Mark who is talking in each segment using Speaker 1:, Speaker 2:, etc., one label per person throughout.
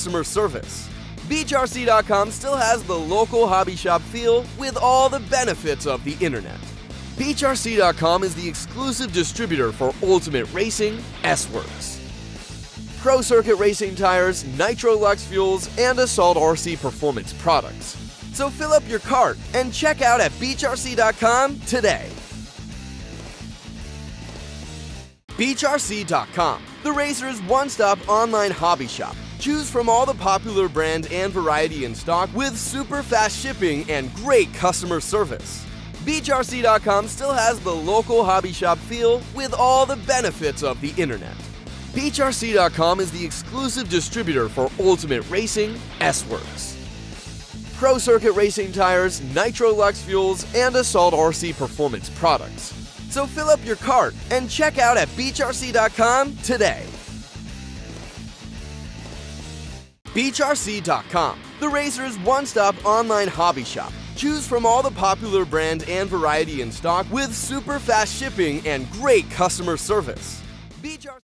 Speaker 1: customer service. Beachrc.com still has the local hobby shop feel with all the benefits of the internet. Beachrc.com is the exclusive distributor for Ultimate Racing, S-Works, Pro Circuit Racing tires, Nitro Lux fuels, and Assault RC performance products. So fill up your cart and check out at Beachrc.com today. Beachrc.com, the racer's one-stop online hobby shop. Choose from all the popular brand and variety in stock with super fast shipping and great customer service. Beachrc.com still has the local hobby shop feel with all the benefits of the internet. Beachrc.com is the exclusive distributor for Ultimate Racing, S-Works, Pro Circuit Racing tires, Nitro Lux fuels, and Assault RC performance products. So fill up your cart and check out at Beachrc.com today. Beachrc.com, the racer's one-stop online hobby shop. Choose from all the popular brand and variety in stock with super fast shipping and great customer service. Beachrc.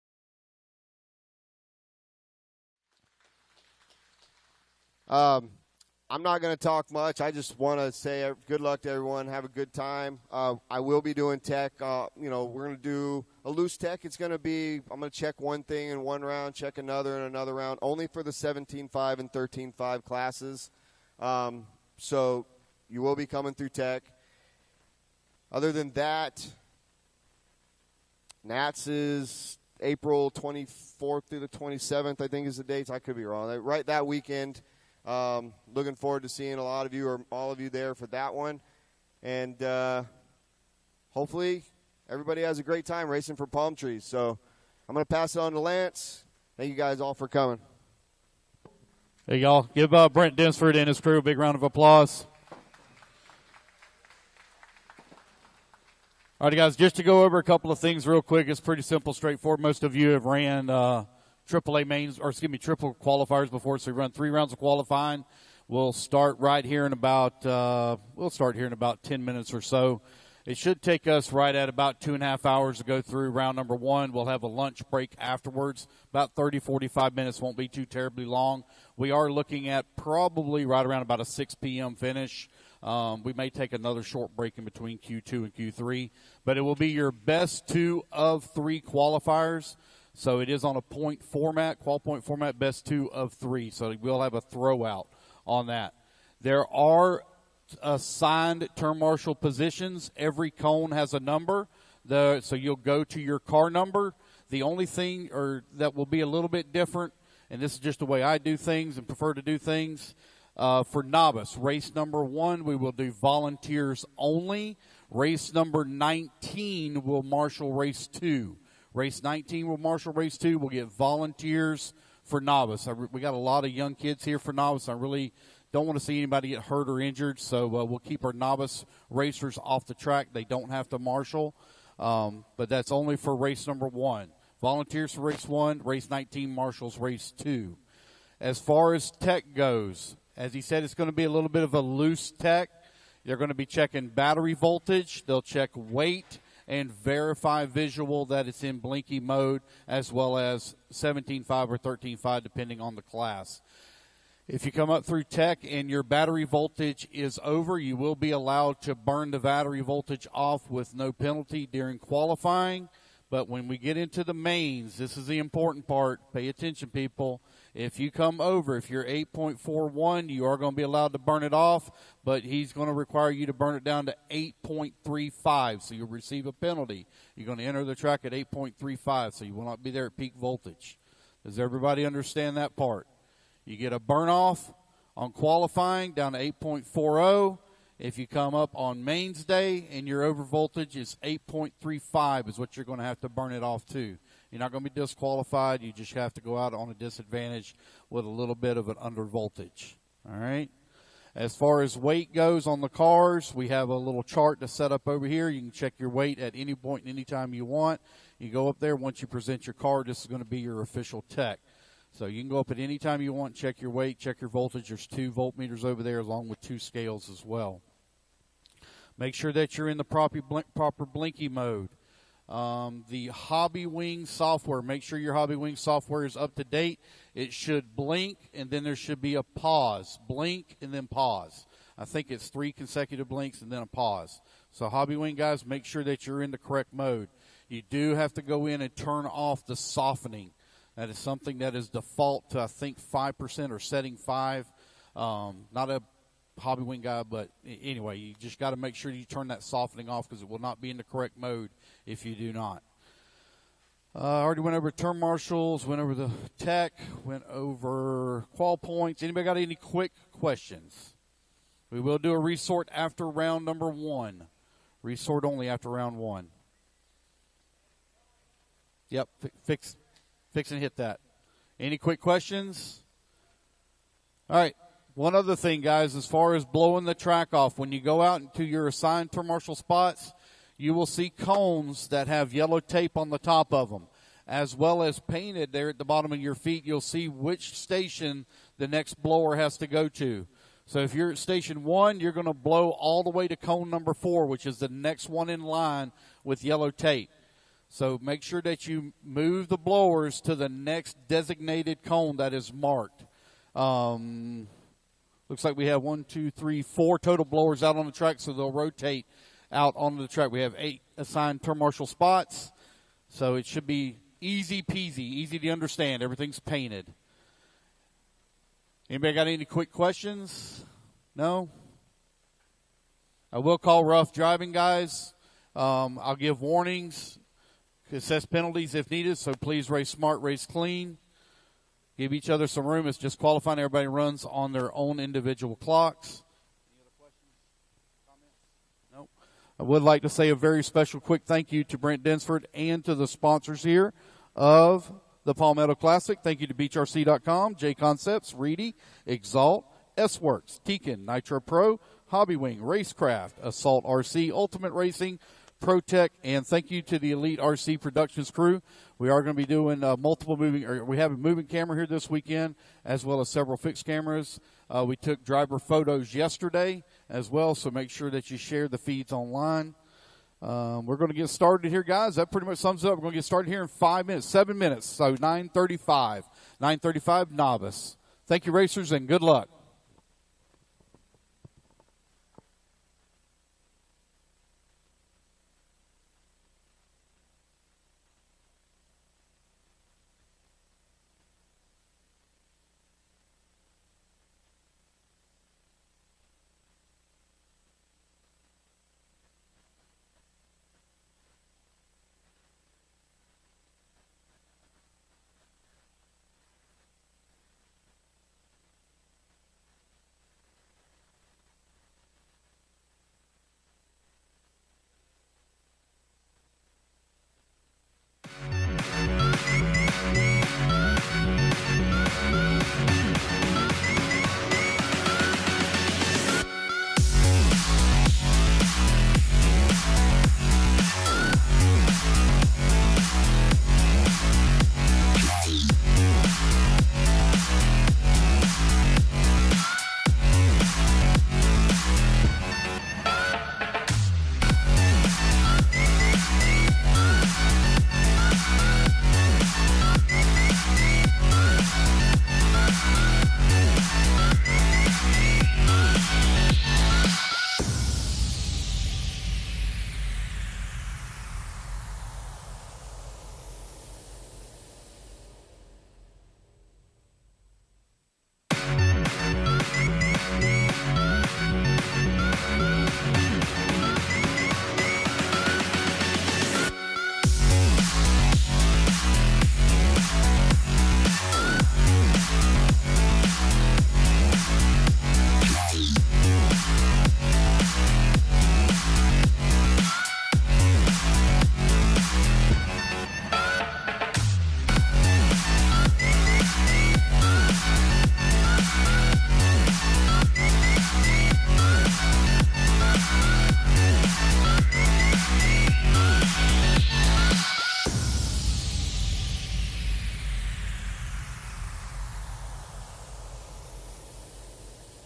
Speaker 2: I'm not going to talk much. I just want to say good luck to everyone. Have a good time. I will be doing tech. We're going to do a loose tech. It's going to be, I'm going to check one thing in one round, check another in another round, only for the 17.5 and 13.5 classes. So you will be coming through tech. Other than that, Nats is April 24th through the 27th, I think is the dates. I could be wrong. Right that weekend. Looking forward to seeing a lot of you or all of you there for that one. And hopefully everybody has a great time racing for palm trees. So I'm going to pass it on to Lance. Thank you guys all for coming.
Speaker 3: Hey, y'all. Give Brent Densford and his crew a big round of applause. All right, guys, just to go over a couple of things real quick. It's pretty simple, straightforward. Most of you have ran triple qualifiers before, so we run 3 rounds of qualifying. We'll start here in about 10 minutes or so. It should take us right at about 2.5 hours to go through round number 1. We'll have a lunch break afterwards. About 30, 45 minutes, won't be too terribly long. We are looking at probably right around about a 6 p.m. finish. We may take another short break in between Q2 and Q3, but it will be your best 2 of 3 qualifiers. So it is on a point format, qual point format, best 2 of 3. So we'll have a throwout on that. There are assigned turn marshal positions. Every cone has a number. So you'll go to your car number. The only thing that will be a little bit different, and this is just the way I do things and prefer to do things, for novice, race number 1, we will do volunteers only. Race number 19 will marshal race 2. Race 19 will marshal race 2. We'll get volunteers for novice. We got a lot of young kids here for novice. I really don't want to see anybody get hurt or injured, so we'll keep our novice racers off the track. They don't have to marshal, but that's only for race number 1. Volunteers for race 1. Race 19 marshals race 2. As far as tech goes, as he said, it's going to be a little bit of a loose tech. They're going to be checking battery voltage. They'll check weight and verify visual that it's in blinky mode, as well as 17.5 or 13.5, depending on the class. If you come up through tech and your battery voltage is over, you will be allowed to burn the battery voltage off with no penalty during qualifying. But when we get into the mains, this is the important part. Pay attention, people. If you come over, if you're 8.41, you are going to be allowed to burn it off, but he's going to require you to burn it down to 8.35, so you'll receive a penalty. You're going to enter the track at 8.35, so you will not be there at peak voltage. Does everybody understand that part? You get a burn off on qualifying down to 8.40. If you come up on mains day and your over voltage is 8.35 is what you're going to have to burn it off to. You're not going to be disqualified. You just have to go out on a disadvantage with a little bit of an under voltage. All right. As far as weight goes on the cars, we have a little chart to set up over here. You can check your weight at any point and any time you want. You go up there. Once you present your car, this is going to be your official tech. So you can go up at any time you want, check your weight, check your voltage. There's 2 voltmeters over there along with 2 scales as well. Make sure that you're in the proper blinky mode. The Hobby Wing software, make sure your Hobby Wing software is up to date. it should blink, and then there should be a pause. Blink, and then pause. I think it's 3 consecutive blinks and then a pause. So Hobby Wing guys, make sure that you're in the correct mode. You do have to go in and turn off the softening. That is something that is default to, I think, 5% or setting 5. Not a Hobby Wing guy, but anyway, you just got to make sure you turn that softening off because it will not be in the correct mode if you do not. Already went over turn marshals, went over the tech, went over qual points. Anybody got any quick questions? We will do a resort after round number 1. Resort only after round 1. Yep, fix and hit that. Any quick questions? All right. One other thing, guys, as far as blowing the track off, when you go out into your assigned turn marshal spots, you will see cones that have yellow tape on the top of them, as well as painted there at the bottom of your feet. You'll see which station the next blower has to go to. So if you're at station 1, you're going to blow all the way to cone number 4, which is the next one in line with yellow tape. So make sure that you move the blowers to the next designated cone that is marked. Looks like we have 1, 2, 3, 4 total blowers out on the track, so they'll rotate out onto the track. We have 8 assigned turn marshal spots, so it should be easy peasy, easy to understand. Everything's painted. Anybody got any quick questions? No? I will call rough driving, guys. I'll give warnings, assess penalties if needed, so please race smart, race clean. Give each other some room. It's just qualifying. Everybody runs on their own individual clocks. Any other questions, comments? No. I would like to say a very special quick thank you to Brent Densford and to the sponsors here of the Palmetto Classic. Thank you to Beachrc.com, J Concepts, Reedy, Exalt, S-Works, Tekin, Nitro Pro, Hobby Wing, Racecraft, Assault RC, Ultimate Racing, ProTech, and thank you to the Elite RC Productions crew. We are going to be doing we have a moving camera here this weekend, as well as several fixed cameras. We took driver photos yesterday as well, so make sure that you share the feeds online. We're going to get started here, guys. That pretty much sums it up. We're going to get started here in 7 minutes, so 9:35. 9:35 Novice. Thank you, racers, and good luck.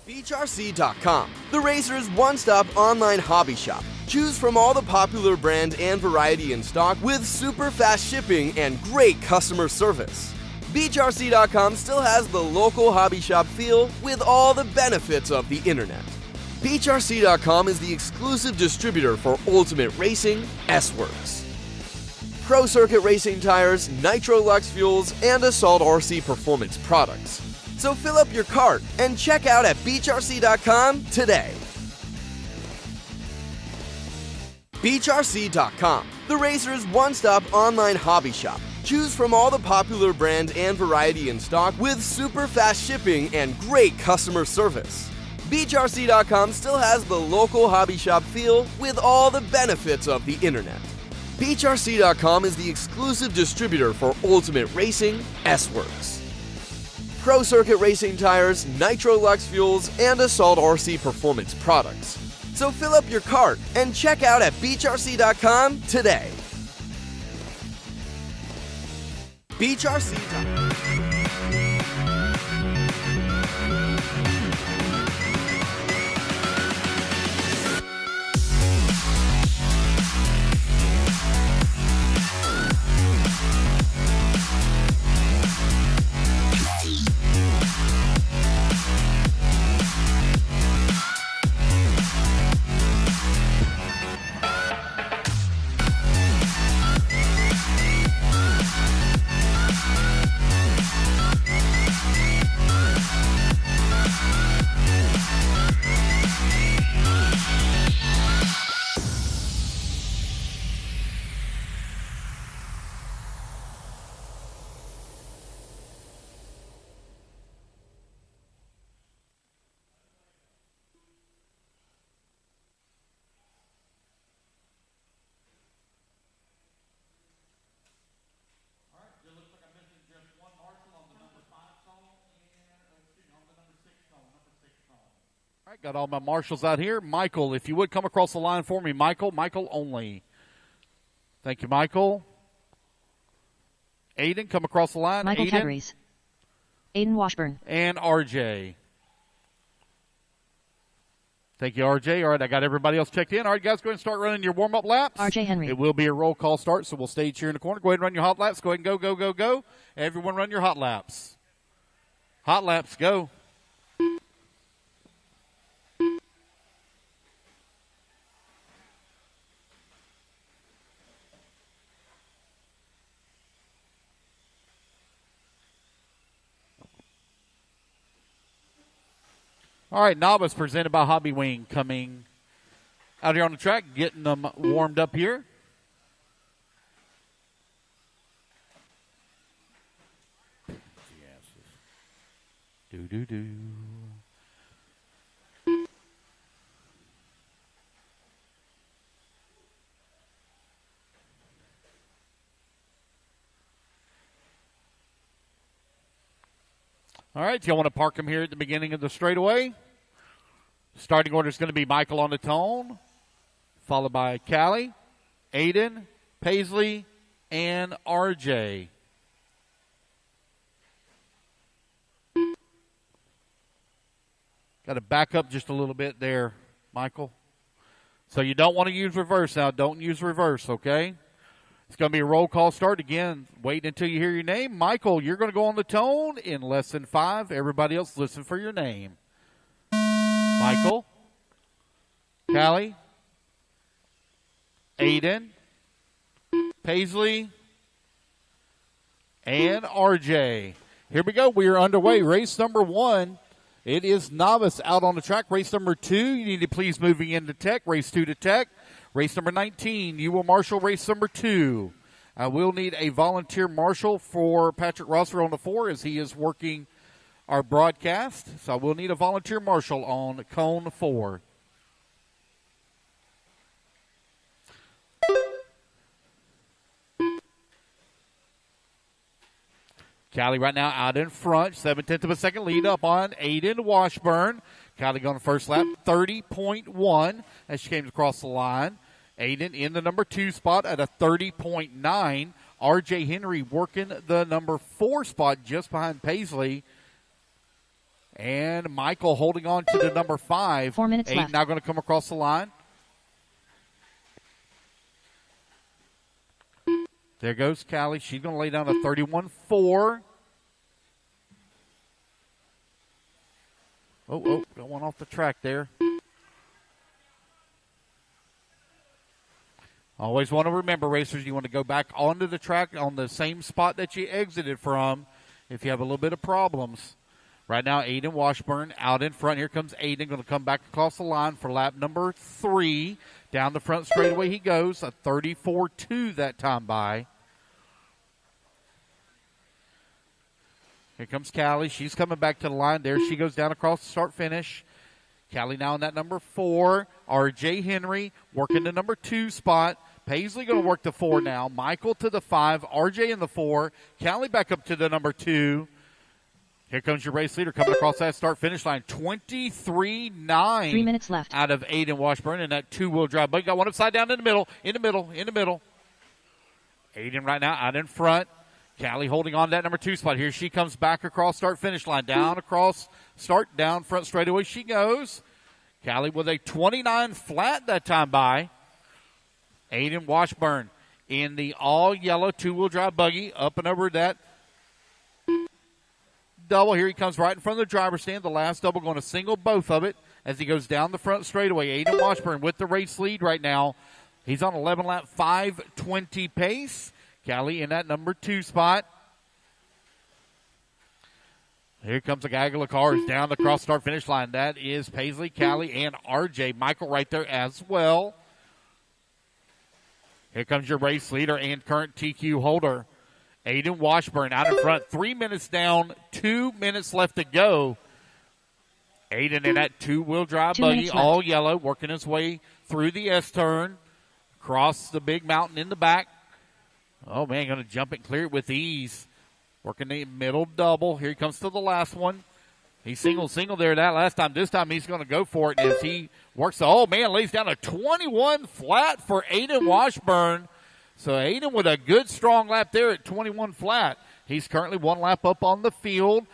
Speaker 1: Beachrc.com, the racer's one-stop online hobby shop. Choose from all the popular brand and variety in stock with super fast shipping and great customer service. Beachrc.com still has the local hobby shop feel with all the benefits of the internet. Beachrc.com is the exclusive distributor for Ultimate Racing, S-Works, Pro Circuit Racing tires, Nitro Lux fuels, and Assault RC performance products. So fill up your cart and check out at Beachrc.com today. Beachrc.com, the racer's one-stop online hobby shop. Choose from all the popular brand and variety in stock with super fast shipping and great customer service. Beachrc.com still has the local hobby shop feel with all the benefits of the internet. Beachrc.com is the exclusive distributor for Ultimate Racing, S-Works, Pro Circuit Racing tires, Nitro Lux fuels, and Assault RC performance products. So fill up your cart and check out at Beachrc.com today. Beachrc.com.
Speaker 3: All right, got all my marshals out here. Michael, if you would come across the line for me. Michael only. Thank you, Michael. Aiden, come across the line.
Speaker 4: Michael Tedries. Aiden Washburn.
Speaker 3: And RJ. Thank you, RJ. All right, I got everybody else checked in. All right, guys, go ahead and start running your warm-up laps.
Speaker 4: RJ Henry.
Speaker 3: It will be a roll call start, so we'll stage here in the corner. Go ahead and run your hot laps. Go ahead and go. Everyone run your hot laps. Hot laps, go. All right, Novice presented by Hobby Wing coming out here on the track, getting them warmed up here. Do. All right, y'all want to park them here at the beginning of the straightaway. Starting order is going to be Michael on the tone, followed by Callie, Aiden, Paisley, and RJ. Got to back up just a little bit there, Michael. So you don't want to use reverse now. Don't use reverse, okay? It's going to be a roll call start. Again, wait until you hear your name. Michael, you're going to go on the tone in less than 5. Everybody else, listen for your name. Michael, Callie, Aiden, Paisley, and RJ. Here we go. We are underway. Race number 1. It is Novice out on the track. Race number 2, you need to please moving into Tech. Race 2 to Tech. Race number 19, you will marshal race number 2. I will need a volunteer marshal for Patrick Rosser on the 4 as he is working our broadcast. So I will need a volunteer marshal on cone 4. Callie right now out in front, 7/10 of a second lead up on Aiden Washburn. Callie going first lap, 30.1 as she came across the line. Aiden in the number 2 spot at a 30.9. RJ Henry working the number 4 spot just behind Paisley. And Michael holding on to the number 5.
Speaker 4: 4 minutes
Speaker 3: Aiden
Speaker 4: left.
Speaker 3: now going to come across the line. There goes Callie. She's going to lay down a 31.4. Oh, got one off the track there. Always want to remember, racers, you want to go back onto the track on the same spot that you exited from if you have a little bit of problems. Right now, Aiden Washburn out in front. Here comes Aiden, going to come back across the line for lap number 3. Down the front straightaway he goes, a 34.2 that time by. Here comes Callie. She's coming back to the line. There she goes down across the start-finish. Callie now in that number 4. R.J. Henry working the number 2 spot. Paisley going to work the 4 now. Michael to the 5. R.J. in the 4. Callie back up to the number 2. Here comes your race leader coming across that start-finish line. 23.9.
Speaker 4: 3 minutes left.
Speaker 3: Out of Aiden Washburn in that two-wheel drive. But got one upside down in the middle. Aiden right now out in front. Callie holding on to that number 2 spot. Here she comes back across start-finish line. Down across start, down front straightaway she goes. Callie with a 29 flat that time by. Aiden Washburn in the all-yellow two-wheel drive buggy. Up and over that double. Here he comes right in front of the driver's stand. The last double going to single both of it as he goes down the front straightaway. Aiden Washburn with the race lead right now. He's on 11 lap, 5:20 pace. Callie in that number 2 spot. Here comes a gaggle of cars down the cross start finish line. That is Paisley, Callie, and RJ. Michael right there as well. Here comes your race leader and current TQ holder, Aiden Washburn out in front. 3 minutes down, 2 minutes left to go. Aiden in that two-wheel drive buggy, all yellow, working his way through the S-turn, across the big mountain in the back. Oh, man, going to jump it, clear it with ease. Working the middle double. Here he comes to the last one. He single there that last time. This time he's going to go for it as he works. Oh, man, lays down a 21 flat for Aiden Washburn. So Aiden with a good, strong lap there at 21 flat. He's currently 1 lap up on the field.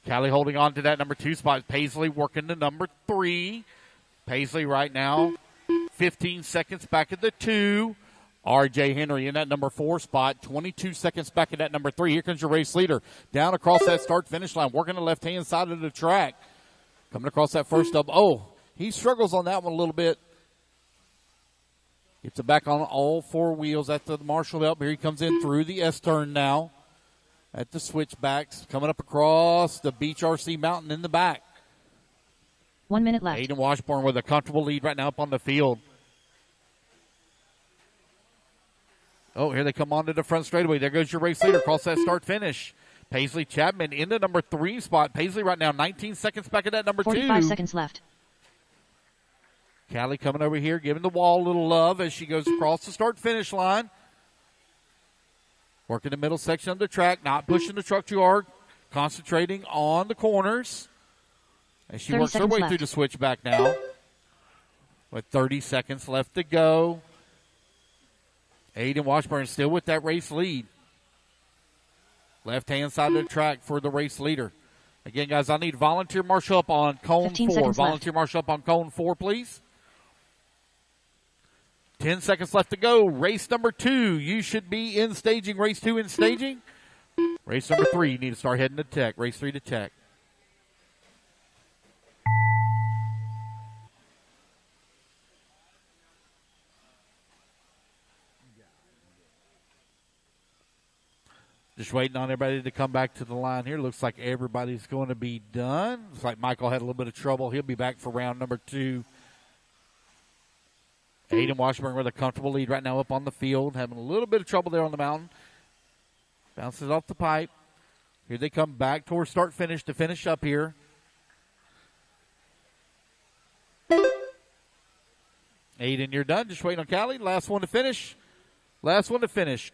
Speaker 3: Callie holding on to that number 2 spot. Paisley working the number 3. Paisley right now 15 seconds back at the 2. R.J. Henry in that number 4 spot, 22 seconds back at that number 3. Here comes your race leader down across that start-finish line, working the left-hand side of the track. Coming across that first double. Oh, he struggles on that one a little bit. Gets it back on all 4 wheels at the Marshall help. Here he comes in through the S-turn now at the switchbacks, coming up across the Beachrc mountain in the back.
Speaker 4: 1 minute left.
Speaker 3: Aiden Washburn with a comfortable lead right now up on the field. Oh, here they come onto the front straightaway. There goes your race leader across that start-finish. Paisley Chapman in the number 3 spot. Paisley right now 19 seconds back at that number 2.
Speaker 4: 45 seconds left.
Speaker 3: Callie coming over here, giving the wall a little love as she goes across the start-finish line. Working the middle section of the track, not pushing the truck too hard, concentrating on the corners. As she works her way through the switchback now. With 30 seconds left to go. Aiden Washburn still with that race lead. Left-hand side of the track for the race leader. Again, guys, I need volunteer marshal up on cone 4. Volunteer marshal up on cone 4, please. 10 seconds left to go. Race number 2. You should be in staging. Race 2 in staging. Race number 3, you need to start heading to tech. Race 3 to tech. Just waiting on everybody to come back to the line here. Looks like everybody's going to be done. Looks like Michael had a little bit of trouble. He'll be back for round number 2. Aiden Washburn with a comfortable lead right now up on the field. Having a little bit of trouble there on the mountain. Bounces off the pipe. Here they come back towards start-finish to finish up here. Aiden, you're done. Just waiting on Callie. Last one to finish.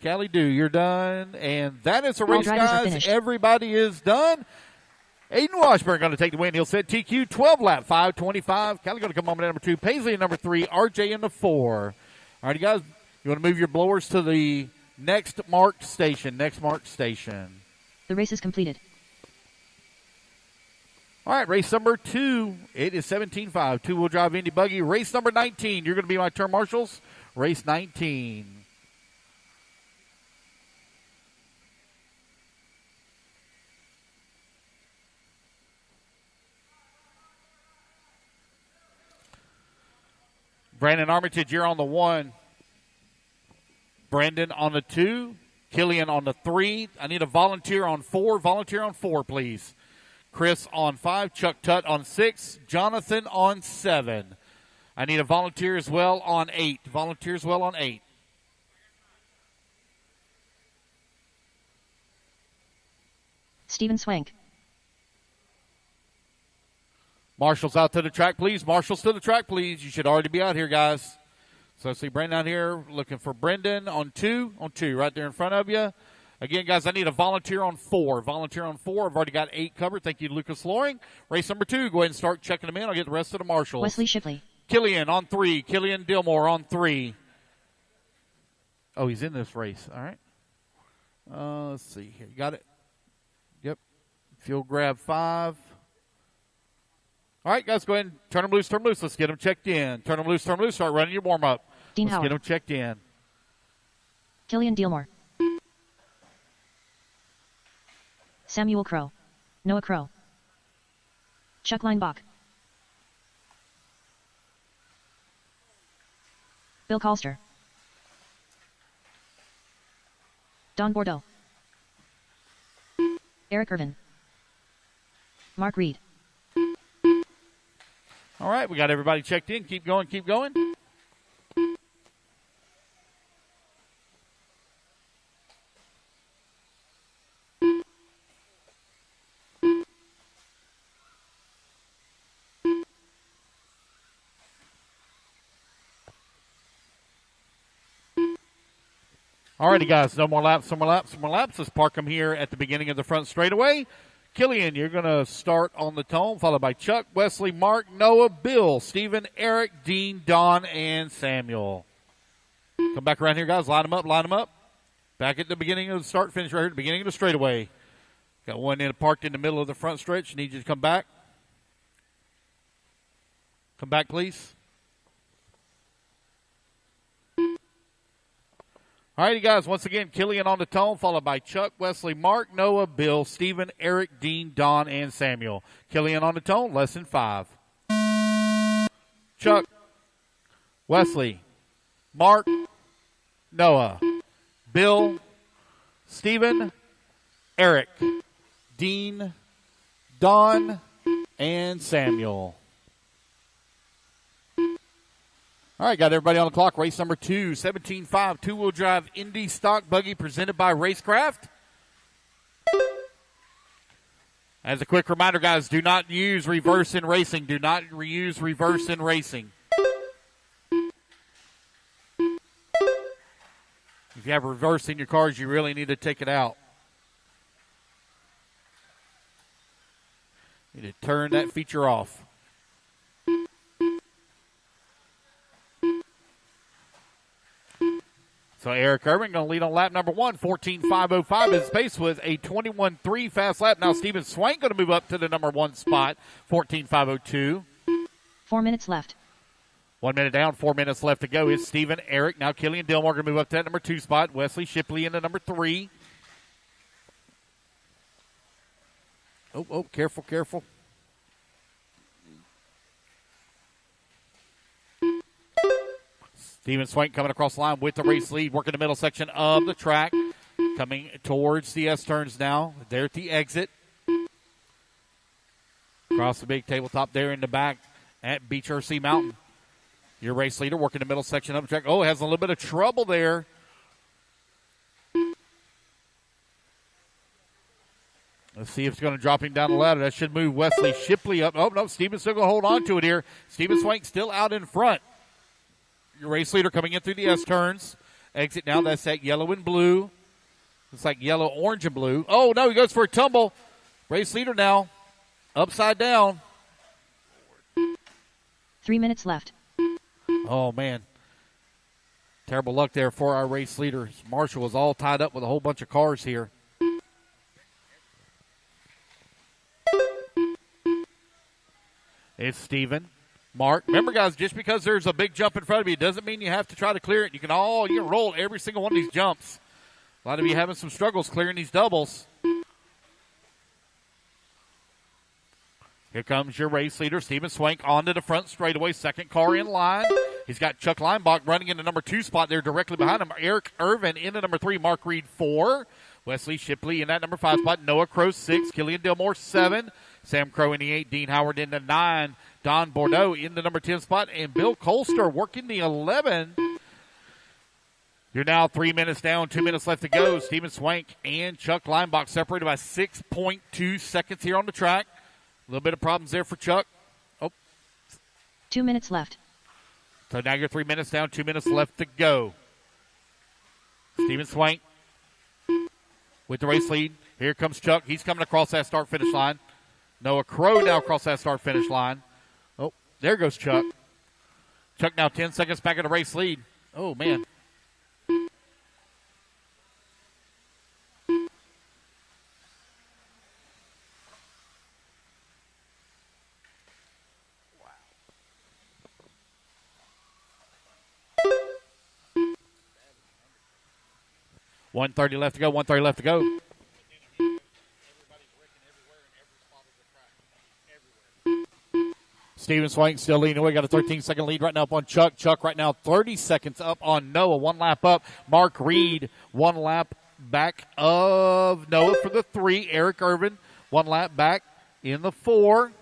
Speaker 3: Callie Do, you're done. And that is a race, guys. Everybody is done. Aiden Washburn going to take the win. He'll set TQ 12 lap, 5:25. Callie going to come on at number 2. Paisley in number 3. RJ in the 4. All right, you guys, you want to move your blowers to the next marked station.
Speaker 4: The race is completed.
Speaker 3: All right, race number 2. It is 17.5. Two-wheel drive Indy buggy. Race number 19. You're going to be my turn marshals. Race 19. Brandon Armitage, you're on the 1. Brandon on the 2. Killian on the 3. I need a volunteer on 4. Volunteer on 4, please. Chris on 5. Chuck Tutt on 6. Jonathan on 7. I need a volunteer as well on 8. Volunteer as well on 8.
Speaker 4: Stephen Swank.
Speaker 3: Marshall's out to the track, please. Marshall's to the track, please. You should already be out here, guys. So I see Brandon out here looking for Brendan on 2. On 2, right there in front of you. Again, guys, I need a volunteer on 4. Volunteer on 4. I've already got 8 covered. Thank you, Lucas Loring. Race number 2. Go ahead and start checking them in. I'll get the rest of the marshals.
Speaker 4: Wesley Shipley.
Speaker 3: Killian on 3. Killian Dillmore on 3. Oh, he's in this race. All right. Let's see here. You got it? Yep. Field grab 5. All right, guys, go ahead and turn them loose, turn them loose. Let's get them checked in. Turn them loose, turn them loose. Start running your warm-up.
Speaker 4: Dean
Speaker 3: Let's
Speaker 4: Howard.
Speaker 3: get them checked in.
Speaker 4: Killian Dillmore. Samuel Crow. Noah Crow. Chuck Leinbach. Bill Colster. Don Bordeaux. Eric Irvin. Mark Reed.
Speaker 3: All right, we got everybody checked in. Keep going, keep going. All righty, guys, no more laps, no more laps, no more laps. Let's park them here at the beginning of the front straightaway. Killian, you're going to start on the tone, followed by Chuck, Wesley, Mark, Noah, Bill, Stephen, Eric, Dean, Don, and Samuel. Come back around here, guys. Line them up, line them up. Back at the beginning of the start finish right here at the beginning of the straightaway. Got one in parked in the middle of the front stretch. Need you to come back. Come back, please. All righty, guys. Once again, Killian on the tone, followed by Chuck, Wesley, Mark, Noah, Bill, Stephen, Eric, Dean, Don, and Samuel. Killian on the tone, lesson 5. Chuck, Wesley, Mark, Noah, Bill, Stephen, Eric, Dean, Don, and Samuel. All right, got everybody on the clock. Race number 2, 17.5, two-wheel drive Indy stock buggy presented by Racecraft. As a quick reminder, guys, do not use reverse in racing. Do not use reverse in racing. If you have reverse in your cars, you really need to take it out. You need to turn that feature off. So Eric Irvin going to lead on lap number 1, 14.505. His pace was a 21.3 fast lap. Now Stephen Swank going to move up to the number 1 spot, 14.502.
Speaker 4: 4 minutes left.
Speaker 3: 1 minute down, 4 minutes left to go. It's Stephen, Eric. Now Killian Dillmore going to move up to that number 2 spot. Wesley Shipley into number 3. Oh, careful, careful. Stephen Swank coming across the line with the race lead, working the middle section of the track. Coming towards the S-turns now. There at the exit. Across the big tabletop there in the back at Beachrc Mountain. Your race leader working the middle section of the track. Oh, has a little bit of trouble there. Let's see if it's going to drop him down the ladder. That should move Wesley Shipley up. Oh, no, Stephen's still going to hold on to it here. Stephen Swank still out in front. Your race leader coming in through the S-turns. Exit now. That's that yellow and blue. It's like yellow, orange, and blue. Oh, no, he goes for a tumble. Race leader now. Upside down.
Speaker 4: 3 minutes left.
Speaker 3: Oh, man. Terrible luck there for our race leader. Marshall was all tied up with a whole bunch of cars here. It's Stephen. Mark. Remember, guys, just because there's a big jump in front of you doesn't mean you have to try to clear it. You can roll every single one of these jumps. A lot of you having some struggles clearing these doubles. Here comes your race leader, Stephen Swank, onto the front straightaway. Second car in line. He's got Chuck Leinbach running in the number 2 spot there directly behind him. Eric Irvin in the number 3, Mark Reed 4. Wesley Shipley in that number 5 spot. Noah Crow 6. Killian Dillmore 7. Sam Crow in the 8. Dean Howard in the 9. Don Bordeaux in the number 10 spot. And Bill Colster working the 11. You're now 3 minutes down, 2 minutes left to go. Steven Swank and Chuck Leinbach separated by 6.2 seconds here on the track. A little bit of problems there for Chuck.
Speaker 4: 2 minutes left.
Speaker 3: So now you're 3 minutes down, 2 minutes left to go. Steven Swank with the race lead. Here comes Chuck. He's coming across that start-finish line. Noah Crow now across that start-finish line. Oh, there goes Chuck. Chuck now 10 seconds back in the race lead. Oh, man. .130 left to go, 130 left to go. Steven Swank still leading away. Got a 13-second lead right now up on Chuck. Chuck right now 30 seconds up on Noah. 1 lap up. Mark Reed 1 lap back of Noah for the 3. Eric Irvin 1 lap back in the 4.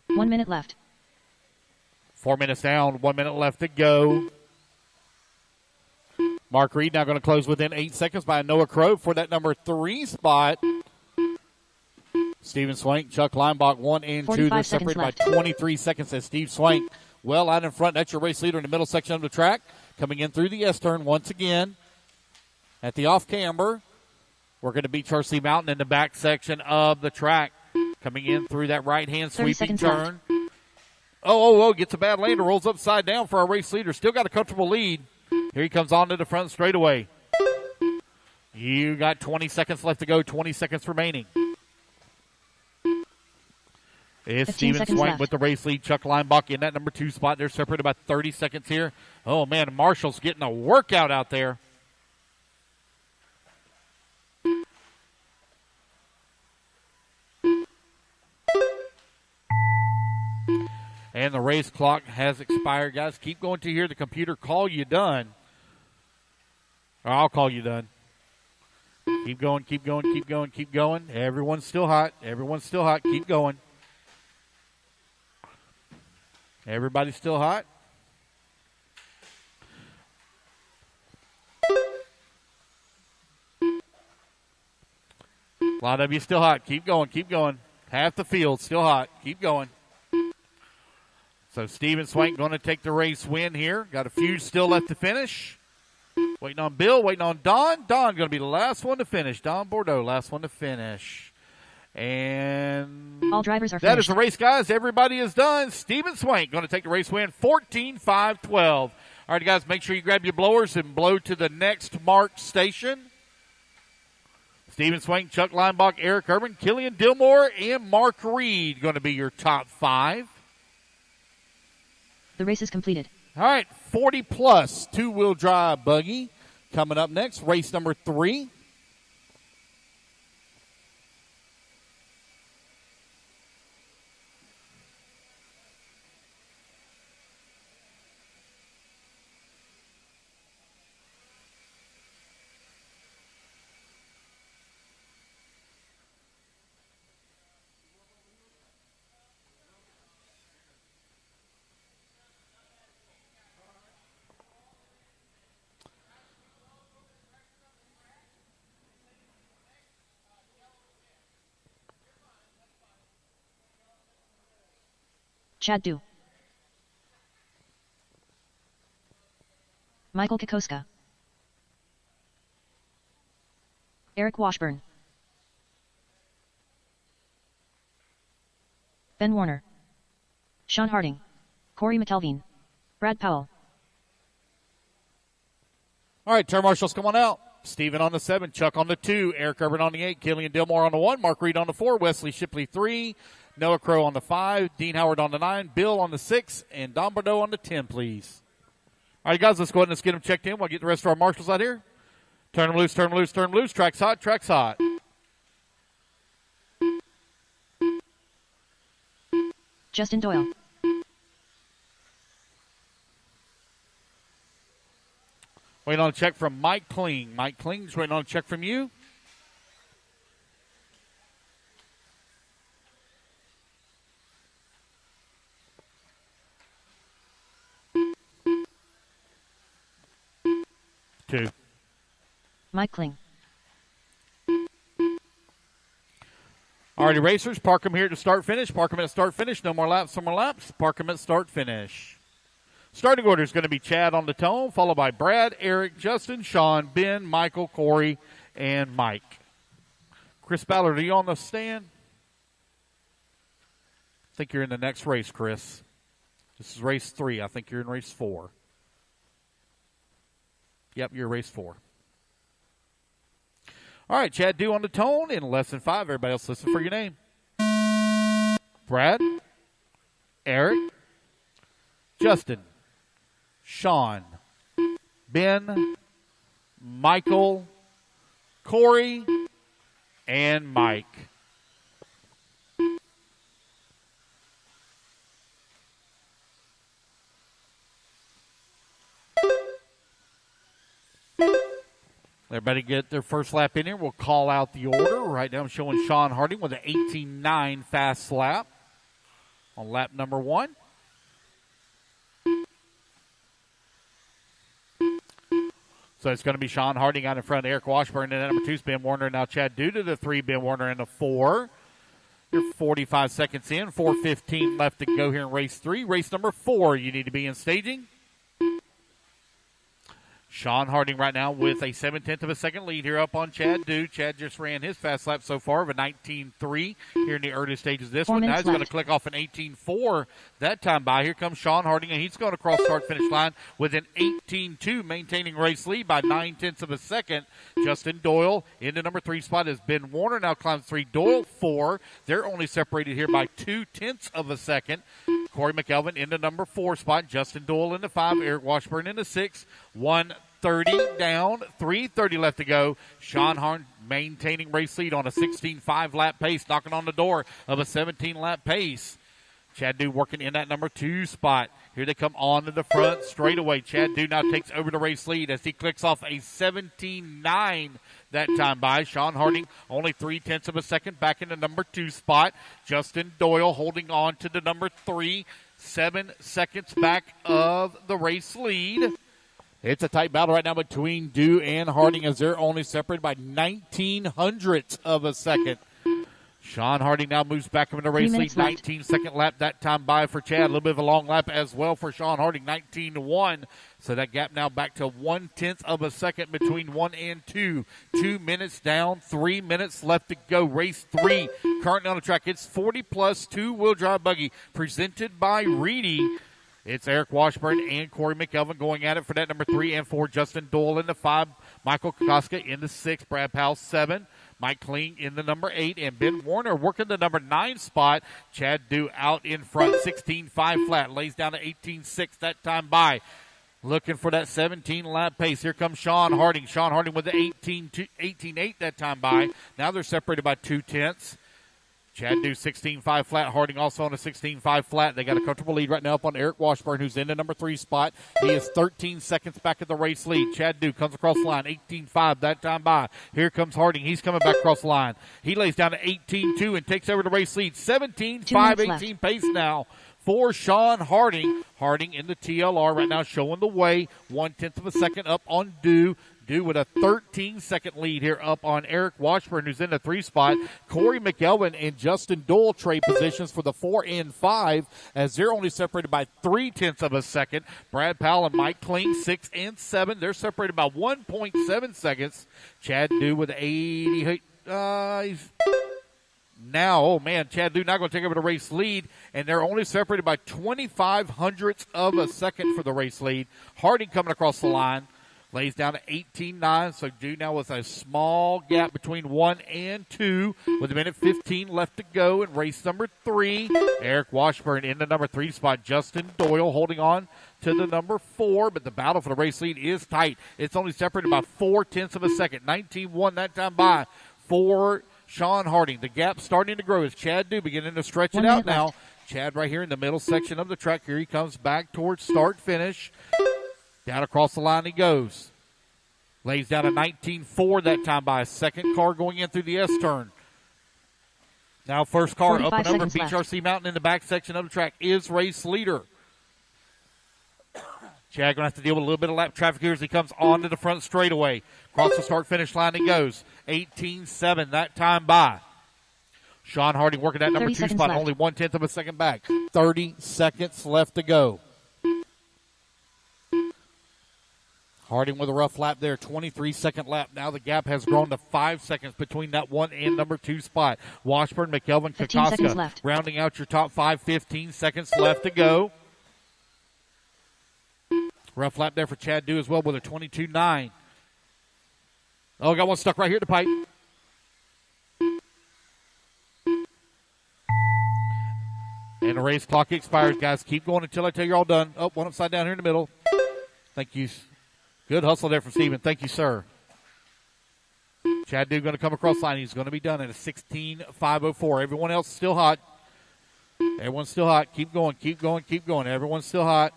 Speaker 4: 1 minute left.
Speaker 3: 4 minutes down, 1 minute left to go. Mark Reed now going to close within 8 seconds by Noah Crow for that number 3 spot. Steven Swank, Chuck Leinbach 1 and 2. They're separated by 23 seconds as Steve Swank well out in front. That's your race leader in the middle section of the track. Coming in through the S-turn once again at the off-camber. We're going to Beachrc Mountain in the back section of the track. Coming in through that right-hand sweeping turn. Gets a bad lander, rolls upside down for our race leader. Still got a comfortable lead. Here he comes onto the front straightaway. You got 20 seconds left to go, 20 seconds remaining. It's Steven Swank with the race lead. Chuck Leinbach in that number 2 spot. They're separated about 30 seconds here. Oh, man, Marshall's getting a workout out there. And the race clock has expired, guys. Keep going to hear the computer call you done. Or I'll call you done. Keep going, keep going, keep going, keep going. Everyone's still hot. Everyone's still hot. Keep going. Everybody's still hot. A lot of you still hot. Keep going, keep going. Half the field still hot. Keep going. So Steven Swank going to take the race win here. Got a few still left to finish. Waiting on Bill, waiting on Don. Don going to be the last one to finish. Don Bordeaux, last one to finish. And
Speaker 4: all drivers are
Speaker 3: that
Speaker 4: finished.
Speaker 3: Is the race, guys. Everybody is done. Steven Swank going to take the race win, 14-5-12. All right, guys, make sure you grab your blowers and blow to the next marked station. Steven Swank, Chuck Leinbach, Eric Urban, Killian Dillmore, and Mark Reed going to be your top 5.
Speaker 4: The race is completed.
Speaker 3: All right, 40-plus two-wheel drive buggy coming up next, race number 3.
Speaker 4: Chad Du. Michael Kokoska. Eric Washburn. Ben Warner. Sean Harding. Corey McKelveen. Brad Powell.
Speaker 3: All right, turn marshals, come on out. Steven on the 7, Chuck on the 2, Eric Urban on the 8, Killian Dillmore on the 1, Mark Reed on the 4, Wesley Shipley 3, Noah Crow on the 5, Dean Howard on the 9, Bill on the 6, and Don Bordeaux on the 10, please. All right, guys, let's go ahead and let's get them checked in. We'll get the rest of our marshals out here. Turn them loose, turn them loose, turn them loose. Track's hot, track's hot.
Speaker 4: Justin Doyle.
Speaker 3: Waiting on a check from Mike Kling. Mike Kling's waiting on a check from you. Two.
Speaker 4: Mike Kling.
Speaker 3: Alrighty, racers, park them here to start finish. Park them at start finish. No more laps, no more laps. Park them at start finish. Starting order is going to be Chad on the tone, followed by Brad, Eric, Justin, Sean, Ben, Michael, Corey, and Mike. Chris Ballard, are you on the stand? I think you're in the next race, Chris. This is race 3. I think you're in race 4. Yep, you're race 4. All right, Chad Dew on the tone in less than 5. Everybody else listen for your name. Brad, Eric, Justin, Sean, Ben, Michael, Corey, and Mike. Everybody get their first lap in here. We'll call out the order. Right now I'm showing Sean Harding with an 18.9 fast lap on lap number 1. So it's going to be Sean Harding out in front of Eric Washburn. And number 2 is Ben Warner. Now Chad Dew to the 3, Ben Warner in the 4. You're 45 seconds in, 4:15 left to go here in race 3. Race number 4, you need to be in staging. Sean Harding right now with a 7/10 of a second lead here up on Chad Dew. Chad just ran his fast lap so far of a 19.3 here in the early stages of this one. Now he's going to click off an 18.4 that time by. Here comes Sean Harding, and he's going to cross start-finish line with an 18.2, maintaining race lead by 9/10 of a second. Justin Doyle in the number 3 spot as Ben Warner now climbs 3. Doyle 4. They're only separated here by 0.2 of a second. Corey McElvin in the number 4 spot. Justin Doyle in the 5. Eric Washburn in the 6. 1:30 down. 3:30 left to go. Sean Harding maintaining race lead on a 16.5 lap pace, knocking on the door of a 17 lap pace. Chad Dew working in that number 2 spot. Here they come on to the front straightaway. Chad Dew now takes over the race lead as he clicks off a 17.9 that time by. Sean Harding only 0.3 of a second back in the number 2 spot. Justin Doyle holding on to the number 3, 7 seconds back of the race lead. It's a tight battle right now between Dew and Harding as they're only separated by 0.19 of a second. Sean Harding now moves back into the race lead. 19-second lap that time by for Chad. A little bit of a long lap as well for Sean Harding, 19-1. So that gap now back to 0.1 of a second between 1 and 2. 2 minutes down, 3 minutes left to go. Race 3 currently on the track. It's 40-plus two-wheel drive buggy presented by Reedy. It's Eric Washburn and Corey McElvin going at it for that number 3 and 4. Justin Doyle in the 5. Michael Kokoska in the 6. Brad Powell 7. Mike Kling in the number 8. And Ben Warner working the number 9 spot. Chad Dew out in front. 16.5 flat. Lays down to 18.6 that time by. Looking for that 17-lap pace. Here comes Sean Harding. Sean Harding with the 18.8 that time by. Now they're separated by 0.2. Chad Dew 16.5 flat. Harding also on a 16.5 flat. They got a comfortable lead right now up on Eric Washburn, who's in the number 3 spot. He is 13 seconds back at the race lead. Chad Dew comes across the line, 18.5 that time by. Here comes Harding. He's coming back across the line. He lays down to 18.2 and takes over the race lead. 17.5, 18 pace now for Sean Harding. Harding in the TLR right now showing the way. 0.1 of a second up on Dew. Dew with a 13-second lead here up on Eric Washburn, who's in the 3 spot. Corey McElvin and Justin Doyle trade positions for the 4 and 5 as they're only separated by 0.3 of a second. Brad Powell and Mike Kling 6 and 7. They're separated by 1.7 seconds. Chad Dew with 80. Now, oh man, Chad Dew not going to take over the race lead, and they're only separated by 0.25 of a second for the race lead. Harding coming across the line. Lays down to 18.9, so Dew now with a small gap between 1 and 2 with 1:15 left to go in race number 3. Eric Washburn in the number 3 spot. Justin Doyle holding on to the number 4, but the battle for the race lead is tight. It's only separated by 0.4 of a second. 19.1 that time by for Sean Harding. The gap starting to grow as Chad Dew beginning to stretch it out now. Chad right here in the middle section of the track. Here he comes back towards start finish. Down across the line he goes. Lays down a 19.4 that time by a second car going in through the S-turn. Now first car up and over. Beachrc Mountain in the back section of the track is race leader. Chad going to have to deal with a little bit of lap traffic here as he comes onto the front straightaway. Across the start-finish line he goes. 18.7 that time by. Sean Harding working that number 2 spot, only 1/10 of a second back. 30 seconds left to go. Harding with a rough lap there, 23-second lap. Now the gap has grown to 5 seconds between that 1 and number 2 spot. Washburn, McKelvin, Kokoska rounding out your top 5, 15 seconds left to go. Rough lap there for Chad Dew as well with a 22.9. Oh, got one stuck right here at the pipe. And the race clock expires, guys. Keep going until I tell you you're all done. Oh, one upside down here in the middle. Thank you. Good hustle there from Steven. Thank you, sir. Chad Dew going to come across the line. He's going to be done at a 16.504. Everyone else still hot. Everyone's still hot. Keep going, keep going, keep going. Everyone's still hot.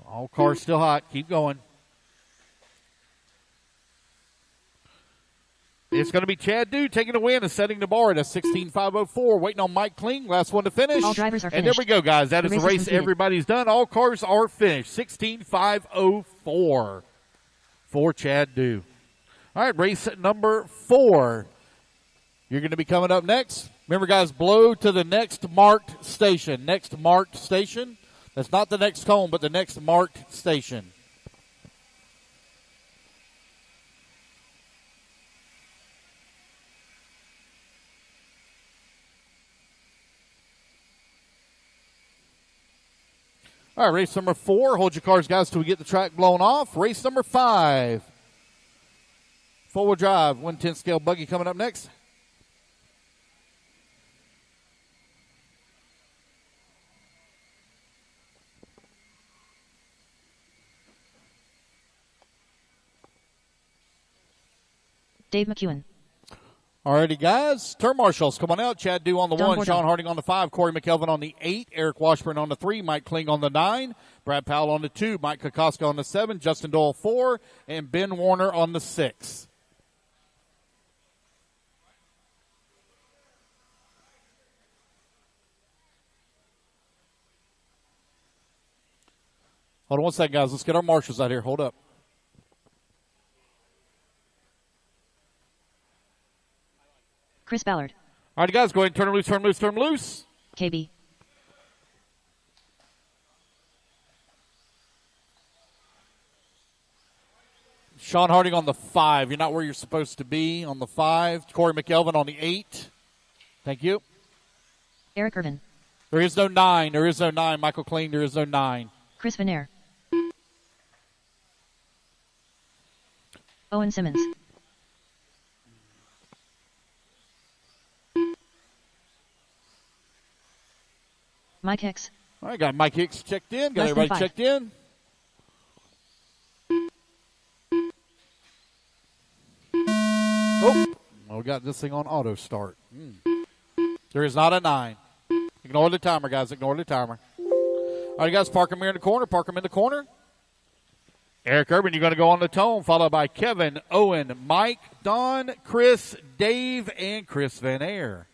Speaker 3: All cars still hot. Keep going. It's going to be Chad Dew taking the win and setting the bar at a 16.504. Waiting on Mike Kling, last one to finish.
Speaker 4: All drivers are finished.
Speaker 3: And there we go, guys. That is the race everybody's done. All cars are finished. 16.504 for Chad Dew. All right, race number 4. You're going to be coming up next. Remember, guys, blow to the next marked station. Next marked station. That's not the next cone, but the next marked station. All right, race number 4. Hold your cars, guys, till we get the track blown off. Race number 5. Four-wheel drive, 110 scale buggy coming up next.
Speaker 4: Dave McEwen.
Speaker 3: Alrighty, guys. Turn marshals, come on out. Chad Dew on the 1, Sean Harding on the 5, Corey McKelvin on the 8, Eric Washburn on the 3, Mike Kling on the 9, Brad Powell on the 2, Mike Kokoska on the 7, Justin Doyle 4, and Ben Warner on the 6. Hold on one second, guys. Let's get our marshals out here. Hold up.
Speaker 4: Chris Ballard.
Speaker 3: All right, guys, go ahead and turn them loose, turn them loose, turn them loose.
Speaker 4: KB.
Speaker 3: Sean Harding on the 5. You're not where you're supposed to be on the 5. Corey McKelvin on the 8. Thank you.
Speaker 4: Eric Irvin.
Speaker 3: There is no 9. There is no 9. Michael Kling, there is no 9.
Speaker 4: Chris Venair. Owen Simmons. Mike Hicks.
Speaker 3: All right, got Mike Hicks checked in. Got
Speaker 4: Less than
Speaker 3: everybody
Speaker 4: 5.
Speaker 3: checked in. Oh, we got this thing on auto start. There is not a 9. Ignore the timer, guys. Ignore the timer. All right, guys, park them here in the corner. Park them in the corner. Eric Urban, you're going to go on the tone, followed by Kevin, Owen, Mike, Don, Chris, Dave, and Chris Van Air.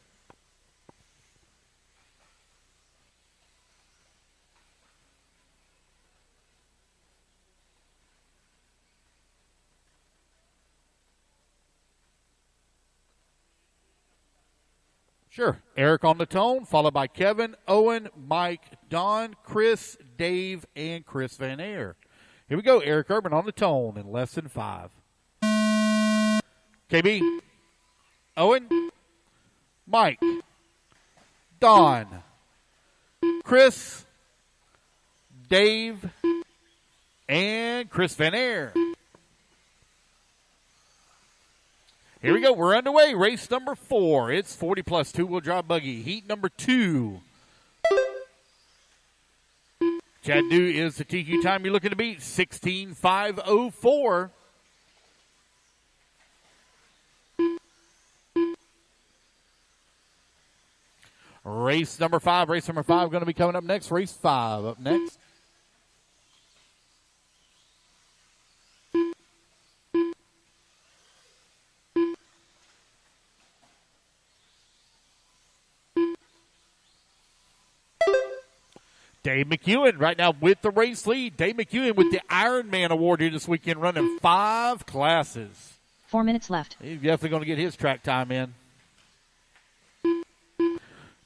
Speaker 3: Sure. Eric on the tone, followed by Kevin, Owen, Mike, Don, Chris, Dave, and Chris Van Air. Here we go. Eric Urban on the tone in less than 5. KB, Owen, Mike, Don, Chris, Dave, and Chris Van Air. Here we go. We're underway. Race number 4. It's 40-plus two-wheel drive buggy. Heat number 2. Chad Dew is the TQ time you're looking to beat. 16.504. Race number 5. Race number 5 going to be coming up next. Race 5 up next. Dave McEwen right now with the race lead. Dave McEwen with the Ironman Award here this weekend, running 5 classes.
Speaker 4: 4 minutes left.
Speaker 3: He's definitely going to get his track time in.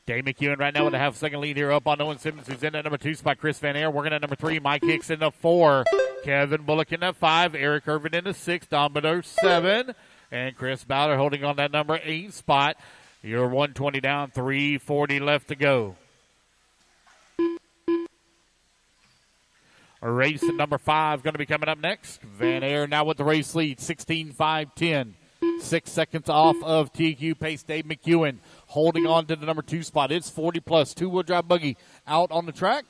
Speaker 3: Dave McEwen right now with a half-second lead here up on Owen Simmons, who's in at number 2 spot. Chris Van Air working at number 3. Mike Hicks in the 4. Kevin Bullock in the 5. Eric Irvin in the 6. Don Bedore 7. And Chris Bowder holding on that number 8 spot. You're 120 down, 3:40 left to go. Race at number 5 going to be coming up next. Van Air now with the race lead, 16-5-10. 6 seconds off of TQ pace. Dave McEwen holding on to the number 2 spot. It's 40-plus, two-wheel drive buggy out on the track.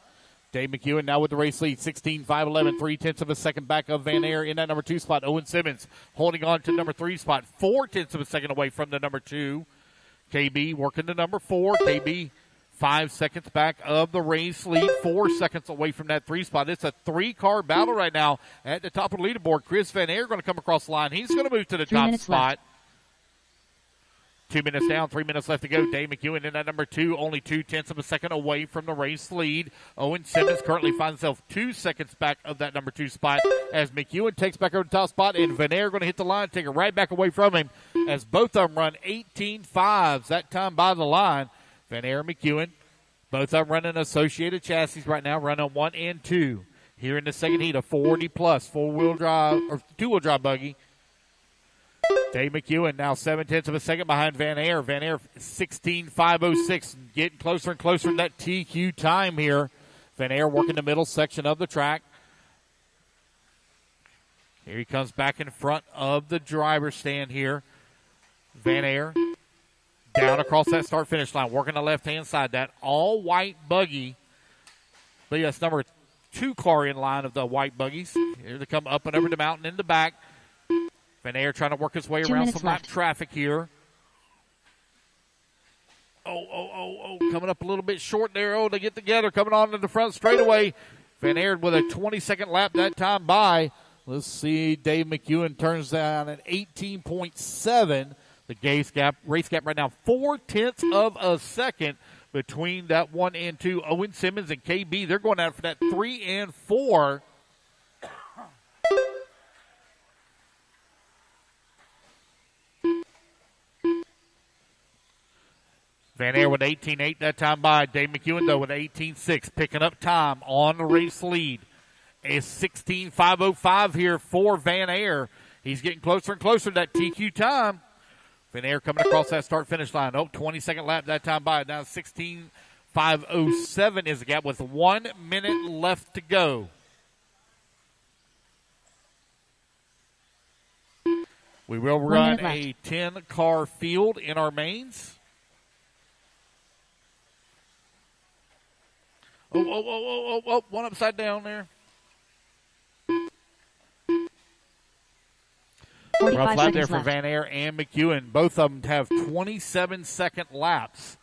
Speaker 3: Dave McEwen now with the race lead, 16-5-11, 3/10 of a second back of Van Air in that number 2 spot. Owen Simmons holding on to number 3 spot, 4/10 of a second away from the number 2. KB working the number 4. KB 5 seconds back of the race lead, 4 seconds away from that 3 spot. It's a 3-car battle right now at the top of the leaderboard. Chris Van Air going to come across the line. He's going to move to the top spot.
Speaker 4: Left.
Speaker 3: 2 minutes down, 3 minutes left to go. Dave McEwen in that number 2, only 2/10 of a second away from the race lead. Owen Simmons currently finds himself 2 seconds back of that number 2 spot as McEwen takes back over the top spot, and Van Air going to hit the line, take it right back away from him as both of them run 18.5s that time by the line. Van Air and McEwen, both of them running associated chassis right now, running 1 and 2. Here in the second heat, a 40-plus four-wheel drive or two-wheel drive buggy. Dave McEwen now 7/10 of a second behind Van Air. Van Air 16.506, getting closer and closer to that TQ time here. Van Air working the middle section of the track. Here he comes back in front of the driver's stand here. Van Air down across that start-finish line, working the left-hand side. That all-white buggy. But yes, number 2 car in line of the white buggies. Here they come up and over the mountain in the back. Van Air trying to work his way around some lap traffic here. Coming up a little bit short there. They get together, coming on to the front straightaway. Van Air with a 20-second lap that time by. Let's see, Dave McEwen turns down an 18.7. The race gap right now, 4/10 of a second between that 1 and 2. Owen Simmons and KB, they're going out for that 3 and 4. Van Air with 18.8 that time by. Dave McEwen, though, with 18.6, picking up time on the race lead. It's 16.505 here for Van Air. He's getting closer and closer to that TQ time. Van Air coming across that start-finish line. 20-second lap that time by. Now 16.507 is the gap with 1 minute left to go. We will run a 10-car field in our mains. One upside down there. Rough lap there for Van Air and McEwen. Both of them have 27-second laps.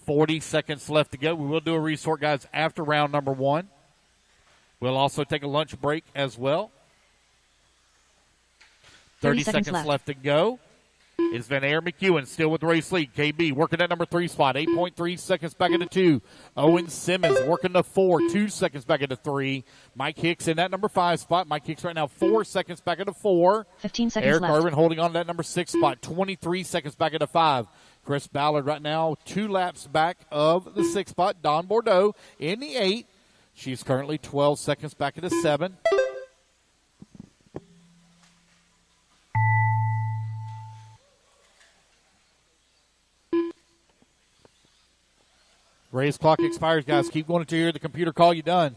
Speaker 3: 40 seconds left to go. We will do a resort, guys, after round number 1. We'll also take a lunch break as well. 30 seconds left to go. It's Van Air McEwen still with the race lead. KB working at number 3 spot. 8.3 seconds back into 2. Owen Simmons working to 4. 2 seconds back into 3. Mike Hicks in that number 5 spot. Mike Hicks right now 4 seconds back into 4.
Speaker 4: 15 seconds
Speaker 3: Eric
Speaker 4: left.
Speaker 3: Irvin holding on to that number 6 spot. 23 seconds back into 5. Chris Ballard right now 2 laps back of the 6 spot. Don Bordeaux in the 8. She's currently 12 seconds back into 7. Race clock expires, guys. Keep going until you hear the computer call you done.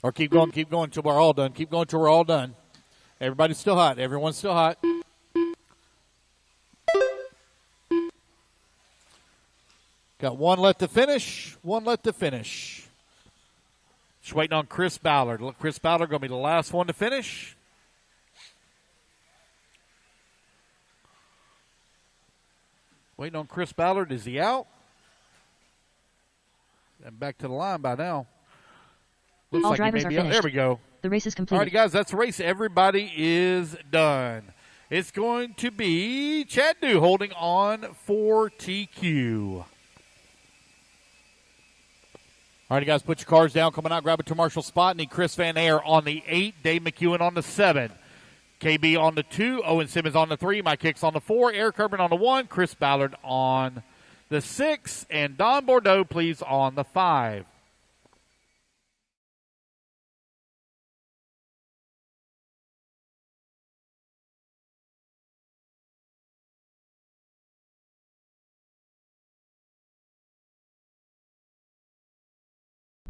Speaker 3: Or keep going until we're all done. Keep going until we're all done. Everybody's still hot. Everyone's still hot. Got one left to finish. Just waiting on Chris Ballard. Chris Ballard going to be the last one to finish. Waiting on Chris Ballard. Is he out? And back to the line by now. Looks
Speaker 4: all
Speaker 3: like
Speaker 4: drivers
Speaker 3: he may
Speaker 4: are
Speaker 3: be out.
Speaker 4: finished.
Speaker 3: There we go.
Speaker 4: The race is completed.
Speaker 3: All righty, guys, that's the race. Everybody is done. It's going to be Chad Dew holding on for TQ. All right, guys, put your cars down. Coming out, grab a commercial spot. Need Chris Van Air on the 8, Dave McEwen on the 7, KB on the 2, Owen Simmons on the 3, Mike Hicks on the 4, Eric Urban on the 1, Chris Ballard on the 6, and Don Bordeaux, please, on the 5.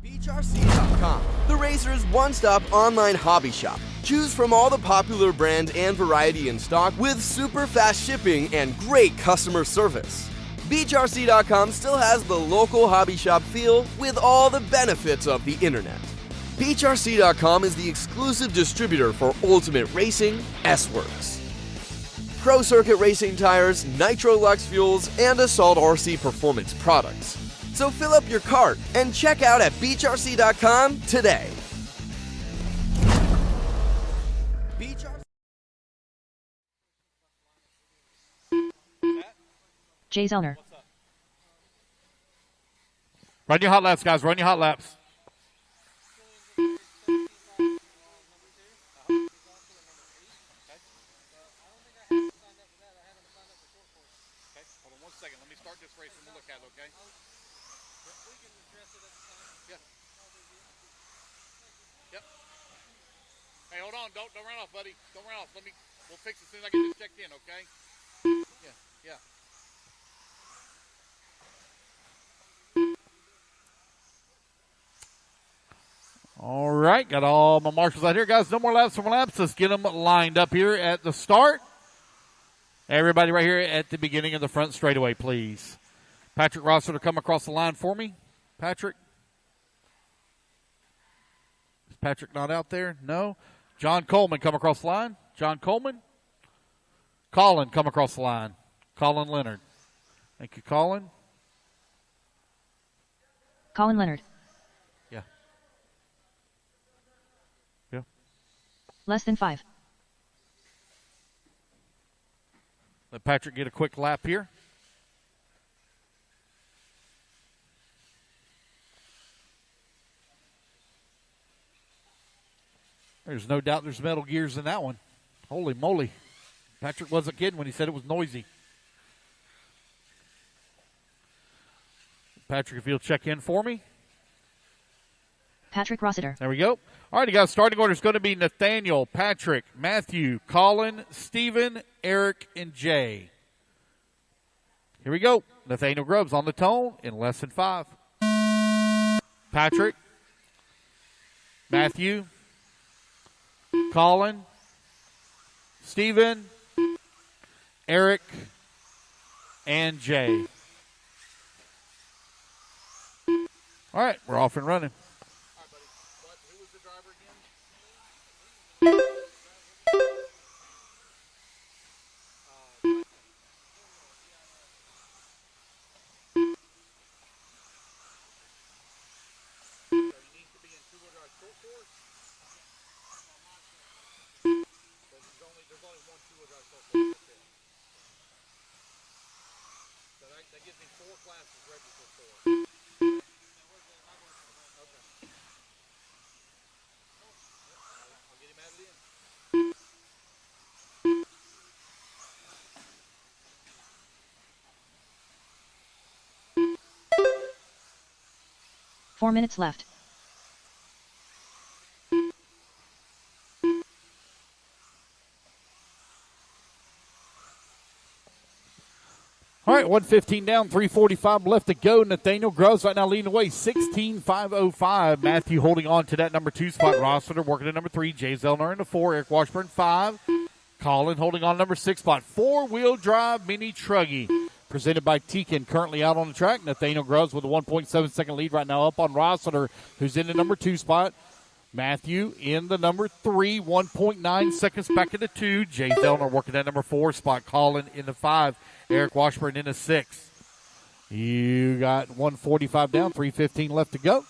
Speaker 1: Beachrc.com, the Racer's one-stop online hobby shop. Choose from all the popular brand and variety in stock with super fast shipping and great customer service. Beachrc.com still has the local hobby shop feel with all the benefits of the internet. Beachrc.com is the exclusive distributor for Ultimate Racing, S-Works, Pro Circuit Racing tires, Nitro Lux fuels, and Assault RC performance products. So fill up your cart and check out at Beachrc.com today.
Speaker 4: Jay Zellner.
Speaker 3: Run your hot laps, guys. Run your hot laps. Hey, hold on. Don't run off, buddy. Don't run off. We'll fix it as soon as I get this checked in, okay? Yeah. All right, got all my marshals out here, guys. No more laps. Let's get them lined up here at the start. Everybody right here at the beginning of the front straightaway, please. Patrick Rosser to come across the line for me. Patrick? Is Patrick not out there? No. John Coleman come across the line. John Coleman. Colin come across the line. Colin Leonard. Thank you, Colin.
Speaker 4: Colin Leonard.
Speaker 3: Yeah.
Speaker 4: Less than 5.
Speaker 3: Let Patrick get a quick lap here. There's no doubt there's metal gears in that one. Holy moly. Patrick wasn't kidding when he said it was noisy. Patrick, if you'll check in for me.
Speaker 4: Patrick Rossiter.
Speaker 3: There we go. All right, you guys, starting order is going to be Nathaniel, Patrick, Matthew, Colin, Stephen, Eric, and Jay. Here we go. Nathaniel Grubbs on the tone in less than 5. Patrick, Matthew, Colin, Stephen, Eric, and Jay. All right, we're off and running. All right, buddy. Who was the driver again? So he needs to be in two-wheel drive short course? There's only one two-wheel drive short course. So that gives me 4 classes registered for. I'll get him added in.
Speaker 4: 4 minutes left.
Speaker 3: All right, 1:15 down, 3:45 left to go. Nathaniel Grubbs right now leading the way, 16.505. Matthew holding on to that number 2 spot. Rossiter working at number 3. Jay Zellner in the 4. Eric Washburn 5. Colin holding on number 6 spot. 4-wheel drive mini truggy presented by Tekin, currently out on the track. Nathaniel Grubbs with a 1.7 second lead right now up on Rossiter, who's in the number 2 spot. Matthew in the number 3, 1.9 seconds back in the 2. Jay Zellner working at number 4 spot. Colin in the 5. Eric Washburn in the 6. You got 1:45 down, 3:15 left to go.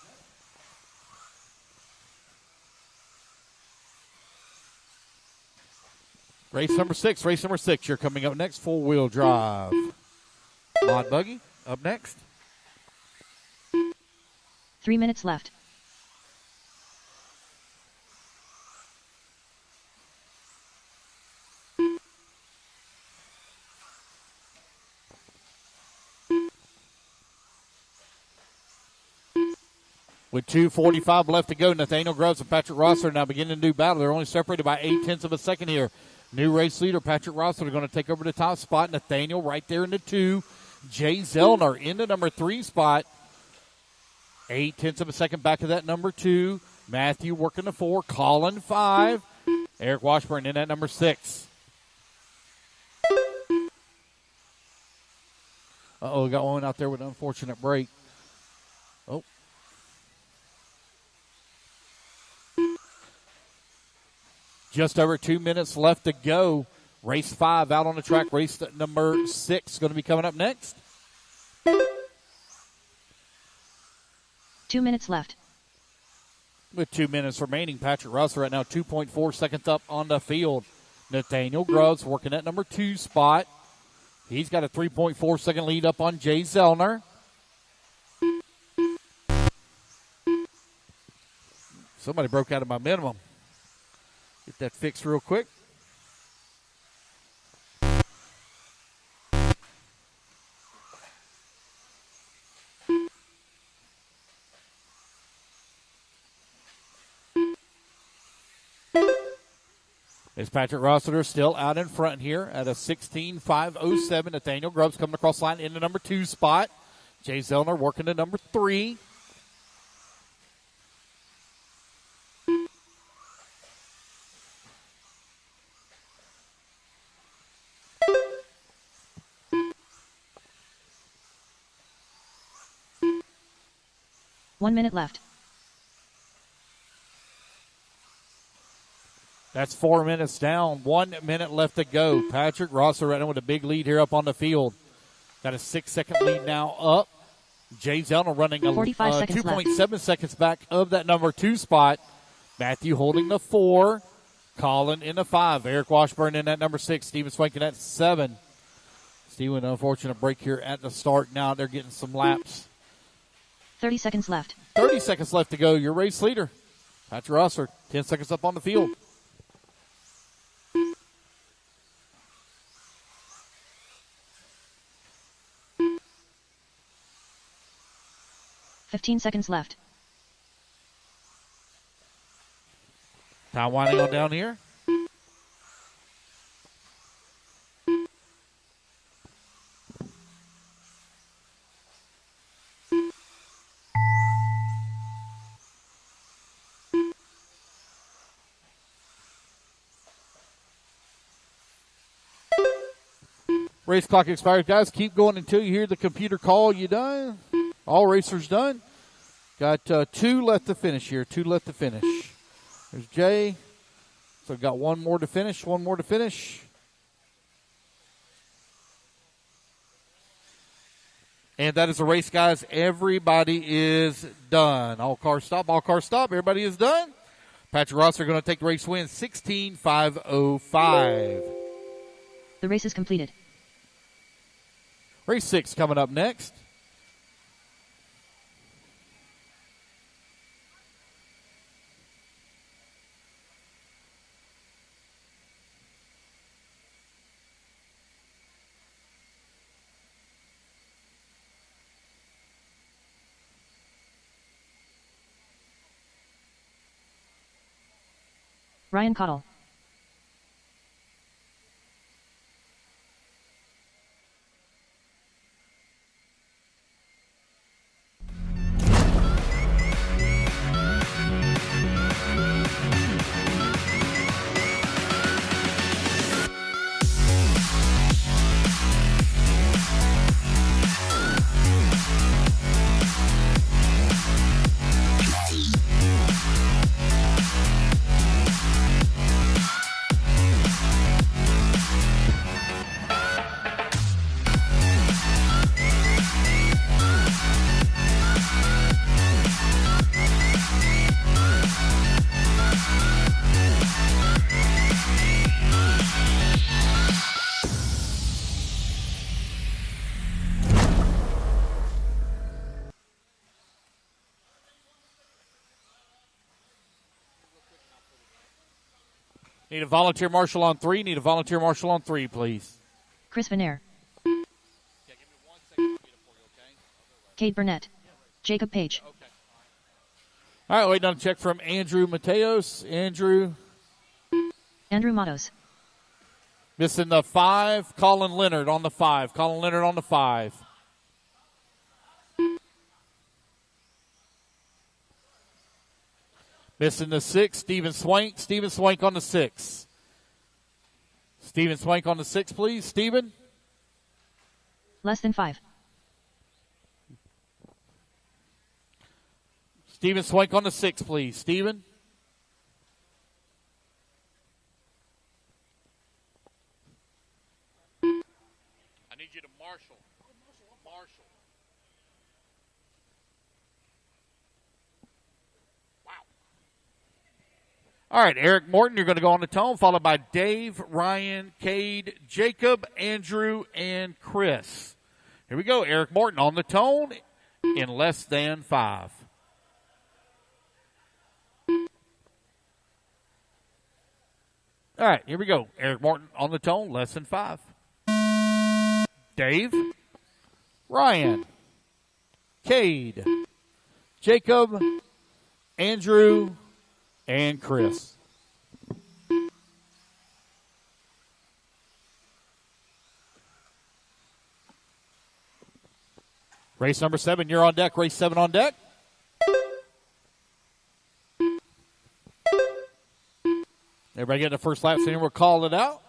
Speaker 3: Race number 6. You're coming up next. 4-wheel drive. Mod Buggy up next.
Speaker 4: 3 minutes left.
Speaker 3: With 2:45 left to go, Nathaniel Grubbs and Patrick Rosser now beginning to do battle. They're only separated by 0.8 of a second here. New race leader, Patrick Rosser, are going to take over the top spot. Nathaniel right there in the 2. Jay Zellner in the number 3 spot. 0.8 of a second back of that number 2. Matthew working the 4. Colin 5. Eric Washburn in at number 6. Uh-oh, got one out there with an unfortunate break. Oh. Just over 2 minutes left to go. Race 5 out on the track. Race number 6 going to be coming up next.
Speaker 4: 2 minutes left.
Speaker 3: With 2 minutes remaining, Patrick Russell right now 2.4 seconds up on the field. Nathaniel Grubbs working at number 2 spot. He's got a 3.4 second lead up on Jay Zellner. Somebody broke out of my minimum. Get that fixed real quick. Is Patrick Rossiter still out in front here at a 16.507. Nathaniel Grubbs coming across the line in the number 2 spot. Jay Zellner working to number 3.
Speaker 4: One minute left.
Speaker 3: That's 4 minutes down. 1 minute left to go. Patrick Rosser right now with a big lead here up on the field. Got a 6-second lead now up. Jay Zellner running a 2.7 seconds back of that number 2 spot. Matthew holding the 4. Colin in the 5. Eric Washburn in that number 6. Steven Swankin at 7. Steven, unfortunate break here at the start. Now they're getting some laps.
Speaker 4: 30 seconds left.
Speaker 3: 30 seconds left to go. Your race leader, Patrick Rosser, 10 seconds up on the field.
Speaker 4: $15 seconds left.
Speaker 3: Time winding on down here. Race clock expires. Guys, keep going until you hear the computer call you done. All racers done. Got 2 left to finish here. 2 left to finish. There's Jay. So got 1 more to finish. 1 more to finish. And that is the race, guys. Everybody is done. All cars stop. All cars stop. Everybody is done. Patrick Rosser going to take the race win. 16.505.
Speaker 4: The race is completed.
Speaker 3: Race 6 coming up next.
Speaker 4: Ryan Cottle.
Speaker 3: Need a volunteer marshal on 3. Need a volunteer marshal on 3, please.
Speaker 4: Chris Vanair.
Speaker 3: Yeah, give me 1 second. I'll get it for you, okay?
Speaker 4: Cade Burnett. Jacob Page.
Speaker 3: Okay. All right, waiting on a check from Andrew Mateos. Andrew
Speaker 4: Matos.
Speaker 3: missing the 5. Colin Leonard on the 5. Colin Leonard on the 5. Missing the 6. Stephen Swank. Stephen Swank on the 6. Stephen Swank on the 6, please. Stephen.
Speaker 4: Less than 5.
Speaker 3: Stephen Swank on the 6, please. Stephen. I need you to marshal. Marshal. Wow. All right, Eric Morton, you're going to go on the tone, followed by Dave, Ryan, Cade, Jacob, Andrew, and Chris. Here we go. Eric Morton on the tone in less than 5. All right, here we go. Eric Morton on the tone, less than 5. Dave, Ryan, Cade, Jacob, Andrew, and Chris. Race number 7, you're on deck. Race 7 on deck. Everybody getting the first lap, so we'll call it out.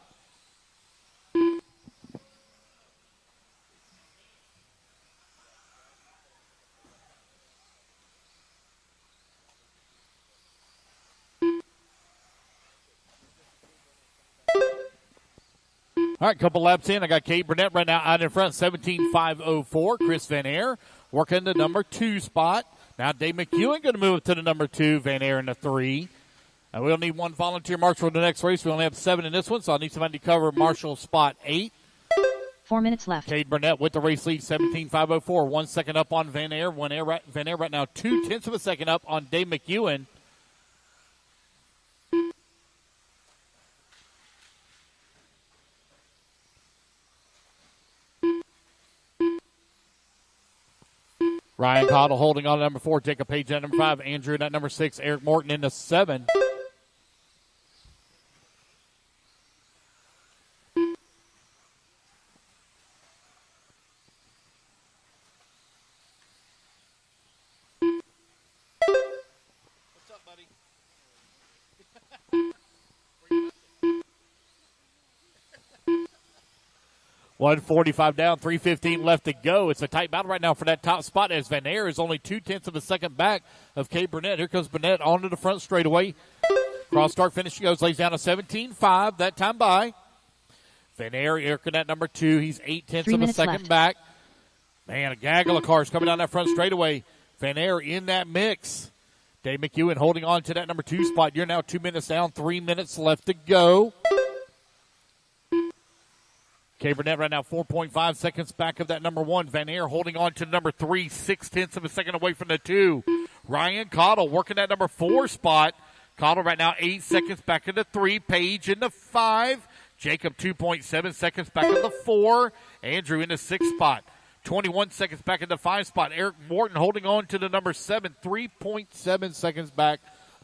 Speaker 3: All right, couple laps in. I got Cade Burnett right now out in front, 17.504. Chris Van Air working the number 2 spot. Now Dave McEwen going to move to the number 2, Van Air in the 3. We'll need 1 volunteer marshal in the next race. We only have 7 in this one, so I need somebody to cover marshal spot 8.
Speaker 4: 4 minutes left.
Speaker 3: Cade Burnett with the race lead, 17.504. 1 second up on Van Air. Van Air right now 0.2 of a second up on Dave McEwen. Ryan Cottle holding on to number 4. Jacob Page at number 5. Andrew at number 6. Eric Morton into 7. What's up, buddy? 145 down, 3:15 left to go. It's a tight battle right now for that top spot as Van Air is only 0.2 of a second back of Cade Burnett. Here comes Burnett onto the front straightaway. Cross start finish he goes, lays down a 17.5 that time by. Van Air in at number 2. He's 0.8 of a second
Speaker 4: left.
Speaker 3: back. Man, a gaggle of cars coming down that front straightaway. Van Air in that mix. Dave McEwen holding on to that number 2 spot. You're now 2 minutes down, 3 minutes left to go. Cade Burnett right now 4.5 seconds back of that number 1. Van Air holding on to number 3, 0.6 of a second away from the 2. Ryan Cottle working that number 4 spot. Cottle right now 8 seconds back of the 3. Page in the 5. Jacob 2.7 seconds back of the 4. Andrew in the 6th spot. 21 seconds back in the 5 spot. Eric Morton holding on to the number 7. 3.7 seconds back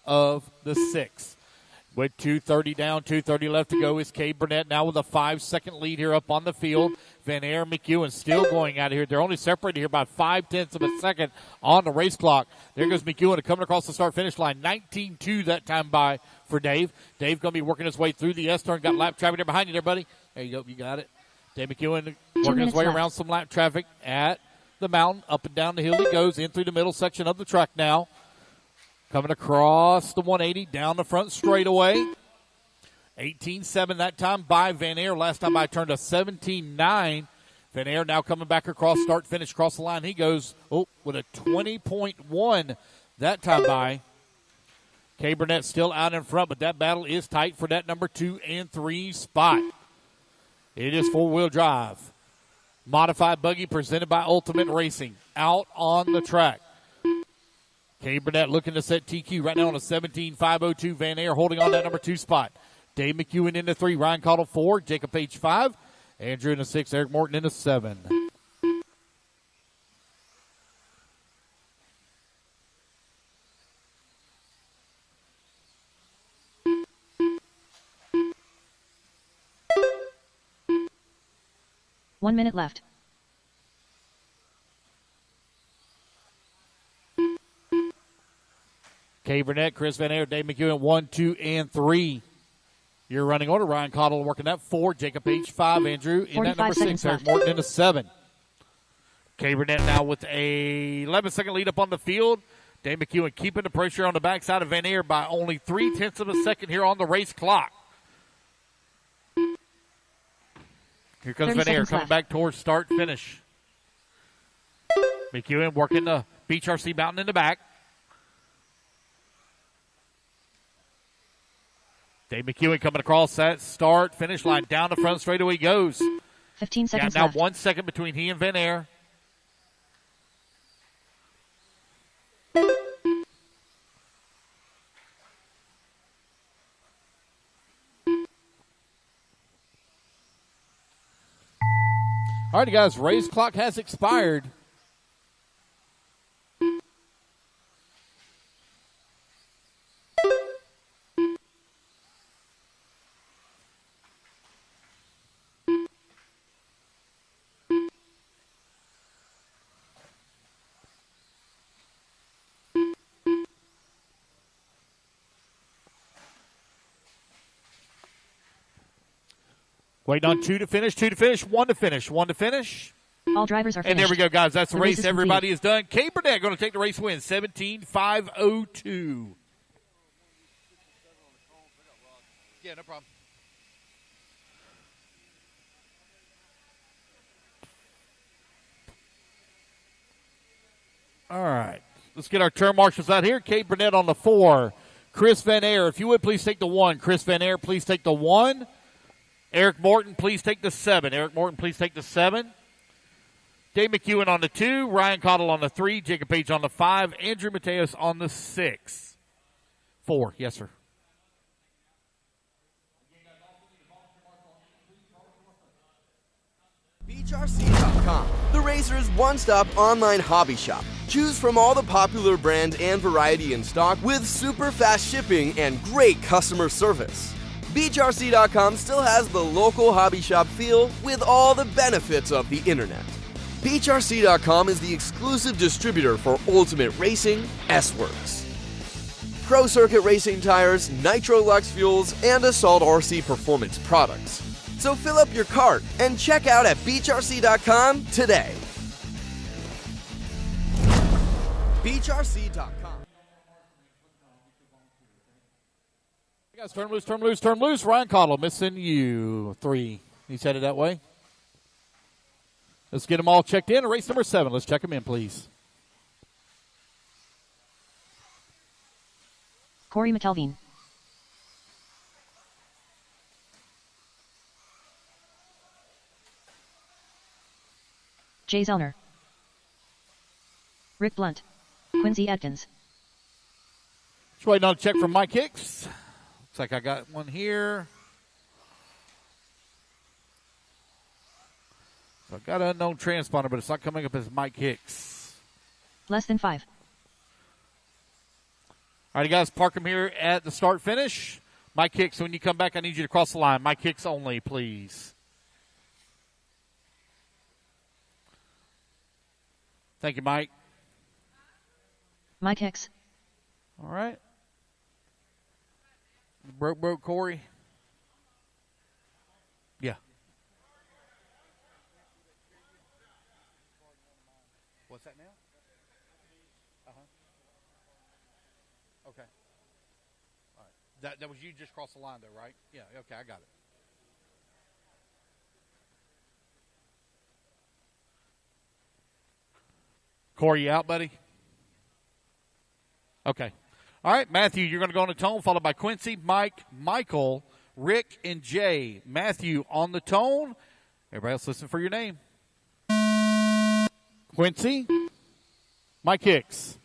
Speaker 3: of the 6. With 2:30 down, 2:30 left to go is Cade Burnett now with a 5-second lead here up on the field. Van Air and McEwen still going out of here. They're only separated here by 0.5 of a second on the race clock. There goes McEwen coming across the start-finish line. 19.2 that time by for Dave. Dave going to be working his way through the S-turn. Got lap traffic there behind you there, buddy. There you go. You got it. Dave McEwen working his way around some lap traffic at the mountain. Up and down the hill he goes in through the middle section of the track now. Coming across the 180, down the front straightaway. 18.7 that time by Van Air. Last time I turned a 17.9. Van Air now coming back across, start, finish, across the line. He goes with a 20.1 that time by. Cade Burnett still out in front, but that battle is tight for that number 2 and 3 spot. It is four-wheel drive. Modified buggy presented by Ultimate Racing. Out on the track. Cade Burnett looking to set TQ right now on a 17.502. Van Air holding on that number 2 spot. Dave McEwen into 3, Ryan Cottle 4, Jacob Page 5, Andrew into 6, Eric Morton into 7.
Speaker 4: One minute left.
Speaker 3: Kay Burnett, Chris Van Air, Dave McEwen 1, 2, and 3. Your running order, Ryan Cottle working that 4, Jacob Page 5, Andrew in that number 6, Eric Morton into 7. Kay Burnett now with a 11-second lead up on the field. Dave McEwen keeping the pressure on the backside of Van Air by only 0.3 of a second here on the race clock. Here comes Van Air coming back towards start finish. McEwen working the Beachrc Mountain in the back. Dave McEwen coming across that start finish line. Down the front straightaway he goes.
Speaker 4: 15 seconds
Speaker 3: now
Speaker 4: left.
Speaker 3: 1 second between he and Van Air. All right, guys, race clock has expired. Waiting on 2 to finish, 1 to finish, 1 to finish.
Speaker 4: All drivers are finished.
Speaker 3: And there we go, guys. That's the race.
Speaker 4: Is
Speaker 3: Everybody is done. Kay Burnett going to take the race win, 17-502. Yeah, no problem. All right. Let's get our turn marshals out here. Kay Burnett on the 4. Chris Van Air, if you would, please take the 1. Chris Van Air, please take the 1. Eric Morton, please take the 7. Eric Morton, please take the 7. Dave McEwen on the 2. Ryan Cottle on the 3. Jacob Page on the 5. Andrew Mateos on the 6. 4. Yes, sir.
Speaker 1: Beachrc.com, the racer's one-stop online hobby shop. Choose from all the popular brand and variety in stock with super fast shipping and great customer service. Beachrc.com still has the local hobby shop feel with all the benefits of the internet. Beachrc.com is the exclusive distributor for Ultimate Racing, S-Works, Pro Circuit Racing tires, Nitro Lux fuels, and Assault RC performance products. So fill up your cart and check out at Beachrc.com today. Beachrc.com.
Speaker 3: Guys, turn loose. Ryan Cottle missing you. 3. He's headed that way. Let's get them all checked in. Race number 7. Let's check them in, please.
Speaker 4: Corey McElveen. Jay Zellner. Rick Blunt. Quincy Atkins.
Speaker 3: Just waiting on a check from Mike Hicks. Looks like I got one here. So I've got an unknown transponder, but it's not coming up as Mike Hicks.
Speaker 4: Less than 5.
Speaker 3: All right, you guys, park them here at the start finish. Mike Hicks, when you come back, I need you to cross the line. Mike Hicks only, please. Thank you, Mike.
Speaker 4: Mike Hicks.
Speaker 3: All right. Broke, Corey. Yeah. What's that now? Okay. All right. That was you just crossed the line, though, right? Yeah. Okay, I got it. Corey, you out, buddy? Okay. All right, Matthew, you're going to go on the tone, followed by Quincy, Mike, Michael, Rick, and Jay. Matthew on the tone. Everybody else listen for your name. Quincy, Mike Hicks,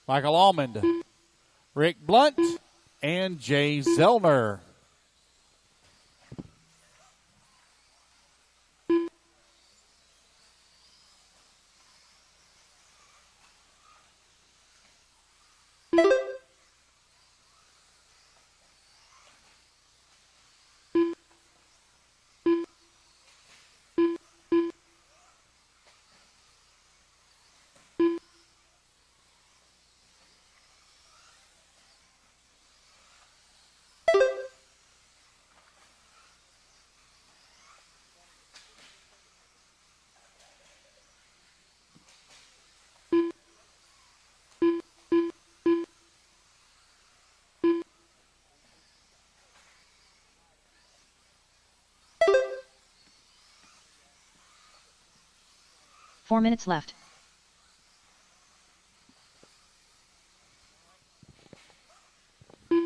Speaker 3: Michael Almond, Rick Blunt, and Jay Zellner.
Speaker 4: 4 minutes left.
Speaker 3: All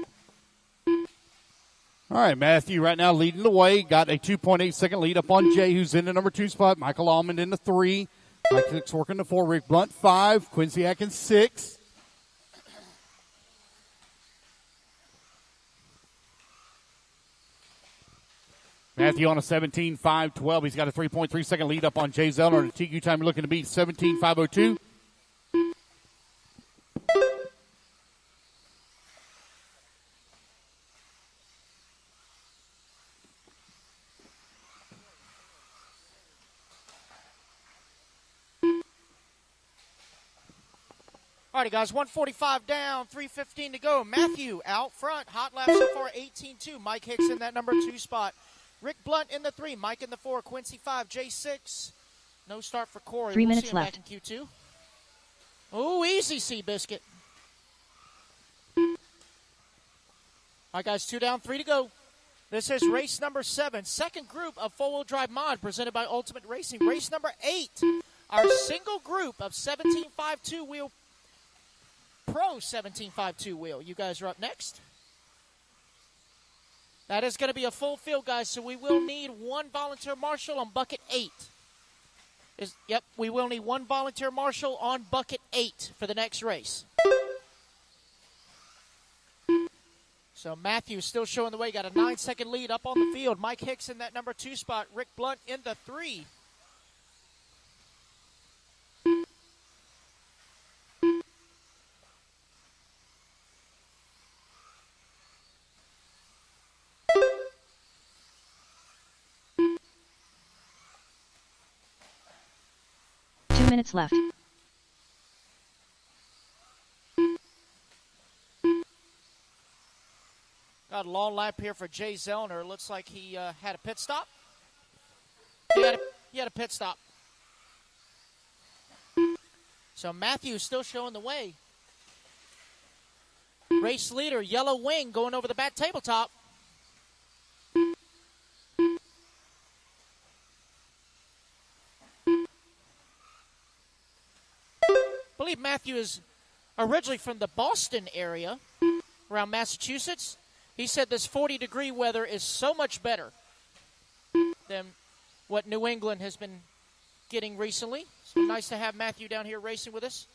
Speaker 3: right, Matthew right now leading the way. Got a 2.8 second lead up on Jay, who's in the number 2 spot. Michael Almond in the 3. Mike Hicks working the 4. Rick Blunt 5. Quincy Atkins 6. Matthew on a 17.5.12. He's got a 3.3 second lead up on Jay Zellner. The TQ time looking to beat 17.502.
Speaker 5: All righty, guys, 145 down, 3:15 to go. Matthew out front, hot lap so far, 18-2. Mike Hicks in that number 2 spot. Rick Blunt in the 3, Mike in the 4, Quincy 5, Jay 6. No start for Corey.
Speaker 4: 3
Speaker 5: we'll
Speaker 4: minutes
Speaker 5: see him
Speaker 4: left.
Speaker 5: Back in Q2. Oh, easy, Seabiscuit. All right, guys, 2 down, 3 to go. This is race number 7, second group of four-wheel drive mod presented by Ultimate Racing. Race number 8, our single group of 17.52 wheel Pro 17.52 wheel. You guys are up next. That is going to be a full field, guys, so we will need 1 volunteer marshal on bucket 8. Yep, we will need 1 volunteer marshal on bucket 8 for the next race. So Matthew still showing the way. Got a 9-second lead up on the field. Mike Hicks in that number 2 spot. Rick Blunt in the 3.
Speaker 4: Minutes left.
Speaker 5: Got a long lap here for Jay Zellner. Looks like he had a pit stop. He had a pit stop. So Matthew still showing the way. Race leader, Yellow Wing, going over the back tabletop. I believe Matthew is originally from the Boston area, around Massachusetts. He said this 40-degree weather is so much better than what New England has been getting recently. So nice to have Matthew down here racing with us.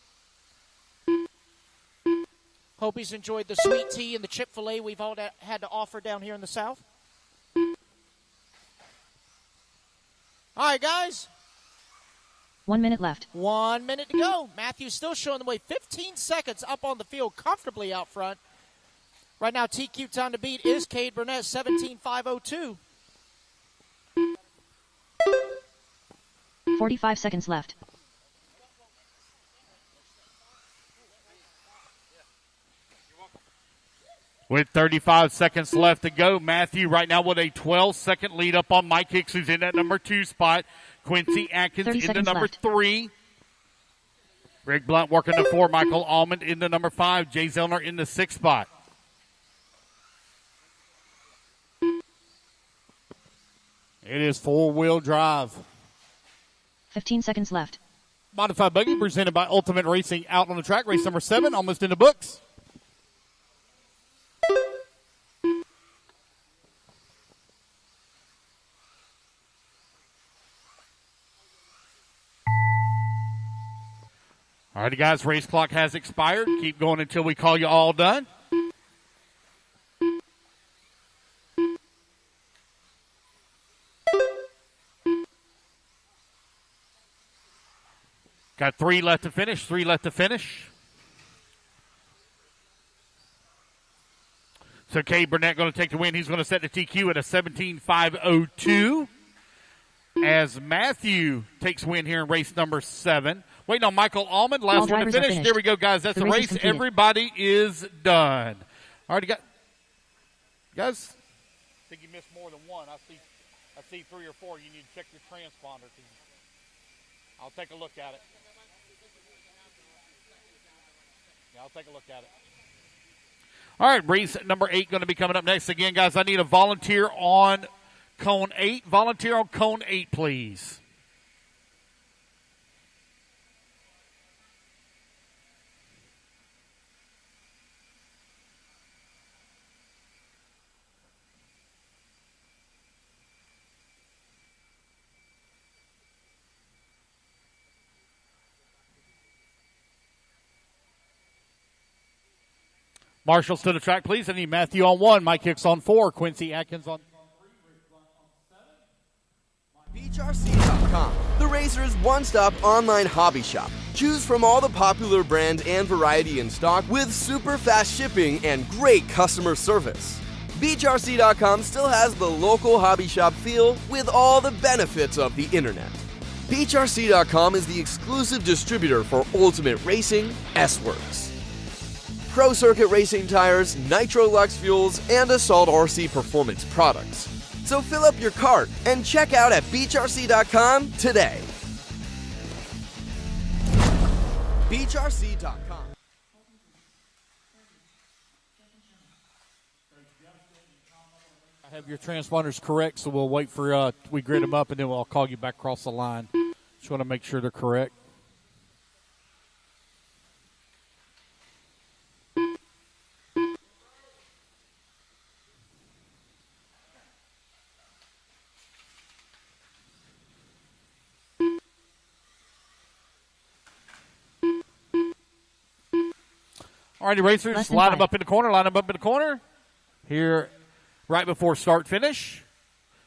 Speaker 5: Hope he's enjoyed the sweet tea and the Chick-fil-A we've all had to offer down here in the South. All right, guys.
Speaker 4: 1 minute left.
Speaker 5: 1 minute to go. Matthew's still showing the way. 15 seconds up on the field, comfortably out front. Right now, TQ time to beat is Cade Burnett, 17.502.
Speaker 4: 45 seconds left.
Speaker 3: With 35 seconds left to go, Matthew right now with a 12-second lead up on Mike Hicks, who's in that number 2 spot. Quincy Atkins in the number 3. Rick Blunt working the 4. Michael Almond in the number 5. Jay Zellner in the 6th spot. It is 4-wheel drive.
Speaker 4: 15 seconds left.
Speaker 3: Modified buggy presented by Ultimate Racing out on the track. Race number 7, almost in the books. All right, guys, race clock has expired. Keep going until we call you all done. Got 3 left to finish, 3 left to finish. So Cade Burnett going to take the win. He's going to set the TQ at a 17.502. As Matthew takes win here in race number 7. Waiting on Michael Almond, last one to finish. There we go, guys. That's the race. Everybody is done. All right, guys. I think you missed more than one. I see 3 or 4. You need to check your transponder. I'll take a look at it. Yeah, I'll take a look at it. All right, race number 8 going to be coming up next. Again, guys, I need a volunteer on cone 8. Volunteer on cone 8, please. Marshall's to the track, please. I need Matthew on 1, Mike Hicks on 4, Quincy Atkins on 3.
Speaker 1: Beachrc.com, the Racer's one-stop online hobby shop. Choose from all the popular brand and variety in stock with super fast shipping and great customer service. Beachrc.com still has the local hobby shop feel with all the benefits of the internet. Beachrc.com is the exclusive distributor for Ultimate Racing, S-Works, Pro Circuit Racing tires, Nitro Lux fuels, and Assault RC performance products. So fill up your cart and check out at Beachrc.com today. Beachrc.com.
Speaker 3: I have your transponders correct, so we'll wait for we grid them up, and then I'll call you back across the line. Just want to make sure they're correct. All righty, racers, line them up in the corner, Here, right before start finish.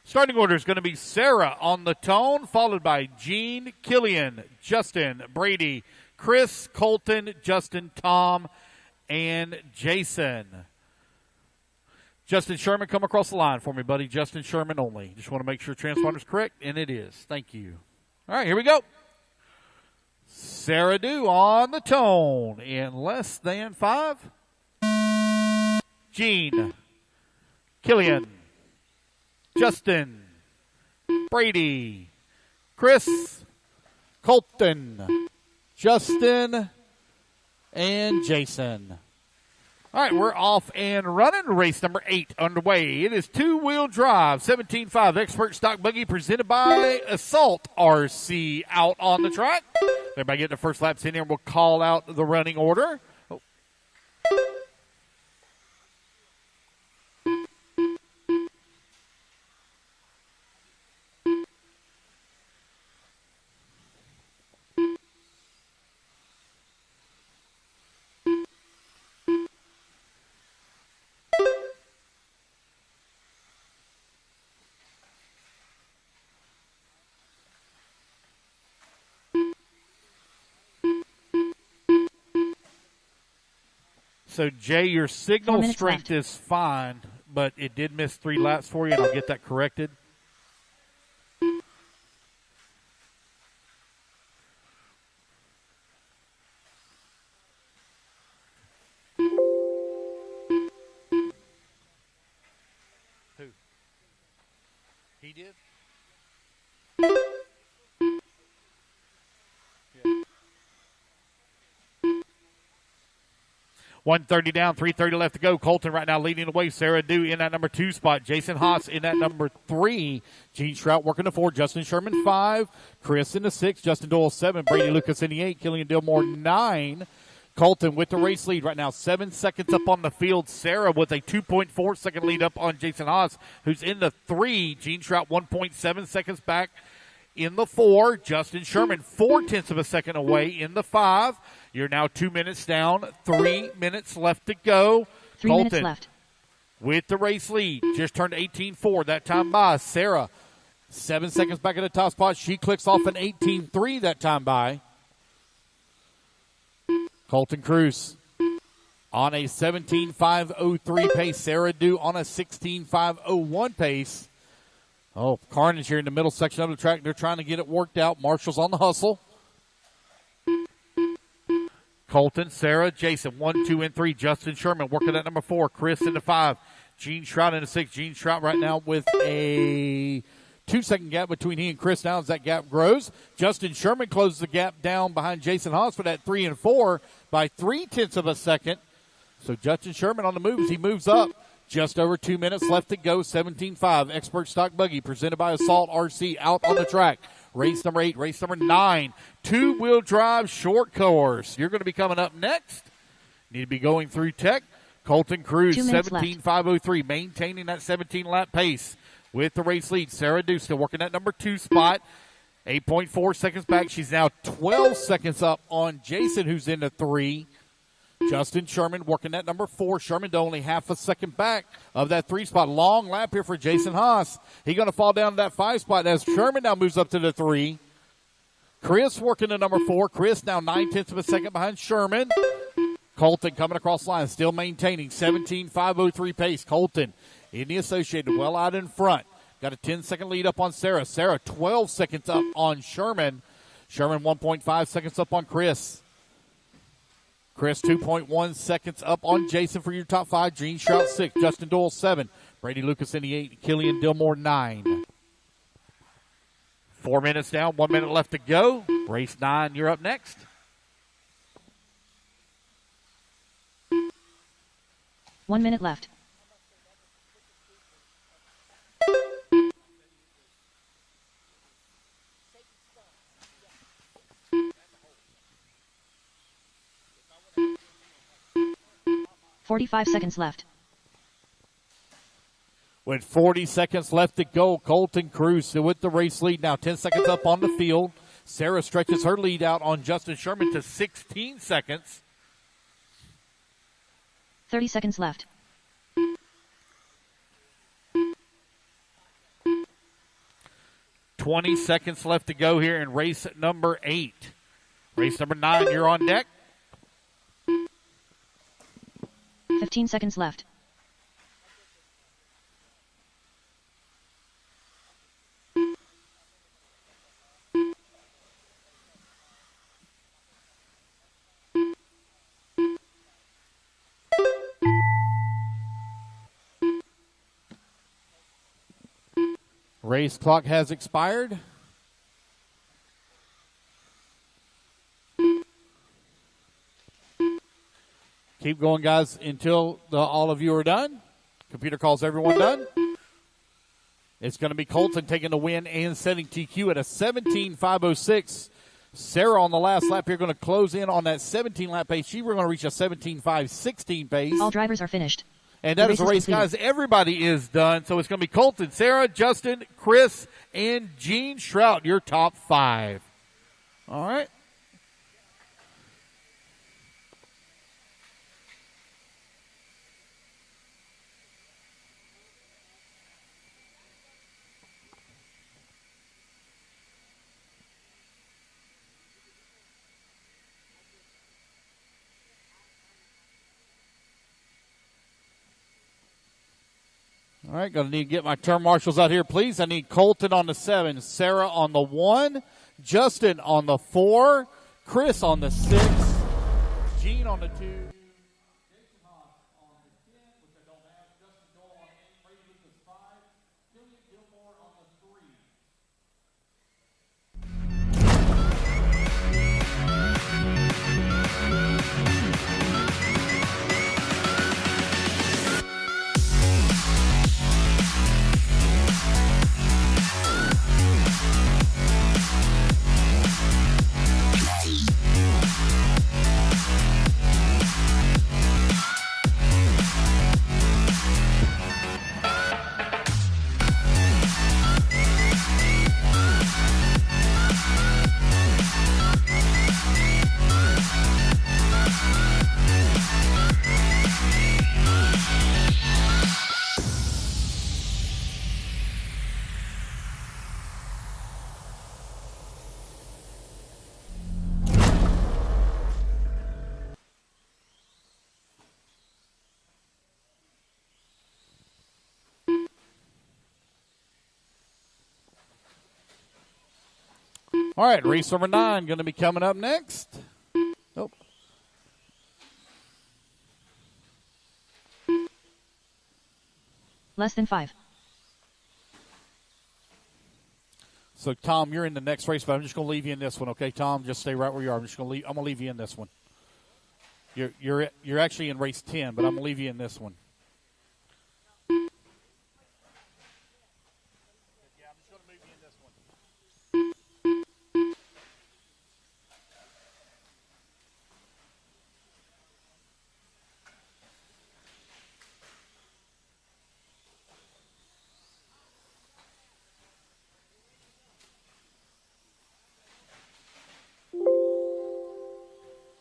Speaker 3: Starting order is going to be Sarah on the tone, followed by Gene, Killian, Justin, Brady, Chris, Colton, Justin, Tom, and Jason. Justin Sherman, come across the line for me, buddy. Justin Sherman only. Just want to make sure transponder's correct, and it is. Thank you. All right, here we go. Sarah Dew on the tone in less than 5. Gene, Killian, Justin, Brady, Chris, Colton, Justin, and Jason. All right, we're off and running. Race number 8 underway. It is two-wheel drive, 17.5 Expert Stock Buggy presented by Assault RC out on the track. Everybody get the first laps in here, and we'll call out the running order. Oh. So, Jay, your signal strength is fine, but it did miss 3 laps for you, and I'll get that corrected. Who? He did? 1:30 down, 3:30 left to go. Colton right now leading the way. Sarah Dew in that number 2 spot. Jason Haas in that number 3. Gene Strout working the 4. Justin Sherman 5. Chris in the 6. Justin Doyle 7. Brady Lucas in the 8. Killian Dillmore 9. Colton with the race lead right now. 7 seconds up on the field. Sarah with a 2.4 second lead up on Jason Haas, who's in the 3. Gene Strout 1.7 seconds back in the 4. Justin Sherman 0.4 of a second away in the 5. You're now 2 minutes down, 3 minutes left to go.
Speaker 4: 3
Speaker 3: Colton
Speaker 4: minutes left.
Speaker 3: with the race lead. Just turned 18.4 that time by. Sarah, 7 seconds back in the top spot. She clicks off an 18.3 that time by. Colton Cruz on a 17.503 pace. Sarah Dew on a 16.501 pace. Oh, carnage here in the middle section of the track. They're trying to get it worked out. Marshall's on the hustle. Colton, Sarah, Jason, 1, 2, and 3. Justin Sherman working at number 4. Chris in the 5. Gene Strout in the 6. Gene Strout right now with a 2-second gap between he and Chris now as that gap grows. Justin Sherman closes the gap down behind Jason Haas for that 3 and 4 by 0.3 of a second. So Justin Sherman on the move as he moves up. Just over 2 minutes left to go. 17.5 Expert Stock Buggy presented by Assault RC out on the track. Race number 8, race number 9, two-wheel drive short course. You're going to be coming up next. Need to be going through tech. Colton Cruz, 17.503, maintaining that 17-lap pace with the race lead. Sarah Dew still working that number 2 spot. 8.4 seconds back. She's now 12 seconds up on Jason, who's in the 3. Justin Sherman working that number 4. Sherman to only half a second back of that 3 spot. Long lap here for Jason Haas. He's going to fall down to that 5 spot as Sherman now moves up to the 3. Chris working the number 4. Chris now 9/10 of a second behind Sherman. Colton coming across the line, still maintaining 17.503 pace. Colton in the Associated, well out in front. Got a 10-second lead up on Sarah. Sarah 12 seconds up on Sherman. Sherman 1.5 seconds up on Chris. Chris 2.1 seconds up on Jason for your top 5. Gene Shrout 6. Justin Doyle 7. Brady Lucas in the 8. Killian Dillmore 9. 4 minutes down, 1 minute left to go. Race 9, you're up next.
Speaker 4: 1 minute left. "45 seconds left.
Speaker 3: With 40 seconds left to go, Colton Cruz with the race lead now. 10 seconds up on the field. Sarah stretches her lead out on Justin Sherman to 16 seconds.
Speaker 4: 30 seconds left.
Speaker 3: "20 seconds left to go here in race number 8. Race number 9, you're on deck.
Speaker 4: 15 seconds left.
Speaker 3: Race clock has expired. Keep going, guys, until all of you are done. Computer calls everyone done. It's going to be Colton taking the win and setting TQ at a 17.506. Sarah on the last lap here going to close in on that 17-lap pace. She we're going to reach a 17.516 pace.
Speaker 4: All drivers are finished.
Speaker 3: And that is a race, guys. Everybody is done. So it's going to be Colton, Sarah, Justin, Chris, and Gene Shrout, your top 5. All right. All right, going to need to get my turn marshals out here, please. I need Colton on the 7, Sarah on the 1, Justin on the 4, Chris on the 6, Gene on the 2. All right, race number 9 going to be coming up next. Oh.
Speaker 4: Less than 5.
Speaker 3: So, Tom, you're in the next race, but I'm just going to leave you in this one, okay, Tom? Just stay right where you are. I'm going to leave you in this one. You're actually in race 10, but I'm going to leave you in this one.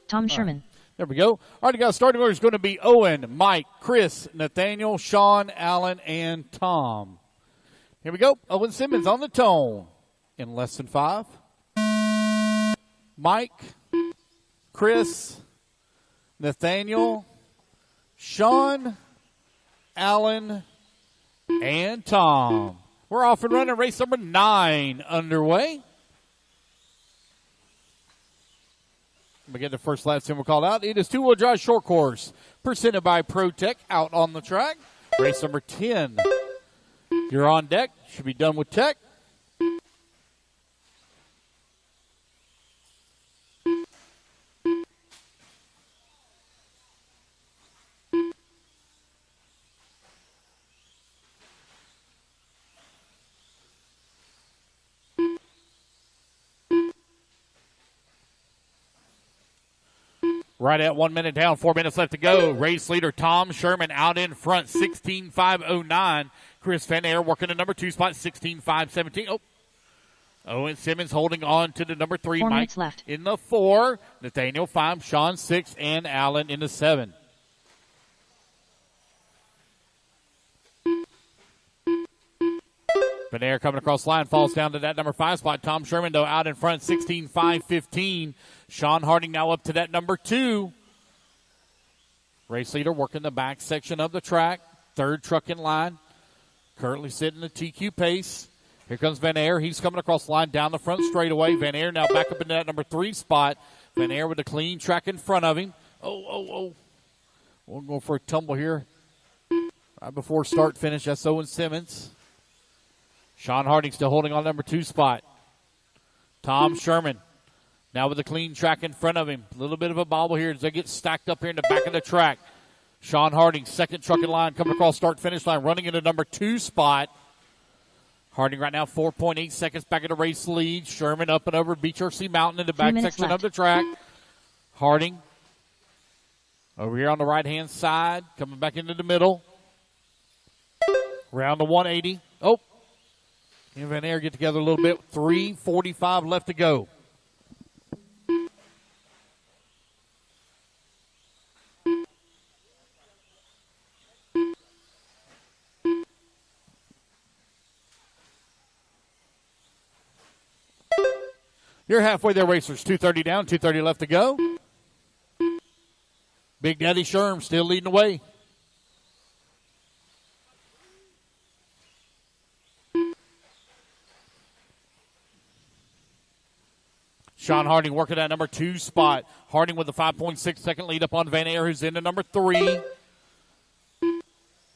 Speaker 4: Tom Sherman.
Speaker 3: There we go. All right, guys, starting order is going to be Owen, Mike, Chris, Nathaniel, Sean, Alan, and Tom. Here we go. Owen Simmons on the tone in less than 5. Mike, Chris, Nathaniel, Sean, Alan, and Tom. We're off and running. Race number 9 underway. We get the first lap symbol called out. It is two-wheel drive short course presented by ProTech out on the track. Race number 10. You're on deck. Should be done with tech. Right at 1 minute down, 4 minutes left to go. Race leader Tom Sherman out in front, 16.509. Chris Van Air working the number 2 spot, 16.517. Oh, Owen Simmons holding on to the number 3.
Speaker 4: 4
Speaker 3: Mike
Speaker 4: minutes left.
Speaker 3: in the 4. Nathaniel 5, Sean 6, and Allen in the 7. Van Air coming across the line, falls down to that number 5 spot. Tom Sherman, though, out in front, 16.515. Sean Harding now up to that number 2. Race leader working the back section of the track. Third truck in line. Currently sitting the TQ pace. Here comes Van Air. He's coming across the line down the front straightaway. Van Air now back up into that number 3 spot. Van Air with a clean track in front of him. Oh. We'll go for a tumble here. Right before start finish. That's Owen Simmons. Sean Harding still holding on number 2 spot. Tom Sherman now with a clean track in front of him. A little bit of a bobble here as they get stacked up here in the back of the track. Sean Harding, second truck in line, coming across start-finish line, running into number 2 spot. Harding right now 4.8 seconds back in the race lead. Sherman up and over Beachrc Mountain in the back section of the track. Harding over here on the right-hand side, coming back into the middle. Around the 180. Oh, and Van Air get together a little bit. 3:45 left to go. You're halfway there, racers. 2:30 down, 2:30 left to go. Big Daddy Sherm still leading the way. Sean Harding working that number 2 spot. Harding with a 5.6 second lead up on Van Air, who's in the number 3.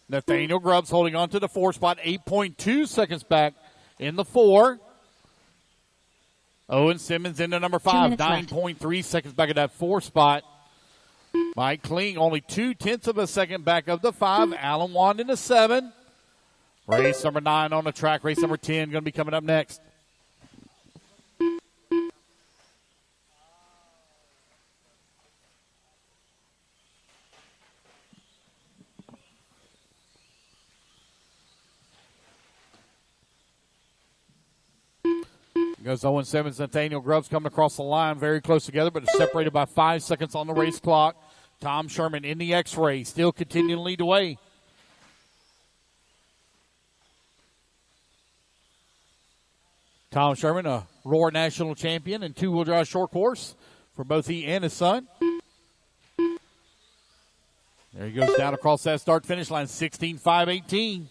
Speaker 3: Nathaniel Grubbs holding on to the 4 spot, 8.2 seconds back in the 4. Owen Simmons in the number 5, 9.3 seconds back at that 4 spot. Mike Kling only 0.2 of a second back of the 5. Alan Wand in the 7. Race number 9 on the track. Race number 10 going to be coming up next. Goes Owen Simmons, Nathaniel Grubbs coming across the line very close together, but they're separated by 5 seconds on the race clock. Tom Sherman in the X-ray, still continuing to lead the way. Tom Sherman, a Roar National champion in two-wheel drive short course for both he and his son. There he goes down across that start-finish line, 16.518.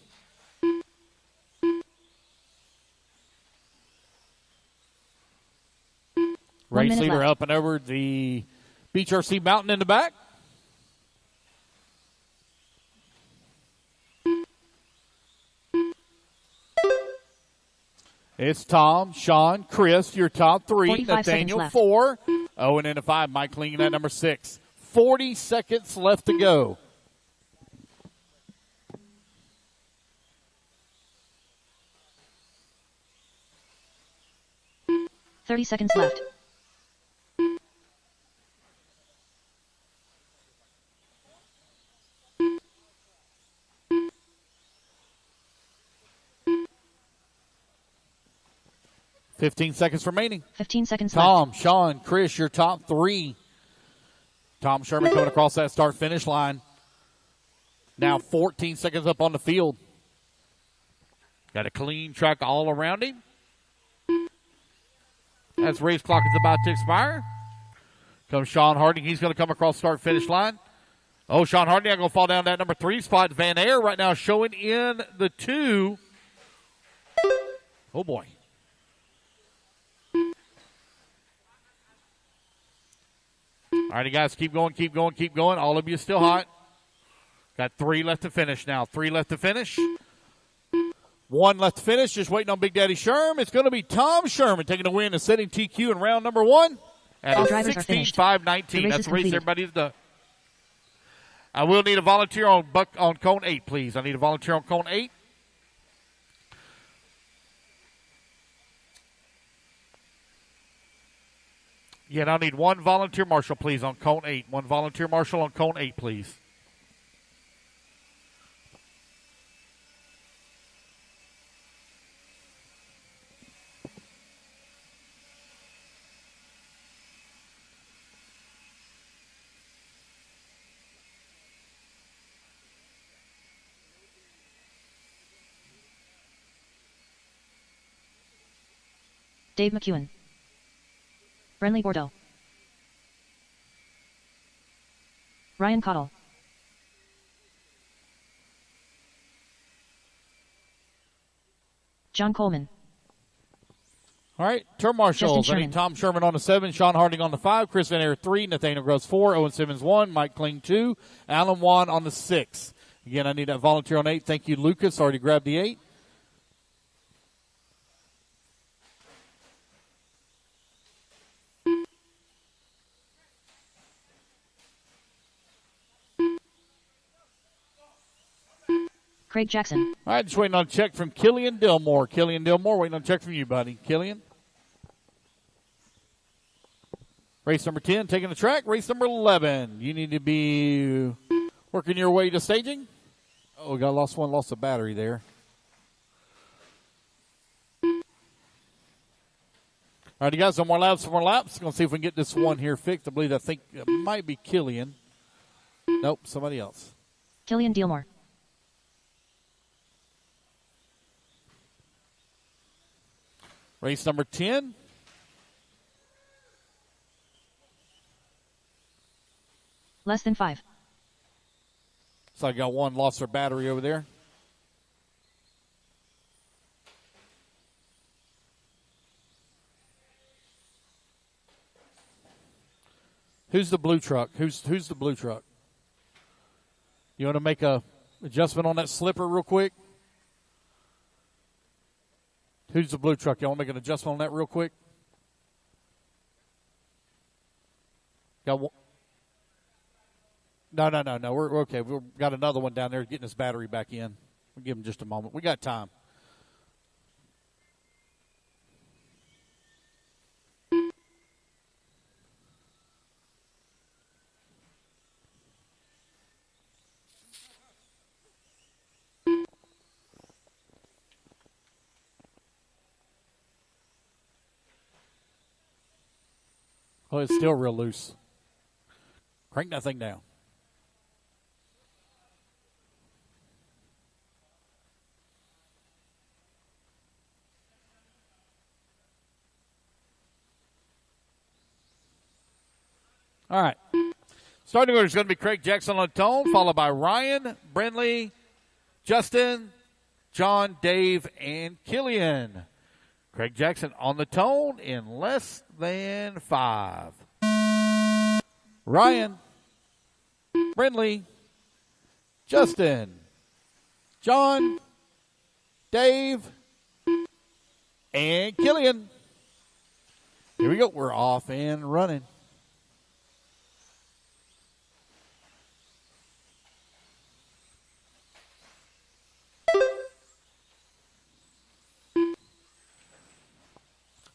Speaker 3: Race leader up and over the Beachrc Mountain in the back. It's Tom, Sean, Chris, your top 3. Nathaniel 4. Owen in the 5. Mike Kling at number 6. 40 seconds left to go.
Speaker 4: $30 seconds left.
Speaker 3: $15 seconds remaining.
Speaker 4: 15 seconds
Speaker 3: Tom,
Speaker 4: left.
Speaker 3: Sean, Chris, your top 3. Tom Sherman coming across that start-finish line. Now 14 seconds up on the field. Got a clean track all around him. As race clock is about to expire. Comes Sean Harding. He's going to come across start-finish line. Oh, Sean Harding going to fall down that number 3 spot. Van Air right now showing in the 2. Oh, boy. All righty, guys, keep going, keep going, keep going. All of you still hot. Got 3 left to finish now. 3 left to finish. 1 left to finish. Just waiting on Big Daddy Sherm. It's going to be Tom Sherman taking the win and setting TQ in round number 1 at 65-19. That's the race everybody's done. I will need a volunteer on cone 8, please. I need a volunteer on cone 8. Yeah, and I need 1 volunteer marshal, please, on cone 8. 1 volunteer marshal on cone 8, please.
Speaker 4: Dave McEwen. Brenly Bordeaux. Ryan Cottle. John Coleman.
Speaker 3: All right, turn marshals. I need Tom Sherman on the 7, Sean Harding on the 5, Chris Van Air 3, Nathaniel Gross 4, Owen Simmons 1, Mike Kling 2, Alan Wan on the 6. Again, I need that volunteer on 8. Thank you, Lucas. Already grabbed the 8.
Speaker 4: Craig Jackson.
Speaker 3: All right, just waiting on a check from Killian Dillmore. Killian Dillmore, waiting on a check from you, buddy. Killian. Race number 10, taking the track. Race number 11. You need to be working your way to staging. Oh, we got lost a battery there. All right, you guys, some more laps. Going to see if we can get this one here fixed. I think it might be Killian. Nope, somebody else.
Speaker 4: Killian Dillmore.
Speaker 3: Race number 10.
Speaker 4: Less than 5.
Speaker 3: So I got one lost their battery over there. Who's the blue truck? Who's the blue truck? You want to make a adjustment on that slipper real quick? Who's the blue truck? You want to make an adjustment on that real quick? Got one. No. We're okay. We've got another one down there getting his battery back in. We'll give him just a moment. We got time. Oh, it's still real loose. Crank that thing down. All right. Starting order is going to be Craig Jackson on the tone, followed by Ryan, Brenly, Justin, John, Dave, and Killian. Craig Jackson on the tone in less than 5. Ryan, Brenly, Justin, John, Dave, and Killian. Here we go. We're off and running.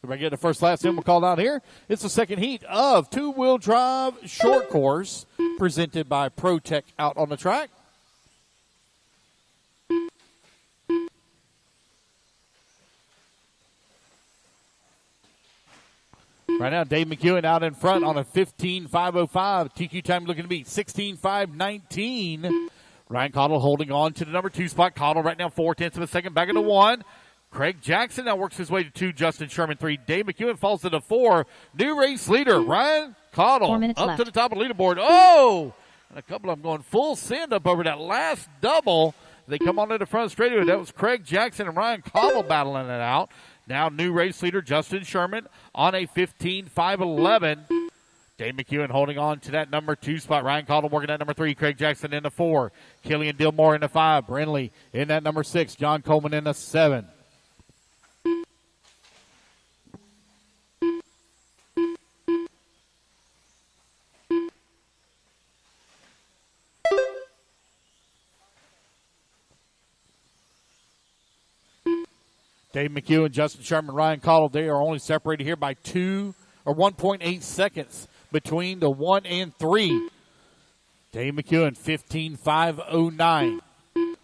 Speaker 3: Everybody get the first lap symbol called out here. It's the second heat of two-wheel drive short course presented by ProTech out on the track. Right now, Dave McEwen out in front on a 15.505. TQ time looking to beat 16.519. Ryan Cottle holding on to the number 2 spot. Cottle right now 0.4 of a second back into 1. Craig Jackson now works his way to 2. Justin Sherman 3. Dave McEwen falls to the 4. New race leader, Ryan Cottle,
Speaker 4: 4 minutes
Speaker 3: up
Speaker 4: left.
Speaker 3: to the top of the leaderboard. Oh! And a couple of them going full send up over that last double. They come on to the front straightaway. That was Craig Jackson and Ryan Cottle battling it out. Now new race leader Justin Sherman on a 15.511. Dave McEwen holding on to that number 2 spot. Ryan Cottle working at number 3. Craig Jackson in the 4. Killian Dillmore in the 5. Brindley in that number 6. John Coleman in the 7. Dave McEwen, Justin Sherman, Ryan Cottle, they are only separated here by 2 or 1.8 seconds between the 1 and 3. Dave McEwen, 15.509.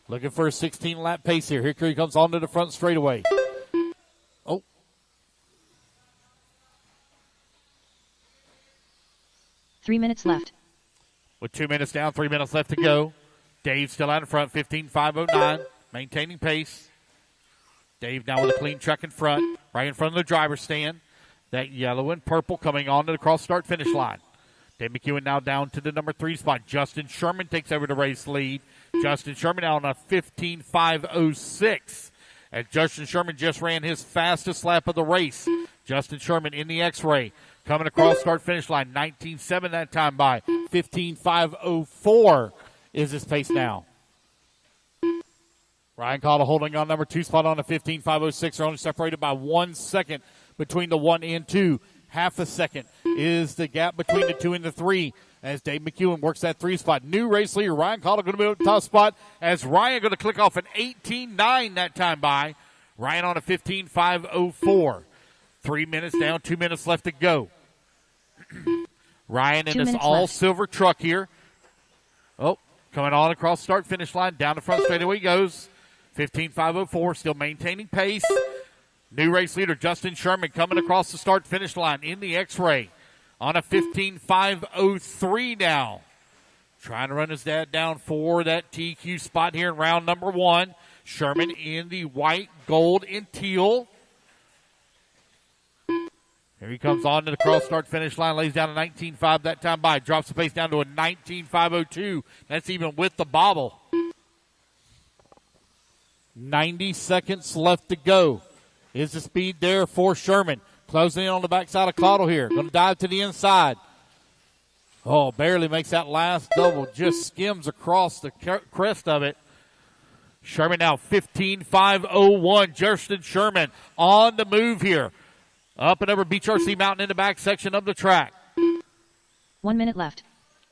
Speaker 3: Looking for a 16-lap pace here. Here he comes onto the front straightaway. Oh.
Speaker 4: 3 minutes left.
Speaker 3: With 2 minutes down, 3 minutes left to go. Dave still out in front, 15.509, maintaining pace. Dave now with a clean truck in front, right in front of the driver's stand. That yellow and purple coming on to the cross-start finish line. Dave McEwen now down to the number 3 spot. Justin Sherman takes over the race lead. Justin Sherman now on a 15.506. As Justin Sherman just ran his fastest lap of the race. Justin Sherman in the X-ray. Coming across start finish line. 19.7 that time by. 15.504 is his pace now. Ryan Cottle holding on number 2 spot on a 15.506. They're only separated by 1 second between the 1 and 2. Half a second is the gap between the 2 and the 3 as Dave McEwen works that 3 spot. New race leader Ryan Cottle going to be at the top spot as Ryan going to click off an 18.9 that time by. Ryan on a 15.504. 3 minutes down, 2 minutes left to go. Ryan in
Speaker 4: 2
Speaker 3: this
Speaker 4: minutes
Speaker 3: all-silver truck here. Oh, coming on across start finish line. Down the front straightaway he goes. 15.504, still maintaining pace. New race leader Justin Sherman coming across the start finish line in the X-ray on a 15.503 now. Trying to run his dad down for that TQ spot here in round number 1. Sherman in the white, gold, and teal. Here he comes on to the cross start finish line, lays down a 19.5 that time by. Drops the pace down to a 19.502. That's even with the bobble. 90 seconds left to go. Is the speed there for Sherman? Closing in on the backside of Cottle here. Going to dive to the inside. Oh, barely makes that last double. Just skims across the crest of it. Sherman now 15.501. Justin Sherman on the move here. Up and over Beachrc Mountain in the back section of the track.
Speaker 4: 1 minute left.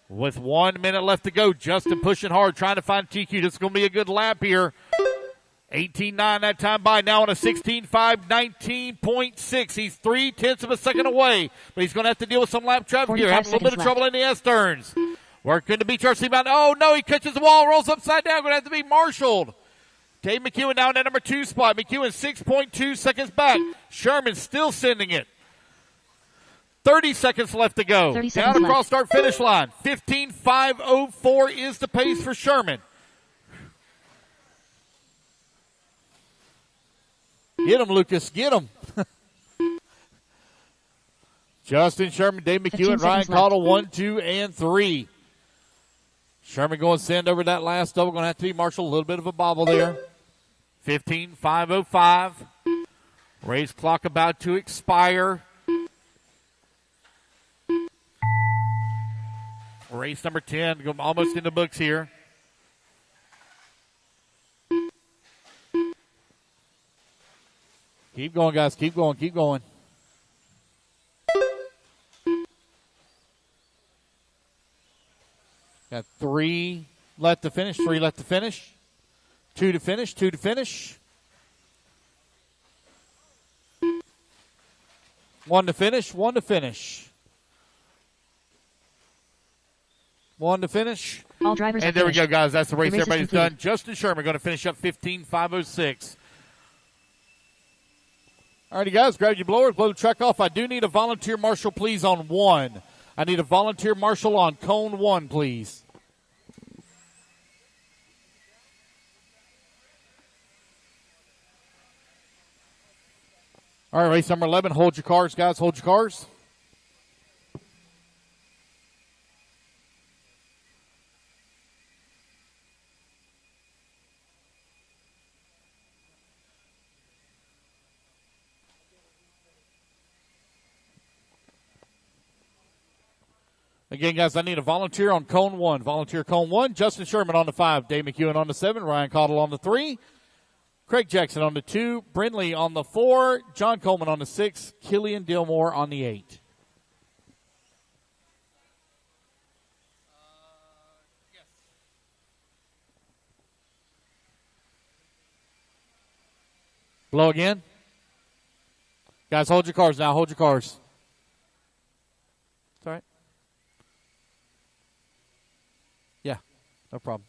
Speaker 3: With 1 minute left to go, Justin pushing hard, trying to find TQ. This is going to be a good lap here. 18.9 that time by, now on a 16.5, 19.6. He's 0.3 of a second away, but he's going to have to deal with some lap traffic here. Having a little bit of trouble in the S-turns. Working to Beachrc Mountain. Oh, no, he catches the wall, rolls upside down. Going to have to be marshaled. Dave McEwen down at number 2 spot. McEwen 6.2 seconds back. Sherman still sending it. 30 seconds left to go. Down across start finish line. 15.504 is the pace for Sherman. Get him, Lucas. Get him. Justin Sherman, Dave McEwen, Ryan Cottle, 1, 2, and 3. Sherman going to send over that last double. Going to have to be Marshall. A little bit of a bobble there. 15.505. Race clock about to expire. Race number 10, almost in the books here. Keep going, guys. Keep going. Keep going. Got 3 left to finish. 3 left to finish. 2 to finish. 2 to finish. 1 to finish. 1 to finish. 1 to finish.
Speaker 4: All drivers
Speaker 3: and there we go, guys. That's the race.
Speaker 4: The race
Speaker 3: Everybody's done. Justin Sherman going to finish up 15.506. All righty, guys, grab your blowers, blow the track off. I do need a volunteer marshal, please, on 1. I need a volunteer marshal on cone 1, please. All right, race number 11. Hold your cars, guys. Hold your cars. Again, guys, I need a volunteer on cone 1. Volunteer cone 1. Justin Sherman on the 5. Dave McEwen on the 7. Ryan Cottle on the 3. Craig Jackson on the 2. Brindley on the 4. John Coleman on the 6. Killian Dillmore on the 8. Blow again. Guys, hold your cars now. Hold your cars. It's all right. Yeah, no problem.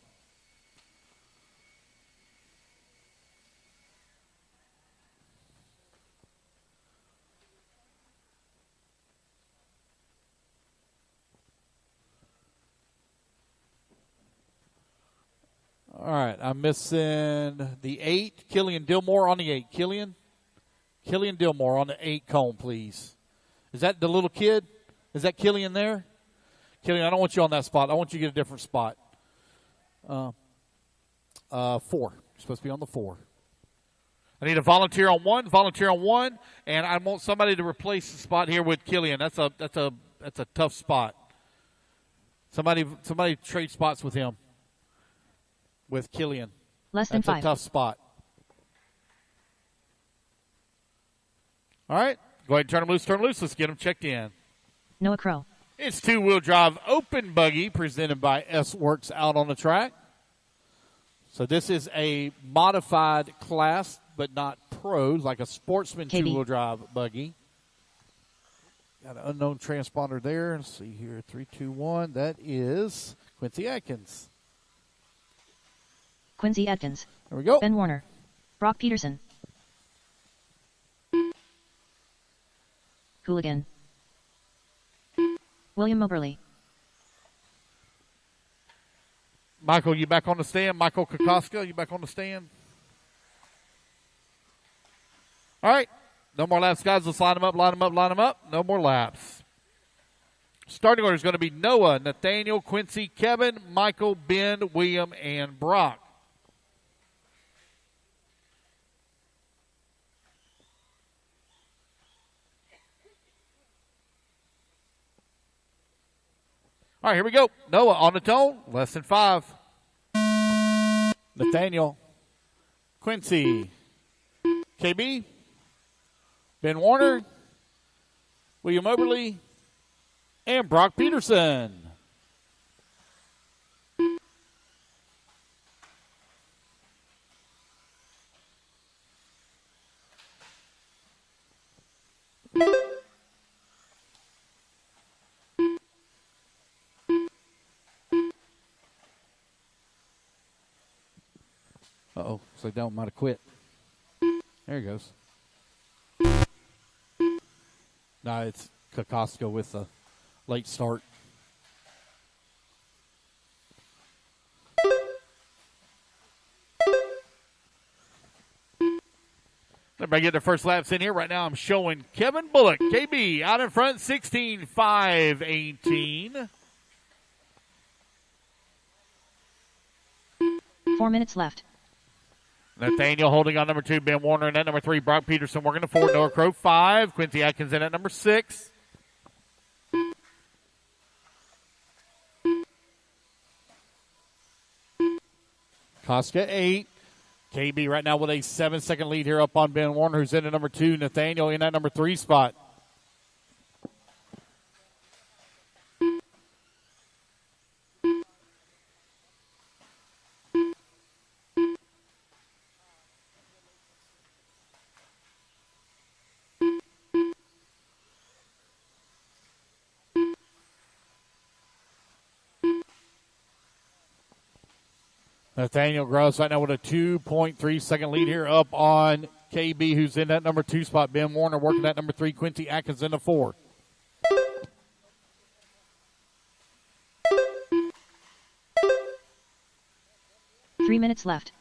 Speaker 3: All right, I'm missing the 8. Killian Dillmore on the 8. Killian Dillmore on the 8 cone, please. Is that the little kid? Is that Killian there? Killian, I don't want you on that spot. I want you to get a different spot. 4. You're supposed to be on the 4. I need a volunteer on 1, and I want somebody to replace the spot here with Killian. That's a tough spot. Somebody trade spots with him. With Killian.
Speaker 4: Less than 5.
Speaker 3: That's a tough spot. All right. Go ahead and turn them loose. Let's get them checked in.
Speaker 4: Noah Crow.
Speaker 3: It's two-wheel drive open buggy presented by S-Works out on the track. So this is a modified class, but not pros, like a sportsman
Speaker 4: KB.
Speaker 3: two-wheel drive buggy. Got an unknown transponder there. Let's see here. 3, 2, 1. That is Quincy Atkins.
Speaker 4: Quincy Atkins.
Speaker 3: There we go.
Speaker 4: Ben Warner. Brock Peterson. Hooligan. William Moberly.
Speaker 3: Michael, you back on the stand? Michael Kokoska, you back on the stand? All right. No more laps, guys. Let's line them up. No more laps. Starting order is going to be Noah, Nathaniel, Quincy, Kevin, Michael, Ben, William, and Brock. All right, here we go. Noah on the tone, less than 5. Nathaniel, Quincy, KB, Ben Warner, William Oberly, and Brock Peterson. Uh-oh, looks like that one might have quit. There he goes. No, it's Kokoska with a late start. Everybody get their first laps in here. Right now I'm showing Kevin Bullock, KB, out in front, 16-5-18.
Speaker 4: 4 minutes left.
Speaker 3: Nathaniel holding on number 2, Ben Warner, and at number 3, Brock Peterson working to 4, Noah Crow 5, Quincy Atkins in at number 6. Koska 8. KB right now with a 7-second lead here up on Ben Warner, who's in at number 2. Nathaniel in at number 3 spot. Nathaniel Gross right now with a 2.3 second lead here up on KB, who's in that number 2 spot. Ben Warner working that number 3. Quincy Atkins in the 4.
Speaker 4: Three minutes left.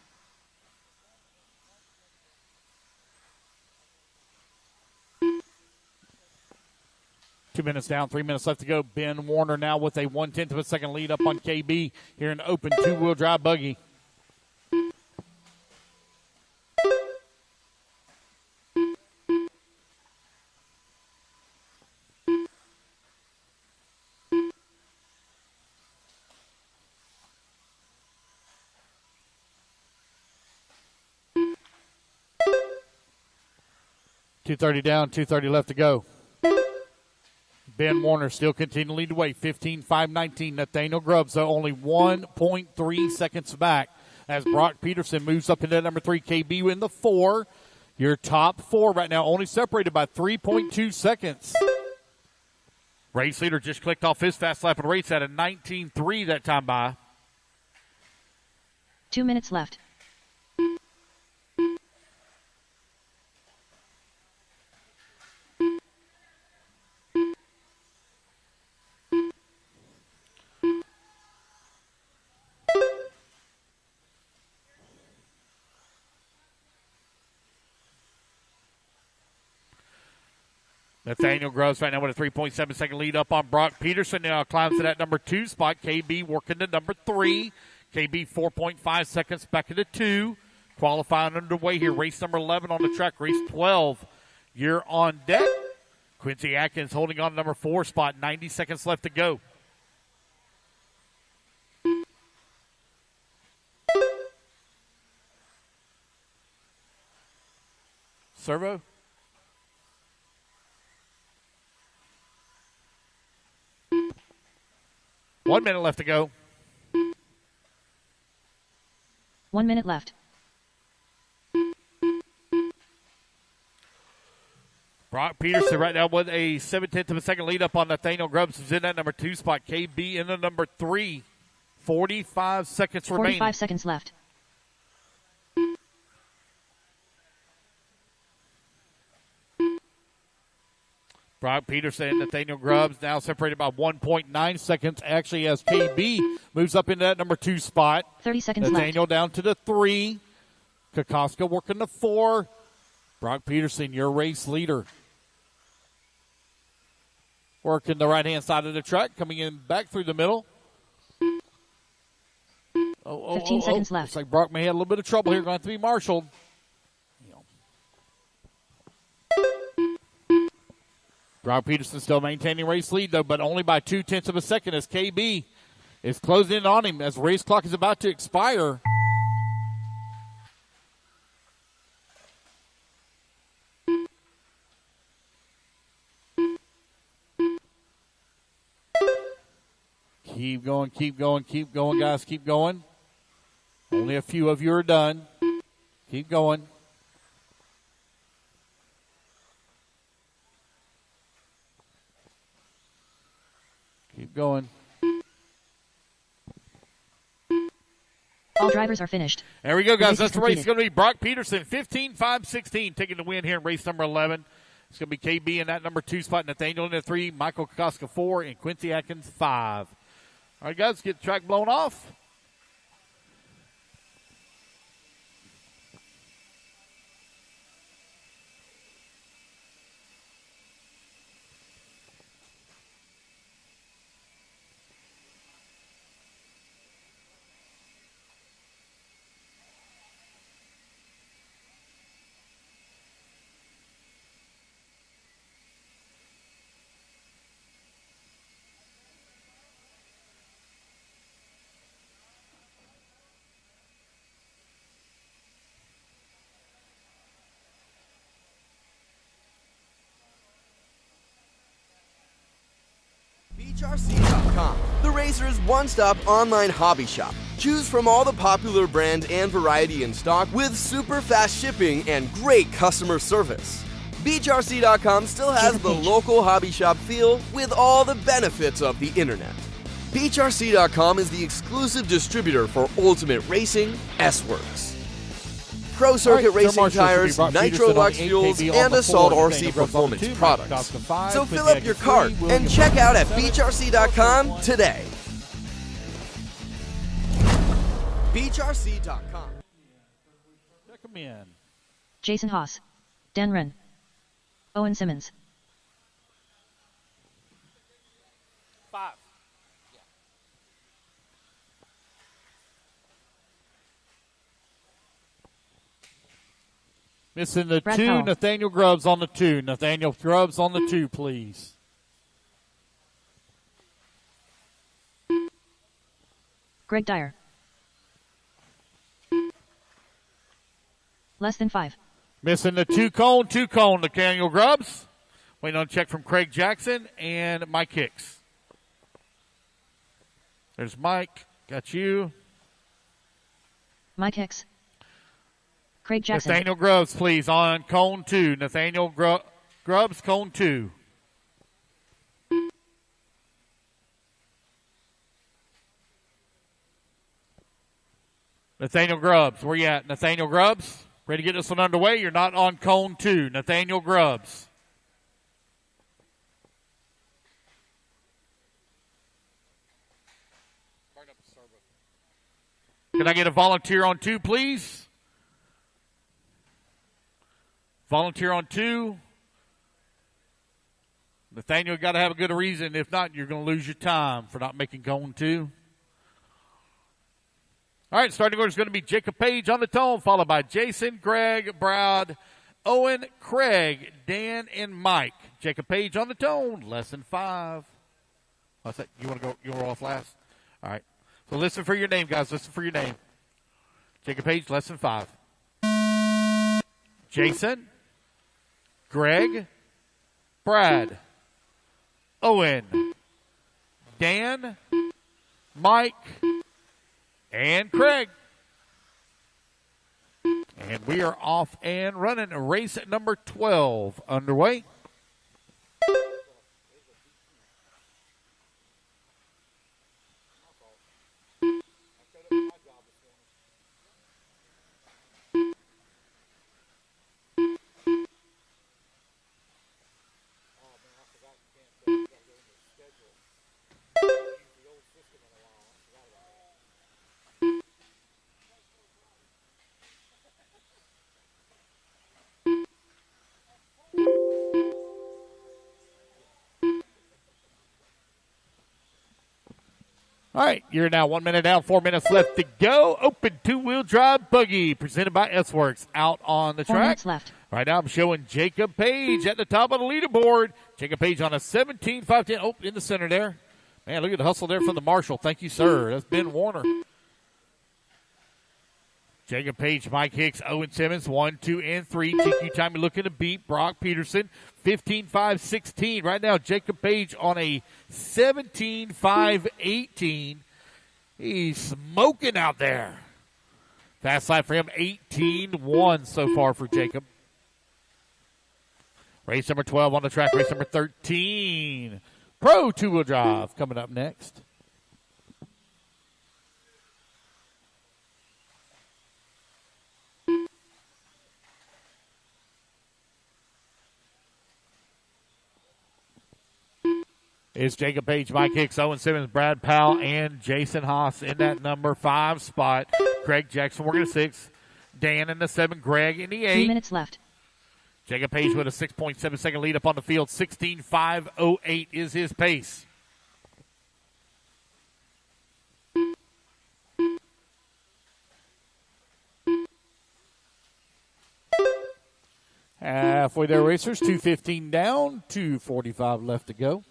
Speaker 3: Two minutes down, 3 minutes left to go. Ben Warner now with a 1/10 of a second lead up on KB here in the open 2-wheel drive buggy. .230 down, 2:30 left to go. Ben Warner still continuing to lead the way, 15.519. Nathaniel Grubbs, though, only 1.3 seconds back as Brock Peterson moves up into number 3. KB in the 4. Your top 4 right now only separated by 3.2 seconds. Race leader just clicked off his fast lap of the race at a 19.3 that time by.
Speaker 4: 2 minutes left.
Speaker 3: Nathaniel Grubbs right now with a 3.7 second lead up on Brock Peterson. Now climbs to that number 2 spot. KB working to number 3. KB 4.5 seconds back into 2. Qualifying underway here. Race number 11 on the track. Race 12. You're on deck. Quincy Atkins holding on to number 4 spot. 90 seconds left to go. Servo. 1 minute left to go.
Speaker 4: 1 minute left.
Speaker 3: Brock Peterson right now with a 7/10 of a second lead up on Nathaniel Grubbs, who's in that number 2 spot. KB in the number 3. 45 seconds remaining.
Speaker 4: 45 seconds left.
Speaker 3: Brock Peterson and Nathaniel Grubbs now separated by 1.9 seconds. Actually, as KB moves up into that number 2 spot.
Speaker 4: 30 seconds
Speaker 3: Nathaniel
Speaker 4: left.
Speaker 3: down to the 3. Kokoska working the 4. Brock Peterson, your race leader. Working the right-hand side of the track, coming in back through the middle.
Speaker 4: 15 seconds left.
Speaker 3: Looks like Brock may have a little bit of trouble here. Going to have to be marshaled. Brock Peterson still maintaining race lead, though, but only by 0.2 of a second as KB is closing in on him as race clock is about to expire. Keep going, keep going, keep going, guys. Keep going. Only a few of you are done. Keep going. Keep going.
Speaker 4: All drivers are finished.
Speaker 3: There we go, guys. That's the race.
Speaker 4: Completed.
Speaker 3: It's going to be Brock Peterson, 15.516, taking the win here in race number 11. It's going to be KB in that number 2 spot, Nathaniel in the 3, Michael Kokoska 4, and Quincy Atkins 5. All right, guys, get the track blown off.
Speaker 1: Beachrc.com, the racer's one-stop online hobby shop. Choose from all the popular brand and variety in stock with super fast shipping and great customer service. Beachrc.com still has the local hobby shop feel with all the benefits of the internet. Beachrc.com is the exclusive distributor for Ultimate Racing S-Works. Pro Circuit
Speaker 3: All right,
Speaker 1: Racing
Speaker 3: Marshall should be
Speaker 1: Tires,
Speaker 3: Brock
Speaker 1: Nitro
Speaker 3: Peterson on
Speaker 1: Lux
Speaker 3: the 8,
Speaker 1: Fuels,
Speaker 3: KB on
Speaker 1: and
Speaker 3: the
Speaker 1: Assault
Speaker 3: 4,
Speaker 1: RC
Speaker 3: Nathaniel Grubbs on the
Speaker 1: Performance
Speaker 3: 2, Mike
Speaker 1: products.
Speaker 3: Dawson 5,
Speaker 1: So
Speaker 3: Quincy
Speaker 1: fill up your
Speaker 3: Haggis
Speaker 1: cart
Speaker 3: 3,
Speaker 1: and
Speaker 3: William
Speaker 1: check out at
Speaker 3: 7,
Speaker 1: beachrc.com today. Beachrc.com.
Speaker 3: Check them in.
Speaker 4: Jason Haas. Dan Wren. Owen Simmons.
Speaker 5: 5.
Speaker 3: Missing the
Speaker 4: Brad
Speaker 3: 2,
Speaker 4: Powell.
Speaker 3: Nathaniel Grubbs on the 2. Nathaniel Grubbs on the 2, please.
Speaker 4: Greg Dyer. Less than 5.
Speaker 3: Missing the 2 cone, Nathaniel Grubbs. Waiting on a check from Craig Jackson and Mike Hicks. There's Mike. Got you.
Speaker 4: Mike Hicks. Craig Jackson.
Speaker 3: Nathaniel Grubbs, please, on cone 2. Nathaniel Grubbs, cone 2. Nathaniel Grubbs, where you at? Nathaniel Grubbs, ready to get this one underway? You're not on cone 2. Nathaniel Grubbs. Can I get a volunteer on 2, please? Volunteer on 2. Nathaniel, you got to have a good reason. If not, you're going to lose your time for not making cone 2. All right, starting order is going to be Jacob Page on the tone, followed by Jason, Greg, Brad, Owen, Craig, Dan, and Mike. Jacob Page on the tone, less than 5. What's that? You want to go? You want to roll off last? All right. So listen for your name, guys. Listen for your name. Jacob Page, less than 5. Jason, Greg, Brad, Owen, Dan, Mike, and Craig. And we are off and running. Race number 12 underway. All right, you're now 1 minute down, 4 minutes left to go. Open two-wheel drive buggy presented by S-Works out on the
Speaker 4: 4
Speaker 3: track.
Speaker 4: minutes left.
Speaker 3: Right now I'm showing Jacob Page at the top of the leaderboard. Jacob Page on a 17.510. Oh, in the center there. Man, look at the hustle there from the marshal. Thank you, sir. That's Ben Warner. Jacob Page, Mike Hicks, Owen Simmons, 1, 2, and 3. TQ time you're looking to beat Brock Peterson, 15.516. Right now, Jacob Page on a 17.518. He's smoking out there. Fast lap for him, 18.1 so far for Jacob. Race number 12 on the track. Race number 13. Pro two-wheel drive coming up next. Is Jacob Page, Mike Hicks, Owen Simmons, Brad Powell, and Jason Haas in that number 5 spot. Craig Jackson working a 6. Dan in the 7. Greg in the 8.
Speaker 4: 3 minutes left.
Speaker 3: Jacob Page with a 6.7 second lead up on the field. 16.508 is his pace. Halfway there, racers. 2:15 down, 2:45 left to go.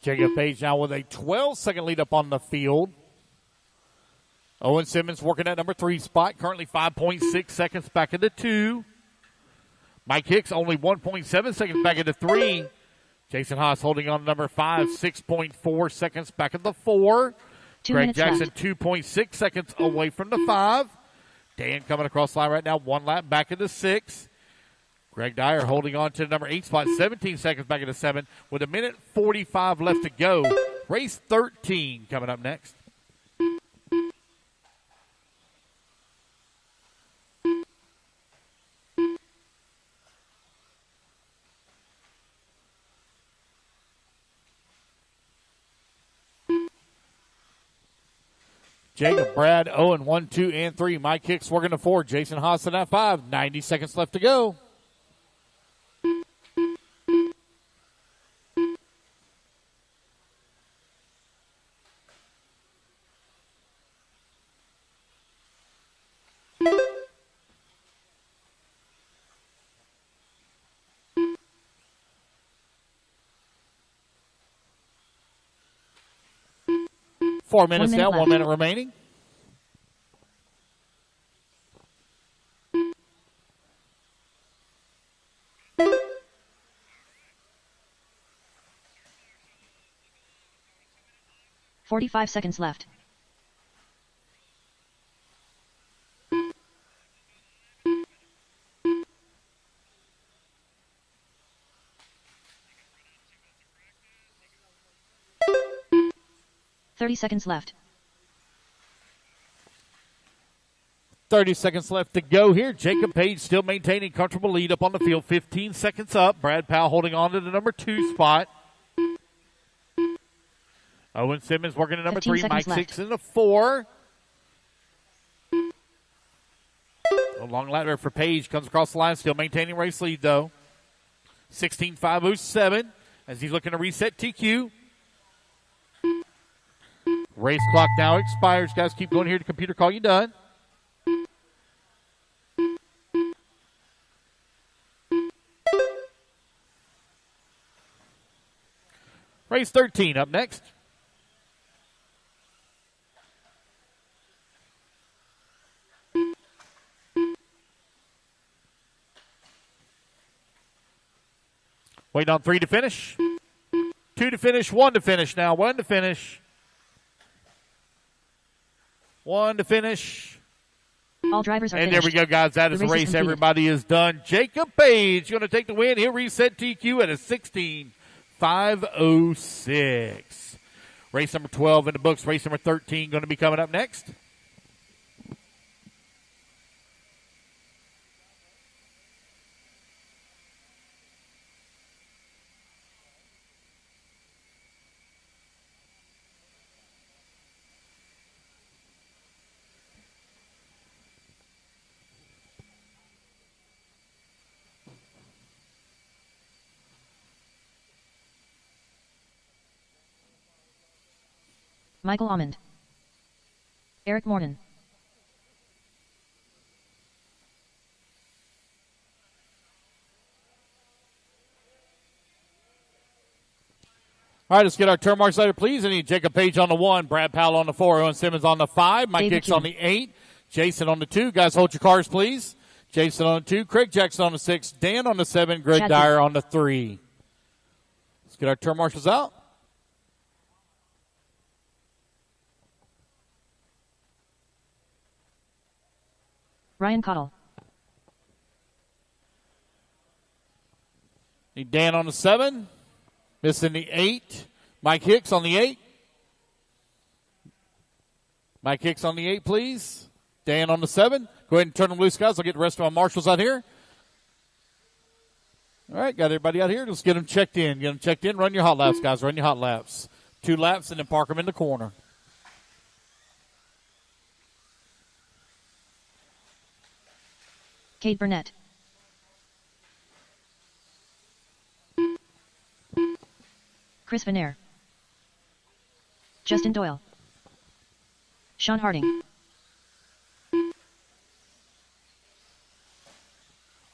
Speaker 3: Jacob Page now with a 12-second lead up on the field. Owen Simmons working at number 3 spot, currently 5.6 seconds back into 2. Mike Hicks only 1.7 seconds back into 3. Jason Haas holding on to number 5, 6.4 seconds back at the 4.
Speaker 4: 2
Speaker 3: Greg
Speaker 4: minutes
Speaker 3: Jackson,
Speaker 4: left.
Speaker 3: 2.6 seconds away from the 5. Dan coming across the line right now, 1 lap back at the 6. Greg Dyer holding on to the number 8 spot, 17 seconds back at the 7, with 1:45 left to go. Race 13 coming up next. Jacob, Brad, Owen, 1, 2, and 3. Mike Hicks working the 4. Jason Haas in that 5. 90 seconds left to go. Four minutes down, 1 minute remaining.
Speaker 4: $45 seconds left. $30 seconds left.
Speaker 3: 30 seconds left to go here. Jacob Page still maintaining comfortable lead up on the field. 15 seconds up. Brad Powell holding on to the number 2 spot. Owen Simmons working at number 3. Mike
Speaker 4: left.
Speaker 3: 6 in the 4. A long ladder for Page. Comes across the line. Still maintaining race lead, though. 16:5:07 as he's looking to reset TQ. Race clock now expires. Guys, keep going here to computer call you done. Race 13 up next. Waiting on 3 to finish. 2 to finish. 1 to finish now. 1 to finish. 1 to finish.
Speaker 4: All drivers are
Speaker 3: And
Speaker 4: finished.
Speaker 3: there we go, guys. That is the
Speaker 4: The race is
Speaker 3: race.
Speaker 4: completed.
Speaker 3: Everybody is done. Jacob Page going to take the win. He'll reset TQ at a 16:5:06. Race number 12 in the books. Race number 13 going to be coming up next.
Speaker 4: Michael Almond. Eric Morton.
Speaker 3: All right, let's get our turn marks later, please. I need Jacob Page on the 1, Brad Powell on the 4, Owen Simmons on the 5, Mike
Speaker 4: David
Speaker 3: Hicks
Speaker 4: King.
Speaker 3: on the 8, Jason on the 2. Guys, hold your cars, please. Jason on the 2, Craig Jackson on the 6, Dan on the 7, Greg
Speaker 4: Chad
Speaker 3: Dyer on the 3. Let's get our turn marshals out.
Speaker 4: Ryan Cottle.
Speaker 3: Need Dan on the 7. Missing the 8. Mike Hicks on the 8. Mike Hicks on the 8, please. Dan on the 7. Go ahead and turn them loose, guys. I'll get the rest of my marshals out here. All right, got everybody out here. Let's get them checked in. Get them checked in. Run your hot laps, guys. Run your hot laps. 2 laps and then park them in the corner.
Speaker 4: Cade Burnett. Chris Venaire. Justin Doyle. Sean Harding.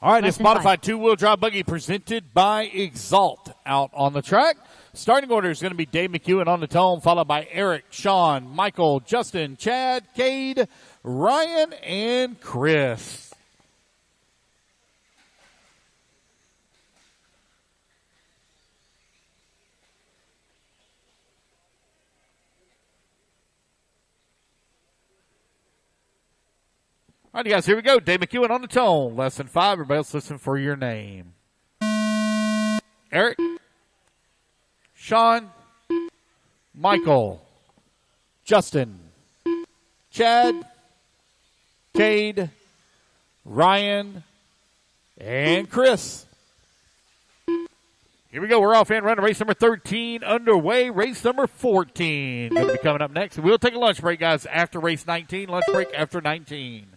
Speaker 3: All right,
Speaker 4: Less
Speaker 3: this
Speaker 4: than
Speaker 3: modified 2-wheel drive buggy presented by Exalt out on the track. Starting order is going to be Dave McEwen on the tone, followed by Eric, Sean, Michael, Justin, Chad, Cade, Ryan, and Chris. All right, you guys, here we go. Dave McEwen on the tone. Lesson 5. Everybody else listen for your name. Eric, Sean, Michael, Justin, Chad, Cade, Ryan, and Chris. Here we go. We're off and running. Race number 13 underway. Race number 14 going to be coming up next. We'll take a lunch break, guys, after race 19. Lunch break after 19.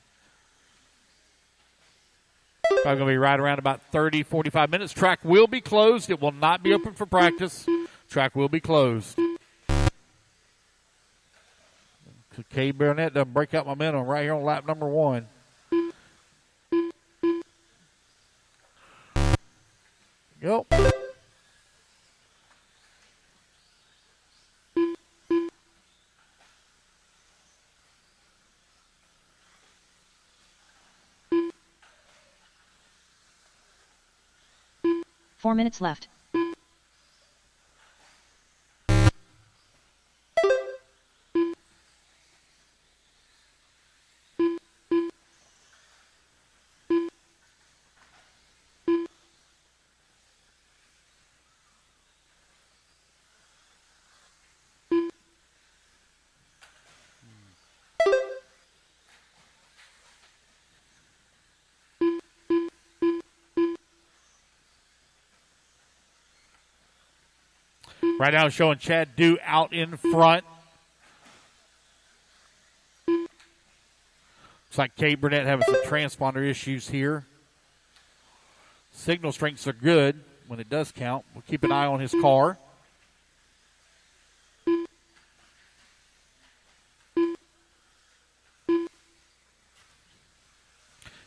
Speaker 3: Probably going to be right around about 30, 45 minutes. Track will be closed. It will not be open for practice. Track will be closed. Kay Burnett doesn't break out momentum right here on lap number 1. Go.
Speaker 4: Four minutes left.
Speaker 3: Right now showing Chad Dew out in front. Looks like Kate Burnett having some transponder issues here. Signal strengths are good when it does count. We'll keep an eye on his car.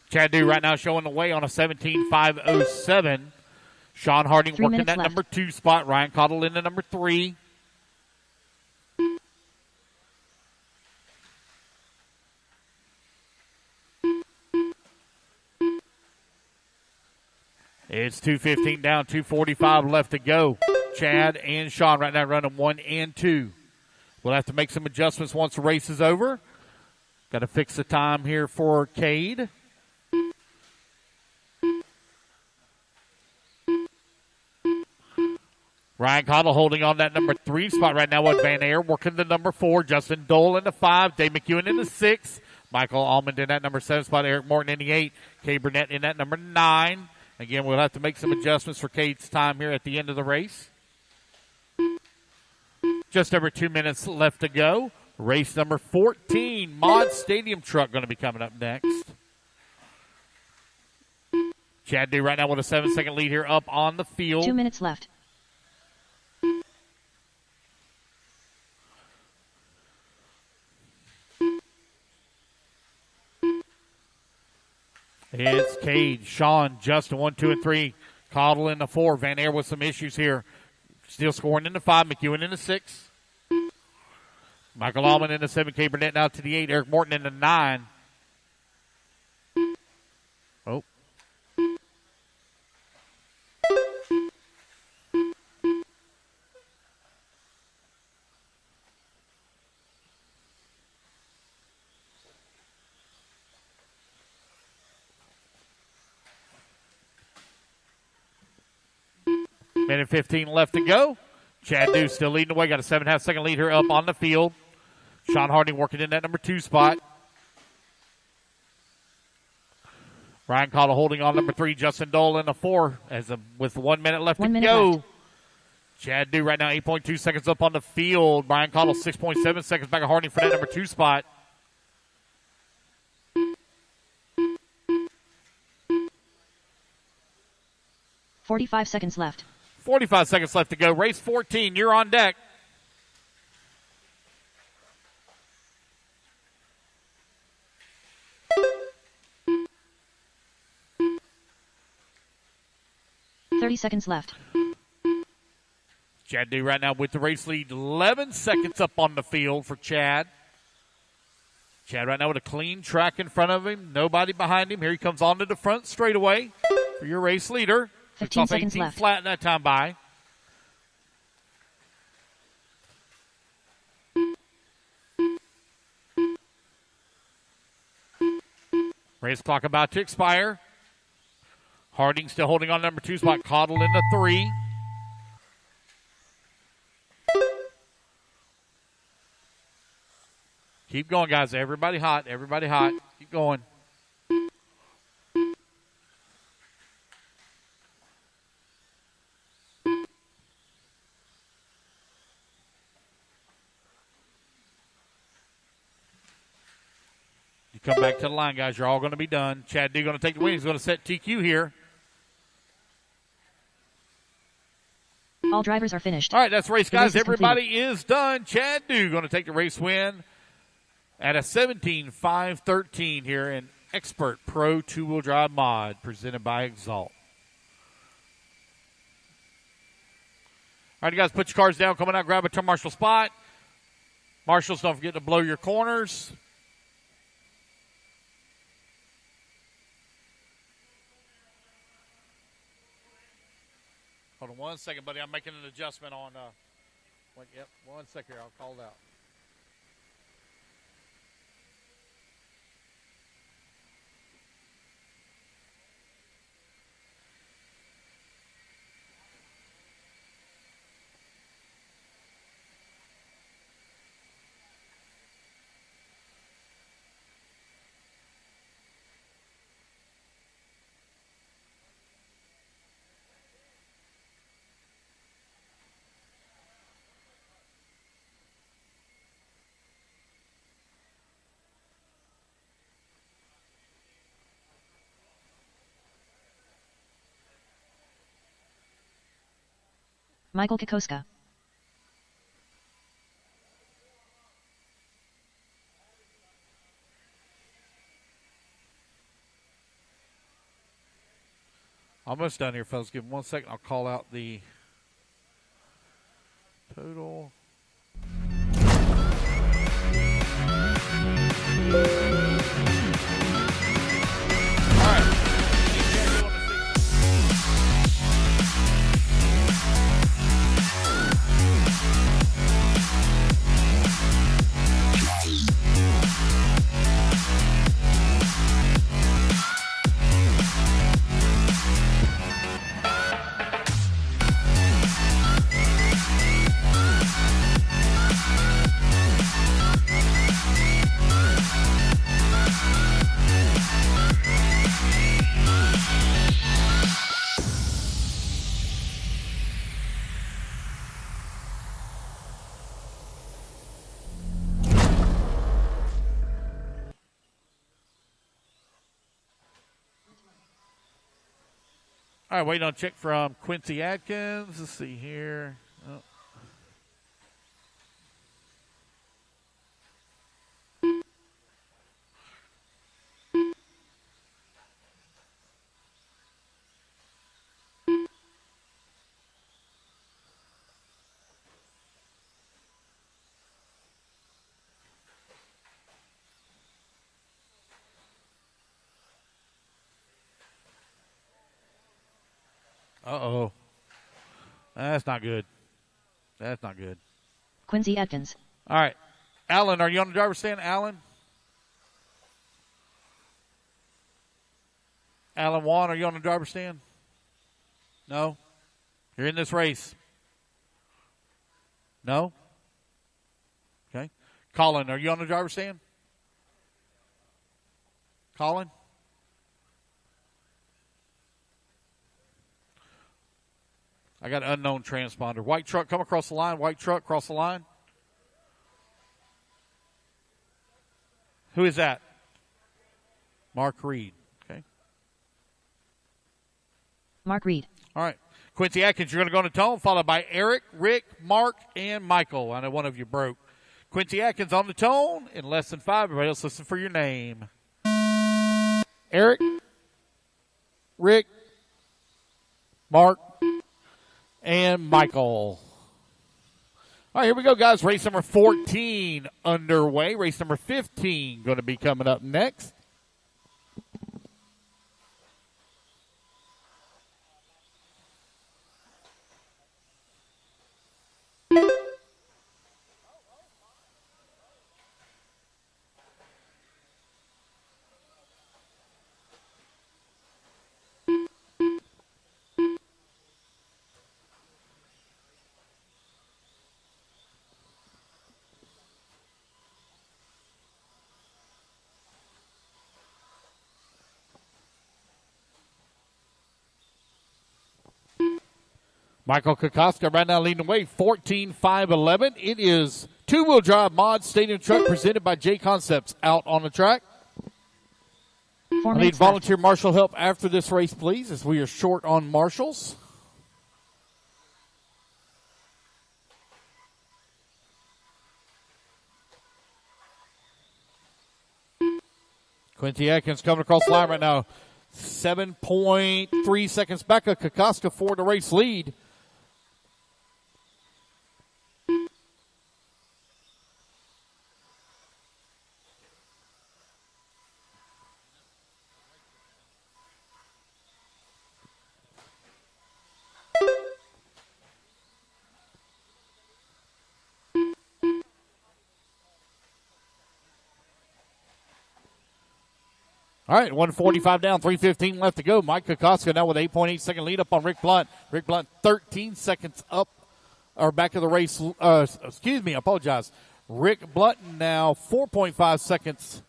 Speaker 3: Chad Dew right now showing the way on a 17.507. Sean Harding working that number 2 spot. Ryan Cottle in the number 3. It's 2:15 down, 2:45 left to go. Chad and Sean right now running 1 and 2. We'll have to make some adjustments once the race is over. Got to fix the time here for Cade. Ryan Cottle holding on that number 3 spot right now with Van Air working the number 4. Justin Dole in the 5. Dave McEwen in the 6. Michael Almond in that number 7 spot. Eric Morton in the 8. Kay Burnett in that number 9. Again, we'll have to make some adjustments for Cade's time here at the end of the race. Just over 2 minutes left to go. Race number 14, Mod Stadium Truck going to be coming up next. Chad Dew right now with a 7-second lead here up on the field.
Speaker 4: 2 minutes left.
Speaker 3: It's Cade, Sean, Justin, 1, 2, and 3. Cottle in the 4. Van Air with some issues here. Still scoring in the 5. McEwen in the 6. Michael Allman in the 7. K. Burnett now to the 8. Eric Morton in the 9. Oh. Minute 15 left to go. Chad Dew still leading the way. Got a 7.5-second lead here up on the field. Sean Harding working in that number 2 spot. Ryan Cottle holding on number 3. Justin Dole in the 4 with 1 minute left to go.
Speaker 4: Left.
Speaker 3: Chad Dew right now 8.2 seconds up on the field. Brian Cottle 6.7 seconds back of Harding for that number 2 spot.
Speaker 4: .45 seconds left.
Speaker 3: 45 seconds left to go. Race 14, you're on deck.
Speaker 4: .30 seconds left.
Speaker 3: Chad Dew right now with the race lead. 11 seconds up on the field for Chad. Chad right now with a clean track in front of him. Nobody behind him. Here he comes onto the front straightaway for your race leader.
Speaker 4: 15 seconds left.
Speaker 3: Flat that time by. Race clock about to expire. Harding still holding on number 2 spot. Cottle in the 3. Keep going, guys. Everybody hot. Everybody hot. Keep going. You come back to the line, guys. You're all going to be done. Chad D going to take the win. He's going to set TQ here.
Speaker 4: All drivers are finished.
Speaker 3: All right, that's the race, guys.
Speaker 4: The race is
Speaker 3: Everybody
Speaker 4: completed.
Speaker 3: is done. Chad D going to take the race win at a 17.513 here in Expert Pro 2-Wheel Drive Mod presented by Exalt. All right, you guys, put your cars down. Coming out, grab a turn marshal spot. Marshals, don't forget to blow your corners. Hold on 1 second, buddy. I'm making an adjustment on. Yep, 1 second here. I'll call it out.
Speaker 4: Michael Kokoska.
Speaker 3: Almost done here, fellas. Give me 1 second. I'll call out the total. All right. All right, waiting on a check from Quincy Atkins. Let's see here. Uh-oh. That's not good. That's not good.
Speaker 4: Quincy Atkins.
Speaker 3: All right. Alan, are you on the driver's stand, Alan? Alan Wan, are you on the driver's stand? No? You're in this race? No? Okay. Colin, are you on the driver's stand? Colin? I got an unknown transponder. White truck, come across the line. White truck, cross the line. Who is that? Mark Reed. Okay.
Speaker 4: Mark Reed.
Speaker 3: All right. Quincy Atkins, you're going to go on the tone, followed by Eric, Rick, Mark, and Michael. I know one of you broke. Quincy Atkins on the tone in less than 5. Everybody else listen for your name. Eric, Rick, Mark, and Michael. All right, here we go, guys. Race number 14 underway. Race number 15 going to be coming up next. Michael Kokoska right now leading the way, 14-5-11. It is two-wheel drive mod stadium truck presented by J Concepts out on the track. I need volunteer marshal help after this race, please, as we are short on marshals. Quincy Atkins coming across the line right now. 7.3 seconds back of Kokoska for the race lead. All right, 145 down, 3:15 left to go. Mike Kokoska now with 8.8 second lead up on Rick Blunt. Rick Blunt 13 seconds up, or back of the race. Excuse me, I apologize. Rick Blunt now 4.5 seconds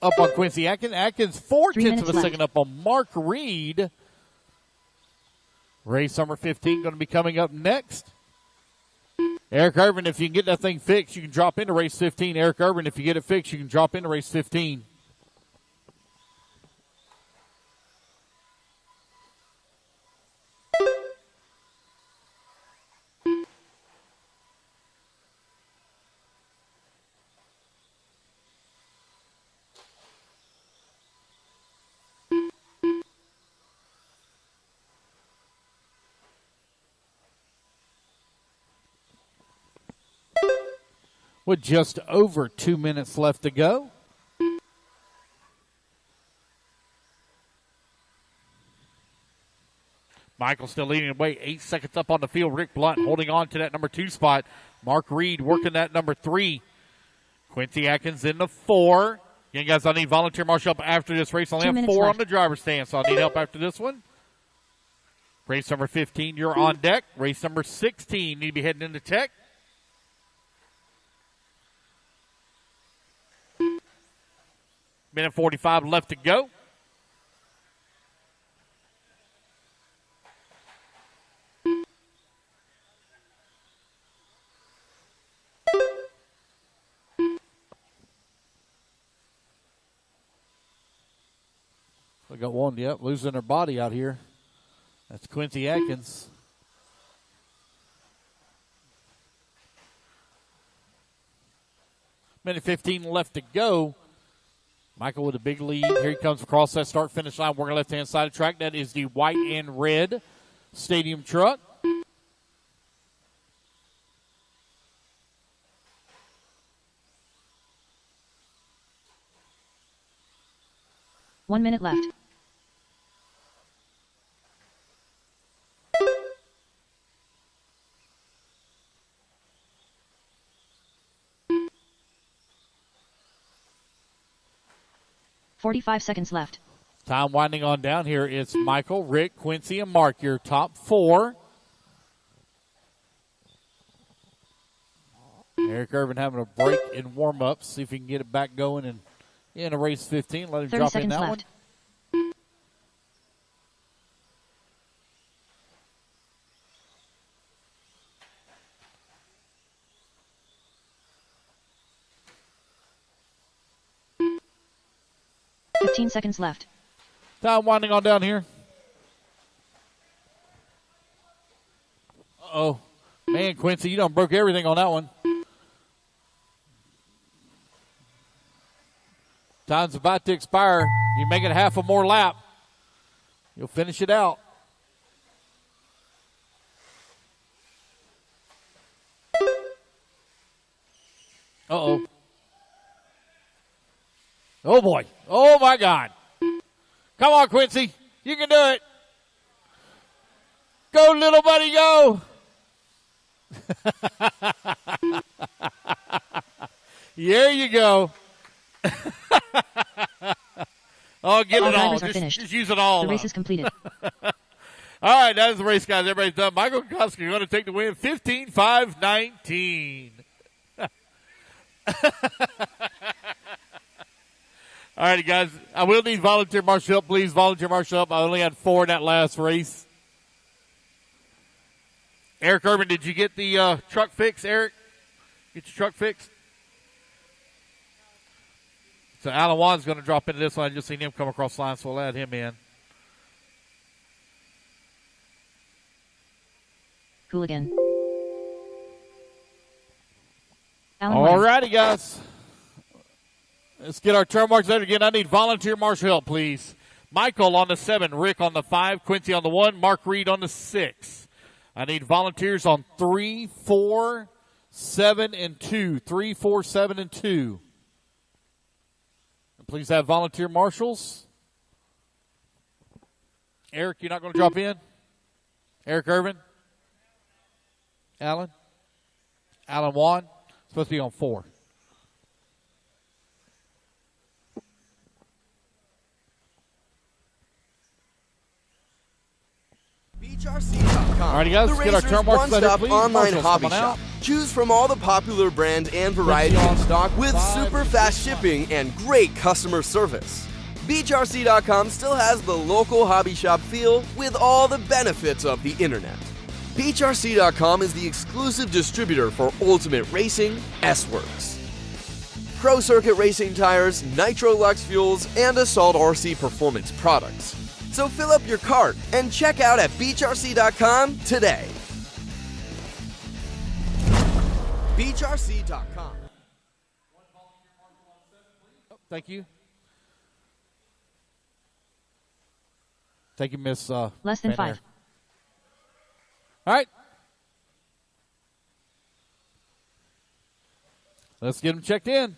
Speaker 3: up on Quincy Atkins. Atkins 0.4 of a second up on Mark Reed. Race number 15 going to be coming up next. Eric Irvin, if you can get that thing fixed, you can drop into race 15. Eric Irvin, if you get it fixed, you can drop into race 15. With just over 2 minutes left to go. Michael still leading the way, 8 seconds up on the field. Rick Blunt holding on to that number 2 spot. Mark Reed working that number 3. Quincy Atkins in the 4. Again, guys, I need volunteer marshal help after this race. I only have 4 on the driver's stand, so I need help after this one. Race number 15, you're on deck. Race number 16, need to be heading into tech. Minute 45 left to go. We got one, yep, losing her body out here. That's Quincy Atkins. Minute 15 left to go. Michael with a big lead. Here he comes across that start-finish line. Working left-hand side of the track. That is the white and red stadium truck.
Speaker 4: One minute left. .45 seconds left.
Speaker 3: Time winding on down here. It's Michael, Rick, Quincy, and Mark, your top 4. Eric Irvin having a break in warm-up. See if he can get it back going and in a race 15. Let him drop in that left. One.
Speaker 4: 15 seconds left.
Speaker 3: Time winding on down here. Uh-oh. Man, Quincy, you done broke everything on that one. Time's about to expire. You make it half a more lap. You'll finish it out. Uh-oh. Oh, boy. Oh, my God. Come on, Quincy. You can do it. Go, little buddy, go. There you go. Oh, get
Speaker 4: all
Speaker 3: it all.
Speaker 4: Drivers are finished.
Speaker 3: Just use it all.
Speaker 4: The race is completed.
Speaker 3: All right, that is the race, guys. Everybody's done. Michael Kokoska going to take the win, 15-5-19. All right, guys. I will need volunteer marshal help. Please volunteer marshal help. I only had 4 in that last race. Eric Urban, did you get the truck fixed, Eric? Get your truck fixed? So Alan Wan's going to drop into this one. I just seen him come across the line, so we'll add him in.
Speaker 4: Hooligan.
Speaker 3: All righty, guys. Let's get our turn marks out again. I need volunteer marshal help, please. Michael on the 7, Rick on the 5, Quincy on the 1, Mark Reed on the 6. I need volunteers on 3, 4, 7, and 2. 3, 4, 7, and 2. And please have volunteer marshals. Eric, you're not going to drop in? Eric Irvin? Alan? Alan Wan? Supposed to be on 4.
Speaker 1: Beachrc.com.
Speaker 3: All right, guys,
Speaker 1: the
Speaker 3: let's get our
Speaker 1: Racers'
Speaker 3: turn marks ready,
Speaker 1: one-stop
Speaker 3: please.
Speaker 1: online
Speaker 3: Marshals,
Speaker 1: hobby
Speaker 3: come on
Speaker 1: shop.
Speaker 3: out.
Speaker 1: Choose from all the popular brand and variety in stock with
Speaker 3: 5
Speaker 1: super
Speaker 3: and
Speaker 1: fast
Speaker 3: 6
Speaker 1: shipping and great customer service. Beachrc.com still has the local hobby shop feel with all the benefits of the internet. Beachrc.com is the exclusive distributor for Ultimate Racing, S-Works, Pro Circuit Racing tires, Nitro Lux fuels, and Assault RC performance products. So fill up your cart and check out at Beachrc.com today. Beachrc.com.
Speaker 3: Thank you. Thank you, Miss.
Speaker 4: Less than
Speaker 3: Van
Speaker 4: 5.
Speaker 3: Air. All right. Let's get them checked in.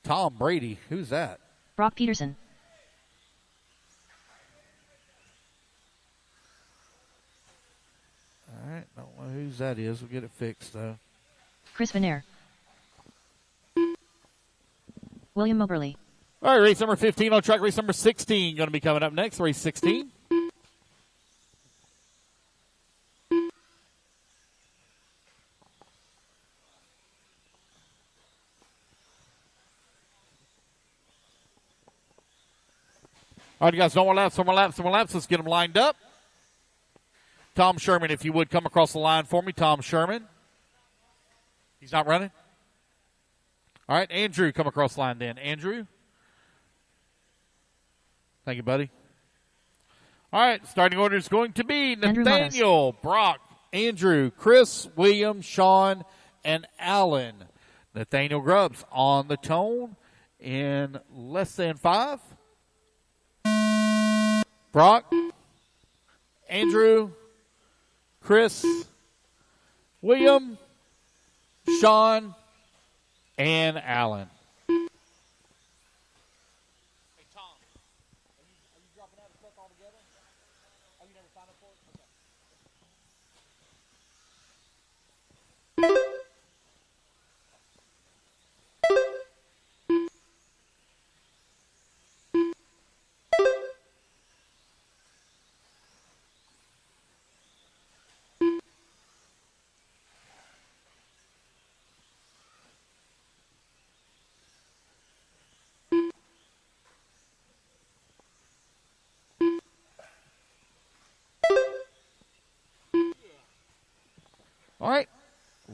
Speaker 3: Tom Brady. Who's that?
Speaker 4: Brock Peterson.
Speaker 3: All right. Don't know whose that is. We'll get it fixed, though.
Speaker 4: Chris Van Air. William Moberly.
Speaker 3: All right, race number 15 on track. Race number 16 going to be coming up next. Race 16. All right, guys, no more laps, no more laps, no more laps. Let's get them lined up. Tom Sherman, if you would, come across the line for me. Tom Sherman. He's not running? All right, Andrew, come across the line then. Andrew. Thank you, buddy. All right, starting order is going to be Nathaniel, Brock, Andrew, Chris, William, Sean, and Alan. Nathaniel Grubbs on the tone in less than 5. Brock, Andrew, Chris, William, Sean, and Alan. Hey, Tom, are you dropping out of stuff altogether? Oh, you never signed up for it? Okay. All right.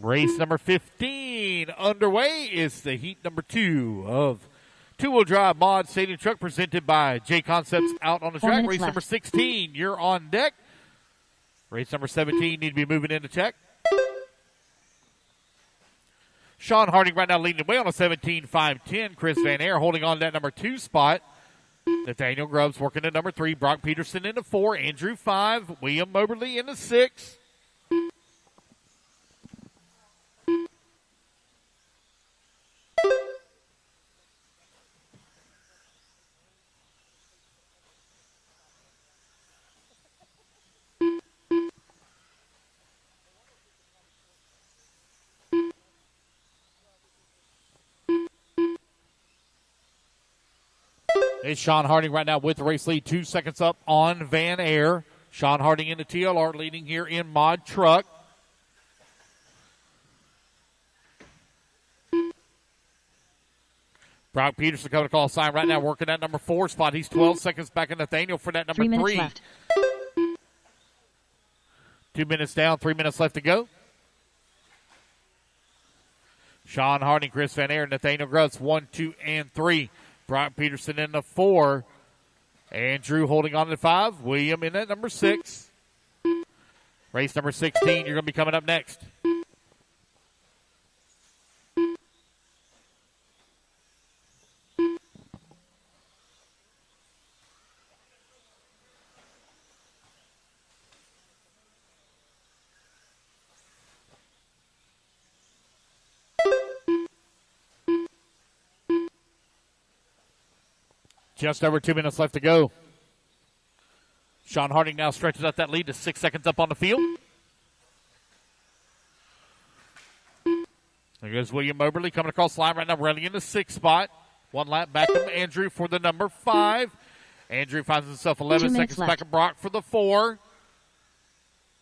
Speaker 3: Race number 15 underway is the heat number 2 of two-wheel drive mod stadium truck presented by J Concepts out on the track. Race number 16, you're on deck. Race number 17, need to be moving into check. Sean Harding right now leading the way on a 17.510. Chris Van Air holding on to that number 2 spot. Nathaniel Grubbs working at number 3. Brock Peterson into 4. Andrew 5. William Moberly into 6. It's Sean Harding right now with the race lead. 2 seconds up on Van Air. Sean Harding into TLR leading here in Mod Truck. Brock Peterson coming to call sign right now, working that number 4 spot. He's 12 seconds back in Nathaniel for that number
Speaker 4: 3 minutes
Speaker 3: 3.
Speaker 4: left.
Speaker 3: 2 minutes down, 3 minutes left to go. Sean Harding, Chris Van Air, Nathaniel Grubbs, 1, 2, and 3. Brock Peterson in the 4. Andrew holding on to 5. William in at number 6. Race number 16, you're going to be coming up next. Just over 2 minutes left to go. Sean Harding now stretches out that lead to 6 seconds up on the field. There goes William Moberly coming across the line right now, running in the 6th spot. 1 lap back of Andrew for the number 5. Andrew finds himself 11 seconds back of Brock for the 4.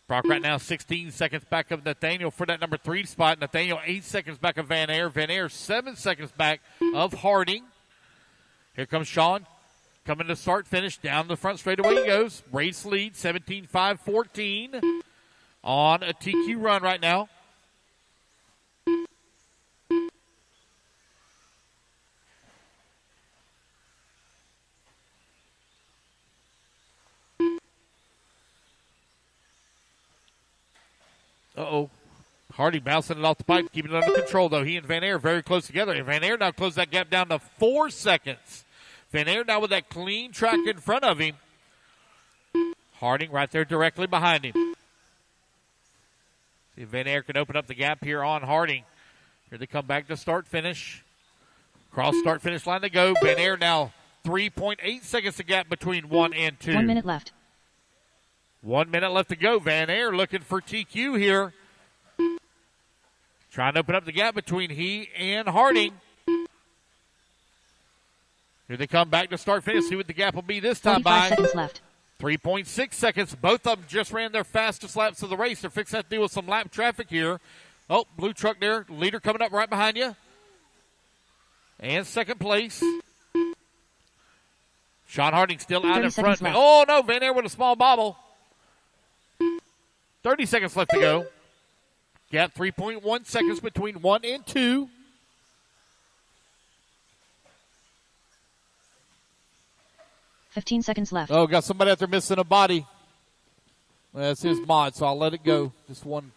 Speaker 3: Brock right now 16 seconds back of Nathaniel for that number 3 spot. Nathaniel 8 seconds back of Van Air. Van Air 7 seconds back of Harding. Here comes Sean, coming to start, finish, down the front straightaway he goes. Race lead, 17-5-14 on a TQ run right now. Uh-oh. Hardy bouncing it off the pipe, keeping it under control, though. He and Van Air very close together. And Van Air now closed that gap down to 4 seconds. Van Air now with that clean track in front of him. Harding right there directly behind him. See if Van Air can open up the gap here on Harding. Here they come back to start-finish. Cross start-finish line to go. Van Air now 3.8 seconds the gap between 1 and 2.
Speaker 4: 1 minute left.
Speaker 3: 1 minute left to go. Van Air looking for TQ here. Trying to open up the gap between he and Harding. Here they come back to start finish. See what the gap will be this time
Speaker 4: 45 seconds left.
Speaker 3: 3.6 seconds. Both of them just ran their fastest laps of the race. They're fixing to deal with some lap traffic here. Oh, blue truck there. Leader coming up right behind you. And second place. Sean Harding still out in front.
Speaker 4: Left.
Speaker 3: Oh, no. Van Air with a small bobble. 30 seconds left to go. Gap 3.1 seconds between 1 and 2.
Speaker 4: $15 seconds left.
Speaker 3: Oh, got somebody out there missing a body. That's his mod, so I'll let it go. Just one.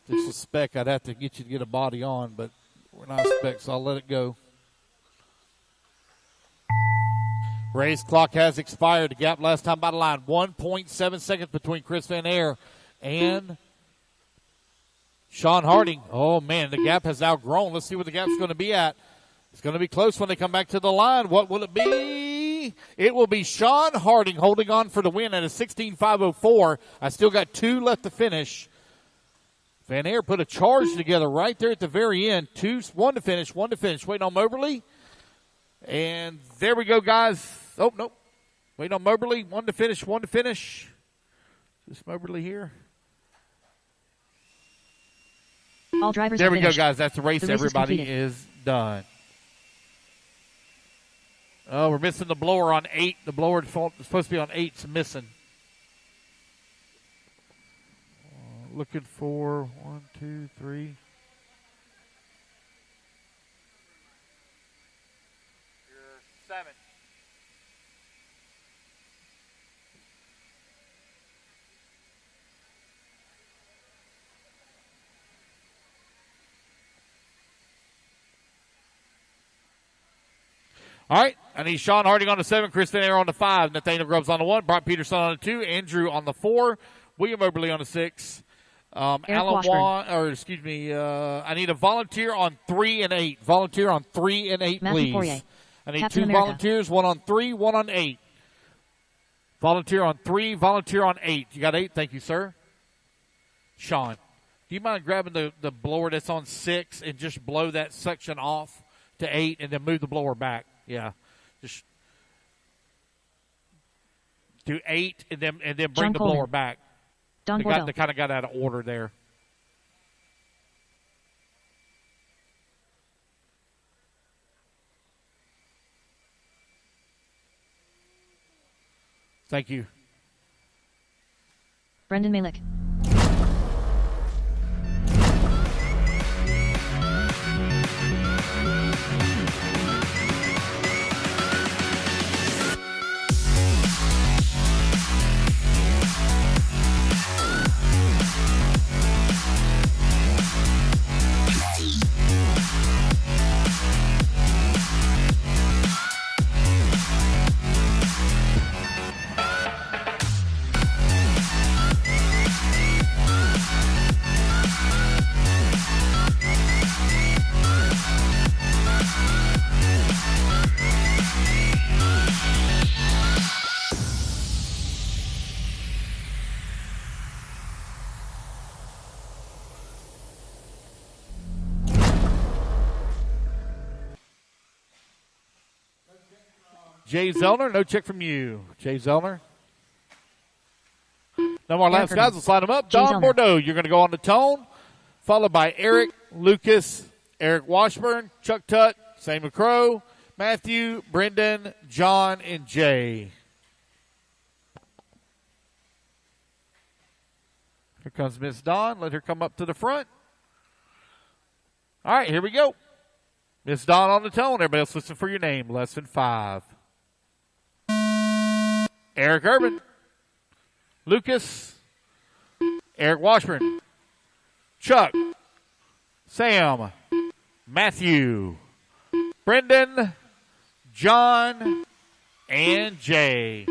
Speaker 3: Just a spec. I'd have to get you to get a body on, but we're not a spec, so I'll let it go. Race clock has expired. The gap last time by the line. 1.7 seconds between Chris Van Air and Sean Harding. Oh, man, the gap has now grown. Let's see what the gap's going to be at. It's going to be close when they come back to the line. What will it be? It will be Sean Harding holding on for the win at a 16.504. I still got 2 left to finish. Van Air put a charge together right there at the very end. 1 to finish, 1 to finish. Waiting on Moberly. And there we go, guys. Oh, no. Waiting on Moberly. 1 to finish, 1 to finish. Is this Moberly here?
Speaker 4: All drivers
Speaker 3: there we
Speaker 4: finished.
Speaker 3: go, guys. That's the race.
Speaker 4: The race
Speaker 3: Everybody
Speaker 4: is
Speaker 3: is done. Oh, we're missing the blower on 8. The blower is supposed to be on 8. It's missing. Looking for 1, 2, 3. 7. All right, I need Sean Harding on the 7, Chris Van Air on the 5, Nathaniel Grubbs on the 1, Brock Peterson on the 2, Andrew on the 4, William Moberly on the 6. I need a volunteer on 3 and 8. Volunteer on 3 and 8,
Speaker 4: Matthew
Speaker 3: please.
Speaker 4: Poirier.
Speaker 3: I need
Speaker 4: Captain
Speaker 3: 2
Speaker 4: America.
Speaker 3: volunteers, 1 on 3, 1 on 8. Volunteer on 3, volunteer on 8. You got 8? Thank you, sir. Sean, do you mind grabbing the blower that's on 6 and just blow that section off to 8 and then move the blower back? Yeah. Just do 8 and then bring
Speaker 4: John
Speaker 3: the
Speaker 4: Coleman.
Speaker 3: blower back.
Speaker 4: Don
Speaker 3: They
Speaker 4: Bordeaux.
Speaker 3: kind of got out of order there. Thank you.
Speaker 4: Brendan Malik.
Speaker 3: Jay Zellner, no check from you. Jay Zellner. No more laps, guys. Let's line them up.
Speaker 4: Jay
Speaker 3: Don
Speaker 4: Zellner.
Speaker 3: Bordeaux, you're going to go on the tone, followed by Eric, Lucas, Eric Washburn, Chuck Tutt, Sam McCrow, Matthew, Brendan, John, and Jay. Here comes Miss Dawn. Let her come up to the front. All right, here we go. Miss Dawn on the tone. Everybody else listen for your name. Lesson 5. Eric Urban, Lucas, Eric Washburn, Chuck, Sam, Matthew, Brendan, John, and Jay.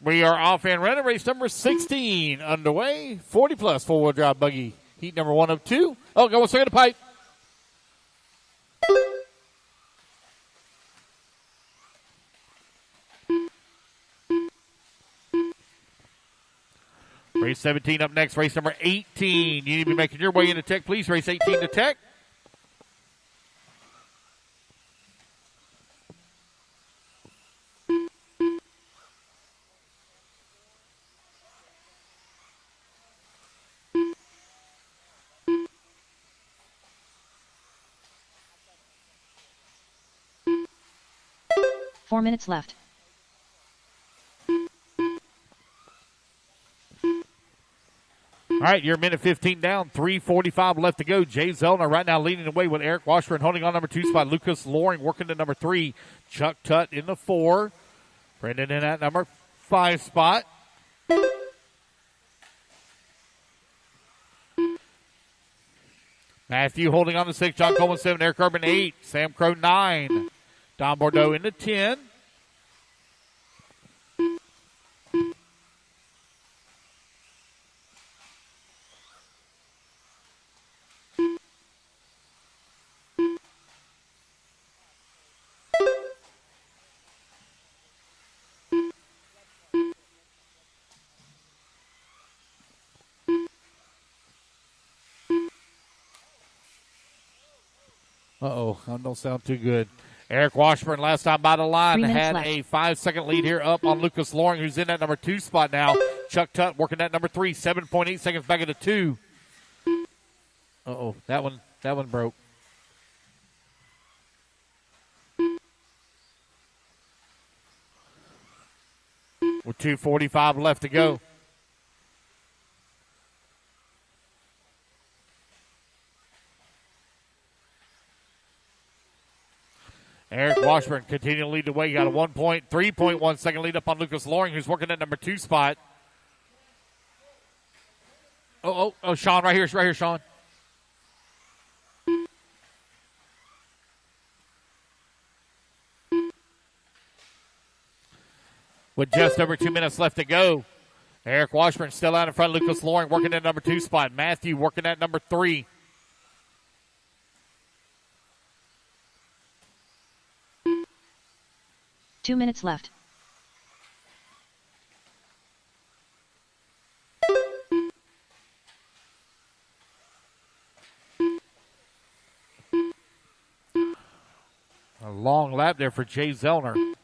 Speaker 3: We are off and running. Race number 16 underway. 40 plus four-wheel drive buggy. Heat number 1 of 2. Oh, go a second to pipe. Race 17 up next. Race number 18. You need to be making your way into Tech, please. Race 18 to Tech.
Speaker 4: Four minutes left.
Speaker 3: All right, you're a minute 15 down, 3:45 left to go. Jay Zellner right now leading the way with Eric Washburn holding on number 2 spot. Lucas Loring working to number 3. Chuck Tutt in the 4. Brendan in at number 5 spot. Matthew holding on to 6. John Coleman 7. Eric Urban 8. Sam Crow 9. Don Bordeaux in the 10. Uh-oh, that don't sound too good. Eric Washburn last time by the line
Speaker 4: 3 minutes
Speaker 3: had
Speaker 4: left.
Speaker 3: a 5-second lead here up on Lucas Loring, who's in that number 2 spot now. Chuck Tutt working that number 3, 7.8 seconds back at the 2. Uh-oh, that one broke. With 2:45 left to go. Eric Washburn continuing to lead the way. You got a 3.1 second lead up on Lucas Loring, who's working at number 2 spot. Oh, Sean, right here, Sean. With just over 2 minutes left to go, Eric Washburn still out in front of Lucas Loring, working at number 2 spot. Matthew working at number 3.
Speaker 4: Two minutes left.
Speaker 3: A long lap there for Jay Zellner.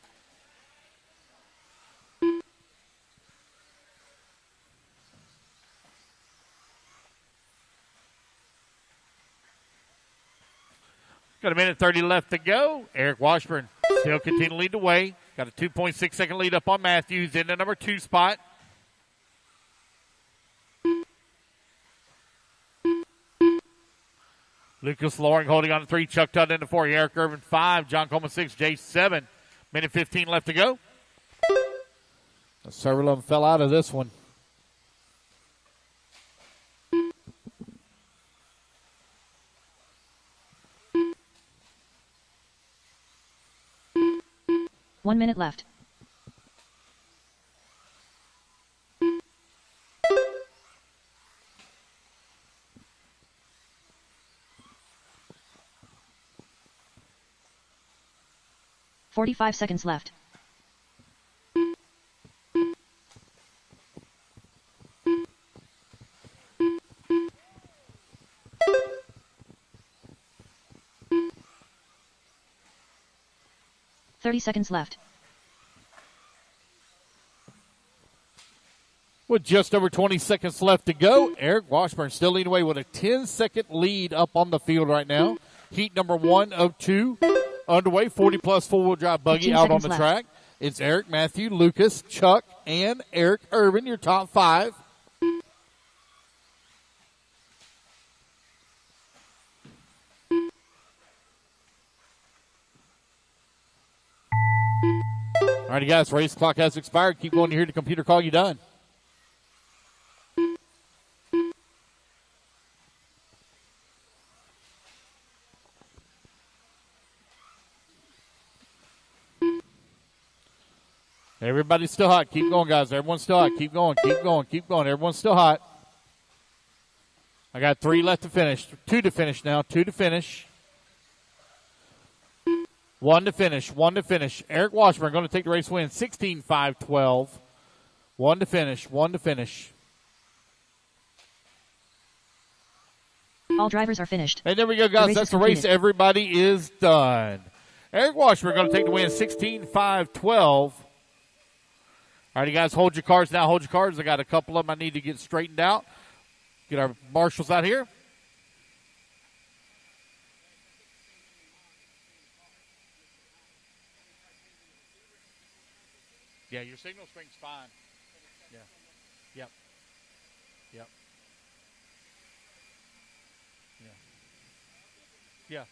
Speaker 3: Got a minute 30 left to go. Eric Washburn Still continue to lead the way. Got a 2.6 second lead up on Matthews in the number 2 spot. Lucas Loring holding on to 3. Chuck Tudd into 4. Eric Irvin 5. John Coleman 6. Jay 7. Minute 15 left to go. Several of them fell out of this one.
Speaker 4: One minute left. "45 seconds left. "30 seconds left.
Speaker 3: With just over 20 seconds left to go, Eric Washburn still leading away with a 10-second lead up on the field right now. Heat number 1 of 2 underway. 40-plus four-wheel drive buggy
Speaker 4: 15
Speaker 3: out on
Speaker 4: seconds
Speaker 3: the
Speaker 4: left.
Speaker 3: track. It's Eric, Matthew, Lucas, Chuck, and Eric Irvin, your top 5. All righty, guys, race clock has expired. Keep going to hear the computer call you done. Everybody's still hot. Keep going, guys. Everyone's still hot. Keep going, keep going, keep going. Everyone's still hot. I got 3 left to finish. 2 to finish now. 2 to finish. 1 to finish. 1 to finish. Eric Washburn going to take the race win. 16-5-12. 1 to finish. 1 to finish.
Speaker 4: All drivers are finished.
Speaker 3: And there we go, guys. That's the race. Everybody is done. Eric Washburn going to take the win. 16-5-12. All right, you guys, hold your cards now. Hold your cards. I got a couple of them I need to get straightened out. Get our marshals out here. Yeah, your signal strength's fine. Yeah. Yep. Yep. Yeah. Yeah.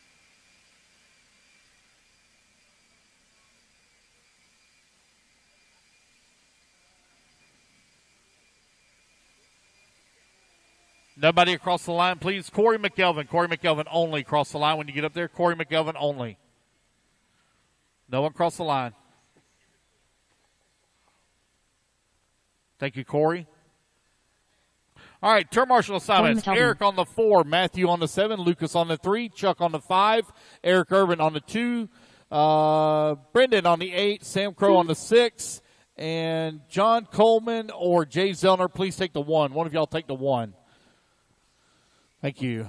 Speaker 3: Nobody across the line, please. Corey McElvin. Corey McElvin only across the line when you get up there. Corey McElvin only. No one across the line. Thank you, Corey. All right, turn marshal assignments. Eric on the 4, Matthew on the 7, Lucas on the 3, Chuck on the 5, Eric Irvin on the 2, Brendan on the 8, Sam Crow on the 6, and John Coleman or Jay Zellner, please take the 1. One of y'all take the 1. Thank you.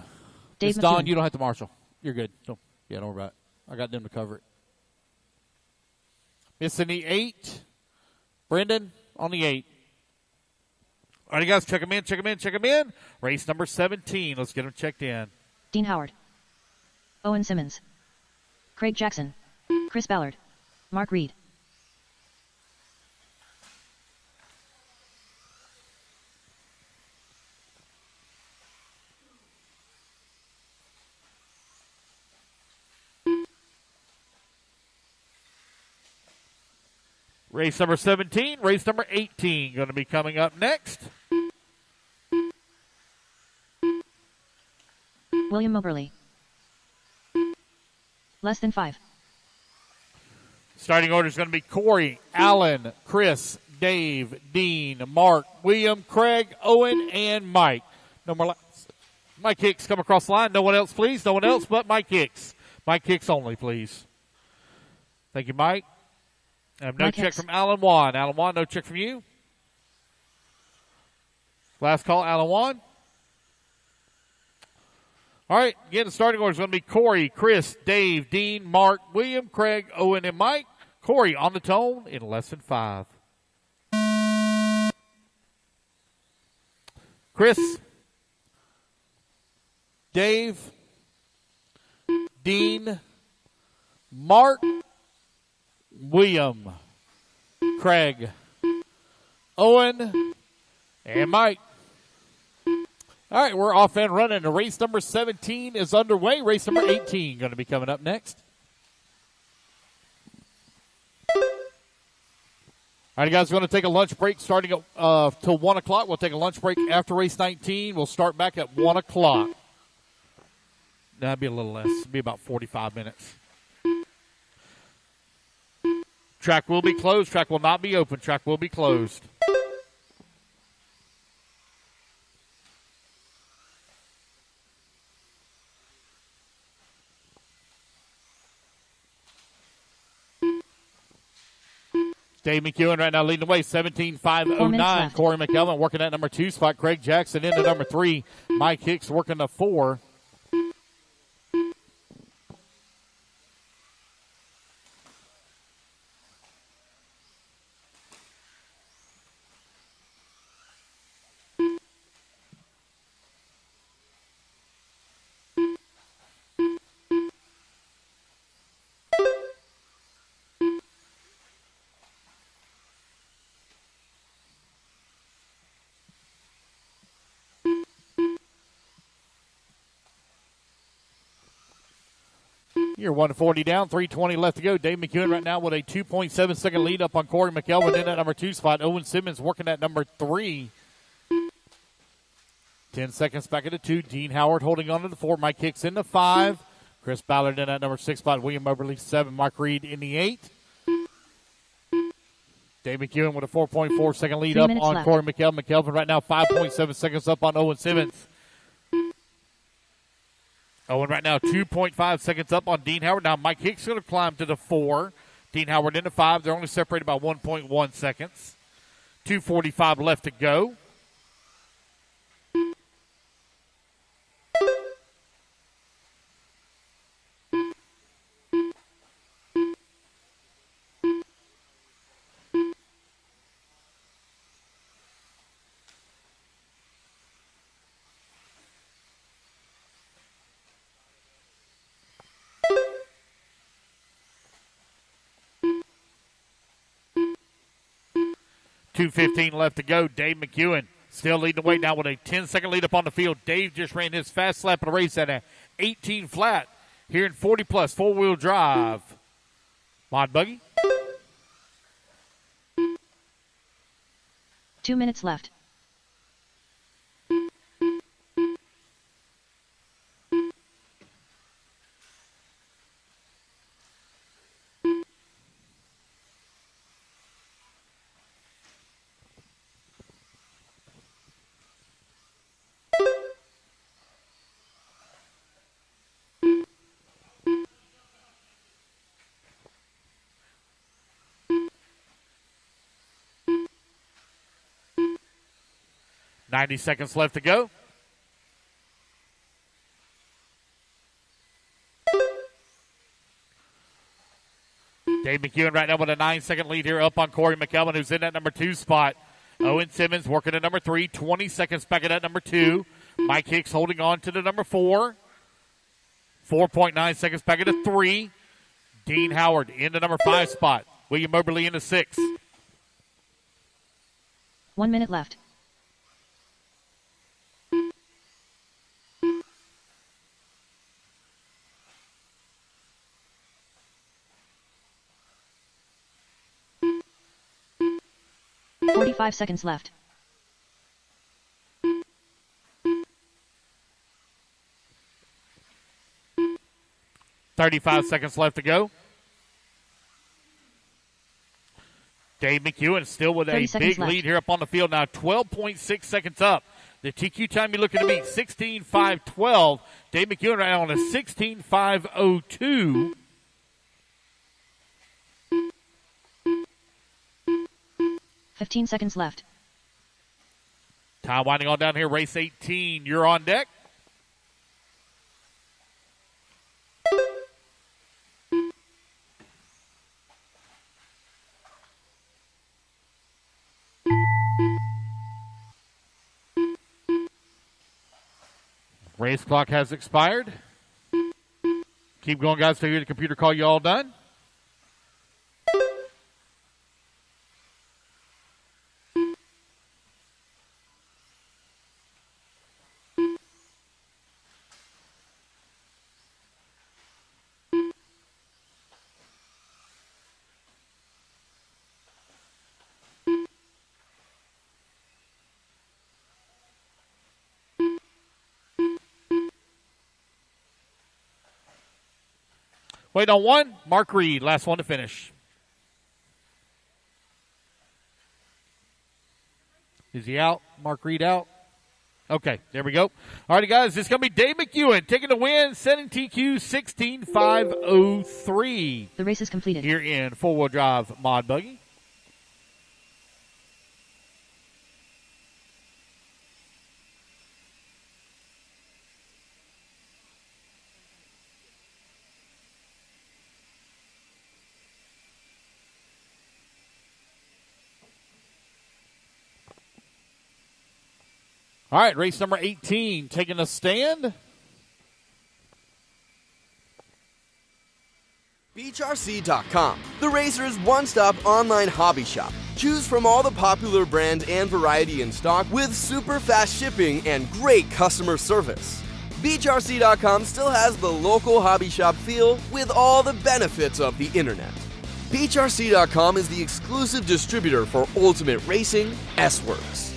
Speaker 3: Miss Dawn, you don't have to marshal. You're good. Don't worry about it. I got them to cover it. Missing the 8, Brendan on the 8. All right, guys, check them in, check them in, check them in. Race number 17. Let's get them checked in.
Speaker 4: Dean Howard. Owen Simmons. Craig Jackson. Chris Ballard. Mark Reed.
Speaker 3: Race number 17, race number 18 going to be coming up next.
Speaker 4: William Moberly. Less than 5.
Speaker 3: Starting order is going to be Corey, Alan, Chris, Dave, Dean, Mark, William, Craig, Owen, and Mike. No more. Mike Hicks come across the line. No one else, please. No one else but Mike Hicks. Mike Hicks only, please. Thank you, Mike. I have no
Speaker 4: Mike
Speaker 3: check
Speaker 4: Hicks.
Speaker 3: from Alan Wan. Alan Wan, no check from you. Last call, Alan Wan. All right, again, the starting order is going to be Corey, Chris, Dave, Dean, Mark, William, Craig, Owen, and Mike. Corey on the tone in less than 5. Chris, Dave, Dean, Mark, William, Craig, Owen, and Mike. All right, we're off and running. Race number 17 is underway. Race number 18 going to be coming up next. All right, guys, we're going to take a lunch break starting at till 1 o'clock. We'll take a lunch break after race 19. We'll start back at 1 o'clock. That'd be a little less. It'll be about 45 minutes. Track will be closed. Track will not be open. Track will be closed. Dave McEwen right now leading the way, 17.509. Corey McElvin working that number 2 spot. Craig Jackson into number 3. Mike Hicks working the 4. You're 140 down, 320 left to go. Dave McEwen right now with a 2.7 second lead up on Corey McElvin in that number 2 spot. Owen Simmons working at number 3. 10 seconds back at the 2. Dean Howard holding on to the 4. Mike Hicks in the 5. Chris Ballard in that number 6 spot. William Moberly 7. Mark Reed in the 8. Dave McEwen with a 4.4 second lead up on left. Corey McElvin. McElvin right now 5.7 seconds up on Owen Simmons. Owen right now 2.5 seconds up on Dean Howard. Now Mike Hicks going to climb to the 4. Dean Howard into 5. They're only separated by 1.1 seconds. 2:45 left to go. .215 left to go. Dave McEwen still leading the way now with a 10-second lead up on the field. Dave just ran his fast lap of the race at an 18 flat here in 40-plus four-wheel drive. Mod Buggy.
Speaker 4: 2 minutes left.
Speaker 3: .90 seconds left to go. Dave McEwen right now with a 9-second lead here up on Corey McElvin, who's in that number 2 spot. Owen Simmons working at number 3, 20 seconds back at that number 2. Mike Hicks holding on to the number 4. 4.9 seconds back at the 3. Dean Howard in the number 5 spot. William Moberly in the 6.
Speaker 4: 1 minute left. .45 seconds left.
Speaker 3: .35 seconds left to go. Dave McEwen still with a big lead here up on the field now. 12.6 seconds up. The TQ time you're looking to beat, 16.512. Dave McEwen right now on a 16.502.
Speaker 4: .15 seconds left.
Speaker 3: Time winding on down here. Race 18. You're on deck. Race clock has expired. Keep going, guys, till you hear the computer call you all done. Wait on one. Mark Reed, last one to finish. Is he out? Mark Reed out? Okay, there we go. All righty, guys, it's going to be Dave McEwen taking the win, setting TQ 16.503.
Speaker 4: The race is completed.
Speaker 3: Here in four-wheel drive mod buggy. All right, race number 18, taking a stand.
Speaker 1: Beachrc.com, the racer's one-stop online hobby shop. Choose from all the popular brand and variety in stock with super fast shipping and great customer service. Beachrc.com still has the local hobby shop feel with all the benefits of the internet. Beachrc.com is the exclusive distributor for Ultimate Racing, S-Works,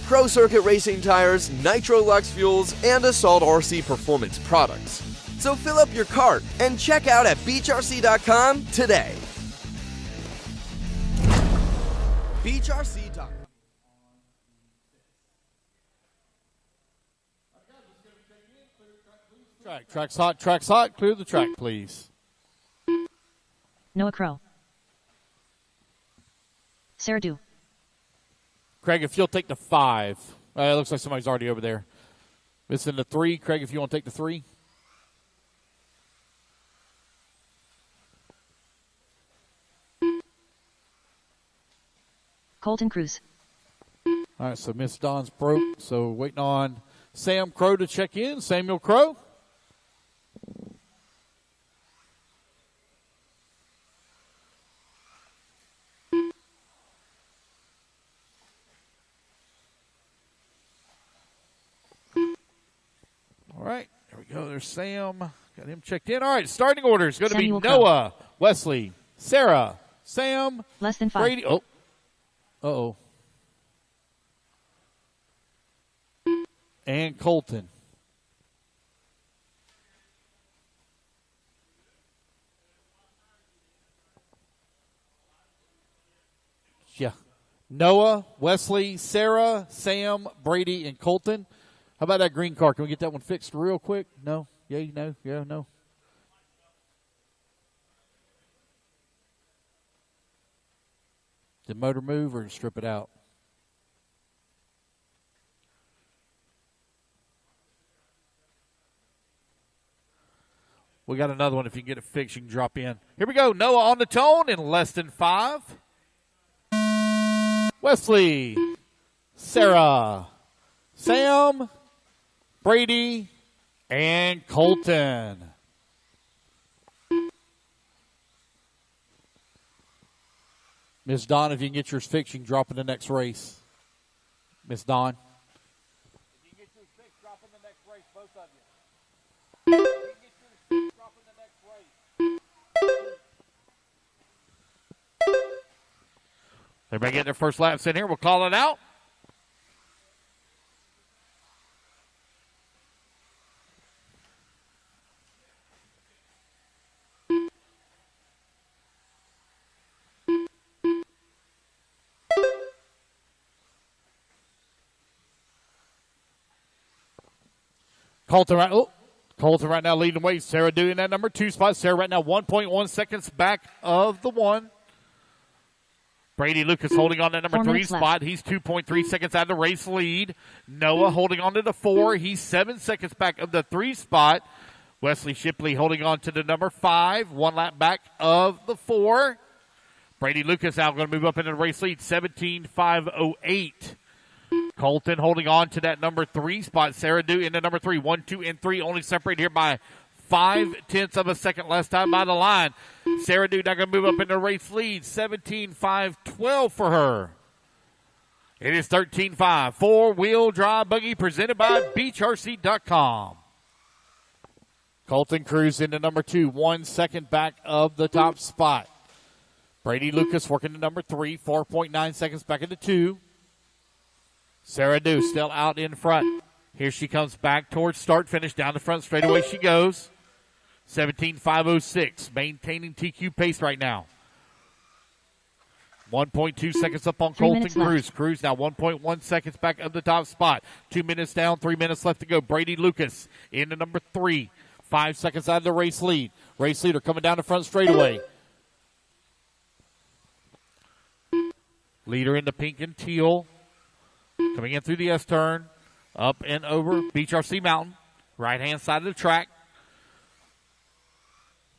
Speaker 1: Pro Circuit Racing tires, Nitro Lux fuels, and Assault RC performance products. So fill up your cart and check out at beachrc.com today. Beachrc.com.
Speaker 3: Track's hot. Clear the track, please.
Speaker 4: Noah Crow. Sarah Dew.
Speaker 3: Craig, if you'll take the 5. It looks like somebody's already over there. It's in the 3. Craig, if you want to take the 3.
Speaker 4: Colton Cruz.
Speaker 3: All right, so Miss Dawn's broke. So waiting on Sam Crow to check in. Samuel Crow. All right, there we go. There's Sam. Got him checked in. All right, starting order is going to be
Speaker 4: Samuel
Speaker 3: Noah, Wesley, Sarah, Sam,
Speaker 4: Less than 5.
Speaker 3: Brady. Oh. Uh-oh. And Colton. Yeah. Noah, Wesley, Sarah, Sam, Brady, and Colton. How about that green car? Can we get that one fixed real quick? No? Yeah, no? Yeah, no? Did motor move or strip it out? We got another one. If you can get it fixed, you can drop in. Here we go. Noah on the tone in less than 5. Wesley, Sarah, Sam, Brady, and Colton. Miss Dawn, if you can get yours fixed, you can drop in the next race. Miss Dawn. If you can get yours fixed, drop in the next race, both of you. If you can get yours fixed, drop in the next race. Everybody get their first laps in here. We'll call it out. Colton right now leading the way. Sarah doing that number 2 spot. Sarah right now 1.1 seconds back of the 1. Brady Lucas holding on to number 3 spot. He's 2.3 seconds out of the race lead. Noah holding on to the 4. He's 7 seconds back of the 3 spot. Wesley Shipley holding on to the number 5. 1 lap back of the 4. Brady Lucas now going to move up into the race lead. 17.508. Colton holding on to that number 3 spot. Sarah Dew into number 3. 1, 2, and 3 only separated here by 0.5 of a second last time by the line. Sarah Dew now going to move up into the race lead. 17.512 for her. It is 13.5. Four-wheel drive buggy presented by Beachrc.com. Colton Cruz into number 2. 1 second back of the top spot. Brady Lucas working to number 3. 4.9 seconds back into 2. Sarah Dew still out in front. Here she comes back towards start finish. Down the front straightaway she goes. 17.506, maintaining TQ pace right now. 1.2 seconds up on Colton Cruz. Cruz now 1.1 seconds back of the top spot. 2 minutes down, 3 minutes left to go. Brady Lucas into number 3. 5 seconds out of the race lead. Race leader coming down the front straightaway. Leader in the pink and teal. Coming in through the S-turn. Up and over Beachrc Mountain. Right-hand side of the track.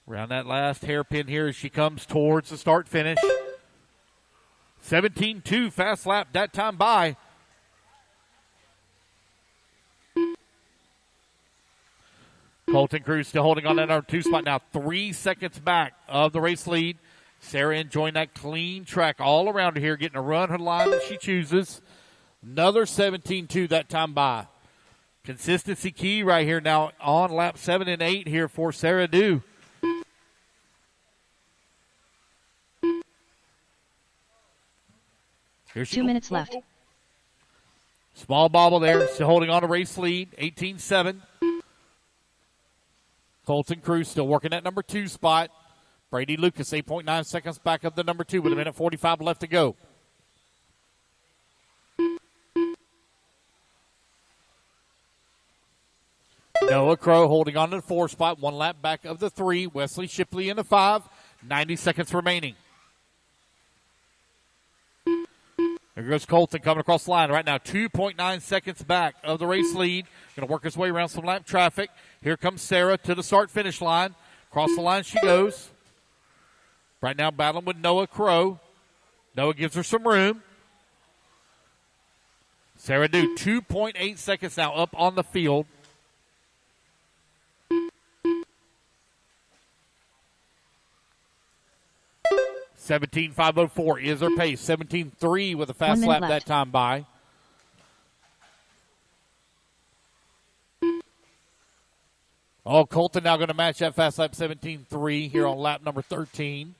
Speaker 3: Around that last hairpin here as she comes towards the start-finish. 17.2 fast lap that time by. Colton Cruz still holding on that number 2 spot now. 3 seconds back of the race lead. Sarah enjoying that clean track all around her here, getting a run her line that she chooses. Another 17.2 that time by. Consistency key right here now on lap 7 and 8 here for Sarah Dew. Here she
Speaker 4: 2 minutes left.
Speaker 3: Small bobble there, still holding on to race lead, 18.7. Colton Cruz still working at number 2 spot. Brady Lucas, 8.9 seconds back of the number 2 with 1:45 left to go. Noah Crow holding on to the 4 spot, 1 lap back of the 3. Wesley Shipley in the 5, 90 seconds remaining. There goes Colton coming across the line right now, 2.9 seconds back of the race lead. Going to work his way around some lap traffic. Here comes Sarah to the start-finish line. Across the line she goes. Right now battling with Noah Crow. Noah gives her some room. Sarah Dew, 2.8 seconds now up on the field. (17.504) is her pace. 17.3 with a fast lap
Speaker 4: left.
Speaker 3: that time by. Oh, Colton now going to match that fast lap 17.3 here on lap number 13.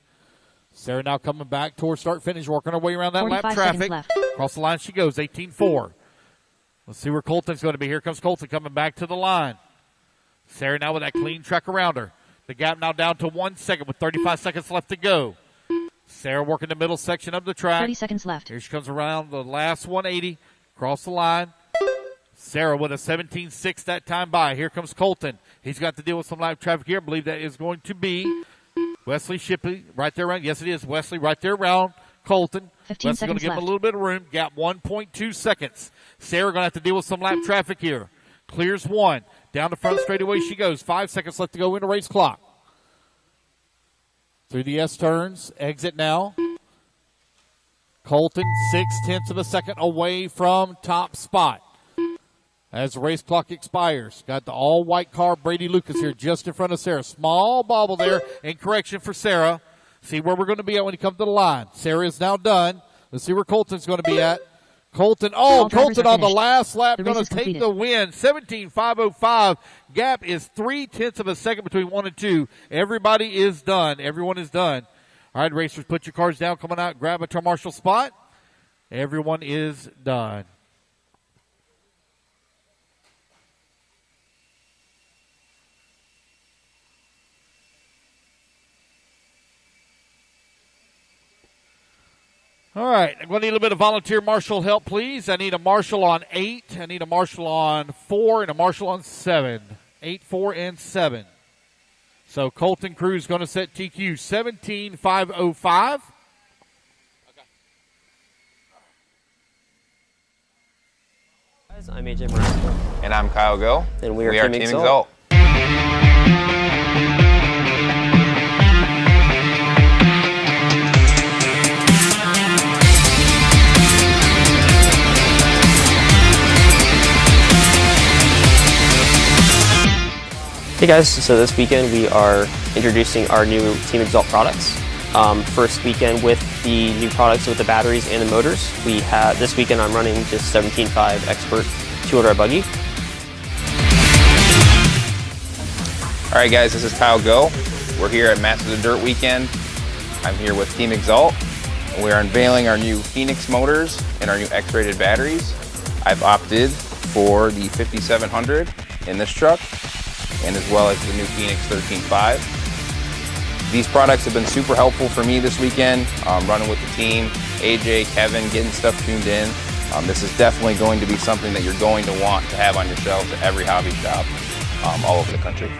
Speaker 3: Sarah now coming back towards start finish, working her way around that lap traffic. Across the line she goes, 18.4. Let's see where Colton's going to be. Here comes Colton coming back to the line. Sarah now with that clean track around her. The gap now down to 1 second with 35 seconds left to go. Sarah working the middle section of the track.
Speaker 4: 30 seconds left.
Speaker 3: Here she comes around the last 180. Across the line. Sarah with a 17.6 that time by. Here comes Colton. He's got to deal with some live traffic here. I believe that is going to be Wesley Shipley right there around. Yes, it is. Wesley right there around Colton.
Speaker 4: 15
Speaker 3: Wesley going to
Speaker 4: seconds
Speaker 3: give him a
Speaker 4: left.
Speaker 3: little bit of room. Gap 1.2 seconds. Sarah going to have to deal with some lap traffic here. Clears 1. Down the front straightaway she goes. 5 seconds left to go in the race clock. Through the S-turns. Exit now. Colton 0.6 of a second away from top spot. As the race clock expires. Got the all-white car, Brady Lucas here just in front of Sarah. Small bobble there and correction for Sarah. See where we're going to be at when you come to the line. Sarah is now done. Let's see where Colton's going to be at. Colton on the last lap, going to take the win. 17.505. Gap is 0.3 of a second between 1 and 2. Everybody is done. Everyone is done. All right, racers, put your cars down. Coming out, grab a turn marshal spot. Everyone is done. All right, I'm going to need a little bit of volunteer marshal help, please. I need a marshal on 8. I need a marshal on 4 and a marshal on 7. 8, 4, and 7. So Colton Cruz going to set TQ 17.505. Okay.
Speaker 6: Guys, I'm AJ Morales.
Speaker 7: And I'm Kyle Go.
Speaker 6: And we are Team
Speaker 7: Exalt.
Speaker 6: Hey guys, so this weekend we are introducing our new Team Exalt products. First weekend with the new products with the batteries and the motors. This weekend I'm running just 17.5 Expert 200R buggy.
Speaker 7: All right, guys, this is Kyle Go. We're here at Masters of Dirt weekend. I'm here with Team Exalt. And we are unveiling our new Phoenix motors and our new X-rated batteries. I've opted for the 5700 in this truck. and as well as the new Phoenix 13.5. These products have been super helpful for me this weekend, running with the team, AJ, Kevin, getting stuff tuned in. This is definitely going to be something that you're going to want to have on your shelves at every hobby shop all over the country.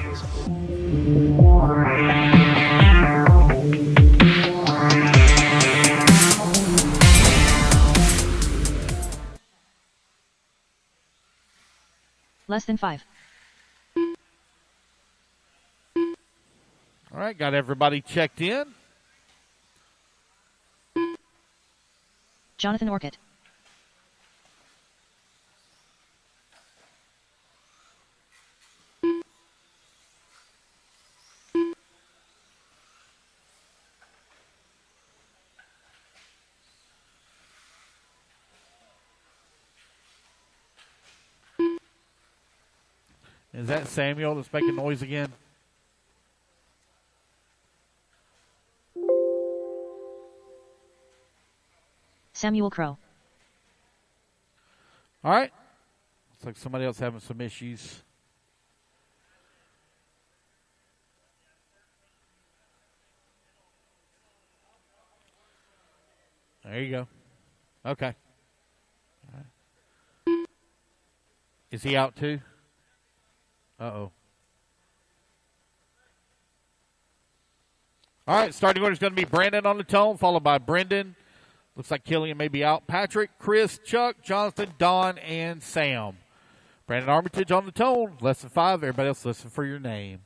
Speaker 4: Less than 5.
Speaker 3: All right, got everybody checked in.
Speaker 4: Jonathan Orchid.
Speaker 3: Is that Samuel that's making noise again?
Speaker 4: Samuel Crow.
Speaker 3: All right. Looks like somebody else having some issues. There you go. Okay. All right. Is he out too? Uh-oh. All right, starting order is going to be Brandon on the tone, followed by Brendan. Looks like Killian may be out. Patrick, Chris, Chuck, Jonathan, Don, and Sam. Brandon Armitage on the tone. Less than 5. Everybody else listen for your name.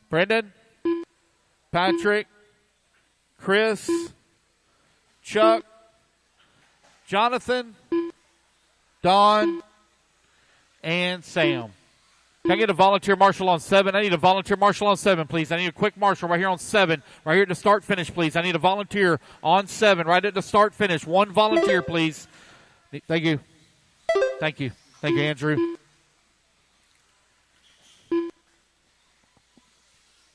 Speaker 3: Brendan, Patrick, Chris, Chuck, Jonathan, Don, and Sam. Can I get a volunteer marshal on 7? I need a volunteer marshal on 7, please. I need a quick marshal right here on 7. Right here at the start finish, please. I need a volunteer on 7 right at the start finish. One volunteer, please. Thank you. Thank you. Thank you, Andrew.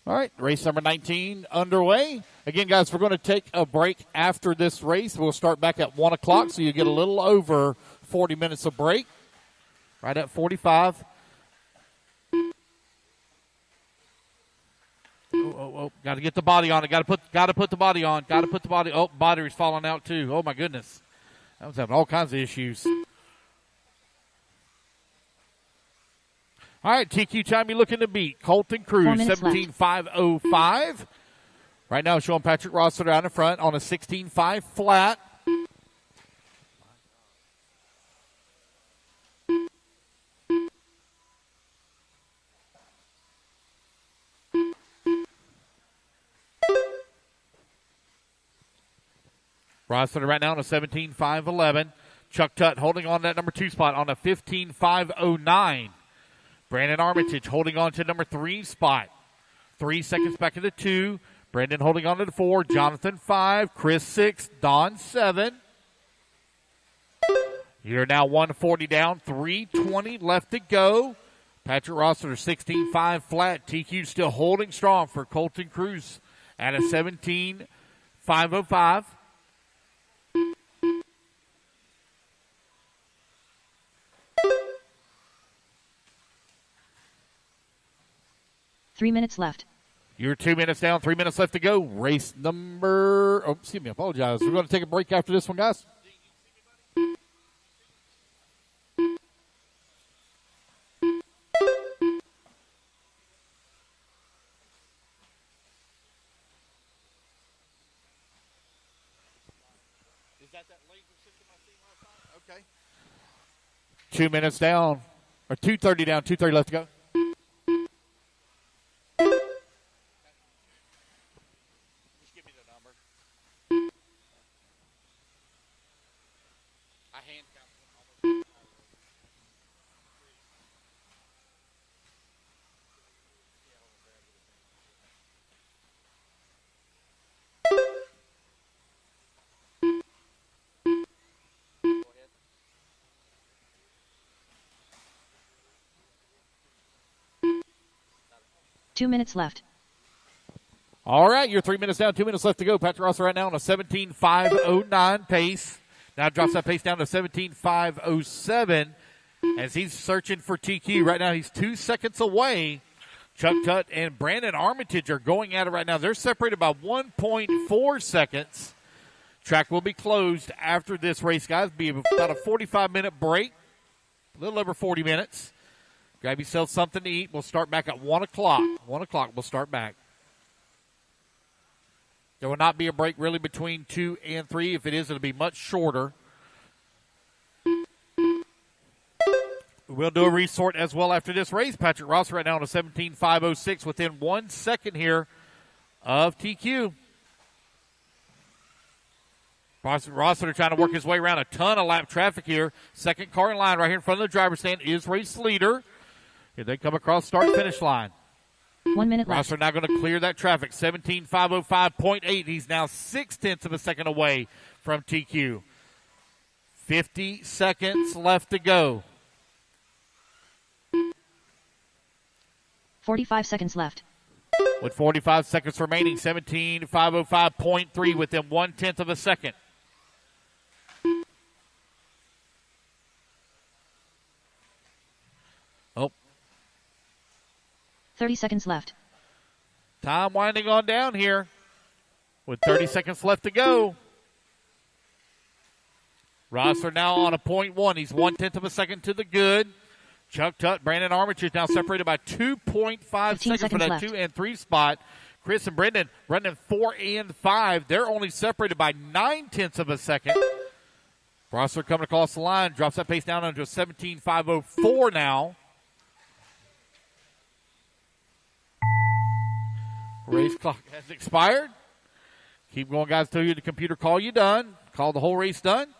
Speaker 3: All right, race number 19 underway. Again, guys, we're going to take a break after this race. We'll start back at 1 o'clock, so you get a little over 40 minutes of break. Right at 45. Oh, got to get the body on it. Got to put the body on. Got to put the body. Oh, battery's falling out too. Oh my goodness. That was having all kinds of issues. All right, TQ time you looking to beat. Colton Cruz, 17.505. Right now showing Patrick Rossiter out in front on a 16.5 flat. Rossiter right now on a 17.511. Chuck Tutt holding on to that number 2 spot on a 15.509. Brandon Armitage holding on to number 3 spot. 3 seconds back into 2. Brandon holding on to the 4. Jonathan 5. Chris 6. Don 7. You're now 140 down. 3:20 left to go. Patrick Rossiter 16.5 flat. TQ still holding strong for Colton Cruz at a 17.505.
Speaker 4: 3 minutes left.
Speaker 3: You're 2 minutes down, 3 minutes left to go. Race number, I apologize. We're going to take a break after this one, guys. Is that laser system I seen last time? Okay. 2 minutes down, or 2:30 down, 2:30 left to go.
Speaker 4: Two minutes left.
Speaker 3: All right, you're 3 minutes down, 2 minutes left to go. Patrick Rossiter right now on a 17.509 pace. Now drops that pace down to 17.507. As he's searching for TQ right now, he's 2 seconds away. Chuck Tutt and Brandon Armitage are going at it right now. They're separated by 1.4 seconds. Track will be closed after this race, guys. Be about a 45-minute break, a little over 40 minutes. Grab yourself something to eat. We'll start back at 1 o'clock. 1 o'clock, we'll start back. There will not be a break really between 2 and 3. If it is, it'll be much shorter. We'll do a resort as well after this race. Patrick Ross right now on a 17.506 within 1 second here of TQ. Rossiter trying to work his way around a ton of lap traffic here. Second car in line right here in front of the driver's stand is race leader. Here they come across start-finish line.
Speaker 4: 1 minute left.
Speaker 3: Rossiter now going to clear that traffic. 17.505.8. He's now 0.6 of a second away from TQ. 50 seconds left to go.
Speaker 4: 45 seconds left.
Speaker 3: With 45 seconds remaining, 17.505.3 within 1/10 of a second. Oh.
Speaker 4: 30 seconds left.
Speaker 3: Time winding on down here. With 30 seconds left to go. Rossiter now on a 0.1. He's 1/10 of a second to the good. Chuck Tutt, Brandon Armitage now separated by 2.5 seconds for that
Speaker 4: left.
Speaker 3: 2 and 3 spot. Chris and Brendan running 4 and 5. They're only separated by 9/10 of a second. Rossiter coming across the line, drops that pace down into a 17.504 now. Race clock has expired. Keep going, guys, till the computer call you done. Call the whole race done.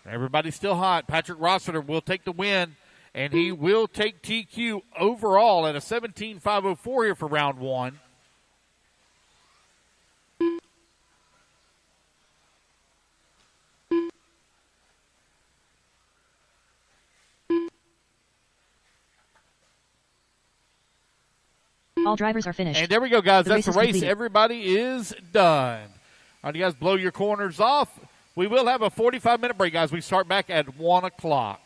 Speaker 3: Everybody's still hot. Patrick Rossiter will take the win, and he will take TQ overall at a 17.504 here for round 1.
Speaker 4: All drivers are finished.
Speaker 3: And there we go, guys.
Speaker 4: The
Speaker 3: That's the
Speaker 4: race is
Speaker 3: race.
Speaker 4: completed.
Speaker 3: Everybody is done. All right, you guys blow your corners off. We will have a 45-minute break, guys. We start back at 1 o'clock.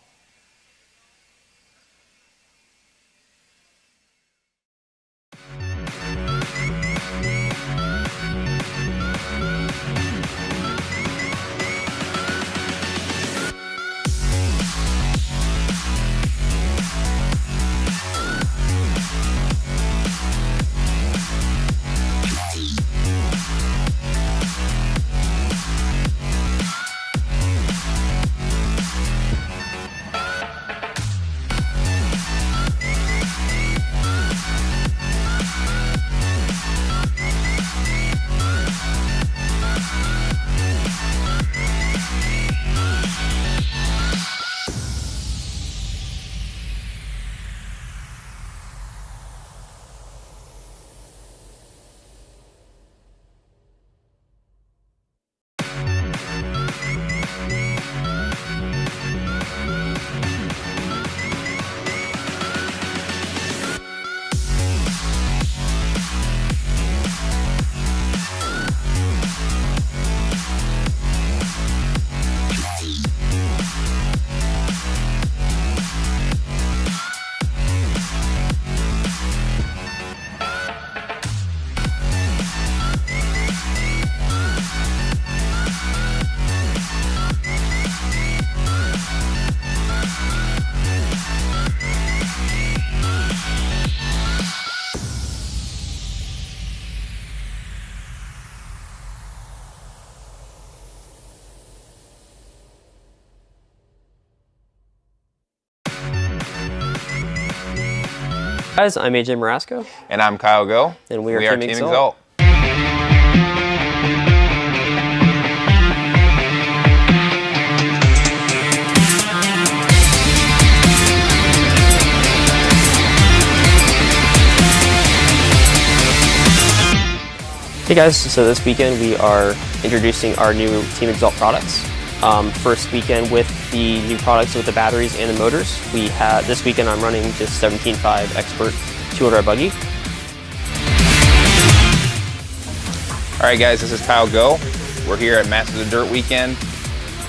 Speaker 6: Guys, I'm AJ Marasco.
Speaker 7: And I'm Kyle Go.
Speaker 6: And we are Team
Speaker 7: Exalt.
Speaker 6: Hey guys, so this weekend we are introducing our new Team Exalt products. First weekend with the new products with the batteries and the motors. This weekend I'm running just 17.5 Expert 200R buggy.
Speaker 7: All right, guys, this is Kyle Go. We're here at Masters of Dirt weekend.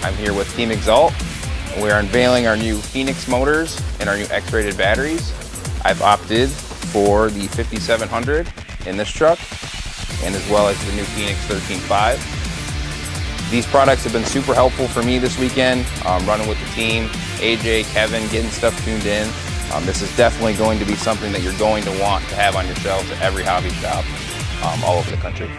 Speaker 7: I'm here with Team Exalt, and we are unveiling our new Phoenix motors and our new X-rated batteries. I've opted for the 5700 in this truck, and as well as the new Phoenix 13.5. These products have been super helpful for me this weekend, running with the team, AJ, Kevin, getting stuff tuned in. This is definitely going to be something that you're going to want to have on your shelves at every hobby shop all over the country.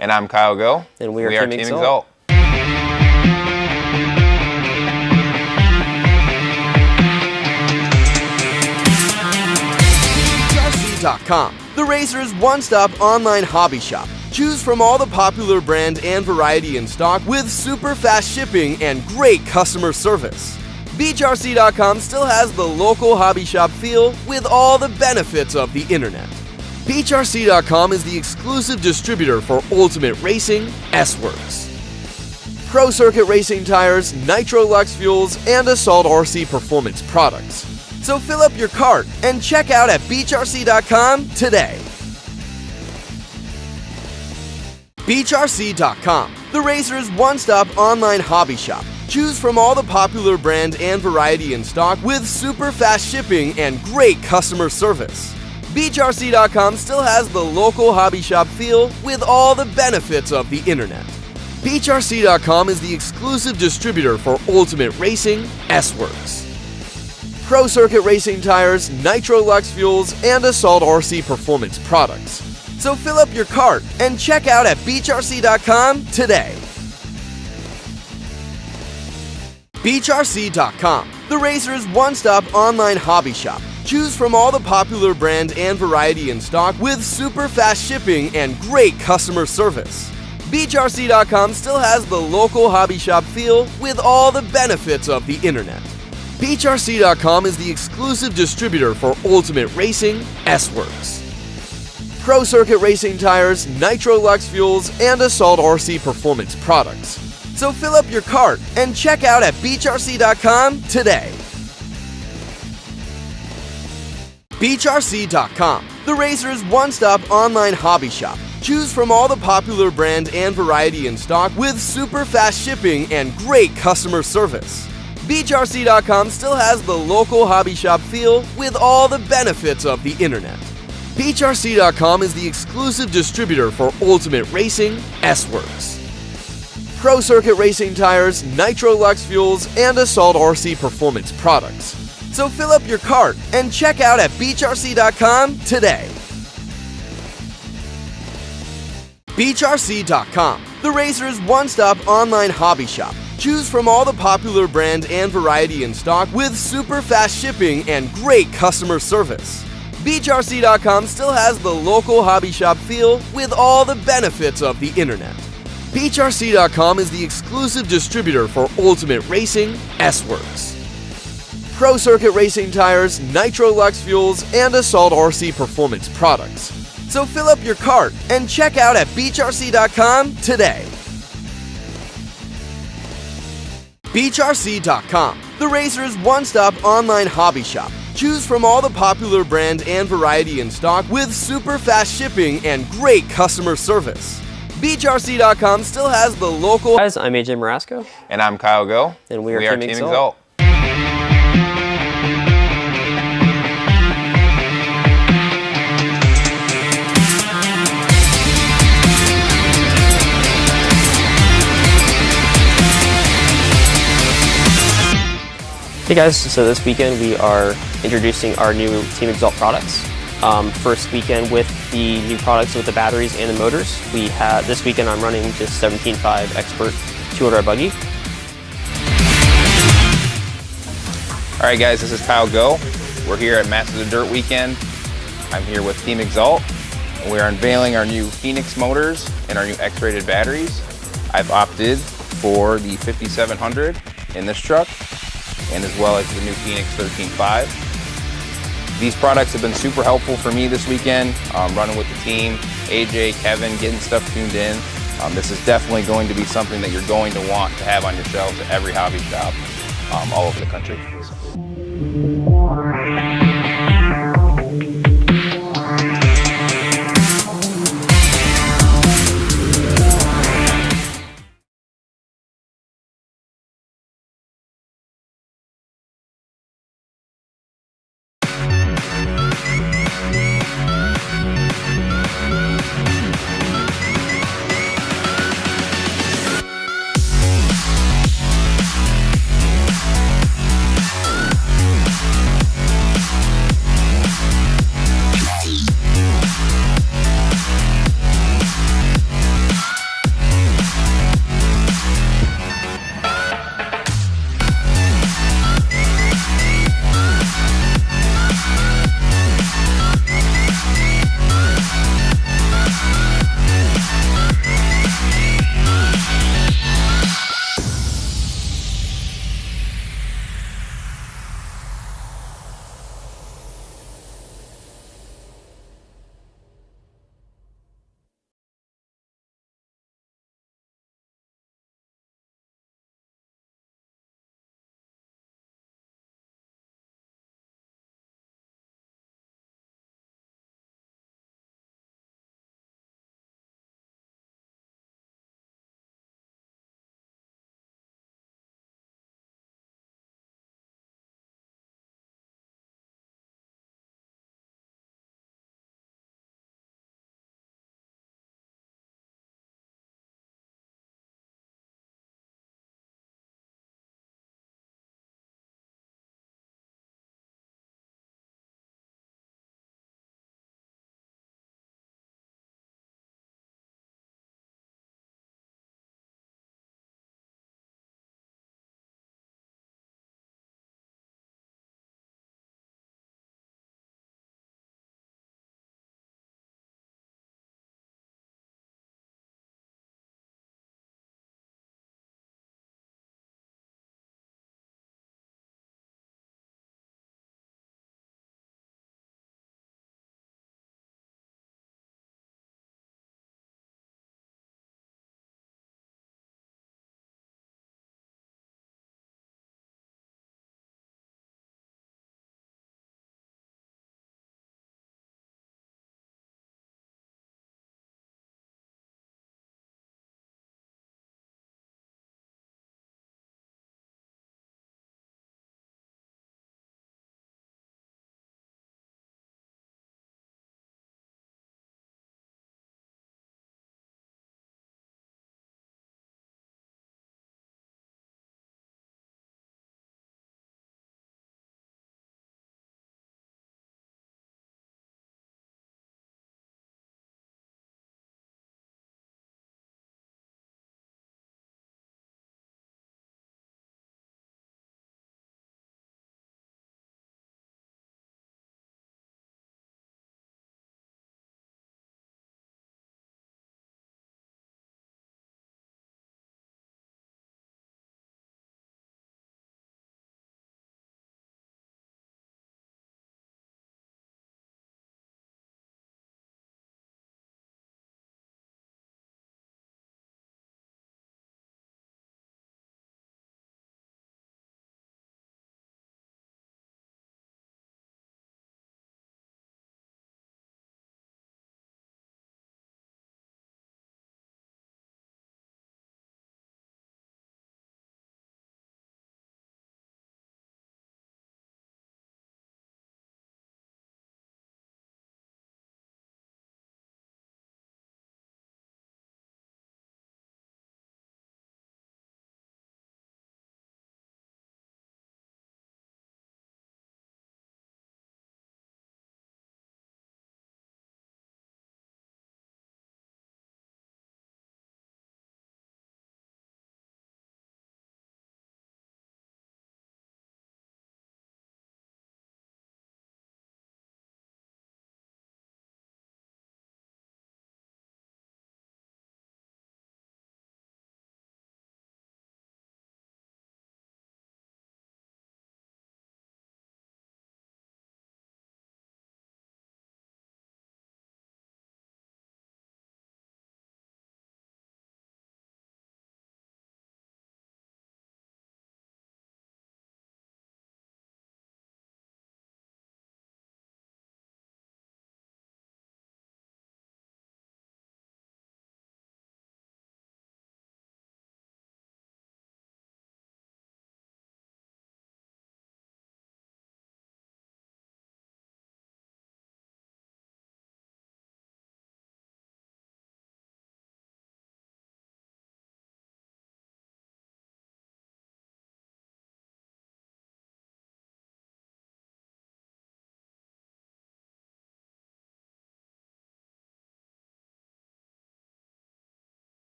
Speaker 6: And
Speaker 7: I'm Kyle Go.
Speaker 6: And we are Team Exalt.
Speaker 1: Beachrc.com, the Razor's one-stop online hobby shop. Choose from all the popular brand and variety in stock with super fast shipping and great customer service. Beachrc.com still has the local hobby shop feel with all the benefits of the internet. Beachrc.com is the exclusive distributor for Ultimate Racing, S-Works, Pro Circuit Racing tires, Nitro Lux fuels, and Assault RC performance products. So fill up your cart and check out at Beachrc.com today. Beachrc.com, the Razor's one-stop online hobby shop. Choose from all the popular brand and variety in stock with super fast shipping and great customer service. Beachrc.com still has the local hobby shop feel with all the benefits of the internet. Beachrc.com is the exclusive distributor for Ultimate Racing, S-Works, Pro Circuit Racing tires, Nitro Lux fuels, and Assault RC performance products. So fill up your cart and check out at Beachrc.com today. Beachrc.com, the Razor's one-stop online hobby shop. Choose from all the popular brand and variety in stock with super fast shipping and great customer service. Beachrc.com still has the local hobby shop feel with all the benefits of the internet. Beachrc.com is the exclusive distributor for Ultimate Racing, S-Works, Pro Circuit Racing tires, Nitro Lux fuels, and Assault RC performance products. So fill up your cart and check out at Beachrc.com today. Beachrc.com, the Razor's one-stop online hobby shop. Choose from all the popular brand and variety in stock with super fast shipping and great customer service. Beachrc.com still has the local hobby shop feel with all the benefits of the internet. Beachrc.com is the exclusive distributor for Ultimate Racing, S-Works, Pro Circuit Racing tires, Nitro Lux fuels, and Assault RC performance products. So fill up your cart and check out at Beachrc.com today. Beachrc.com, the Razor's one-stop online hobby shop. Choose from all the popular brand and variety in stock with super fast shipping and great customer service. Beachrc.com still has the local hobby shop feel with all the benefits of the internet. Beachrc.com is the exclusive distributor for Ultimate Racing, S-Works, Pro Circuit Racing tires, Nitro Lux fuels, and Assault RC performance products. So fill up your cart and check out at Beachrc.com today. Beachrc.com, the Razor's one-stop online hobby shop. Choose from all the popular brand and variety in stock with super fast shipping and great customer service. Beachrc.com still has the local...
Speaker 6: Guys, I'm AJ Marasco.
Speaker 7: And I'm Kyle Go.
Speaker 6: And we are Team Exalt. Hey guys, so this weekend we are introducing our new Team Exalt products. First weekend with the new products with the batteries and the motors. This weekend I'm running just 17.5 Expert 200R buggy.
Speaker 7: Alright guys, this is Kyle Go. We're here at Masters of Dirt Weekend. I'm here with Team Exalt. And we are unveiling our new Phoenix motors and our new X-rated batteries. I've opted for the 5700 in this truck, and as well as the new Phoenix 13.5. These products have been super helpful for me this weekend, running with the team, AJ, Kevin, getting stuff tuned in. This is definitely going to be something that you're going to want to have on your shelves at every hobby shop all over the country.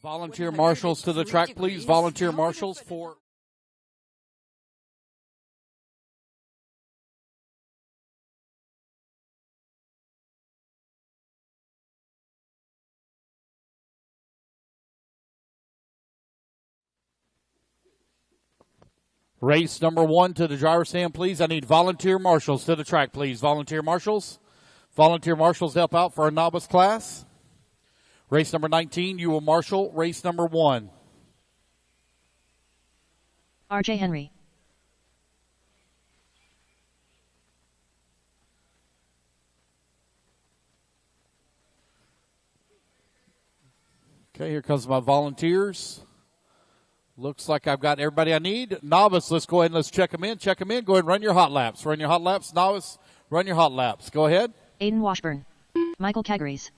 Speaker 3: Volunteer marshals to the track, please. Volunteer marshals for... Race number 1 to the driver's stand, please. I need volunteer marshals to the track, please. Volunteer marshals. Volunteer marshals help out for our novice class. Race number 19, you will marshal race number 1.
Speaker 4: RJ Henry.
Speaker 3: Okay, here comes my volunteers. Looks like I've got everybody I need. Novice, let's go ahead and let's check them in. Check them in. Go ahead and run your hot laps. Run your hot laps. Novice, run your hot laps. Go ahead.
Speaker 4: Aiden Washburn. Michael Cagaries.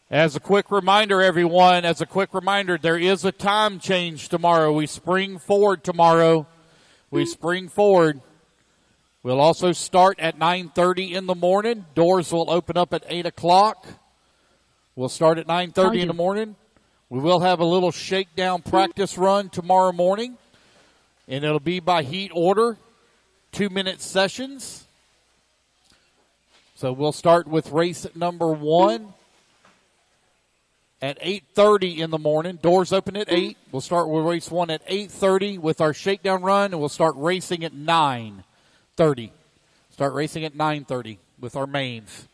Speaker 3: As a quick reminder, everyone, there is a time change tomorrow. We spring forward tomorrow. We'll also start at 9:30 in the morning. Doors will open up at 8 o'clock. We'll start at 9:30 in the morning. We will have a little shakedown practice run tomorrow morning, and it'll be by heat order, 2-minute sessions. So we'll start with race number 1. At 8:30 in the morning. Doors open at 8. We'll start with race 1 at 8:30 with our shakedown run, and we'll start racing at 9:30. Start racing at 9:30 with our mains.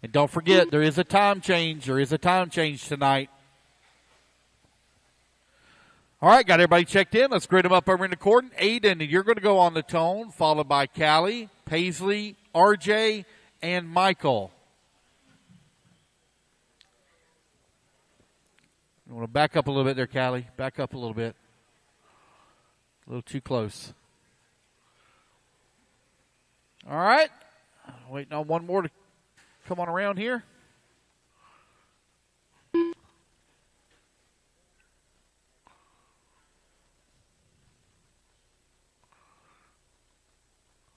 Speaker 3: And don't forget, there is a time change. Tonight. All right, got everybody checked in. Let's grid them up over in the cordon. Aiden, you're going to go on the tone, followed by Callie, Paisley, RJ, and Michael. You want to back up a little bit there, Callie. Back up a little bit. A little too close. All right. Waiting on one more to come on around here.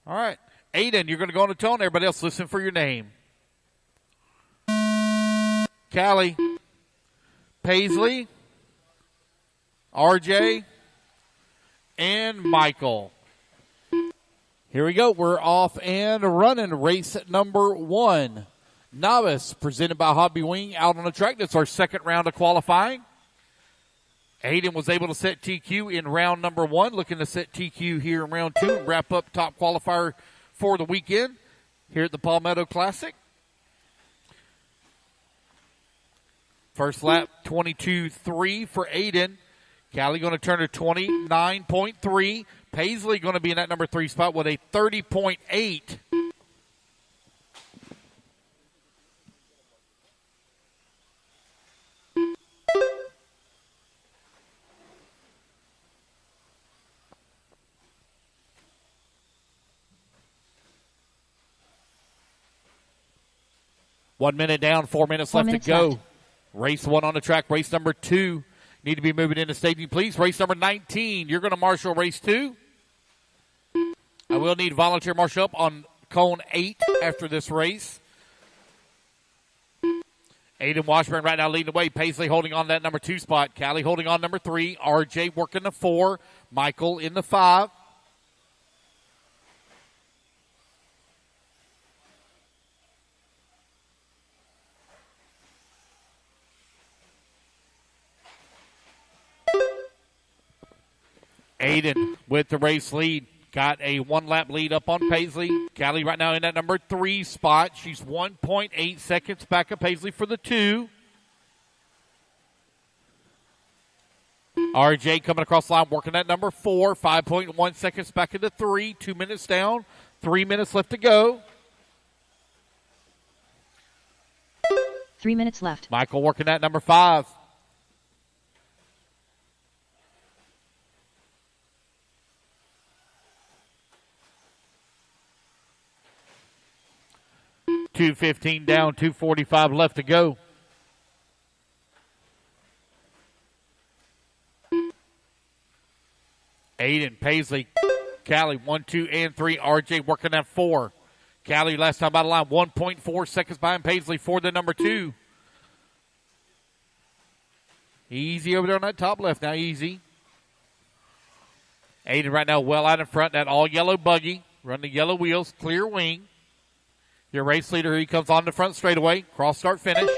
Speaker 3: All right. Aiden, you're going to go on the tone. Everybody else, listen for your name. Callie. Paisley, RJ, and Michael. Here we go. We're off and running. Race number 1. Novice, presented by Hobby Wing, out on the track. That's our second round of qualifying. Aiden was able to set TQ in round number 1. Looking to set TQ here in round 2 and wrap up top qualifier for the weekend here at the Palmetto Classic. First lap, 22.3 for Aiden. Callie going to turn to 29.3. Paisley going to be in that number 3 spot with a 30.8. One minute down, 4 minutes left to go. Race 1 on the track. Race number 2. Need to be moving into staging, please. Race number 19. You're going to marshal race 2. I will need volunteer marshal up on cone 8 after this race. Aiden Washburn right now leading the way. Paisley holding on that number 2 spot. Callie holding on number 3. RJ working the 4. Michael in the 5. Aiden with the race lead. Got a 1-lap lead up on Paisley. Callie right now in that number 3 spot. She's 1.8 seconds back of Paisley for the 2. RJ coming across the line, working that number 4. 5.1 seconds back of the 3. 2 minutes down. 3 minutes left to go.
Speaker 4: 3 minutes left.
Speaker 3: Michael working that number 5. $2:15 down, 2:45 left to go. Aiden, Paisley, Callie, 1, 2, and 3. RJ working at 4. Callie last time out of line, 1.4 seconds behind Paisley for the number 2. Easy over there on that top left now, easy. Aiden right now well out in front, that all-yellow buggy. Run the yellow wheels, clear wing. Your race leader, he comes on the front straightaway. Cross start finish.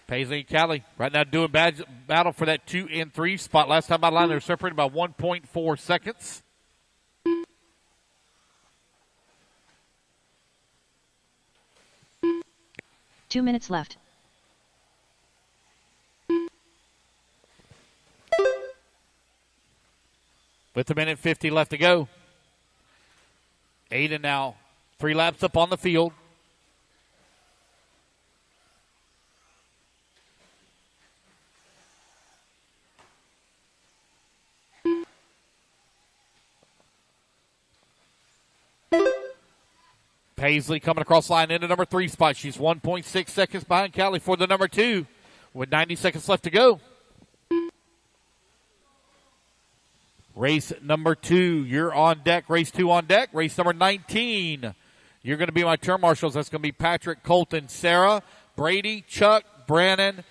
Speaker 3: Paisley and Callie right now doing battle for that 2 and 3 spot. Last time out of line, they're separated by 1.4 seconds.
Speaker 4: Two minutes left.
Speaker 3: With a minute 50 left to go. Aiden now 3 laps up on the field. Paisley coming across line into number 3 spot. She's 1.6 seconds behind Callie for the number 2 with 90 seconds left to go. Race number 2, you're on deck. Race 2 on deck. Race number 19. You're going to be my turn marshals. That's going to be Patrick, Colton, Sarah, Brady, Chuck, Brandon,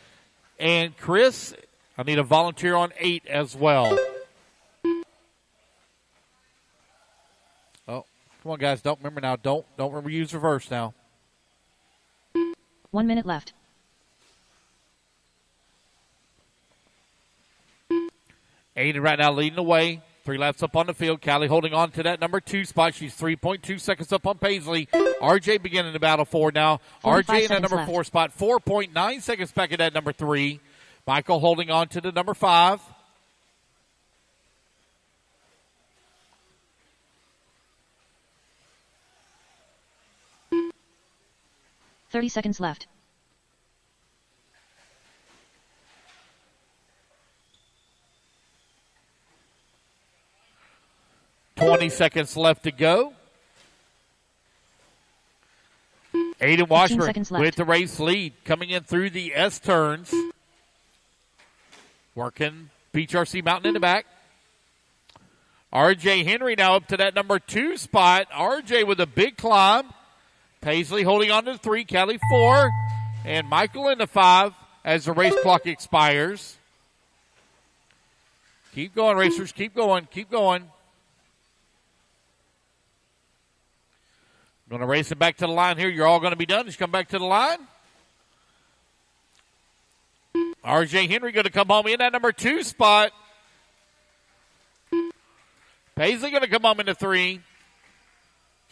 Speaker 3: and Chris. I need a volunteer on 8 as well. Oh, come on, guys. Don't remember now. Don't remember use reverse now.
Speaker 4: 1 minute left.
Speaker 3: Aiden right now leading the way. 3 laps up on the field. Callie holding on to that number 2 spot. She's 3.2 seconds up on Paisley. RJ beginning the battle for now. RJ in that number 4 spot. 4.9 seconds back at that number 3. Michael holding on to the number 5.
Speaker 4: $30 seconds left.
Speaker 3: $20 seconds left to go. Aiden Washburn with the race lead coming in through the S turns. Working Beachrc Mountain in the back. RJ Henry now up to that number 2 spot. RJ with a big climb. Paisley holding on to the 3. Callie 4. And Michael in the 5 as the race clock expires. Keep going, racers. Keep going. Keep going. Going to race it back to the line here. You're all going to be done. Just come back to the line. RJ Henry going to come home in that number 2 spot. Paisley going to come home into 3.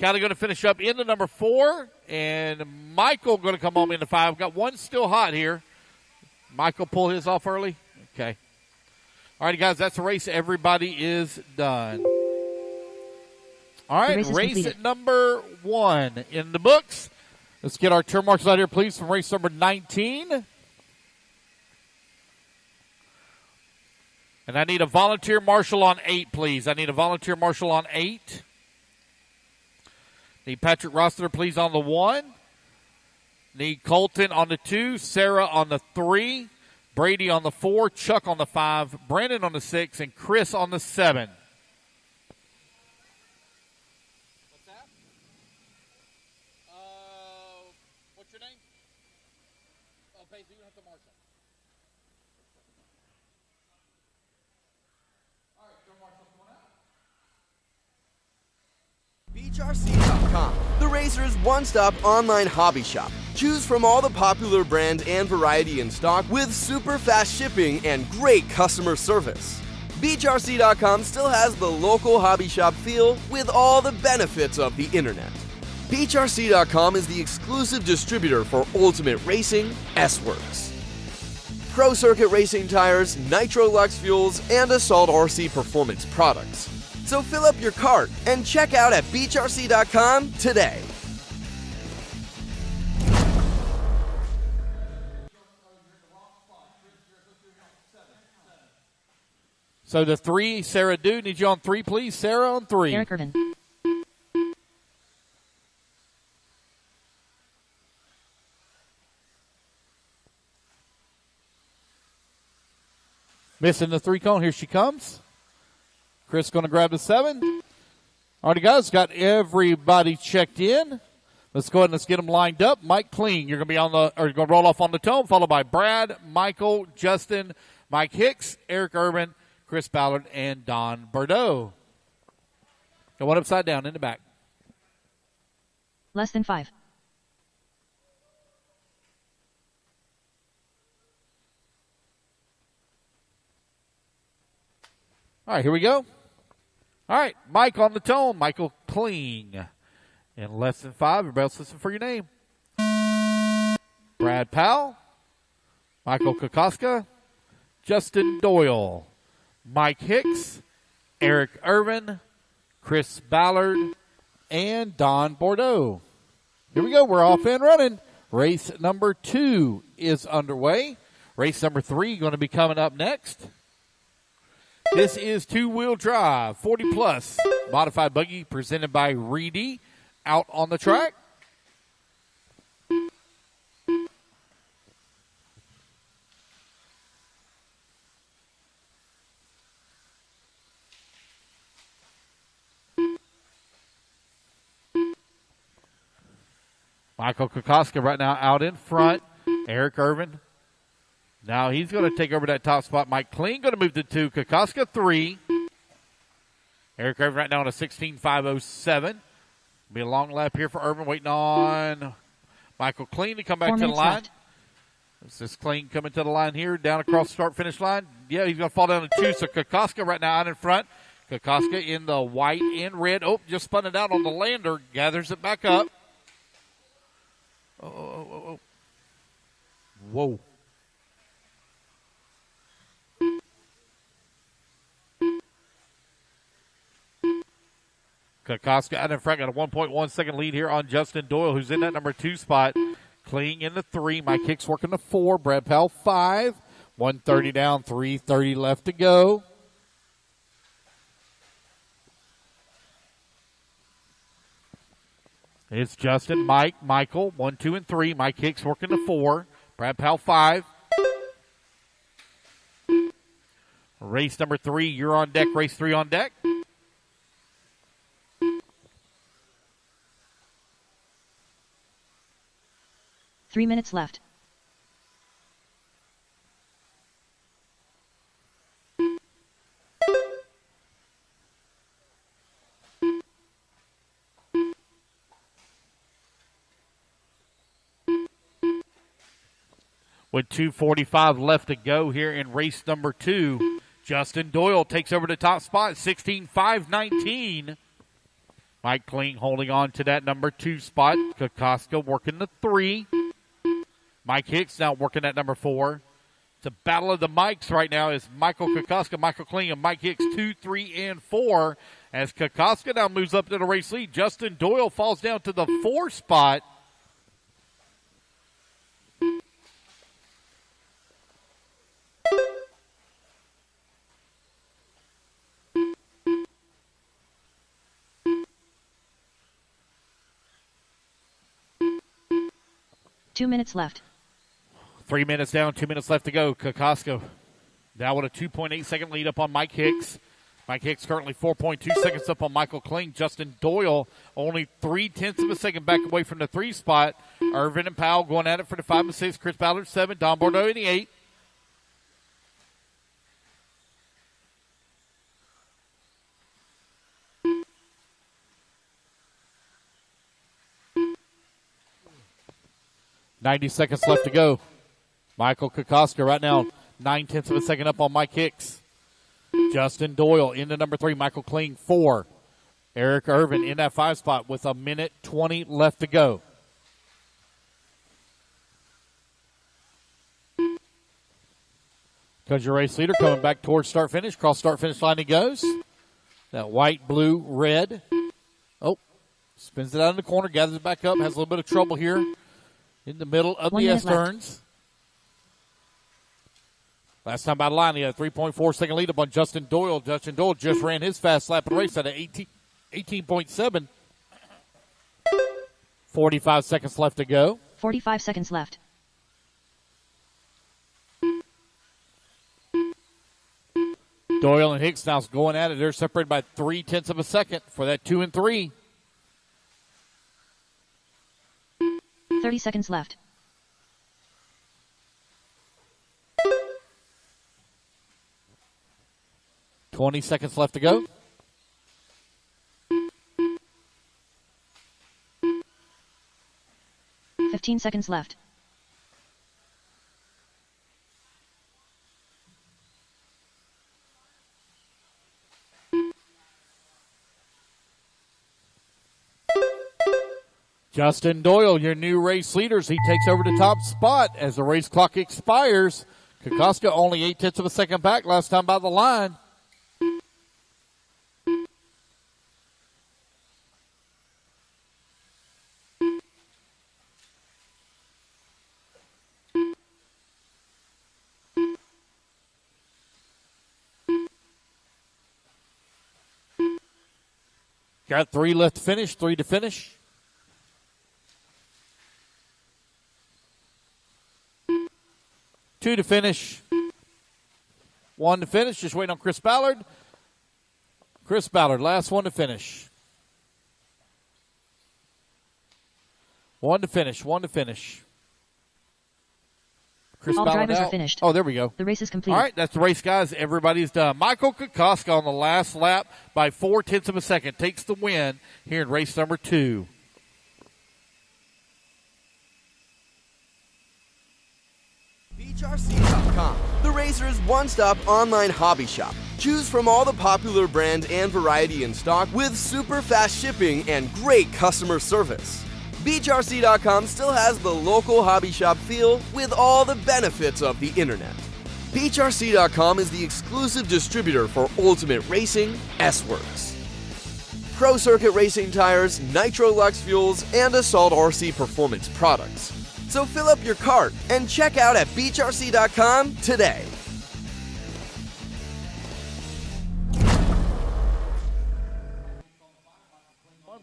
Speaker 3: Callie going to finish up in the number 4. And Michael going to come home into 5. Got one still hot here. Michael pull his off early. Okay. All right, guys, that's the race. Everybody is done. All right, race at number 1 in the books. Let's get our turn marks out here, please, from race number 19. And I need a volunteer marshal on 8, please. I need a volunteer marshal on 8. Need Patrick Rossiter, please, on the 1. Need Colton on the 2, Sarah on the 3, Brady on the 4, Chuck on the 5, Brandon on the 6, and Chris on the 7.
Speaker 1: Beachrc.com, the racer's one-stop online hobby shop. Choose from all the popular brand and variety in stock with super fast shipping and great customer service. Beachrc.com still has the local hobby shop feel with all the benefits of the internet. Beachrc.com is the exclusive distributor for Ultimate Racing, S-Works, Pro Circuit Racing tires, Nitro Lux fuels, and Assault RC performance products. So fill up your cart and check out at Beachrc.com today.
Speaker 3: So the 3, Sarah Dew, need you on 3, please. Sarah on 3.
Speaker 4: Eric Irvin.
Speaker 3: Missing the 3 cone. Here she comes. Chris going to grab the 7. All right, guys, got everybody checked in. Let's go ahead and let's get them lined up. Mike Kling, you're going to be you're going to roll off on the tone, followed by Brad, Michael, Justin, Mike Hicks, Eric Urban, Chris Ballard, and Don Bordeaux. And one upside down in the back.
Speaker 4: Less than 5.
Speaker 3: All right, here we go. All right, Mike on the tone, Michael Kling. In less than 5, everybody else listen for your name. Brad Powell, Michael Kokoska, Justin Doyle, Mike Hicks, Eric Irvin, Chris Ballard, and Don Bordeaux. Here we go. We're off and running. Race number 2 is underway. Race number 3 going to be coming up next. This is two-wheel drive, 40-plus, modified buggy presented by Reedy out on the track. Michael Kokoska right now out in front. Eric Irvin. Now he's going to take over that top spot. Mike Kling going to move to 2. Kokoska 3. Eric Irvin right now on a 16.507. Be a long lap here for Irvin. Waiting on Michael Kling to come back to the line. This is Kling coming to the line here, down across the start-finish line. Yeah, he's going to fall down to 2. So Kokoska right now out in front. Kokoska in the white and red. Oh, just spun it out on the lander. Gathers it back up. Oh. Whoa. Kokoska out in front, got a 1.1 second lead here on Justin Doyle, who's in that number 2 spot. Kling in the 3. Mike Hicks working the 4. Brad Powell 5. 130 down, 3:30 left to go. It's Justin, Mike, Michael, 1, 2, and 3. Mike Hicks working the 4. Brad Powell 5. Race number 3, you're on deck. Race 3 on deck.
Speaker 4: Three minutes left.
Speaker 3: With 2:45 left to go here in race number 2, Justin Doyle takes over the top spot, 16.519. Mike Kling holding on to that number 2 spot. Kokoska working the 3. Mike Hicks now working that number 4. It's a battle of the mics right now as Michael Kokoska, Michael Kling, and Mike Hicks 2, 3, and 4. As Kokoska now moves up to the race lead, Justin Doyle falls down to the 4 spot.
Speaker 4: Two minutes left.
Speaker 3: 3 minutes down, 2 minutes left to go. Kokoska now with a 2.8 second lead up on Mike Hicks. Mike Hicks currently 4.2 seconds up on Michael Kling. Justin Doyle only 0.3 of a second back away from the 3 spot. Irvin and Powell going at it for the 5 and 6. Chris Ballard 7. Don Bordeaux in the 8. .90 seconds left to go. Michael Kokoska right now 0.9 of a second up on Mike Hicks. Justin Doyle into number 3. Michael Kling 4. Eric Irvin in that 5 spot with 1:20 left to go. Because your race leader coming back towards start finish. Cross start finish line he goes. That white, blue, red. Oh, spins it out in the corner, gathers it back up, has a little bit of trouble here in the middle of the S-turns. Last time by the line, he had a 3.4 second lead up on Justin Doyle. Justin Doyle just ran his fast lap of the race at 18.7. 45 seconds left to go.
Speaker 4: 45 seconds left.
Speaker 3: Doyle and Hicks now going at it. They're separated by 0.3 of a second for that 2 and 3.
Speaker 4: 30 seconds left.
Speaker 3: $20 seconds left to go.
Speaker 4: $15 seconds left.
Speaker 3: Justin Doyle, your new race leaders. He takes over the top spot as the race clock expires. Kokoska only 0.8 of a second back last time by the line. Got 3 left to finish, 3 to finish. Two to finish. 1 to finish. Just waiting on Chris Ballard. Chris Ballard, last one to finish. 1 to finish. 1 to finish. Chris
Speaker 4: All
Speaker 3: Ballard
Speaker 4: drivers
Speaker 3: out.
Speaker 4: are finished.
Speaker 3: Oh, there we go.
Speaker 4: The race is complete.
Speaker 3: All right, that's the race, guys. Everybody's done. Michael Kokoska on the last lap by 0.4 of a second takes the win here in race number 2.
Speaker 1: Beachrc.com, the racer's one-stop online hobby shop. Choose from all the popular brand and variety in stock with super fast shipping and great customer service. Beachrc.com still has the local hobby shop feel with all the benefits of the internet. Beachrc.com is the exclusive distributor for Ultimate Racing, S-Works, Pro Circuit Racing tires, Nitro Lux fuels, and Assault RC performance products. So fill up your cart and check out at Beachrc.com today.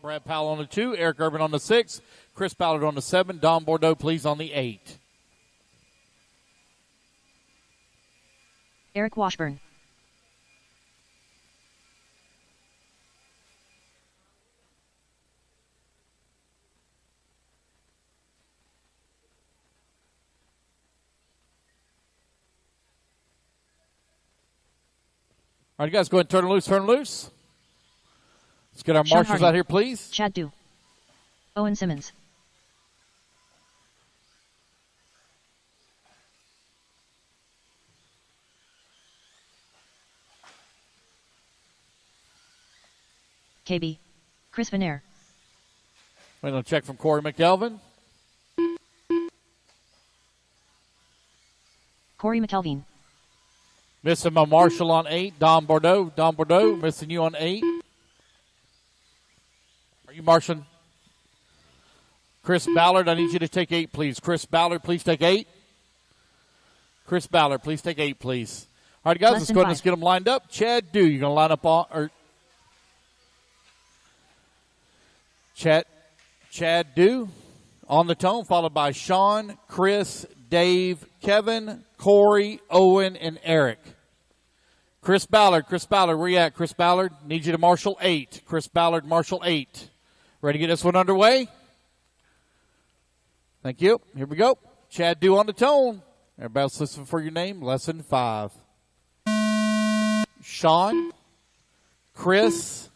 Speaker 3: Brad Powell on the 2, Eric Urban on the 6, Chris Ballard on the 7, Don Bordeaux, please, on the 8.
Speaker 4: Eric Washburn.
Speaker 3: All right, you guys, go ahead and turn loose, turn loose. Let's get our
Speaker 4: Sean
Speaker 3: marshals
Speaker 4: Harding.
Speaker 3: out here, please.
Speaker 4: Chad Dew. Owen Simmons. KB. Chris Venaire.
Speaker 3: Waiting on a check from Corey McElvin.
Speaker 4: Corey McElveen.
Speaker 3: Missing my marshal on 8, Don Bordeaux. Don Bordeaux, missing you on 8. Are you marshalling? Chris Ballard, I need you to take 8, please. Chris Ballard, please take 8. Chris Ballard, please take 8, please. All right, guys, let's go ahead and let's get them lined up. Chad Dew, you're going to line up on, or Chad Dew on the tone, followed by Sean, Chris, Dave, Kevin, Corey, Owen, and Eric. Chris Ballard, where you at, Chris Ballard? Need you to marshal 8. Chris Ballard, marshal 8. Ready to get this one underway? Thank you. Here we go. Chad Dew on the tone. Everybody's listening for your name. Lesson 5. Sean, Chris,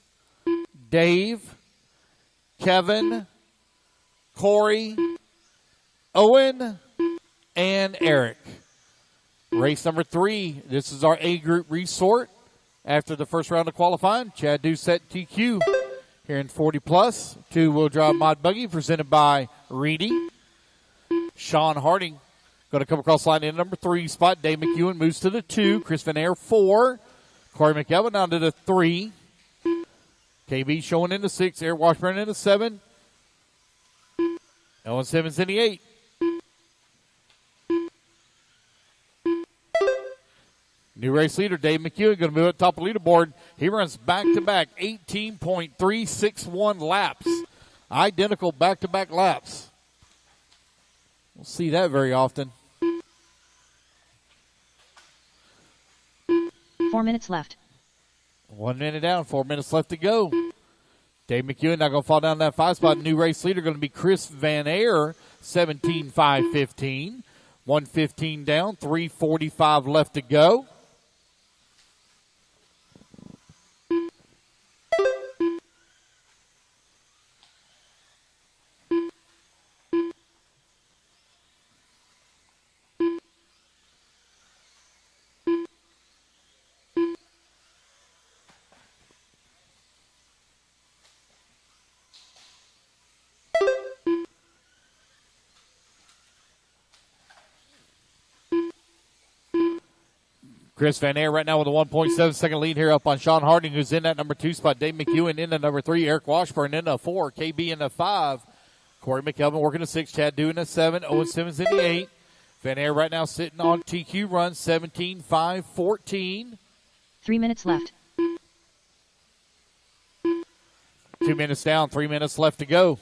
Speaker 3: Dave, Kevin, Corey, Owen, and Eric. Race number 3. This is our A group resort after the first round of qualifying. Chad Dew set TQ here in 40 plus. 2-wheel drive mod buggy presented by Reedy. Sean Harding going to come across line in number 3 spot. Dave McEwen moves to the 2. Chris Venaire 4. Corey McElvin down to the 3. KB showing in the 6. Eric Washburn in the 7. Owen Simmons in the 8. New race leader Dave McEwen going to move up top of the leaderboard. He runs back-to-back 18.361 laps. Identical back-to-back laps. We'll see that very often.
Speaker 4: 4 minutes left.
Speaker 3: 1 minute down, 4 minutes left to go. Dave McEwen not going to fall down that 5 spot. New race leader going to be Chris Van Air, 17.515. 1:15 down, 3:45 left to go. Chris Van Air right now with a 1.7 second lead here up on Sean Harding, who's in that number 2 spot. Dave McEwen in the number 3. Eric Washburn in the 4. KB in the 5. Corey McKelvin working the 6. Chad Dew in the 7. Owen Simmons in the 8. Van Air right now sitting on TQ run, 17.514.
Speaker 4: 3 minutes left.
Speaker 3: 2 minutes down, 3 minutes left to go.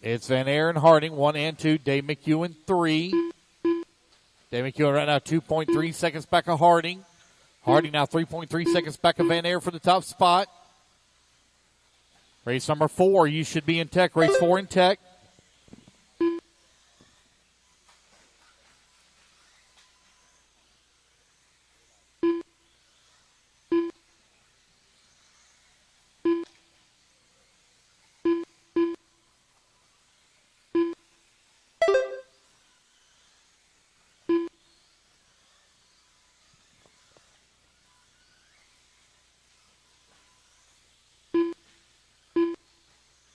Speaker 3: It's Van Air and Harding, 1 and 2. Dave McEwen, 3. Dave McEwen right now 2.3 seconds back of Harding. Harding now 3.3 seconds back of Van Air for the top spot. Race number 4, you should be in tech. Race 4 in tech.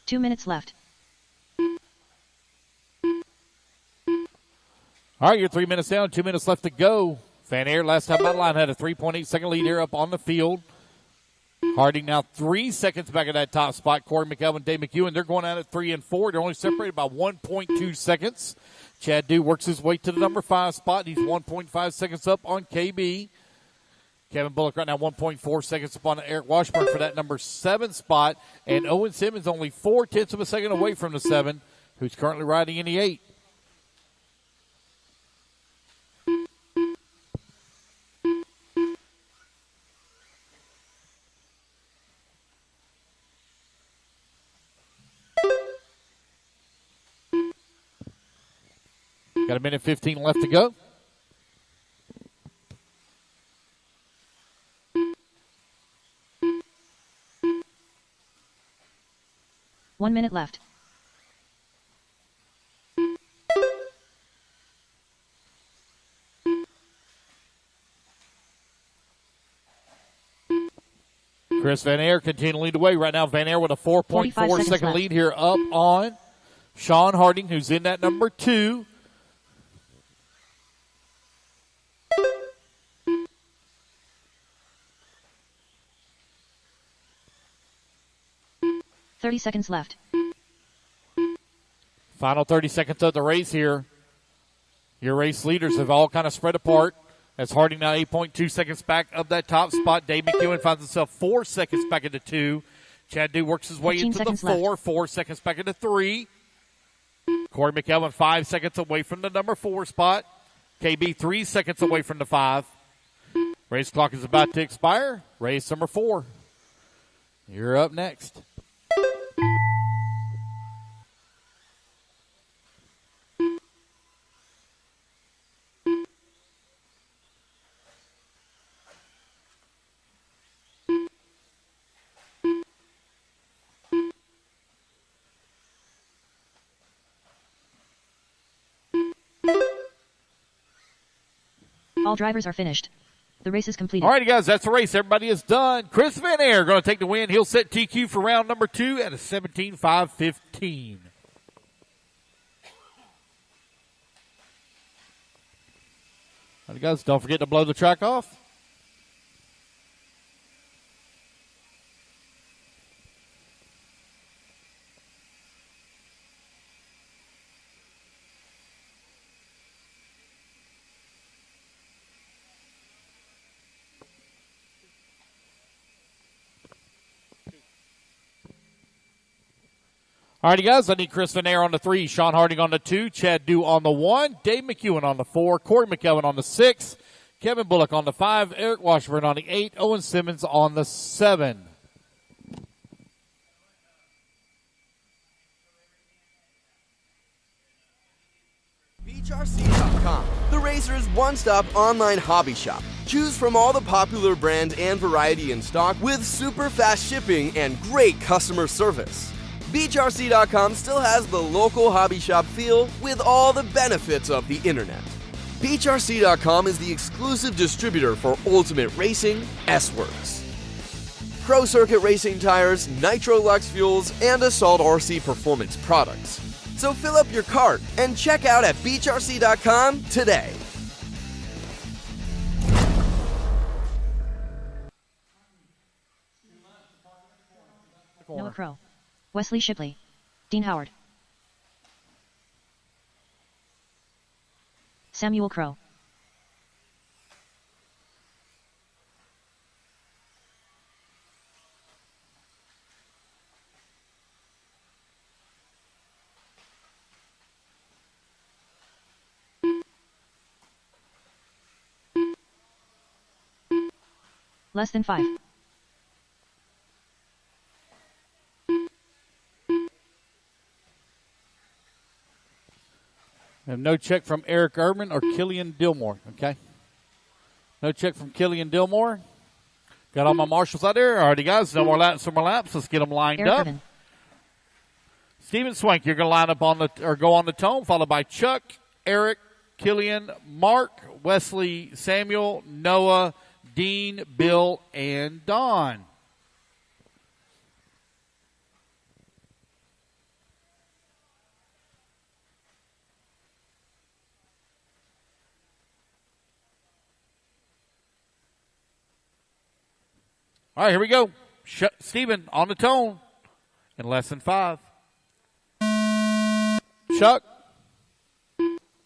Speaker 4: Two minutes left.
Speaker 3: All right, you're 3 minutes down, 2 minutes left to go. Van Air, last time out of line, had a 3.8 second lead here up on the field. Harding now 3 seconds back of that top spot. Corey McElvin, Dave McEwen, they're going out at 3 and 4. They're only separated by 1.2 seconds. Chad Dew works his way to the number 5 spot. He's 1.5 seconds up on KB. Kevin Bullock right now 1.4 seconds upon Eric Washburn for that number 7 spot. And Owen Simmons only 0.4 of a second away from the 7, who's currently riding in the 8. Got a minute 15 left to go.
Speaker 4: One minute left.
Speaker 3: Chris Van Air continuing to lead the way right now. Van Air with a 4.4 second
Speaker 4: left.
Speaker 3: lead here up on Sean Harding, who's in that number 2.
Speaker 4: $30 seconds left.
Speaker 3: Final 30 seconds of the race here. Your race leaders have all kind of spread apart. As Harding now 8.2 seconds back of that top spot. Dave McEwen finds himself 4 seconds back into 2. Chad Dew works his way into the 4.
Speaker 4: Left.
Speaker 3: 4 seconds back into 3. Corey McElvin 5 seconds away from the number 4 spot. KB 3 seconds away from the 5. Race clock is about to expire. Race number 4. You're up next.
Speaker 4: All drivers are finished. The race is completed.
Speaker 3: All righty, guys, that's the race. Everybody is done. Chris Van Air going to take the win. He'll set TQ for round number 2 at a 17.515. All right, guys, don't forget to blow the track off. All righty, guys. I need Chris Vanair on the 3, Sean Harding on the 2, Chad Dew on the 1, Dave McEwen on the 4, Corey McKelvin on the 6, Kevin Bullock on the 5, Eric Washburn on the 8, Owen Simmons on the 7.
Speaker 1: Beachrc.com, the Racer's one-stop online hobby shop. Choose from all the popular brand and variety in stock with super fast shipping and great customer service. Beachrc.com still has the local hobby shop feel with all the benefits of the internet. Beachrc.com is the exclusive distributor for Ultimate Racing, S-Works, Pro Circuit Racing tires, Nitro Lux fuels, and Assault RC performance products. So fill up your cart and check out at Beachrc.com today.
Speaker 4: Noah Crow, Wesley Shipley, Dean Howard, Samuel Crow, less than 5.
Speaker 3: We have no check from Eric Urban or Killian Dillmore, okay? No check from Killian Dillmore. Got all my marshals out there. All righty, guys. No more laps, Let's get them lined
Speaker 4: Eric
Speaker 3: up.
Speaker 4: Urban,
Speaker 3: Steven Swank, you're going to line up on the or go on the tone, followed by Chuck, Eric, Killian, Mark, Wesley, Samuel, Noah, Dean, Bill, and Don. All right, here we go. Steven on the tone in less than 5. Chuck,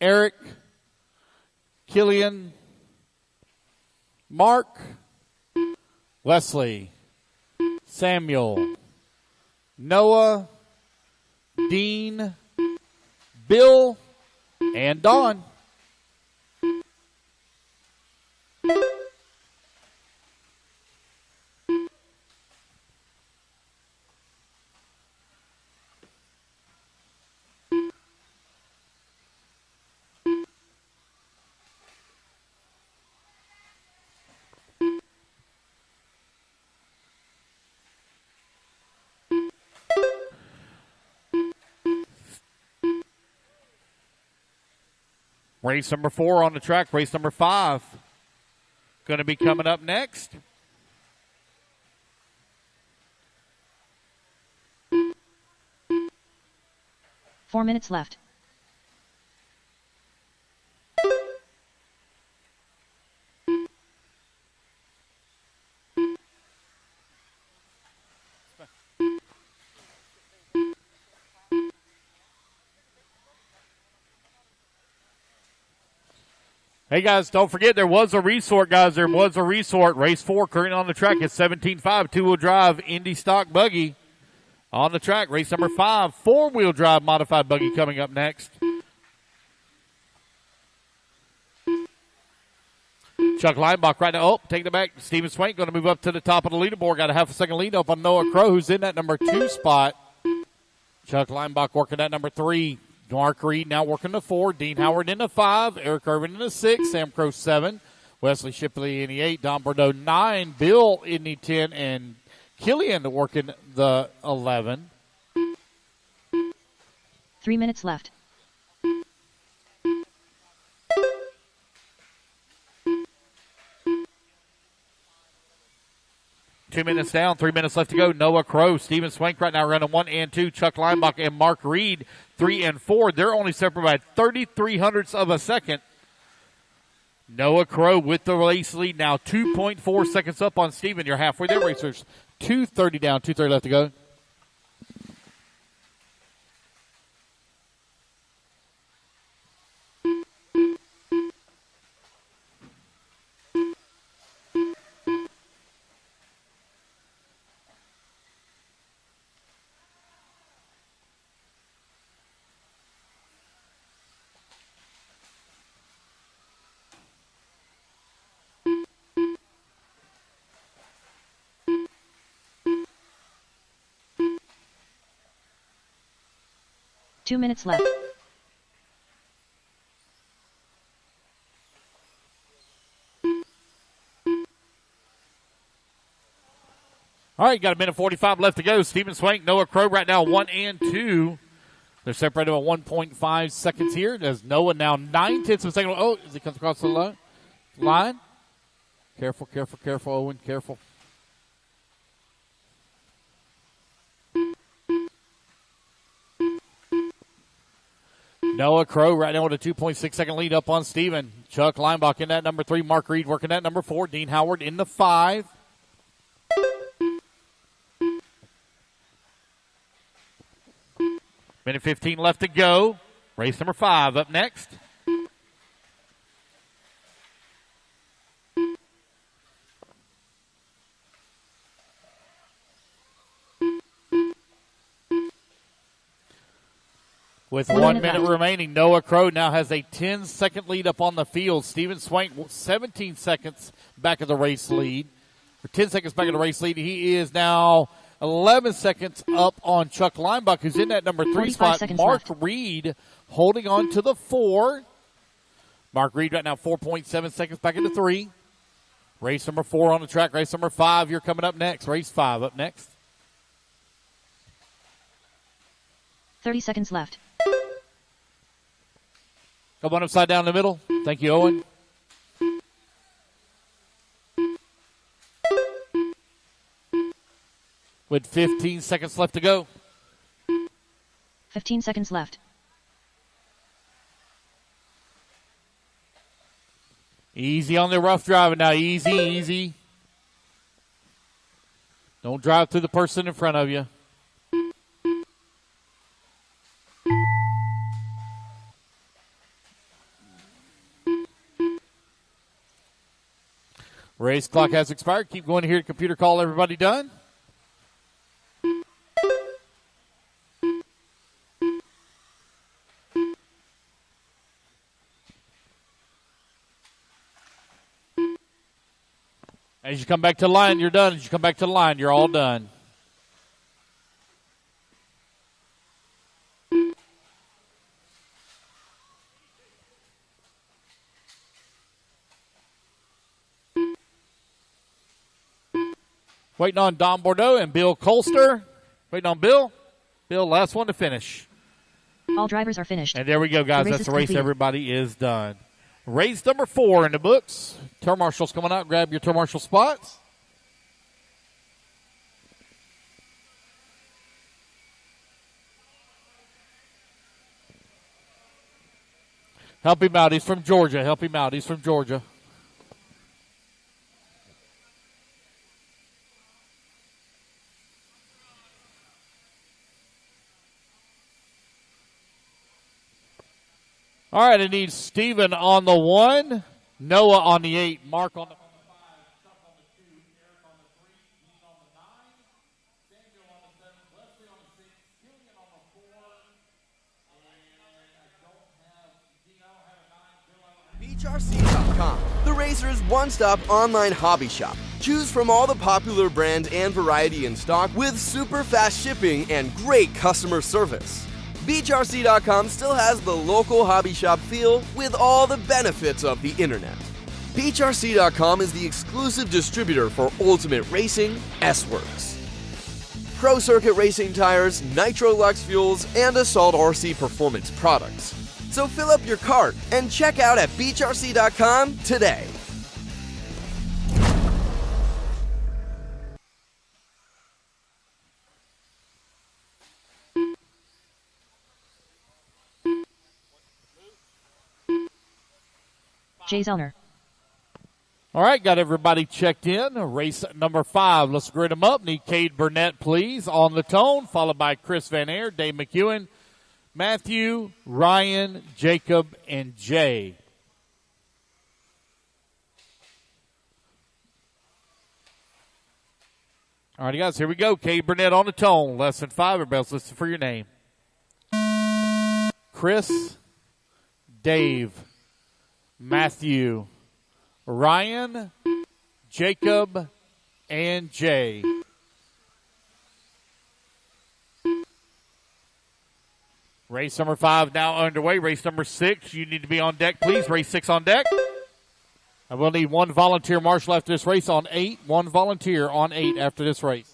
Speaker 3: Eric, Killian, Mark, Wesley, Samuel, Noah, Dean, Bill, and Don. Race number 4 on the track. Race number 5 going to be coming up next.
Speaker 4: Four minutes left.
Speaker 3: Hey, guys, don't forget there was a resort, guys. There was a resort. Race 4 currently on the track is 17.5, two-wheel drive Indy stock buggy on the track. Race number 5, four-wheel drive modified buggy coming up next. Chuck Leinbach right now. Oh, taking it back. Steven Swank going to move up to the top of the leaderboard. Got a half a second lead up on Noah Crow, who's in that number 2 spot. Chuck Leinbach working that number 3. Mark Reed now working the 4. Dean Howard in the 5. Eric Irvin in the 6. Sam Crow 7. Wesley Shipley in the 8. Don Bordeaux 9. Bill in the 10. And Killian working the 11.
Speaker 4: 3 minutes left.
Speaker 3: Two minutes down, 3 minutes left to go. Noah Crow, Steven Swank right now running 1 and 2. Chuck Leinbach and Mark Reed 3 and 4. They're only separated by 33 of a second. Noah Crow with the race lead now, 2.4 seconds up on Steven. You're halfway there, racers. 2:30 down, 2:30 left to go.
Speaker 4: 2 minutes left.
Speaker 3: All right, got a minute 45 left to go. Steven Swank, Noah Crow right now 1 and 2. They're separated by 1.5 seconds here. As Noah now 9/10 of a second. Oh, as he comes across the line. Careful, careful, careful, Owen. Careful. Noah Crow right now with a 2.6 second lead up on Steven. Chuck Leinbach in that number 3. Mark Reed working that number 4. Dean Howard in the 5. Minute 15 left to go. Race number 5 up next. With 1 minute remaining, Noah Crow now has a 10-second lead up on the field. Steven Swank, 17 seconds back of the race lead. Or 10 seconds back of the race lead. He is now 11 seconds up on Chuck Leinbach, who's in that number 3 spot. Mark
Speaker 4: left.
Speaker 3: Reed holding on to the 4. Mark Reed right now 4.7 seconds back into 3. Race number 4 on the track. Race number 5, you're coming up next. Race 5 up next.
Speaker 4: 30 seconds left.
Speaker 3: Come on upside down in the middle. Thank you, Owen. With 15 seconds left to go.
Speaker 4: 15 seconds left.
Speaker 3: Easy on the rough driving now. Easy, easy. Don't drive through the person in front of you. Race clock has expired. Keep going here. Computer call. Everybody done? As you come back to the line, you're done. As you come back to the line, you're all done. Waiting on Don Bordeaux and Bill Colster. Waiting on Bill. Bill, last one to finish.
Speaker 4: All drivers are finished.
Speaker 3: And there we go, guys.
Speaker 4: The race
Speaker 3: That's
Speaker 4: is
Speaker 3: the race.
Speaker 4: completed.
Speaker 3: Everybody is done. Race number 4 in the books. Tour marshals coming out. Grab your tour marshal spots. Help him out. He's from Georgia. Help him out. He's from Georgia. All right, it needs Steven on the 1, Noah on the 8, Mark on the 5, Chuck on the 2, Eric on the 3, Dean on the 9, Samuel on the 7, Wesley on the 6, Killian on the 4, and I don't have a 9.
Speaker 1: Beachrc.com, the racer's one-stop online hobby shop. Choose from all the popular brands and variety in stock with super fast shipping and great customer service. Beachrc.com still has the local hobby shop feel with all the benefits of the internet. Beachrc.com is the exclusive distributor for Ultimate Racing, S-Works, Pro Circuit Racing tires, Nitro Lux fuels, and Assault RC performance products. So fill up your cart and check out at Beachrc.com today.
Speaker 4: Jay Zellner.
Speaker 3: All right, got everybody checked in. Race number 5. Let's grid them up. Need Cade Burnett, please, on the tone, followed by Chris Van Air, Dave McEwen, Matthew, Ryan, Jacob, and Jay. All right, guys, here we go. Cade Burnett on the tone. Less than 5. Everybody's listening for your name. Chris, Dave, Matthew, Ryan, Jacob, and Jay. Race number 5 now underway. Race number 6, you need to be on deck, please. Race 6 on deck. I will need 1 volunteer marshal after this race on 8. 1 volunteer on 8 after this race.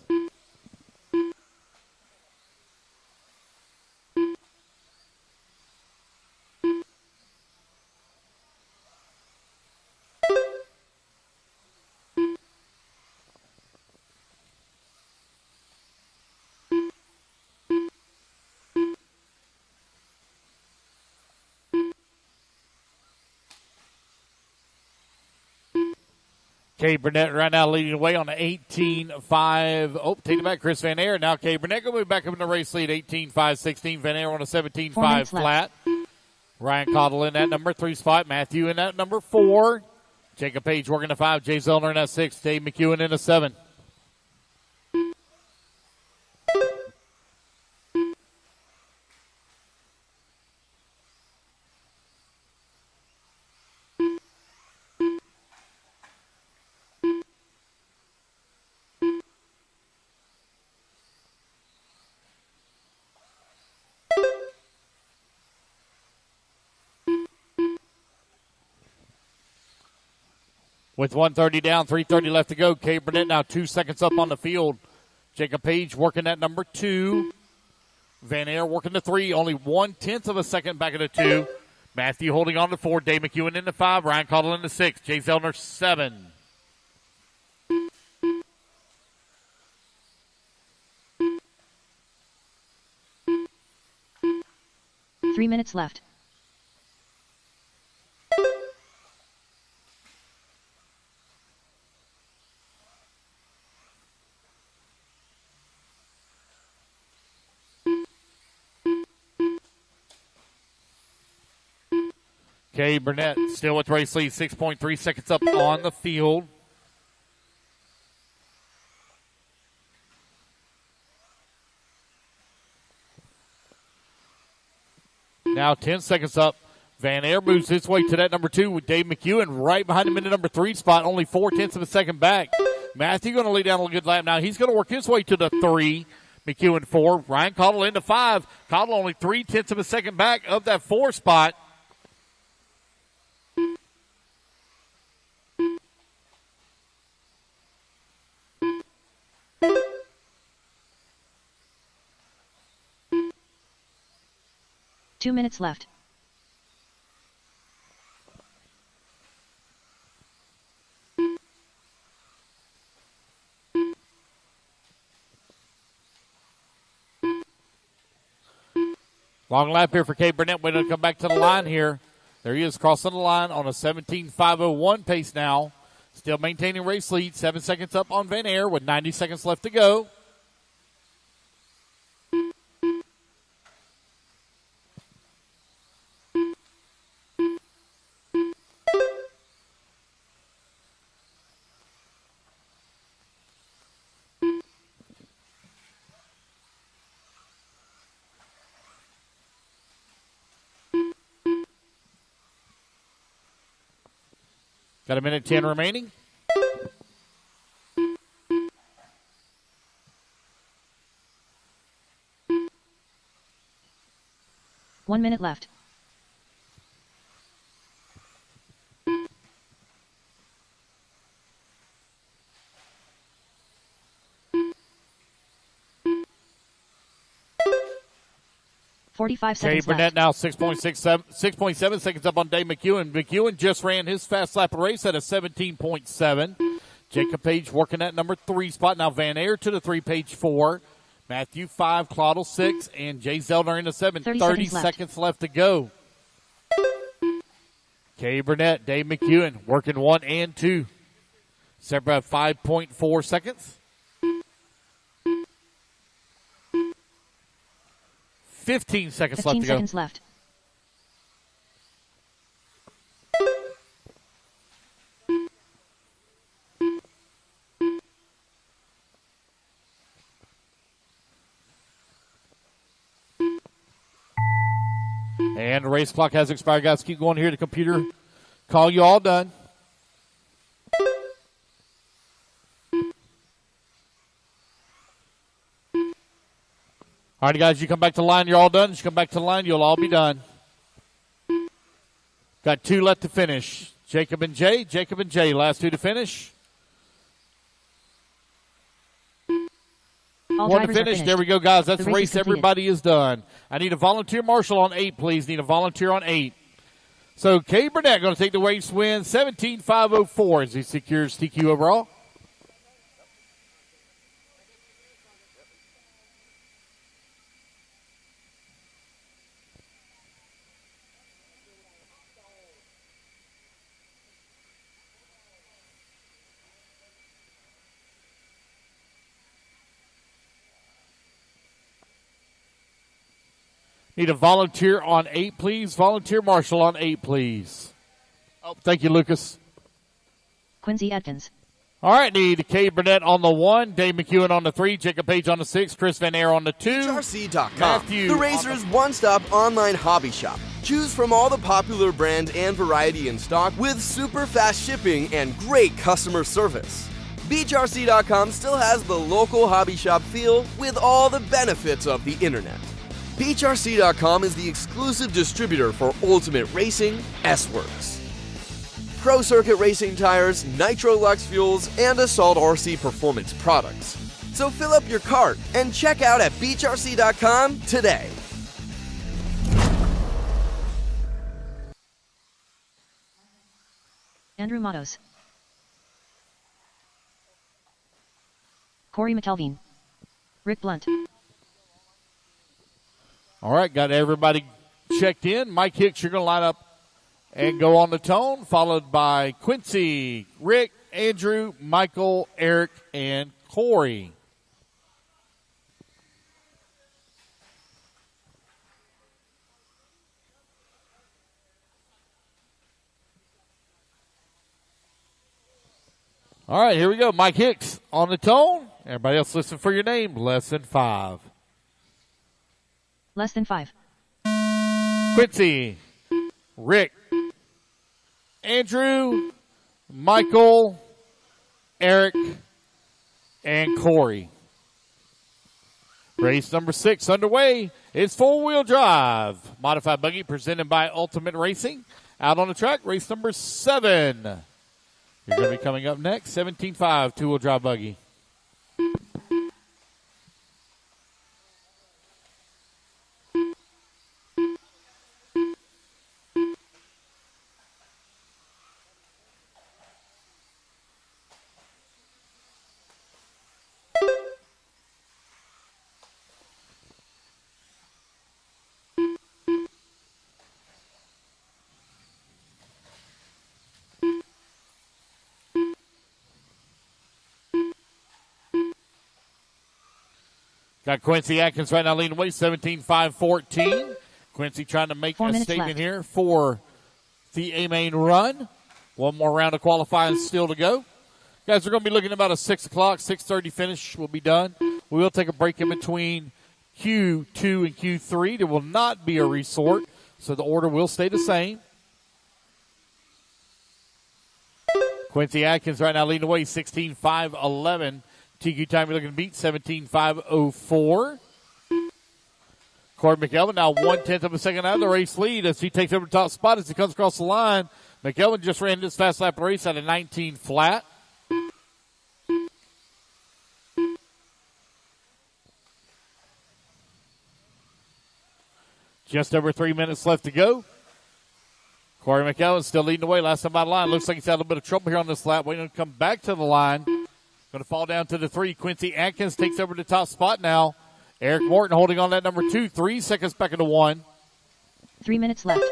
Speaker 3: Kay Burnett right now leading away on the 18-5. Oh, take it back, Chris Van Air. Now Kay Burnett going to move back up in the race lead, 18-5-16. Van Air on a 17-5 flat. Ryan Cottle in that number 3 spot. Matthew in that number 4. Jacob Page working the 5. Jay Zellner in that 6. Dave McEwen in the 7. With 1:30 down, 3:30 left to go. Kay Burnett now 2 seconds up on the field. Jacob Page working that number 2. Van Air working the 3, only 1/10 of a second back of the 2. Matthew holding on to 4. Dave McEwen in the 5. Ryan Cottle in the 6. Jay Zellner 7.
Speaker 4: Three minutes left.
Speaker 3: Kay Burnett still with race lead, 6.3 seconds up on the field. Now 10 seconds up. Van Air moves his way to that number 2 with Dave McEwen right behind him in the number 3 spot, only 4/10 of a second back. Matthew going to lay down a good lap now. He's going to work his way to the 3. McEwen 4. Ryan Cottle into 5. Cottle only 3/10 of a second back of that 4 spot.
Speaker 4: Two minutes left.
Speaker 3: Long lap here for Kay Burnett. Waiting to come back to the line here. There he is crossing the line on a 17.501 pace now. Still maintaining race lead. 7 seconds up on Van Air with 90 seconds left to go. Got a minute 10 remaining.
Speaker 4: One minute left.
Speaker 3: Kay
Speaker 4: 45 seconds
Speaker 3: Burnett
Speaker 4: left.
Speaker 3: now 6.7 seconds up on Dave McEwen. McEwen just ran his fast lap of the race at a 17.7. Jacob Page working that number 3 spot. Now Van Air to the 3, Page 4. Matthew 5, Claudel 6, and Jay Zellner in the 7. 30 seconds left to go. Kay Burnett, Dave McEwen working 1 and 2. Separate at 5.4 seconds. 15 seconds
Speaker 4: 15
Speaker 3: left to go.
Speaker 4: seconds left.
Speaker 3: And the race clock has expired, guys. Keep going here. The computer call you all done. All right, guys, you come back to the line. You're all done. You come back to the line. You'll all be done. Got 2 left to finish. Jacob and Jay. Jacob and Jay, last 2 to finish.
Speaker 4: All
Speaker 3: 1 to
Speaker 4: drivers are
Speaker 3: finish.
Speaker 4: finished.
Speaker 3: There we go, guys. That's
Speaker 4: The
Speaker 3: the
Speaker 4: race
Speaker 3: race.
Speaker 4: is completed.
Speaker 3: Everybody is done. I need a volunteer marshal on 8, please. Need a volunteer on 8. So, Kay Burnett going to take the race win, 17.504 as he secures TQ overall. Need a volunteer on 8, please. Volunteer marshal on 8, please. Oh, thank you, Lucas.
Speaker 4: Quincy Atkins.
Speaker 3: All right, need Kay Burnett on the 1, Dave McEwen on the 3, Jacob Page on the 6, Chris Van Air on the 2.
Speaker 1: Beachrc.com,
Speaker 3: Matthew
Speaker 1: the Razor's one-stop online hobby shop. Choose from all the popular brands and variety in stock with super fast shipping and great customer service. Beachrc.com still has the local hobby shop feel with all the benefits of the internet. Beachrc.com is the exclusive distributor for Ultimate Racing, S-Works, Pro Circuit Racing tires, Nitro Lux fuels, and Assault RC performance products. So fill up your cart and check out at Beachrc.com today.
Speaker 4: Andrew Matos. Corey McKelveen. Rick Blunt.
Speaker 3: All right, got everybody checked in. Mike Hicks, you're going to line up and go on the tone, followed by Quincy, Rick, Andrew, Michael, Eric, and Corey. All right, here we go. Mike Hicks on the tone. Everybody else listen for your name. Less than 5.
Speaker 4: Less than 5.
Speaker 3: Quincy, Rick, Andrew, Michael, Eric, and Corey. Race number 6 underway. It's 4-wheel drive. Modified buggy presented by Ultimate Racing. Out on the track, race number 7. You're going to be coming up next. 17.5 2-wheel drive buggy. Got Quincy Atkins right now leading away, 17.514. Quincy trying to make
Speaker 4: 4
Speaker 3: a
Speaker 4: minutes
Speaker 3: statement
Speaker 4: left.
Speaker 3: here for the A-Main run. One more round of qualifying still to go. Guys, we're going to be looking at about a 6 o'clock, 6:30 finish. We'll be done. We will take a break in between Q2 and Q3. There will not be a resort, so the order will stay the same. Quincy Atkins right now leading away, 16.511. TQ time you're looking to beat, 17.504. Corey McElvin now 1/10 of a second out of the race lead as he takes over the top spot as he comes across the line. McElvin just ran this fast lap race at a 19 flat. Just over 3 minutes left to go. Corey McElvin still leading the way. Last time by the line. Looks like he's had a little bit of trouble here on this lap. Waiting to come back to the line. Going to fall down to the 3. Quincy Atkins takes over the top spot now. Eric Morton holding on that number 2. 3 seconds back into 1.
Speaker 4: 3 minutes left.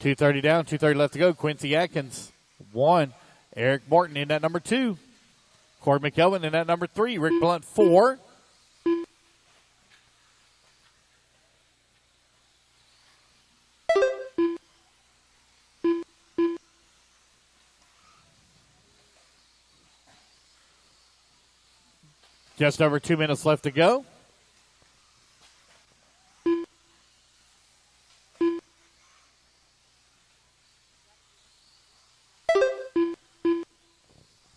Speaker 3: .230 down, 2:30 left to go. Quincy Atkins, 1. Eric Morton in that number 2. Corey McElvin in that number 3. Rick Blunt, 4. Just over 2 minutes left to go.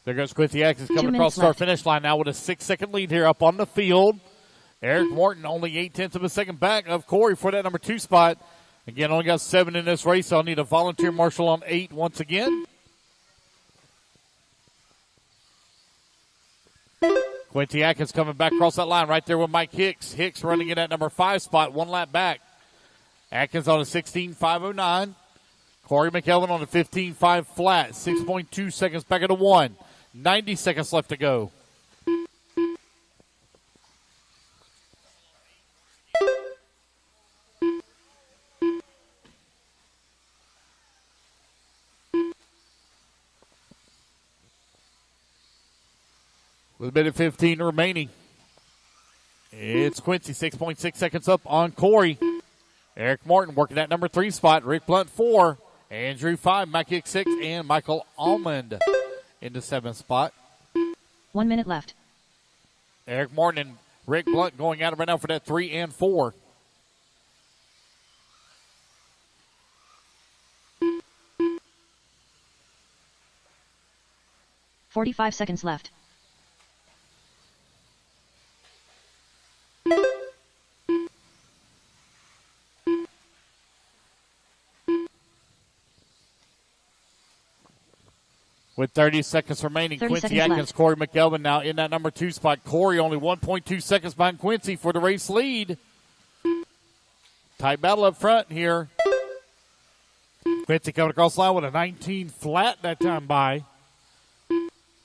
Speaker 3: There goes Quincy Atkins coming across the start-finish line now with a 6-second lead here up on the field. Eric Morton only 0.8 of a second back of Corey for that number 2 spot. Again, only got 7 in this race, so I'll need a volunteer marshal on 8 once again. Quincy Atkins coming back across that line right there with Mike Hicks. Hicks running in at number 5 spot, 1 lap back. Atkins on a 16.509. Corey McKellen on a 15.5 flat, 6.2 seconds back at a 1. 90 seconds left to go. With a minute 15 remaining. It's Quincy, 6.6 seconds up on Corey. Eric Martin working that number 3 spot. Rick Blunt 4. Andrew 5. Mike Hicks 6. And Michael Almond in the 7th spot.
Speaker 4: 1 minute left.
Speaker 3: Eric Martin and Rick Blunt going at it right now for that 3 and 4.
Speaker 4: $45 seconds left.
Speaker 3: With 30 seconds remaining,
Speaker 4: 30
Speaker 3: Quincy
Speaker 4: seconds
Speaker 3: Atkins,
Speaker 4: left.
Speaker 3: Corey McKelvin now in that number 2 spot. Corey only 1.2 seconds behind Quincy for the race lead. Tight battle up front here. Quincy coming across the line with a 19 flat that time by.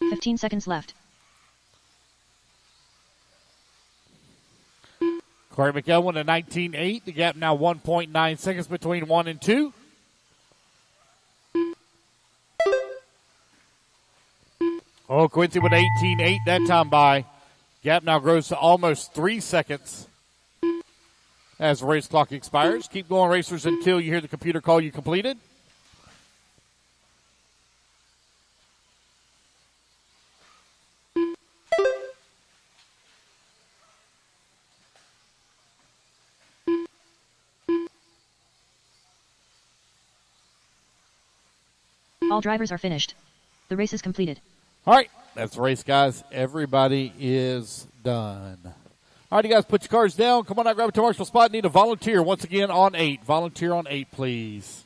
Speaker 4: 15 seconds left.
Speaker 3: Corey McKelvin a 19.8. The gap now 1.9 seconds between 1 and 2. Oh, Quincy with 18.8 that time by. Gap now grows to almost 3 seconds as the race clock expires. Keep going, racers, until you hear the computer call you completed.
Speaker 4: All drivers are finished. The race is completed.
Speaker 3: All right, that's the race, guys. Everybody is done. All right, you guys, put your cars down. Come on out, grab a marshal spot. Need a volunteer once again on 8. Volunteer on 8, please.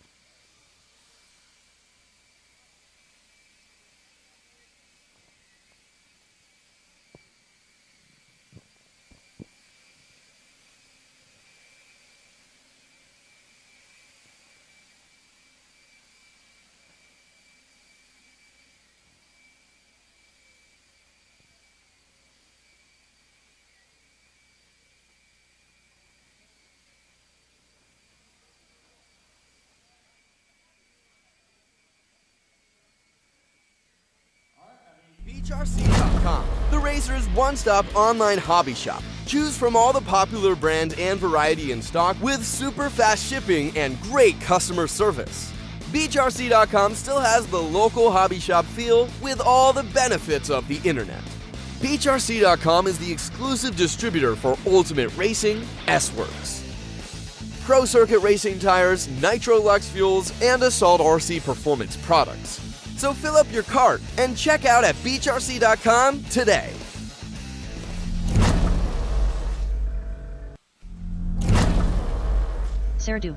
Speaker 1: Beachrc.com, the Racer's one-stop online hobby shop. Choose from all the popular brand and variety in stock with super fast shipping and great customer service. Beachrc.com still has the local hobby shop feel with all the benefits of the internet. Beachrc.com is the exclusive distributor for Ultimate Racing, S-Works, Pro Circuit Racing tires, Nitro Lux fuels, and Assault RC performance products. So fill up your cart and check out at beachrc.com today.
Speaker 4: Sarah Du.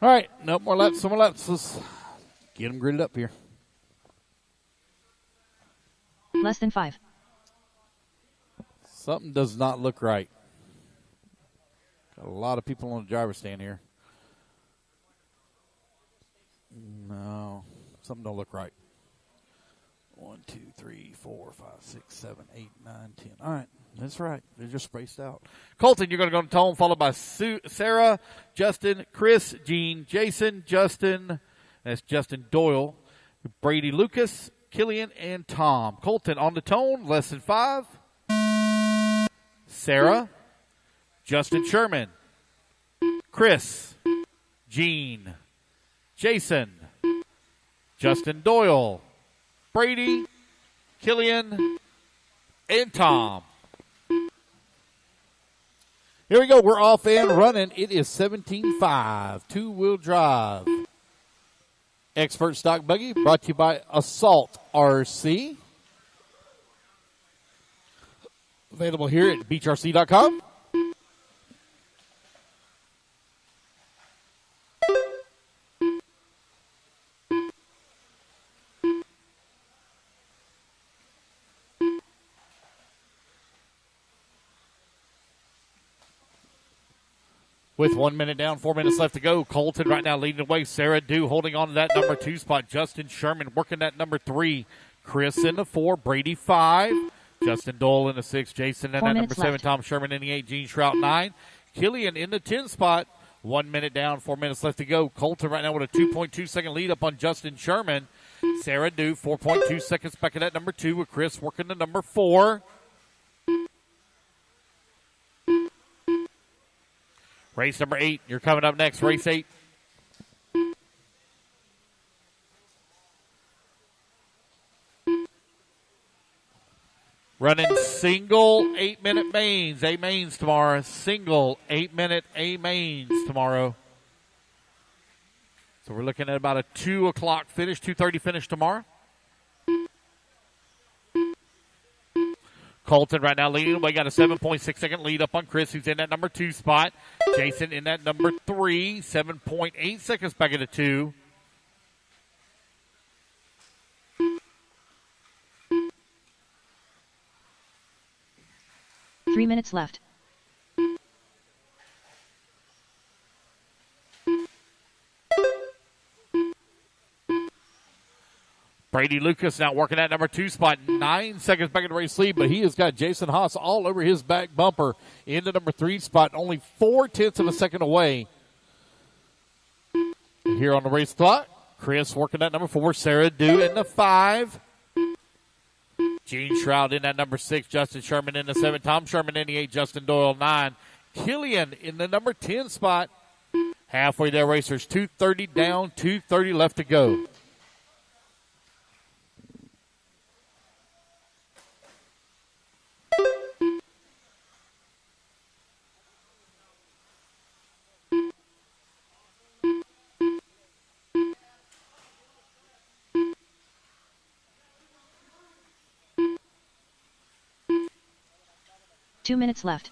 Speaker 3: All right, no more laps, some more laps. Let's get them gridded up here.
Speaker 4: Less than 5.
Speaker 3: Something does not look right. Got a lot of people on the driver's stand here. No, something don't look right. 1, 2, 3, 4, 5, 6, 7, 8, 9, 10. All right. That's right. They're just spaced out. Colton, you're going to go to tone, followed by Sarah, Justin, Chris, Gene, Jason, Justin. That's Justin Doyle, Brady Lucas, Killian, and Tom. Colton on the tone, lesson 5. Sarah, Justin Sherman, Chris, Gene, Jason, Justin Doyle, Brady, Killian, and Tom. Here we go. We're off and running. It is 17.5, two-wheel drive. Expert Stock Buggy brought to you by Assault RC. Available here at Beachrc.com. With 1 minute down, 4 minutes left to go. Colton right now leading the way. Sarah Dew holding on to that number 2 spot. Justin Sherman working that number 3. Chris in the 4. Brady 5. Justin Dole in the 6. Jason in that number 7. Tom Sherman in the 8. Gene Shrout 9. Killian in the 10 spot. 1 minute down, 4 minutes left to go. Colton right now with a 2.2 second lead up on Justin Sherman. Sarah Dew 4.2 seconds back at that number 2 with Chris working the number 4. Race number 8, you're coming up next, race 8. Running single 8-minute mains, A mains tomorrow. Single 8-minute A mains tomorrow. So we're looking at about a 2 o'clock finish, 2:30 finish tomorrow. Colton right now leading away, got a 7.6 second lead up on Chris, who's in that number 2 spot. Jason in that number 3, 7.8 seconds back at the 2.
Speaker 4: Three minutes left.
Speaker 3: Brady Lucas now working that number 2 spot, 9 seconds back in the race lead, but he has got Jason Haas all over his back bumper in the number 3 spot, only 0.4 of a second away. Here on the race clock, Chris working that number 4, Sarah Dew in the 5. Gene Shroud in that number 6, Justin Sherman in the 7, Tom Sherman in the 8, Justin Doyle 9. Killian in the number 10 spot. Halfway there, racers, 2:30 down, 2:30 left to go.
Speaker 4: Two minutes left.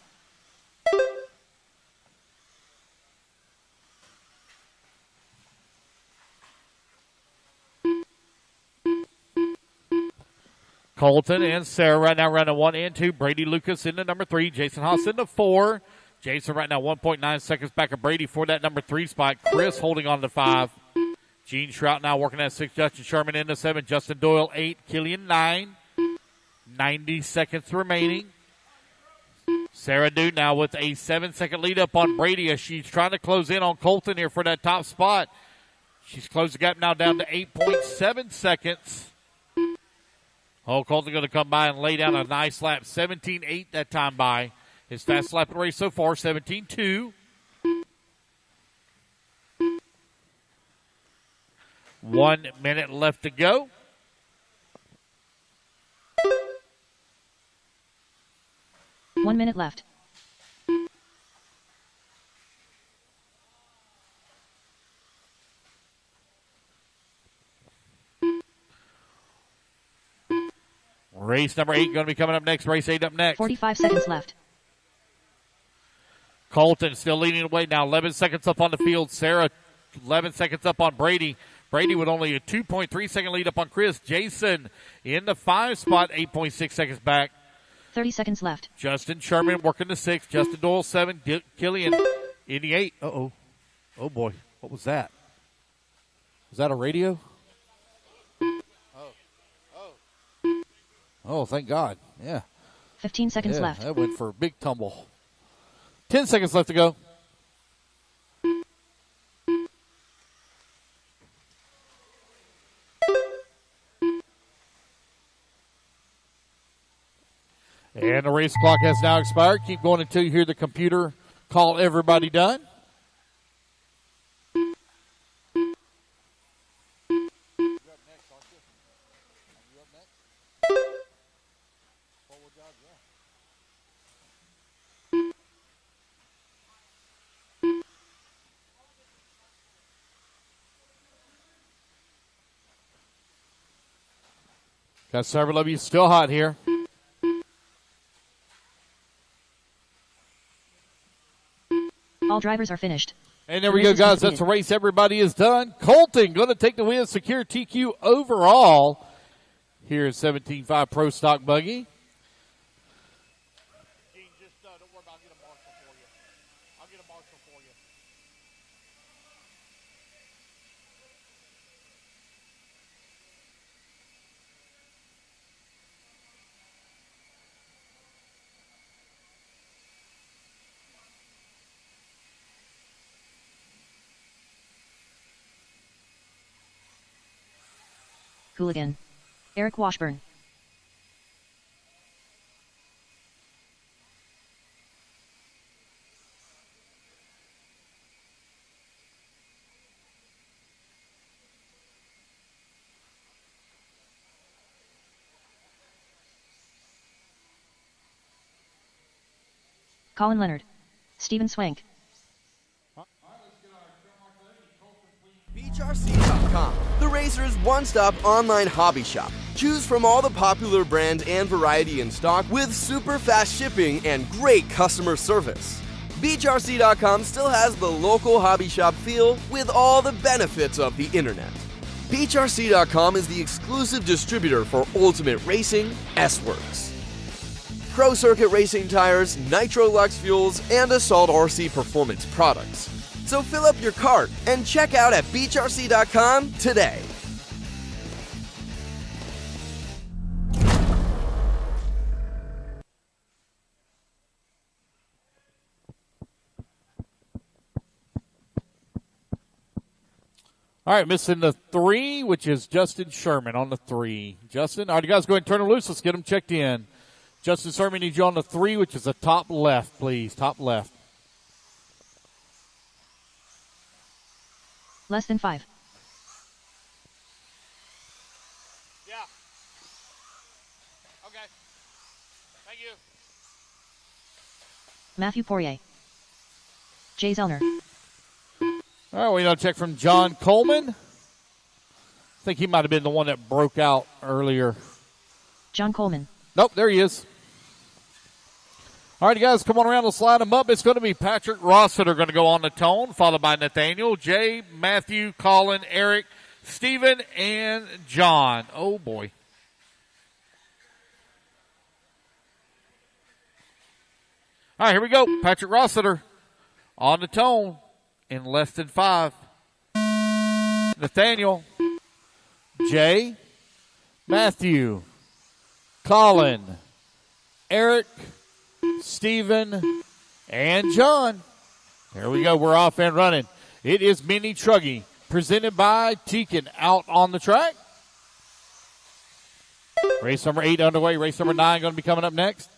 Speaker 3: Colton and Sarah right now running 1 and 2. Brady Lucas in the number 3. Jason Haas in the 4. Jason right now 1.9 seconds back of Brady for that number 3 spot. Chris holding on to 5. Gene Shrout now working at 6. Justin Sherman in the 7. Justin Doyle 8. Killian 9. 90 seconds remaining. Sarah Dew now with a 7-second lead up on Brady as she's trying to close in on Colton here for that top spot. She's closed the gap now down to 8.7 seconds. Oh, Colton going to come by and lay down a nice lap. 17.8 that time by. His fastest lap of the race so far, 17.2. 1 minute left to go.
Speaker 4: One minute left.
Speaker 3: Race number 8 going to be coming up next. Race 8 up next.
Speaker 4: 45 seconds left.
Speaker 3: Colton still leading the way now. 11 seconds up on the field. Sarah 11 seconds up on Brady. Brady with only a 2.3 second lead up on Chris. Jason in the 5 spot, 8.6 seconds back.
Speaker 4: 30 seconds left.
Speaker 3: Justin Sherman working the 6. Justin Doyle 7. Killian in the 8. Uh-oh. Oh, boy. What was that? Was that a radio? Oh, thank God. Yeah.
Speaker 4: 15 seconds
Speaker 3: Yeah,
Speaker 4: left.
Speaker 3: that went for a big tumble. 10 seconds left to go. And the race clock has now expired. Keep going until you hear the computer call everybody done. Got several of you still hot here.
Speaker 4: All drivers are finished.
Speaker 3: And there we go, guys. That's the race. Everybody is done. Colton going to take the win, secure TQ overall here at 17.5 Pro Stock Buggy.
Speaker 5: Gene, just don't worry about it. I'll get a marshal for you. I'll get a marshal for you.
Speaker 4: Hooligan. Eric Washburn. Colin Leonard. Stephen Swank.
Speaker 1: Beachrc.com, the racer's one-stop online hobby shop. Choose from all the popular brand and variety in stock with super fast shipping and great customer service. Beachrc.com still has the local hobby shop feel with all the benefits of the internet. Beachrc.com is the exclusive distributor for Ultimate Racing, S-Works, Pro Circuit Racing tires, Nitro Lux fuels, and Assault RC performance products. So fill up your cart and check out at beachrc.com today.
Speaker 3: All right, missing the 3, which is Justin Sherman on the 3. Justin, all right, you guys go ahead and turn them loose. Let's get them checked in. Justin Sherman needs you on the 3, which is the top left, please. Top left.
Speaker 4: Less than 5.
Speaker 5: Yeah. Okay. Thank you.
Speaker 4: Matthew Poirier. Jay Zellner.
Speaker 3: All right, we got a check from John Coleman. I think he might have been the one that broke out earlier.
Speaker 4: John Coleman.
Speaker 3: Nope, there he is. All right, you guys, come on around. Let's line them up. It's going to be Patrick Rossiter going to go on the tone, followed by Nathaniel, Jay, Matthew, Colin, Eric, Stephen, and John. Oh, boy. All right, here we go. Patrick Rossiter on the tone in less than 5. Nathaniel, Jay, Matthew, Colin, Eric, Stephen, and John. There we go. We're off and running. It is Mini Truggy, presented by Tekin, out on the track. Race number 8 underway. Race number 9 going to be coming up next.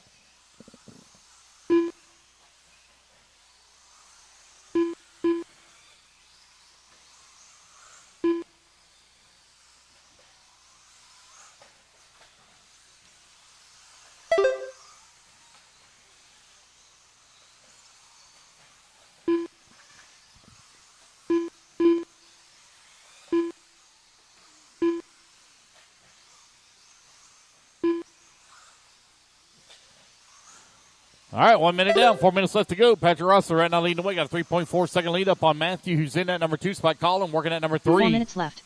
Speaker 3: All right, 1 minute down, 4 minutes left to go. Patrick Rossiter right now leading the way. Got a 3.4 second lead up on Matthew, who's in at number 2 spot. Colin working at number 3.
Speaker 4: 4 minutes left.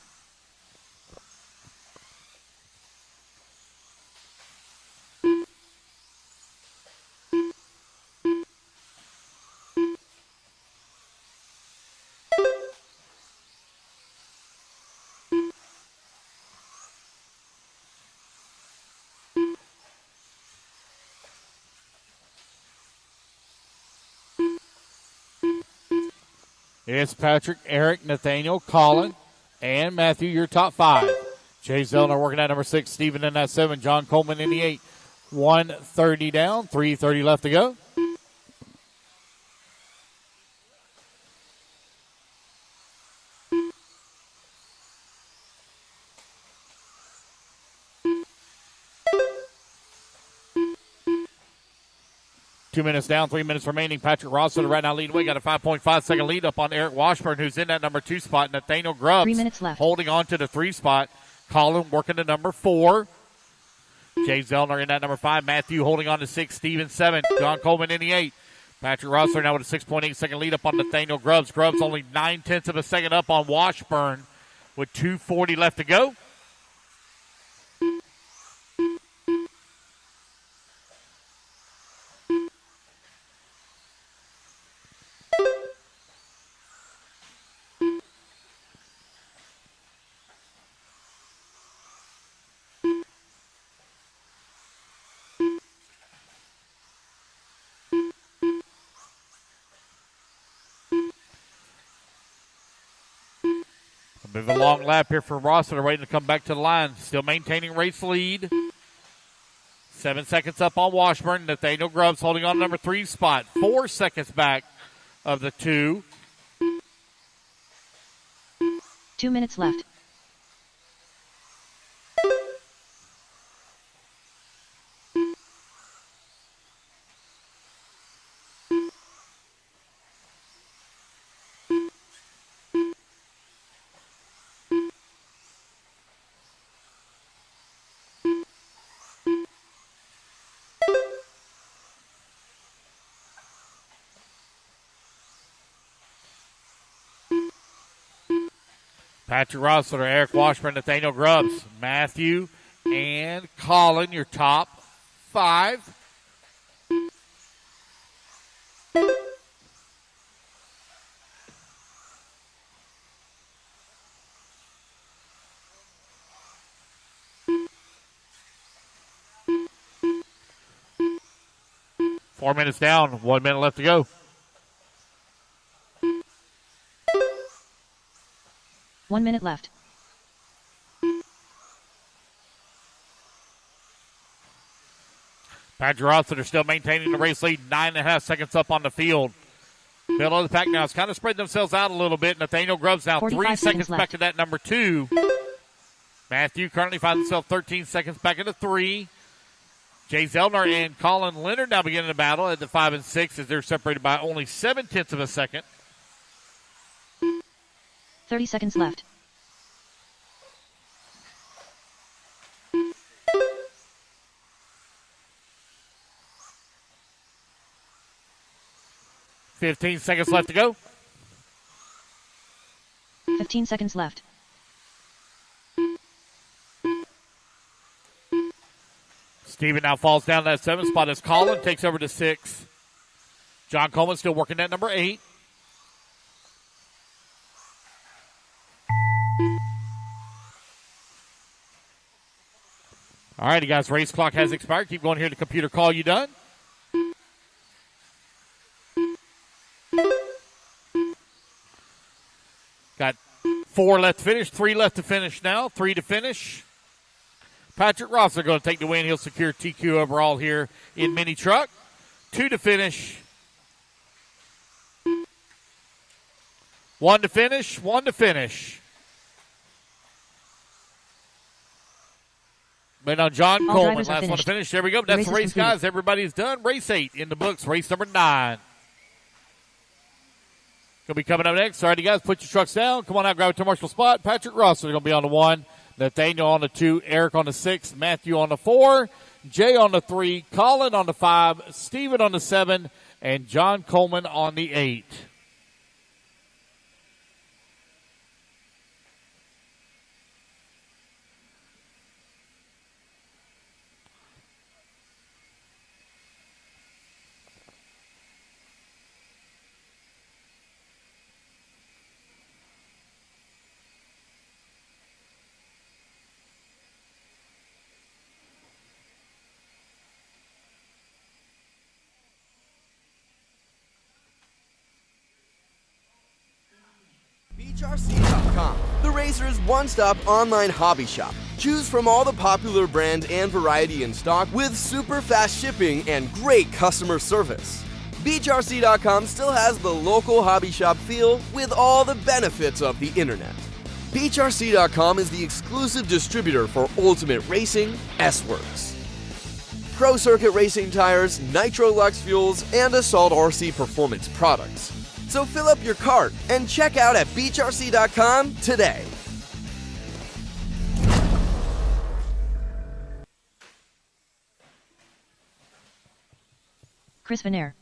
Speaker 3: It's Patrick, Eric, Nathaniel, Colin, and Matthew, your top 5. Jay Zellner working at number 6, Steven in that 7, John Coleman in the 8. 1:30 down, 3:30 left to go. Two minutes down, 3 minutes remaining. Patrick Rossiter right now leading away. Got a 5.5-second lead up on Eric Washburn, who's in that number 2 spot. Nathaniel Grubbs
Speaker 4: 3 minutes left.
Speaker 3: Holding on to the 3 spot. Colin working to number 4. Jay Zellner in that number 5. Matthew holding on to 6. Steven 7. John Coleman in the 8. Patrick Rossiter now with a 6.8-second lead up on Nathaniel Grubbs. Grubbs only 0.9 of a second up on Washburn with 2:40 left to go. A bit of a long lap here for Rossiter, waiting to come back to the line. Still maintaining race lead. 7 seconds up on Washburn. Nathaniel Grubbs holding on to number 3 spot. 4 seconds back of the 2.
Speaker 4: 2 minutes left.
Speaker 3: Patrick Rossiter, Eric Washburn, Nathaniel Grubbs, Matthew, and Colin, your top 5. Four minutes down, 1 minute left to go.
Speaker 4: 1 minute left.
Speaker 3: Patrick Rossiter still maintaining the race lead, 9.5 seconds up on the field. Middle of the pack now has kind of spread themselves out a little bit. Nathaniel Grubbs now 3 seconds back to that number 2. Matthew currently finds himself 13 seconds back into 3. Jay Zellner and Colin Leonard now beginning the battle at the 5 and 6 as they're separated by only 0.7 of a second.
Speaker 4: 30 seconds left.
Speaker 3: $15 seconds left to go.
Speaker 4: 15 seconds left.
Speaker 3: Steven now falls down to that 7 spot as Colin takes over to 6. John Coleman still working at number 8. All righty, guys, race clock has expired. Keep going here to computer call you done. Got 4 left to finish, 3 left to finish now, 3 to finish. Patrick Rossiter going to take the win. He'll secure TQ overall here in mini truck. 2 to finish. 1 to finish, 1 to finish. But now John Coleman, last one to finish. There we go. That's the race, guys. Everybody's done. Race 8 in the books. Race number 9. Going to be coming up next. All righty, guys, put your trucks down. Come on out, grab a commercial spot. Patrick Rossiter going to be on the 1. Nathaniel on the 2. Eric on the 6. Matthew on the 4. Jay on the 3. Colin on the 5. Steven on the 7. And John Coleman on the 8.
Speaker 1: Beachrc.com, the racer's one-stop online hobby shop. Choose from all the popular brand and variety in stock with super fast shipping and great customer service. Beachrc.com still has the local hobby shop feel with all the benefits of the internet. Beachrc.com is the exclusive distributor for Ultimate Racing, S-Works, Pro Circuit Racing tires, Nitro Lux fuels, and Assault RC performance products. So fill up your cart and check out at Beachrc.com today.
Speaker 4: Chris Venair.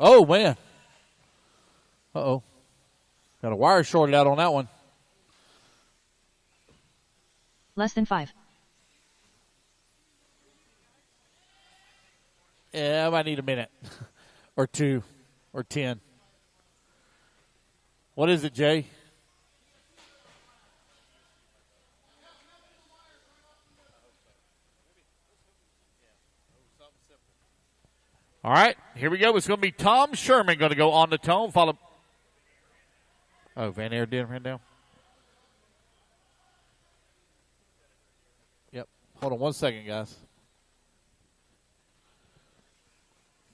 Speaker 3: Oh, man. Uh-oh. Got a wire shorted out on that one.
Speaker 4: Less than 5.
Speaker 3: Yeah, I might need a minute. Or 2. Or 10. What is it, Jay? All right, here we go. It's going to be Tom Sherman going to go on the tone. Follow. Oh, Van Air did ran down. Yep. Hold on 1 second, guys.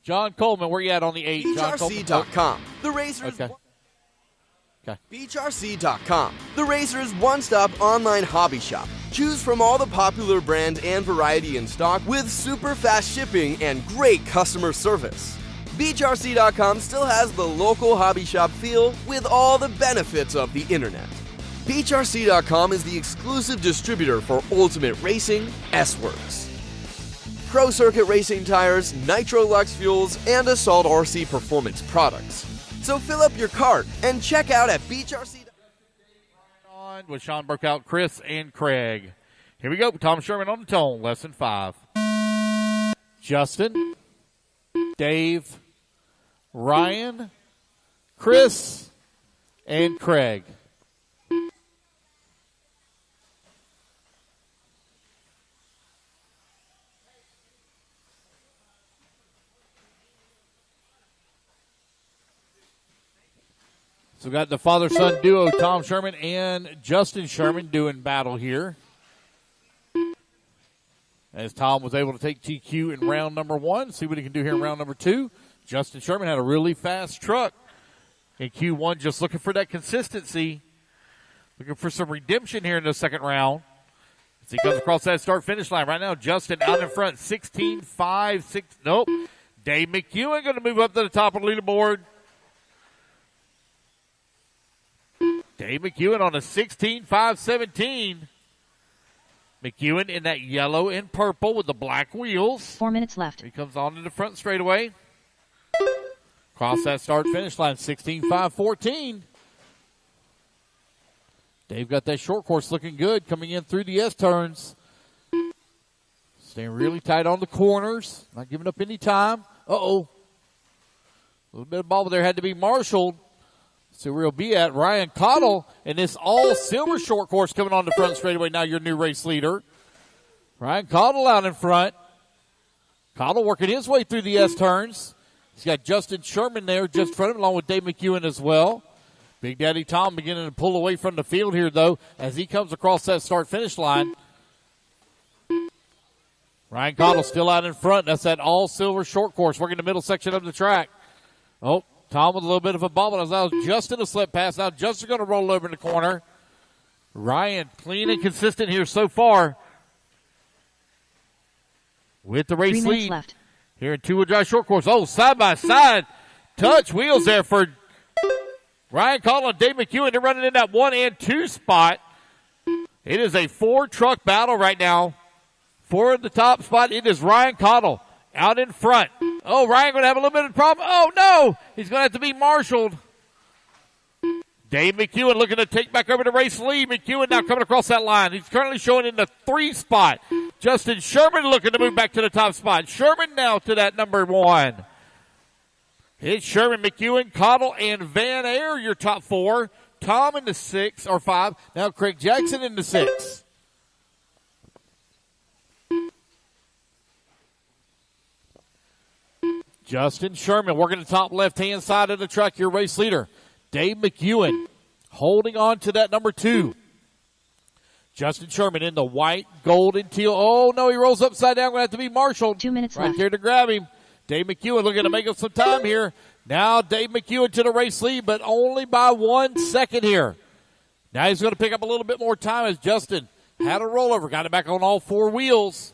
Speaker 3: John Coleman, where you at on the 8?
Speaker 1: Beachrc.com, the racer's
Speaker 3: Okay.
Speaker 1: Beachrc.com, the racer's one-stop online hobby shop. Choose from all the popular brand and variety in stock with super fast shipping and great customer service. Beachrc.com still has the local hobby shop feel with all the benefits of the internet. Beachrc.com is the exclusive distributor for Ultimate Racing, S-Works, Pro Circuit Racing tires, Nitro Lux fuels, and Assault RC performance products. So fill up your cart and check out at Beachrc.com.
Speaker 3: On with Sean Burkout, Chris, and Craig. Here we go. Tom Sherman on the tone. Less than 5. Justin, Dave, Ryan, Chris, and Craig. So we got the father-son duo, Tom Sherman and Justin Sherman, doing battle here. As Tom was able to take TQ in round number 1. See what he can do here in round number 2. Justin Sherman had a really fast truck in Q1, just looking for that consistency. Looking for some redemption here in the second round. As he comes across that start-finish line. Right now, Justin out in front, 16-5, 6. Nope. Dave McEwen going to move up to the top of the leaderboard. Dave McEwen on a 16-5-17. McEwen in that yellow and purple with the black wheels.
Speaker 4: 4 minutes left.
Speaker 3: He comes on to the front straightaway. Cross that start-finish line, 16-5-14. Dave got that short course looking good coming in through the S-turns. Staying really tight on the corners. Not giving up any time. Uh-oh. A little bit of bobble there had to be marshaled. So we'll be at Ryan Cottle in this all-silver short course coming on the front straightaway. Now your new race leader. Ryan Cottle out in front. Cottle working his way through the S-turns. He's got Justin Sherman there just in front of him, along with Dave McEwen as well. Big Daddy Tom beginning to pull away from the field here, though, as he comes across that start-finish line. Ryan Cottle still out in front. That's that all-silver short course working the middle section of the track. Oh, Tom with a little bit of a bobble. As now Justin a slip pass. Now Justin going to roll over in the corner. Ryan clean and consistent here so far with the race
Speaker 4: 3 minutes
Speaker 3: lead.
Speaker 4: left.
Speaker 3: Here in two-wheel drive short course. Oh, side-by-side touch wheels there for Ryan Cottle and Dave McEwen. They're running in that 1 and 2 spot. It is a 4-truck battle right now. 4 in the top spot. It is Ryan Cottle out in front. Oh, Ryan going to have a little bit of problem. Oh, no. He's going to have to be marshaled. Dave McEwen looking to take back over the race lead. McEwen now coming across that line. He's currently showing in the 3 spot. Justin Sherman looking to move back to the top spot. Sherman now to that number 1. It's Sherman, McEwen, Cottle, and Van Air, your top 4. Tom in the 6 or 5. Now Craig Jackson in the 6. Justin Sherman working the top left-hand side of the truck, your race leader. Dave McEwen holding on to that number 2. Justin Sherman in the white, gold, and teal. Oh, no, he rolls upside down. Going to have to be marshaled.
Speaker 4: 2 minutes
Speaker 3: right
Speaker 4: left.
Speaker 3: there to grab him. Dave McEwen looking to make up some time here. Now Dave McEwen to the race lead, but only by 1 second here. Now he's going to pick up a little bit more time as Justin had a rollover. Got it back on all 4 wheels.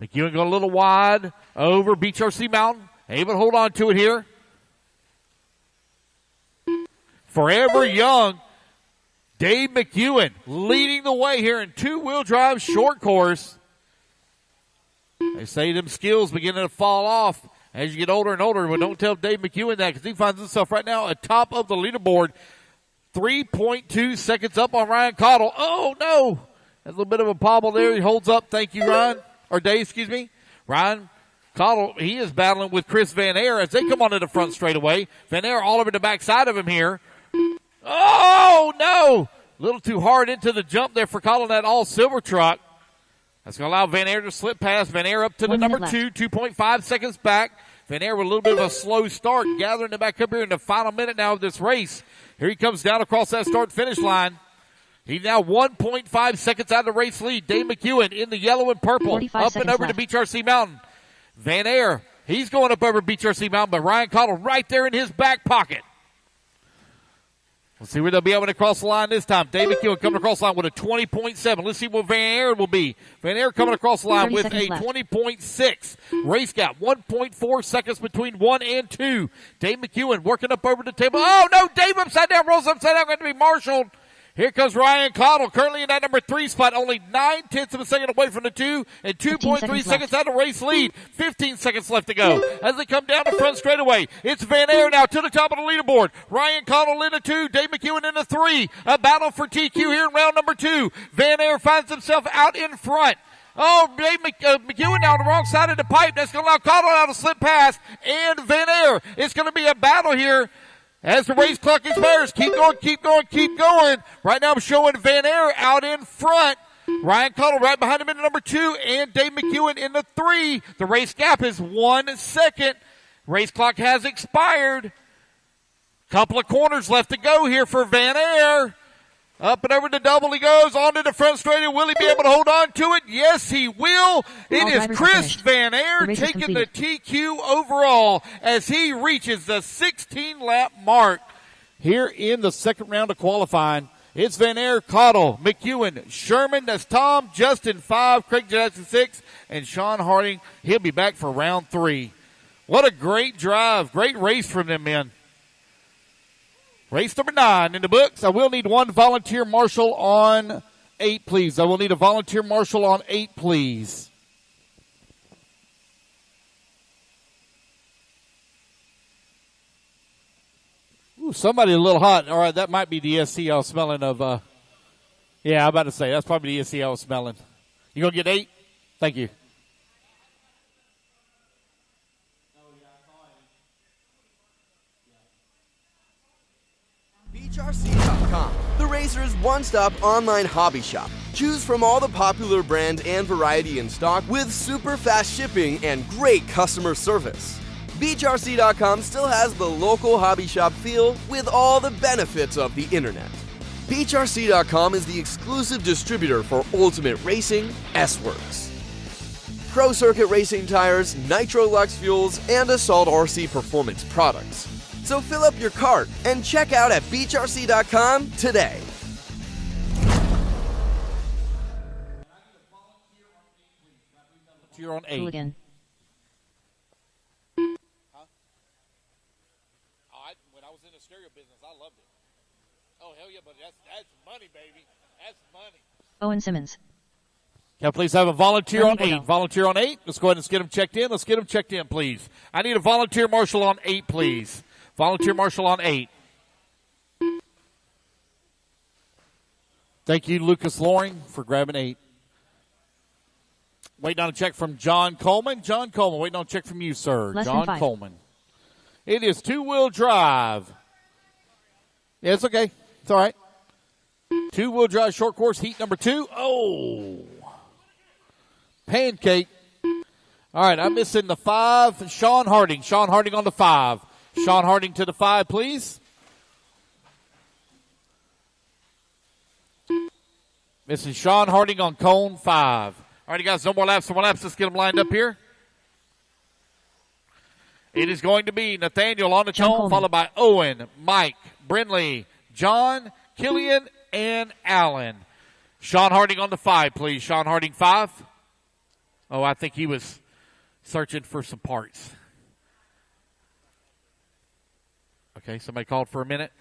Speaker 3: McEwen going a little wide over Beachrc Mountain. Able to hold on to it here. Forever Young. Dave McEwen leading the way here in 2-wheel drive short course. They say them skills beginning to fall off as you get older and older, but don't tell Dave McEwen that because he finds himself right now atop of the leaderboard. 3.2 seconds up on Ryan Cottle. Oh, no. A little bit of a pobble there. He holds up. Thank you, Ryan. Or Dave, excuse me. Ryan Cottle, he is battling with Chris Van Air as they come onto the front straightaway. Van Air all over the backside of him here. Oh, no. A little too hard into the jump there for Cottle in that all-silver truck. That's going to allow Van Air to slip past. Van Air up to the number 2, 2.5 seconds back. Van Air with a little bit of a slow start, gathering it back up here in the final minute now of this race. Here he comes down across that start-finish line. He's now 1.5 seconds out of the race lead. Dave McEwen in the yellow and purple, up and over
Speaker 4: left.
Speaker 3: to Beachrc Mountain. Van Air, he's going up over Beachrc Mountain, but Ryan Cottle right there in his back pocket. Let's see where they'll be able to cross the line this time. Dave McEwen coming across the line with a 20.7. Let's see what Van Air will be. Van Air coming across the line with a 20.6. Race gap, 1.4 seconds between 1 and 2. Dave McEwen working up over the table. Oh, no, Dave upside down, rolls upside down, going to be marshaled. Here comes Ryan Cottle, currently in that number 3 spot, only 9/10 of a second away from the 2, and 2.3 seconds out of race lead. 15 seconds left to go as they come down the front straightaway. It's Van Air now to the top of the leaderboard. Ryan Cottle in the 2, Dave McEwen in the 3. A battle for TQ here in round number 2. Van Air finds himself out in front. Oh, Dave McEwen now on the wrong side of the pipe. That's going to allow Cottle now to slip past. And Van Air. It's going to be a battle here as the race clock expires. Keep going, keep going, keep going. Right now I'm showing Van Air out in front. Ryan Cottle right behind him in the number 2 and Dave McEwen in the 3. The race gap is 1 second. Race clock has expired. Couple of corners left to go here for Van Air. Up and over the double he goes, onto the front straight. Will he be able to hold on to it? Yes, he will. It is Chris Van Air taking the TQ overall as he reaches the 16-lap mark here in the second round of qualifying. It's Van Air, Cottle, McEwen, Sherman, that's Tom, Justin 5, Craig Jackson 6, and Sean Harding. He'll be back for round 3. What a great drive, great race from them men. Race number 9 in the books. I will need one volunteer marshal on 8, please. I will need a volunteer marshal on 8, please. Ooh, somebody a little hot. All right, that might be the SC I was smelling of. Yeah, I'm about to say, that's probably the SC I was smelling. You going to get 8? Thank you.
Speaker 1: Beachrc.com, the racer's one-stop online hobby shop. Choose from all the popular brand and variety in stock with super fast shipping and great customer service. Beachrc.com still has the local hobby shop feel with all the benefits of the internet. Beachrc.com is the exclusive distributor for Ultimate Racing, S-Works, Pro Circuit Racing tires, Nitro Lux fuels, and Assault RC performance products. So fill up your cart and check out at Beachrc.com today.
Speaker 3: You're on 8.
Speaker 4: Hooligan.
Speaker 3: When I was in the stereo business, I loved it. Oh, hell yeah, buddy. That's money, baby. That's money.
Speaker 4: Owen Simmons.
Speaker 3: Can I please have a volunteer on 8?
Speaker 4: Bueno.
Speaker 3: Volunteer on 8. Let's go ahead and get them checked in. Let's get them checked in, please. I need a volunteer marshal on 8, please. Volunteer marshal on 8. Thank you, Lucas Loring, for grabbing 8. Waiting on a check from John Coleman. John Coleman, waiting on a check from you, sir.
Speaker 4: Less than
Speaker 3: John
Speaker 4: 5.
Speaker 3: Coleman. It is two-wheel drive. Yeah, it's okay. It's all right. Two-wheel drive short course heat number 2. Oh. Pancake. All right, I'm missing the 5. Sean Harding. Sean Harding on the 5. Sean Harding to the 5, please. Missing Sean Harding on cone 5. All right, you guys, no more laps. Let's get them lined up here. It is going to be Nathaniel on the cone, followed by Owen, Mike, Brindley, John, Killian, and Allen. Sean Harding on the 5, please. Sean Harding 5. Oh, I think he was searching for some parts. Okay, somebody called for a minute.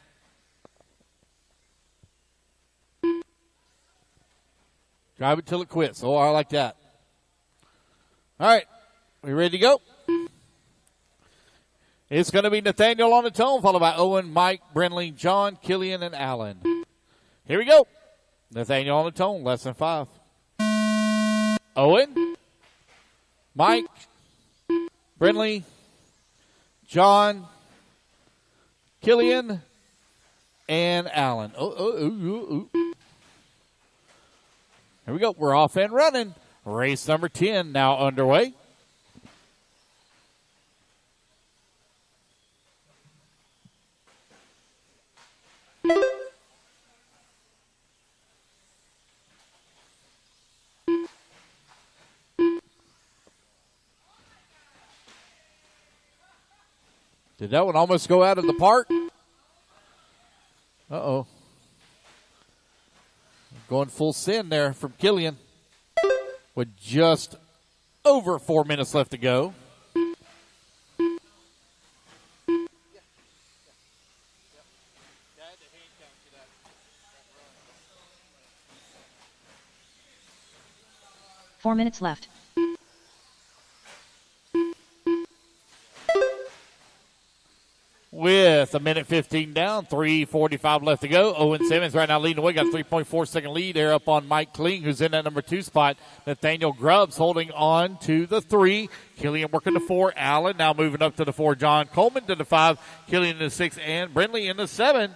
Speaker 3: Drive it till it quits. Oh, I like that. All right, we ready to go? It's going to be Nathaniel on the tone, followed by Owen, Mike, Brindley, John, Killian, and Allen. Here we go. Nathaniel on the tone, less than 5. Owen, Mike, Brindley, John, Killian, and Allen. Here we go. We're off and running. Race number 10 now underway. Did that one almost go out of the park? Uh-oh. Going full sin there from Killian with just over 4 minutes left to go.
Speaker 4: Four minutes left.
Speaker 3: With a minute 15 down, 3:45 left to go. Owen Simmons right now leading the way. Got a 3.4-second lead there up on Mike Kling, who's in that number 2 spot. Nathaniel Grubbs holding on to the 3. Killian working the 4. Allen now moving up to the 4. John Coleman to the 5. Killian in the 6. And Brindley in the 7.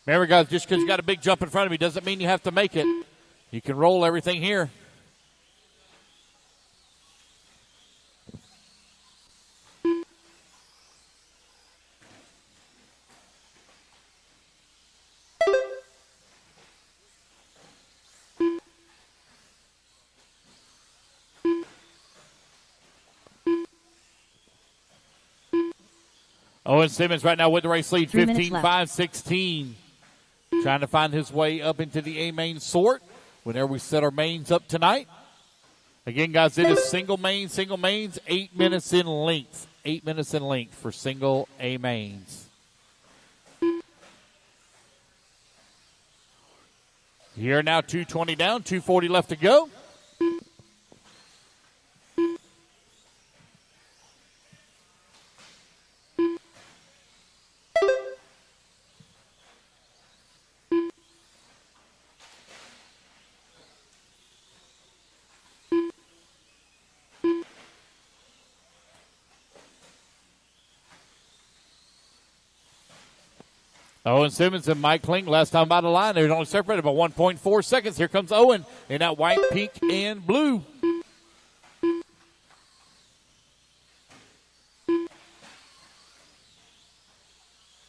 Speaker 3: Remember, guys, just because you got a big jump in front of you doesn't mean you have to make it. You can roll everything here. Owen Simmons right now with the race lead, 15-5-16. Trying to find his way up into the A main sort whenever we set our mains up tonight. Again, guys, it is single mains, 8 minutes in length. 8 minutes in length for single A mains. Here now, 2:20 down, 2:40 left to go. Owen Simmons and Mike Kling, last time by the line, they were only separated by 1.4 seconds. Here comes Owen in that white, pink, and blue.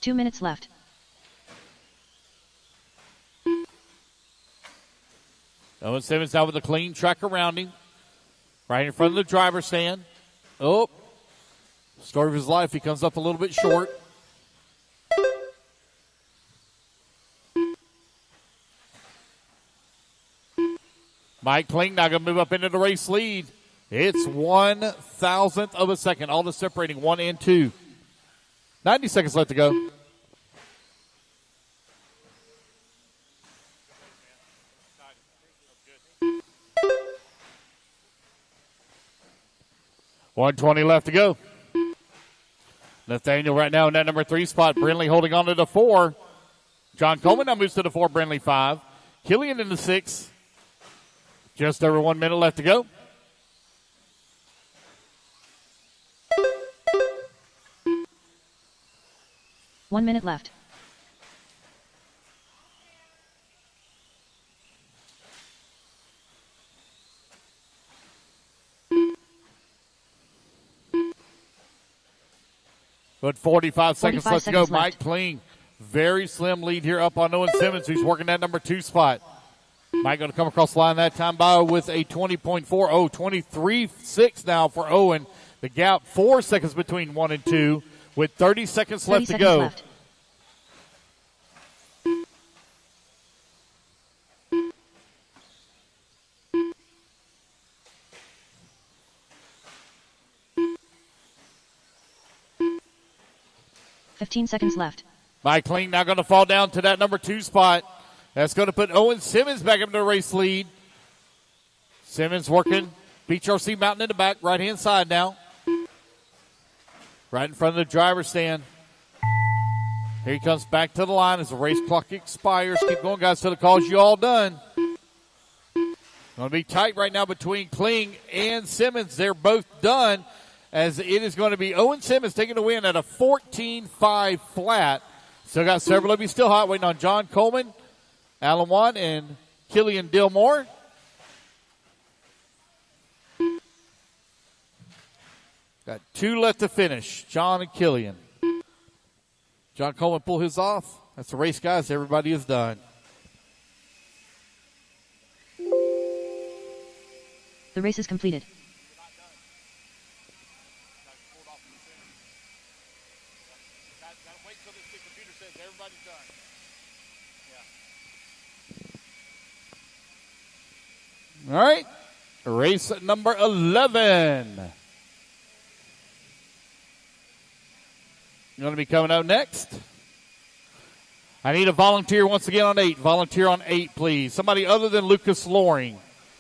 Speaker 4: Two minutes left.
Speaker 3: Owen Simmons out with a clean track around him. Right in front of the driver's stand. Oh, story of his life. He comes up a little bit short. Mike Kling now going to move up into the race lead. It's 1/1000th of a second. All the separating 1 and 2. 90 seconds left to go. $120 left to go. Nathaniel right now in that number 3 spot. Brindley holding on to the 4. John Coleman now moves to the 4. Brindley 5. Killian in the 6. Just over 1 minute left to go.
Speaker 4: One minute left.
Speaker 3: But 45 seconds
Speaker 4: 45
Speaker 3: left to go.
Speaker 4: seconds
Speaker 3: Mike
Speaker 4: left.
Speaker 3: Pling, very slim lead here up on Owen Simmons, who's working that number 2 spot. Mike going to come across the line that time by with a 20.4. Oh, 23.6 now for Owen. The gap 4 seconds between 1 and 2 with 30 seconds
Speaker 4: 30
Speaker 3: left to
Speaker 4: seconds
Speaker 3: go.
Speaker 4: left. Fifteen seconds left.
Speaker 3: Mike Pling now going to fall down to that number 2 spot. That's going to put Owen Simmons back into the race lead. Simmons working. Beachrc Mountain in the back, right-hand side now. Right in front of the driver's stand. Here he comes back to the line as the race clock expires. Keep going, guys, till it calls you all done. Going to be tight right now between Pling and Simmons. They're both done, as it is going to be Owen Simmons taking the win at a 14.5 flat. Still got several of you still hot, waiting on John Coleman, Alan Watt, and Killian Dillmore. Got 2 left to finish, John and Killian. John Coleman pull his off. That's the race, guys. Everybody is done.
Speaker 4: The race is completed.
Speaker 3: All right, race number 11. Going to be coming up next. I need a volunteer once again on 8. Volunteer on 8, please. Somebody other than Lucas Loring.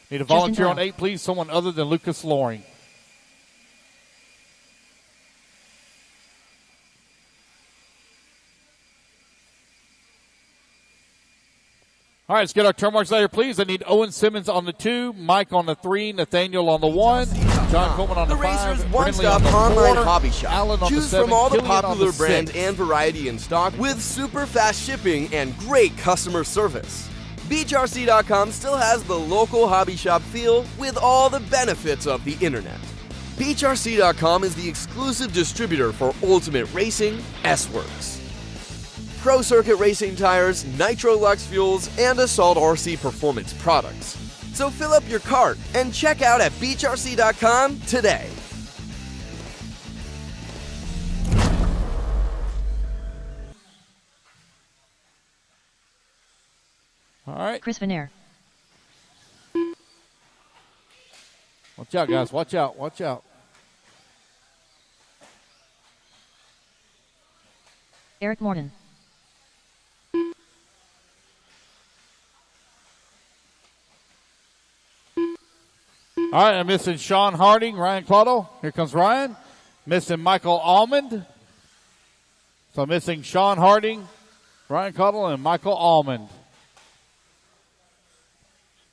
Speaker 3: Need a volunteer on 8, please. Someone other than Lucas Loring. All right, let's get our turn marks later, please. I need Owen Simmons on the 2, Mike on the 3, Nathaniel on the 1, John Coleman on the 5,
Speaker 1: Racers'
Speaker 3: Brindley
Speaker 1: one-stop
Speaker 3: on the 4,
Speaker 1: online hobby shop.
Speaker 3: Alan on
Speaker 1: Choose
Speaker 3: the 7,
Speaker 1: from all the
Speaker 3: Killian on
Speaker 1: popular
Speaker 3: the
Speaker 1: brands
Speaker 3: 6.
Speaker 1: and variety in stock with super fast shipping and great customer service. Beachrc.com still has the local hobby shop feel with all the benefits of the internet. Beachrc.com is the exclusive distributor for Ultimate Racing, S-Works, Pro Circuit Racing tires, Nitro Lux fuels, and Assault RC performance products. So fill up your cart and check out at Beachrc.com today.
Speaker 3: All right.
Speaker 4: Chris Venaire.
Speaker 3: Watch out, guys. Watch out. Watch out.
Speaker 4: Eric Morton.
Speaker 3: All right, I'm missing Sean Harding, Ryan Claudio. Here comes Ryan. Missing Michael Almond. So I'm missing Sean Harding, Ryan Claudio, and Michael Almond.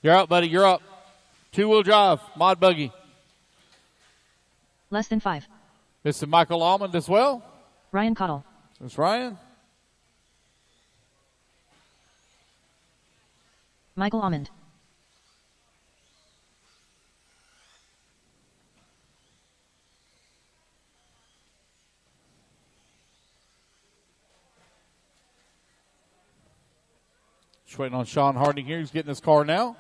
Speaker 3: You're up, buddy. You're up. 2-wheel drive, mod buggy.
Speaker 4: Less than 5.
Speaker 3: Missing Michael Almond as well.
Speaker 4: Ryan Cottle.
Speaker 3: There's Ryan.
Speaker 4: Michael Almond.
Speaker 3: Just waiting on Sean Harding here. He's getting his car now.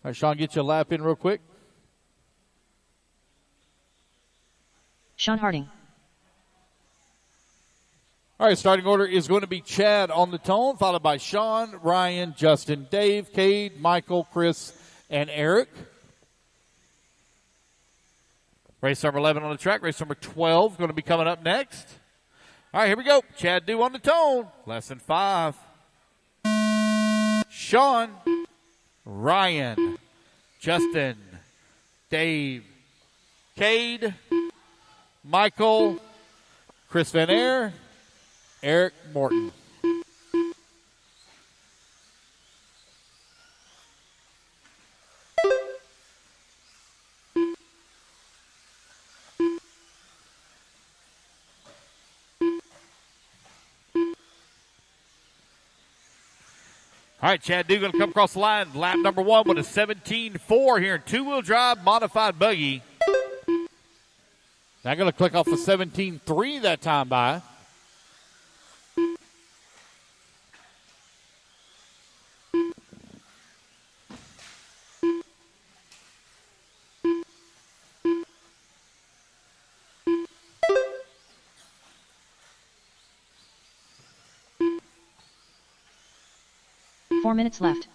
Speaker 3: All right, Sean, get your lap in real quick.
Speaker 4: Sean Harding.
Speaker 3: All right, starting order is going to be Chad on the tone, followed by Sean, Ryan, Justin, Dave, Cade, Michael, Chris, and Eric. Race number 11 on the track. Race number 12 going to be coming up next. All right, here we go. Chad Dew on the tone. Less than 5. Sean. Ryan, Justin, Dave, Cade, Michael, Chris Van Air, Eric Morton. All right, Chad Dugan come across the line. Lap number 1 with a 17.4 here in two-wheel drive modified buggy. Now going to click off a 17.3 that time by.
Speaker 4: Four minutes left.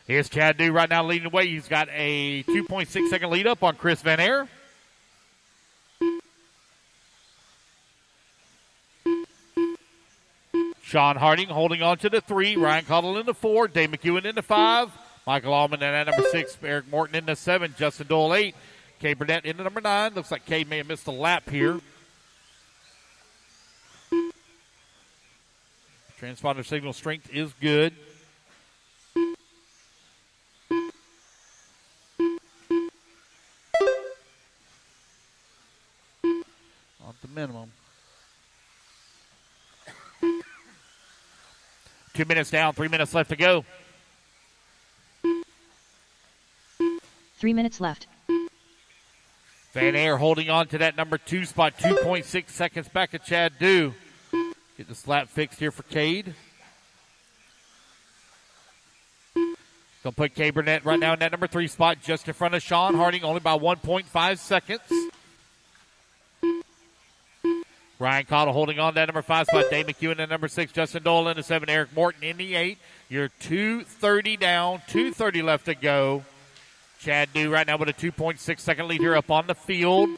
Speaker 3: Here's Chad Dew right now leading the way. He's got a 2.6 second lead up on Chris Van Air. Sean Harding holding on to the 3. Ryan Cottle in the 4. Dave McEwen in the 5. Michael Allman in at number 6. Eric Morton in the 7. Justin Dole 8. Kay Burnett in the number 9. Looks like Kay may have missed a lap here. Transponder signal strength is good. On the minimum. 2 minutes down, 3 minutes left to go.
Speaker 4: 3 minutes left.
Speaker 3: Van Air holding on to that number 2 spot, 2.6 seconds back at Chad Dew. Get the slap fixed here for Cade. Gonna put Kay Burnett right now in that number 3 spot, just in front of Sean Harding, only by 1.5 seconds. Ryan Cottle holding on to that number 5 spot. Dave McEwen in number 6. Justin Dole in the 7. Eric Morton in the 8. You're 2:30 down. 2:30 left to go. Chad Dew right now with a 2.6 second lead here up on the field.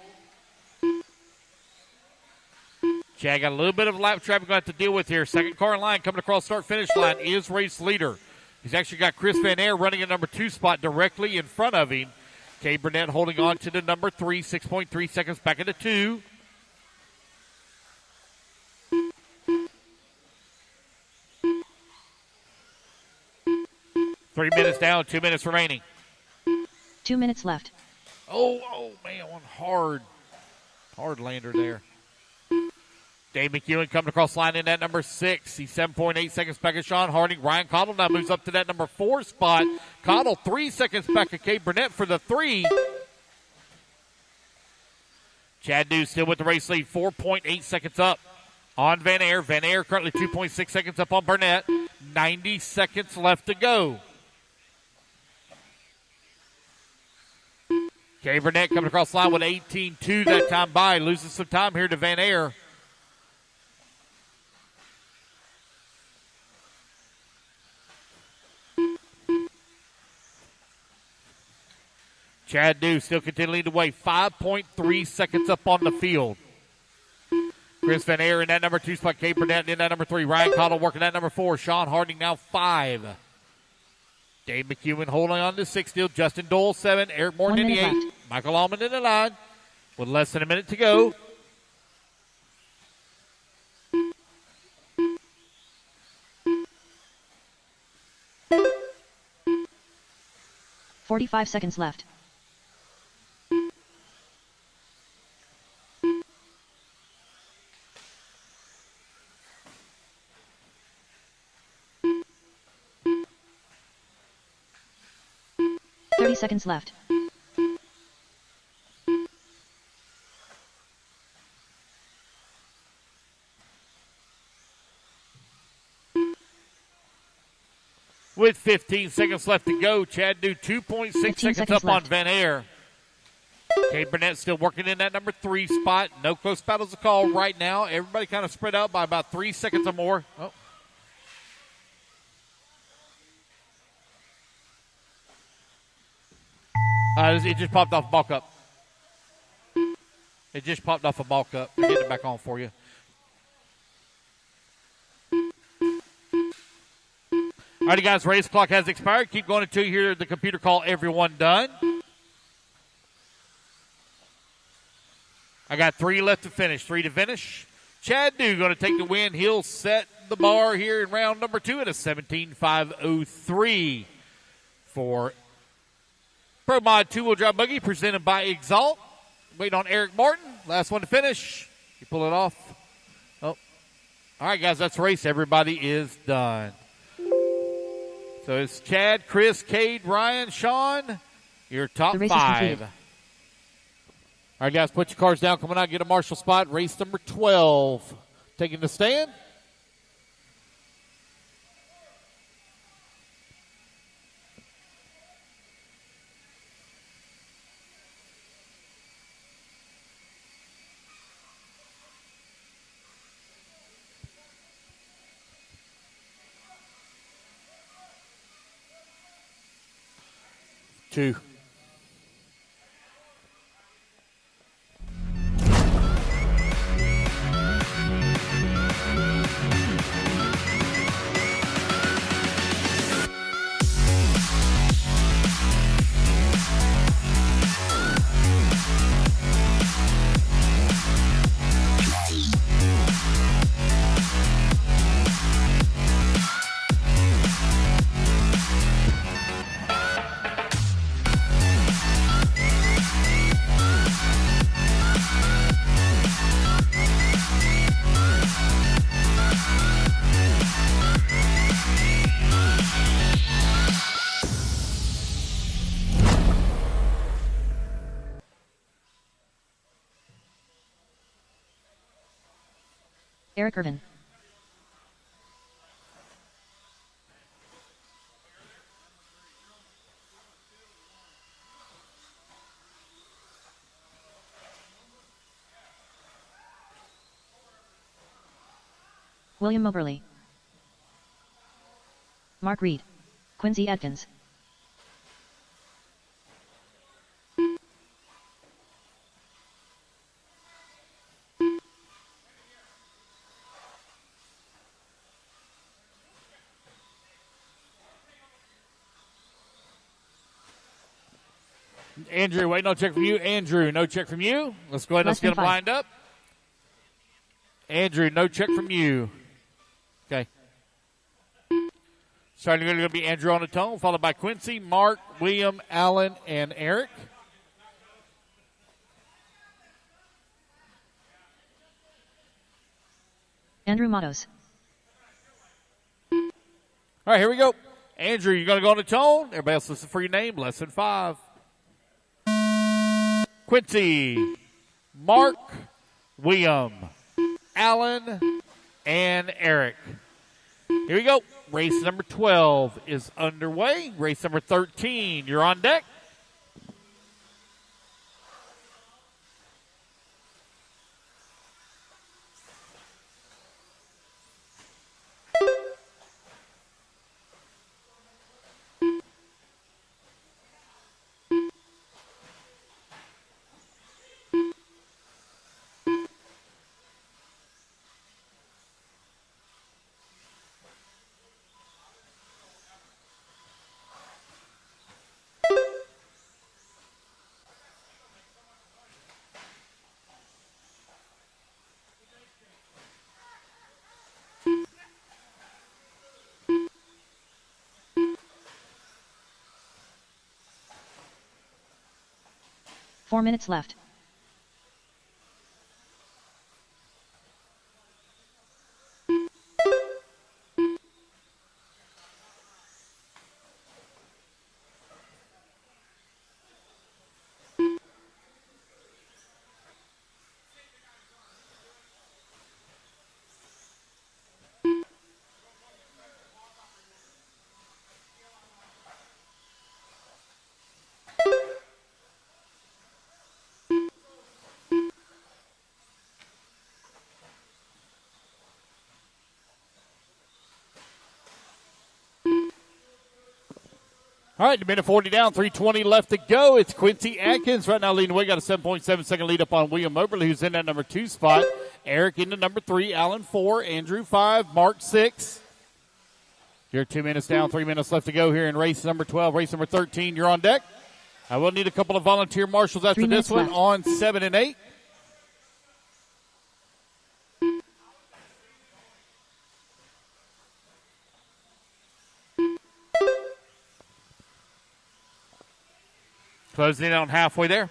Speaker 3: Chad got a little bit of lap traffic going to have to deal with here. Second car in line coming across start-finish line is race leader. He's actually got Chris Van Air running a number 2 spot directly in front of him. Kay Burnett holding on to the number 3. 6.3 seconds back into 2. Three minutes down, 2 minutes remaining.
Speaker 4: 2 minutes left.
Speaker 3: Oh, man, one hard lander there. Dave McEwen coming across the line in that number 6. He's 7.8 seconds back of Sean Harding. Ryan Cottle now moves up to that number 4 spot. Cottle 3 seconds back of Kate Burnett for the 3. Chad Dew still with the race lead, 4.8 seconds up on Van Air. Van Air currently 2.6 seconds up on Burnett. 90 seconds left to go. Kay Burnett coming across the line with 18.2 that time by. Loses some time here to Van Air. Chad Dew still continuing to weigh 5.3 seconds up on the field. Chris Van Air in that number 2 spot. Kay Burnett in that number 3. Ryan Cottle working that number 4. Sean Harding now 5. Dave McEwen holding on to 6 still. Justin Dole 7. Eric Morton in the 8.
Speaker 4: Left.
Speaker 3: Michael Allman in the 9. With less than a minute to go.
Speaker 4: $45 seconds left. Seconds left.
Speaker 3: With 15 seconds left to go, Chad Dew 2.6 seconds up on Van Air. Kay Burnett still working in that number 3 spot. No close battles to call right now. Everybody kind of spread out by about 3 seconds or more. Oh. It just popped off bulk up. It just popped off a ball cup. We're getting it back on for you. All righty, guys, race clock has expired. Keep going until you hear the computer call everyone done. I got 3 left to finish. 3 to finish. Chad Dew going to take the win. He'll set the bar here in round number 2 at a 17.503 for Pro Mod 2-wheel drive buggy presented by Exalt. Waiting on Eric Martin. Last one to finish. You pull it off. Oh. All right, guys, that's race. Everybody is done. So it's Chad, Chris, Cade, Ryan, Sean, your top 5. All right, guys, put your cars down. Come on out, get a marshal spot. Race number 12. Taking the stand. Two.
Speaker 4: Eric Irvin. William Moberly. Mark Reed. Quincy Atkins.
Speaker 3: Andrew, wait, no check from you. Andrew, no check from you. Let's go ahead and let's get them lined up. Andrew, no check from you. Okay. Starting going to be Andrew on the tone, followed by Quincy, Mark, William, Alan, and Eric.
Speaker 4: Andrew Matos.
Speaker 3: All right, here we go. Andrew, you're going to go on the tone. Everybody else listen for your name. Lesson 5. Quincy, Mark, William, Alan, and Eric. Here we go. Race number 12 is underway. Race number 13, you're on deck.
Speaker 4: Four minutes left.
Speaker 3: All right, a minute 40 down, 3:20 left to go. It's Quincy Atkins right now leading the way. Got a 7.7-second lead up on William Moberly, who's in that number 2 spot. Eric into number 3, Allen 4, Andrew 5, Mark 6. You're 2 minutes down, 3 minutes left to go here in race number 12. Race number 13, you're on deck. I will need a couple of volunteer marshals after this one
Speaker 4: left.
Speaker 3: on 7 and 8. Closing in on halfway there.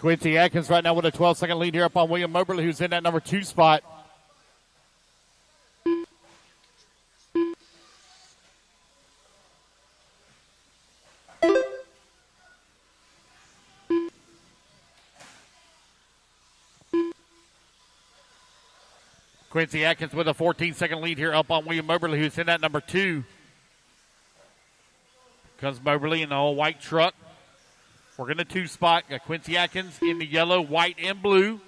Speaker 3: Quincy Atkins right now with a 12-second lead here up on William Moberly, who's in that number 2 spot. Quincy Atkins with a 14-second lead here up on William Moberly, who's in that number 2. Comes Moberly in the all-white truck. We're in the 2 spot. Got Quincy Atkins in the yellow, white, and blue.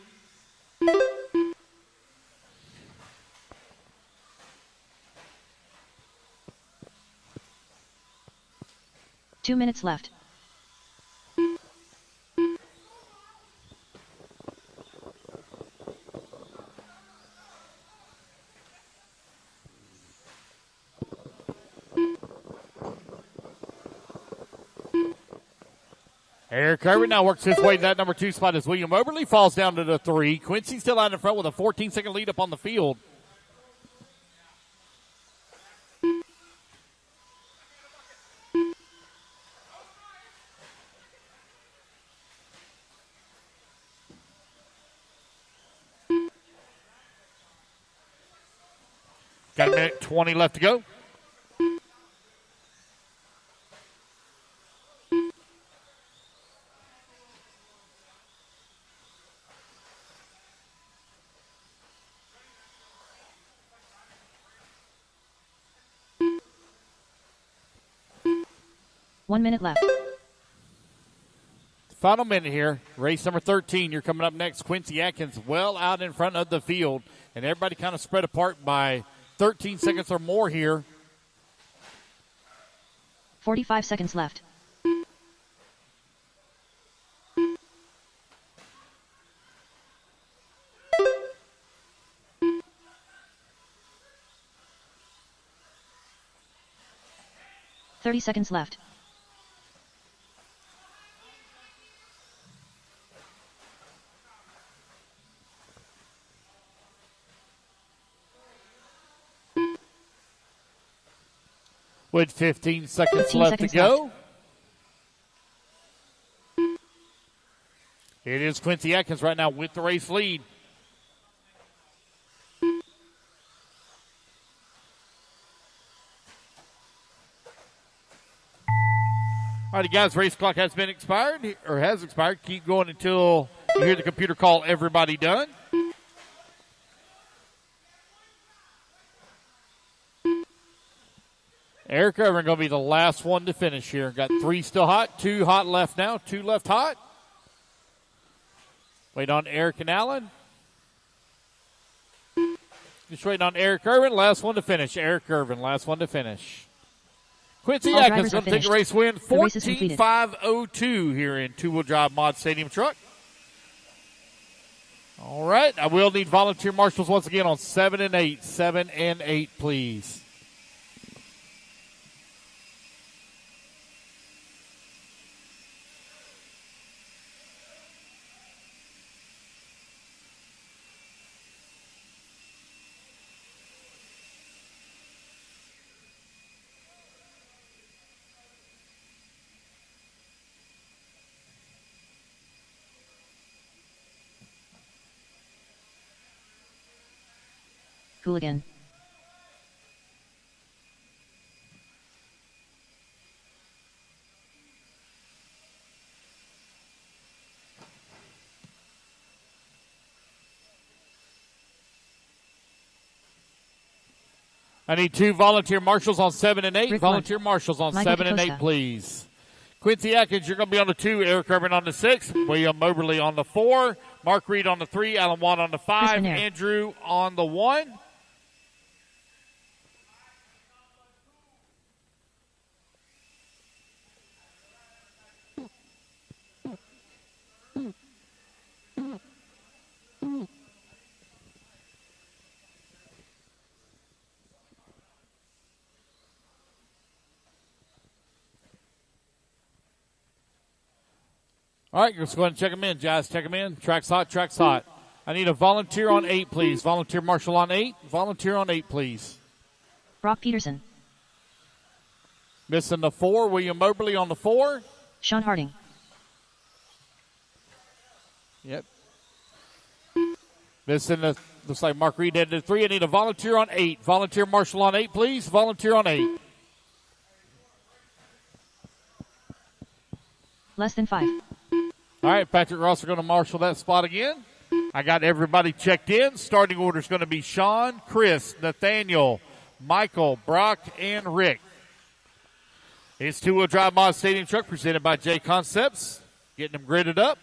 Speaker 4: Two minutes left.
Speaker 3: Eric Irvin now works his way to that number 2 spot as William Moberly falls down to the 3. Quincy still out in front with a 14-second lead up on the field. Got a minute 20 left to go.
Speaker 4: One minute left.
Speaker 3: Final minute here. Race number 13. You're coming up next. Quincy Atkins well out in front of the field. And everybody kind of spread apart by 13 seconds or more here.
Speaker 4: 45 seconds left. Thirty seconds left.
Speaker 3: With 15 seconds
Speaker 4: 15
Speaker 3: left
Speaker 4: seconds
Speaker 3: to go. It is Quincy Atkins right now with the race lead. All righty, guys, race clock has been expired, or has expired. Keep going until you hear the computer call everybody done. Eric Irvin going to be the last one to finish here. Got 3 still hot, 2 hot left now, 2 left hot. Wait on Eric and Allen. Just waiting on Eric Irvin, last one to finish. Eric Irvin, last one to finish. Quincy
Speaker 4: All
Speaker 3: Atkins
Speaker 4: drivers
Speaker 3: going
Speaker 4: are
Speaker 3: to take a
Speaker 4: finished.
Speaker 3: race win,
Speaker 4: The race is completed.
Speaker 3: 14.502 here in two-wheel drive mod stadium truck. All right, I will need volunteer marshals once again on 7 and 8. 7 and 8, please.
Speaker 4: Hooligan.
Speaker 3: I need 2 volunteer marshals on 7 and 8.
Speaker 4: Rick
Speaker 3: Volunteer
Speaker 4: Lunt.
Speaker 3: marshals on
Speaker 4: Michael
Speaker 3: 7 and 8,
Speaker 4: DaCosta.
Speaker 3: please. Quincy Atkins, you're going to be on the 2. Eric Irvin on the 6. William Moberly on the 4. Mark Reed on the 3. Alan Watt on the 5.
Speaker 4: Chris Benier.
Speaker 3: Andrew on the 1. All right, let's go ahead and check them in, Jazz. Check them in. Track's hot, track's hot. I need a volunteer on 8, please. Volunteer Marshall on 8. Volunteer on 8, please.
Speaker 4: Brock Peterson.
Speaker 3: Missing the 4. William Moberly on the 4.
Speaker 4: Sean Harding.
Speaker 3: Yep. Missing the, looks like Mark Reed headed to 3. I need a volunteer on 8. Volunteer Marshall on 8, please. Volunteer on 8.
Speaker 4: Less than 5.
Speaker 3: All right, Patrick Ross are going to marshal that spot again. I got everybody checked in. Starting order is going to be Sean, Chris, Nathaniel, Michael, Brock, and Rick. It's two-wheel drive mod stadium truck presented by J Concepts. Getting them gridded up.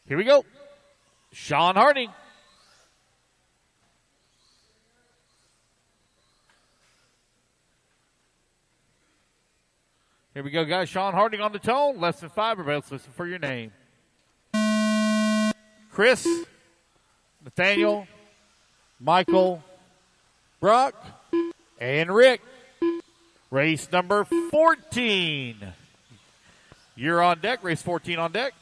Speaker 3: Here we go. Sean Harding. Here we go, guys. Sean Harding on the tone. Less than 5. Everybody else listen for your name. Chris, Nathaniel, Michael, Brock, and Rick. Race number 14. You're on deck. Race 14 on deck.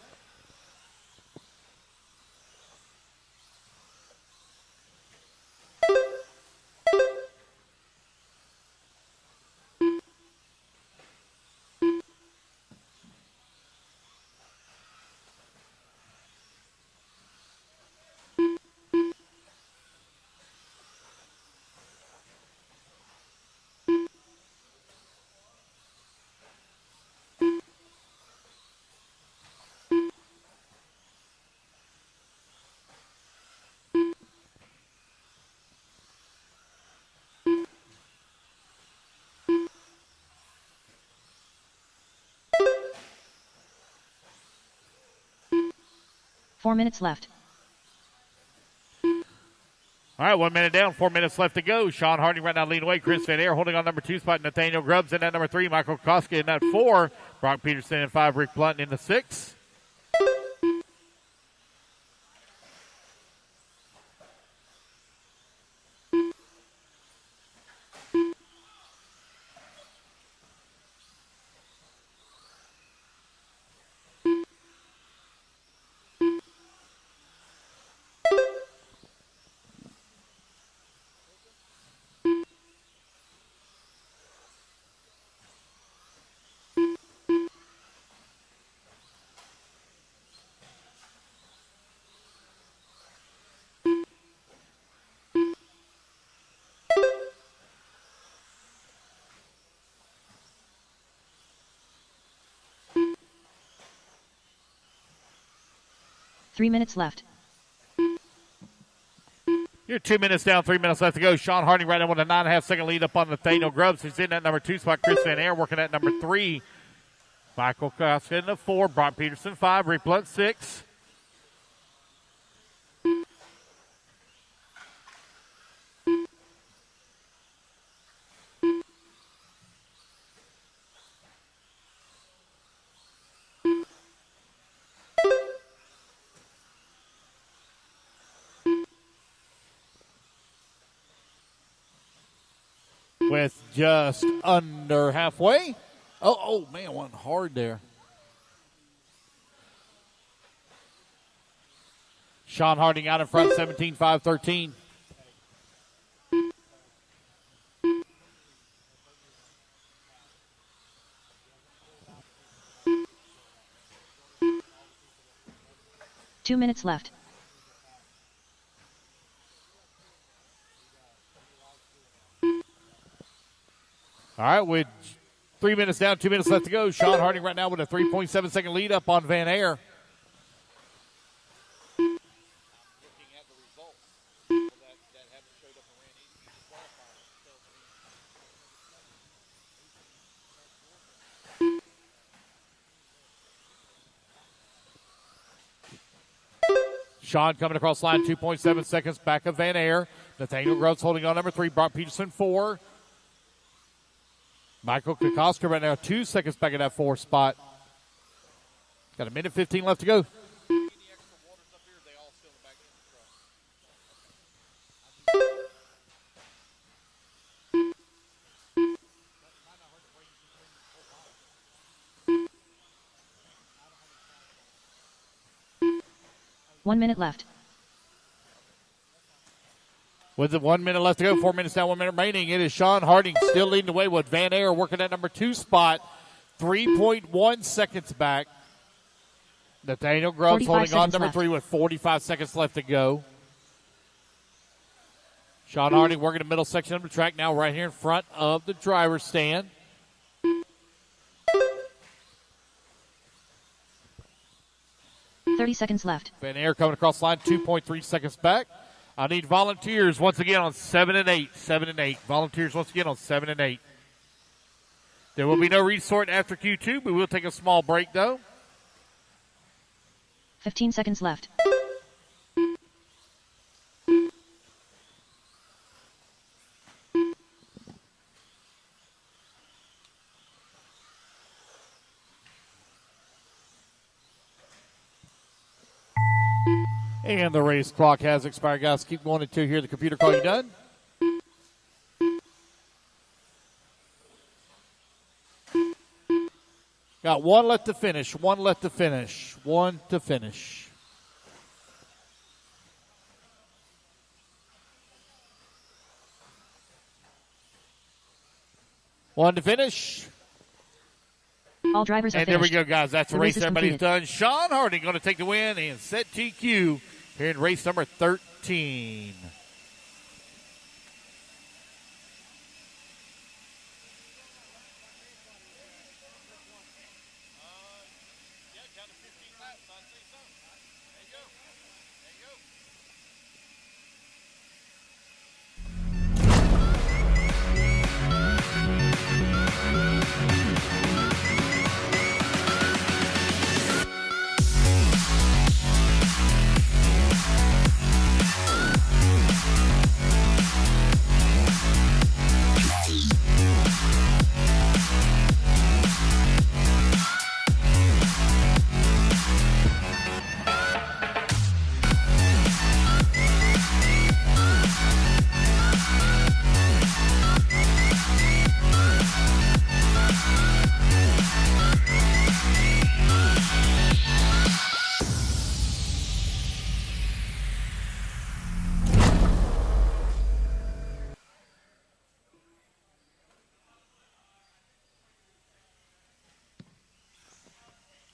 Speaker 4: Four minutes left.
Speaker 3: All right, 1 minute down, 4 minutes left to go. Sean Harding right now leading away. Chris Van Air holding on number 2 spot. Nathaniel Grubbs in that number 3. Michael Koska in that 4. Brock Peterson in 5. Rick Blunt in the 6.
Speaker 4: Three minutes left.
Speaker 3: You're 2 minutes down, 3 minutes left to go. Sean Harding right now with a 9.5 second lead up on Nathaniel Grubbs, who's in that number 2 spot. Chris Van Air working at number 3. Michael Koska in the 4. Brock Peterson 5. Rick Blunt 6. With just under halfway. Oh, man, went hard there. Sean Harding out in front, 17-5-13.
Speaker 4: Two minutes left.
Speaker 3: All right, with 3 minutes down, 2 minutes left to go. Sean Harding right now with a 3.7 second lead up on Van Air. Sean coming across line, 2.7 seconds back of Van Air. Nathaniel Grubbs holding on number 3. Brock Peterson 4. Michael Kokoska right now, 2 seconds back at that 4 spot. Got a minute 15 left to go.
Speaker 4: One minute left.
Speaker 3: With it 1 minute left to go, 4 minutes down, 1 minute remaining. It is Sean Harding still leading the way with Van Air working at number 2 spot. 3.1 seconds back. Nathaniel Grubbs holding on number 3 with 45 seconds left to go. Sean Harding working the middle section of the track now right here in front of the driver's stand.
Speaker 4: .30 seconds left.
Speaker 3: Van Air coming across the line, 2.3 seconds back. I need volunteers once again on 7 and 8. 7 and 8. Volunteers once again on 7 and 8. There will be no resort after Q2. We will take a small break, though.
Speaker 4: 15 seconds left.
Speaker 3: And the race clock has expired, guys. Keep going until you hear the computer call you done. Got one left to finish. One left to finish. One to finish. One to finish.
Speaker 4: All drivers are
Speaker 3: and
Speaker 4: finished.
Speaker 3: There we go, guys. That's the race everybody's
Speaker 4: completed.
Speaker 3: done. Sean Harding going to take the win and set TQ here in race number 13.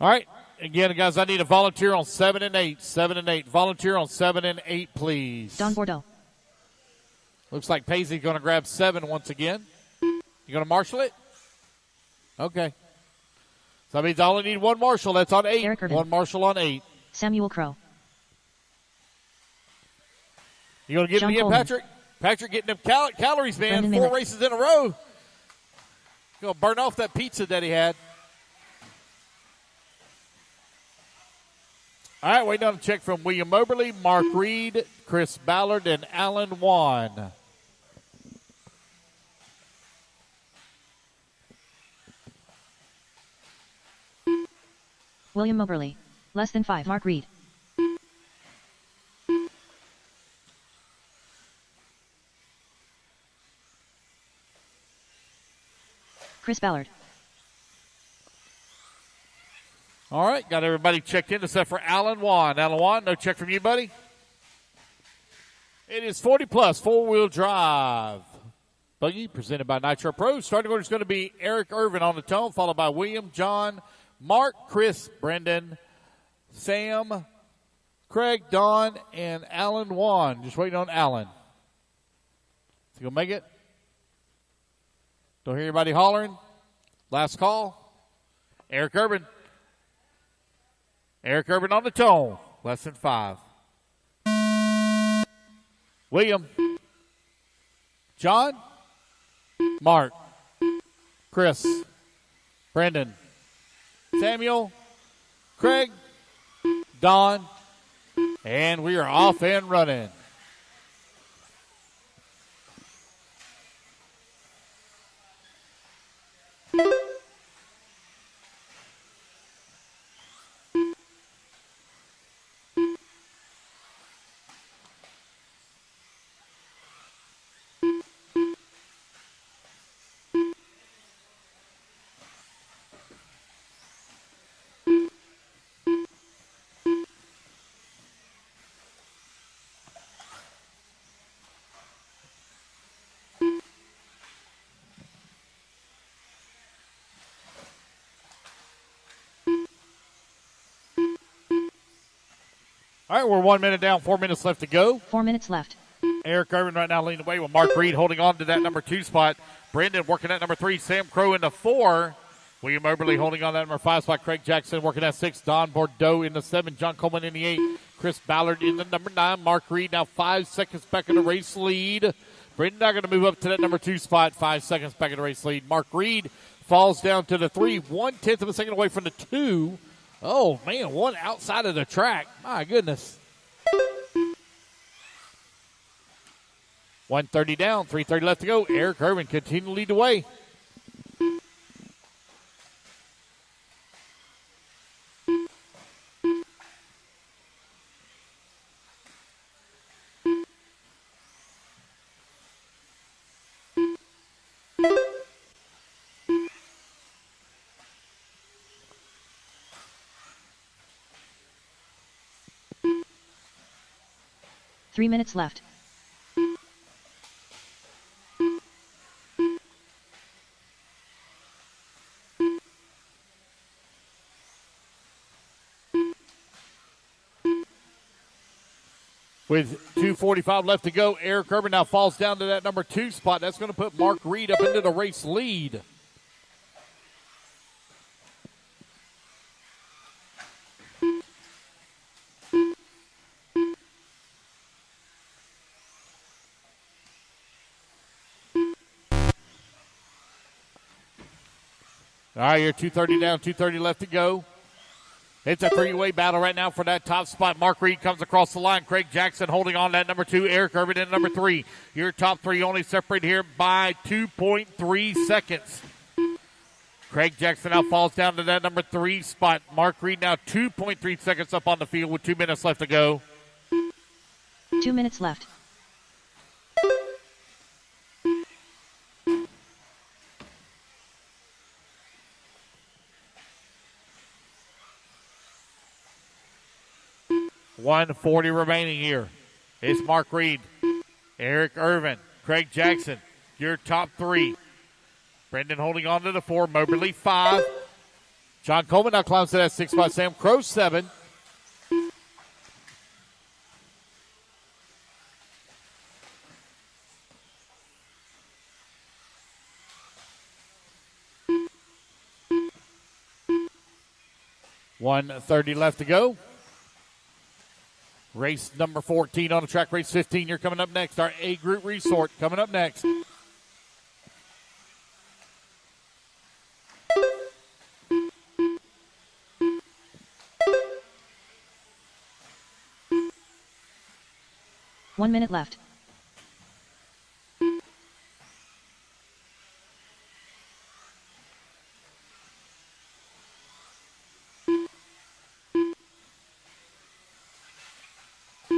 Speaker 3: All right. Again, guys, I need a volunteer on 7 and 8. 7 and 8. Volunteer on 7 and 8, please.
Speaker 4: Don Bordeaux.
Speaker 3: Looks like Paisley's going to grab 7 once again. You going to marshal it? Okay. So that means I only need one marshal. That's on 8.
Speaker 4: Eric Irvin.
Speaker 3: One marshal on 8.
Speaker 4: Samuel Crow.
Speaker 3: You going to get
Speaker 4: John
Speaker 3: me in,
Speaker 4: Coleman.
Speaker 3: Patrick? Patrick getting them calories, man.
Speaker 4: Brendan
Speaker 3: 4
Speaker 4: Miller.
Speaker 3: races in a row. Going to burn off that pizza that he had. All right, waiting on a check from William Moberly, Mark Reed, Chris Ballard, and Alan Wan.
Speaker 4: William Moberly. Less than 5. Mark Reed. Chris Ballard.
Speaker 3: All right, got everybody checked in except for Alan Wan. Alan Wan, no check from you, buddy? It is 40 plus, 4-wheel drive. Buggy presented by Nitro Pro. Starting order is going to be Eric Irvin on the tone, followed by William, John, Mark, Chris, Brendan, Sam, Craig, Don, and Alan Wan. Just waiting on Alan. Is he going to make it? Don't hear anybody hollering. Last call. Eric Irvin. Eric Irvin on the tone. Less than 5. William. John. Mark. Chris. Brendan. Samuel. Craig. Don. And we are off and running. All right, we're 1 minute down, 4 minutes left to go.
Speaker 4: 4 minutes left.
Speaker 3: Eric Irvin right now leading away with Mark Reed holding on to that number 2 spot. Brendan working at number 3. Sam Crow in the 4. William Oberly holding on that number 5 spot. Craig Jackson working at 6. Don Bordeaux in the 7. John Coleman in the 8. Chris Ballard in the number 9. Mark Reed now 5 seconds back in the race lead. Brendan now going to move up to that number 2 spot. 5 seconds back in the race lead. Mark Reed falls down to the 3. 1/10 of a second away from the 2. Oh, man, one outside of the track. My goodness. 1:30 down, 3:30 left to go. Eric Irvin continuing to lead the way.
Speaker 4: Three minutes left.
Speaker 3: With 2:45 left to go, Eric Irvin now falls down to that number 2 spot. That's going to put Mark Reed up into the race lead. All right, you're 2:30 down, 2:30 left to go. It's a three-way battle right now for that top spot. Mark Reed comes across the line. Craig Jackson holding on to that number 2. Eric Irvin in number 3. Your top 3 only separated here by 2.3 seconds. Craig Jackson now falls down to that number 3 spot. Mark Reed now 2.3 seconds up on the field with 2 minutes left to go.
Speaker 4: 2 minutes left.
Speaker 3: $140 remaining here. It's Mark Reed, Eric Irvin, Craig Jackson, your top 3. Brendan holding on to the 4, Moberly 5. John Coleman now climbs to that 6 spot. Sam Crow 7. $130 left to go. Race number 14 on the track. Race 15, you're coming up next. Our A group resort coming up next.
Speaker 4: One minute left.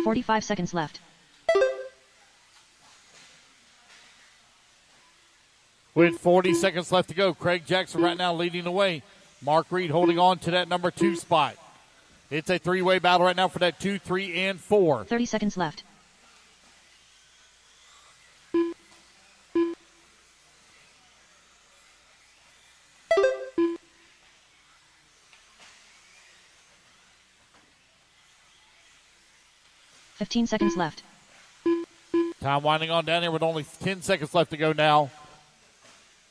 Speaker 4: $45 seconds left.
Speaker 3: With 40 seconds left to go, Craig Jackson right now leading the way. Mark Reed holding on to that number 2 spot. It's a three-way battle right now for that 2, 3, and 4.
Speaker 4: 30 seconds left. $15 seconds left.
Speaker 3: Time winding on down here with only 10 seconds left to go now.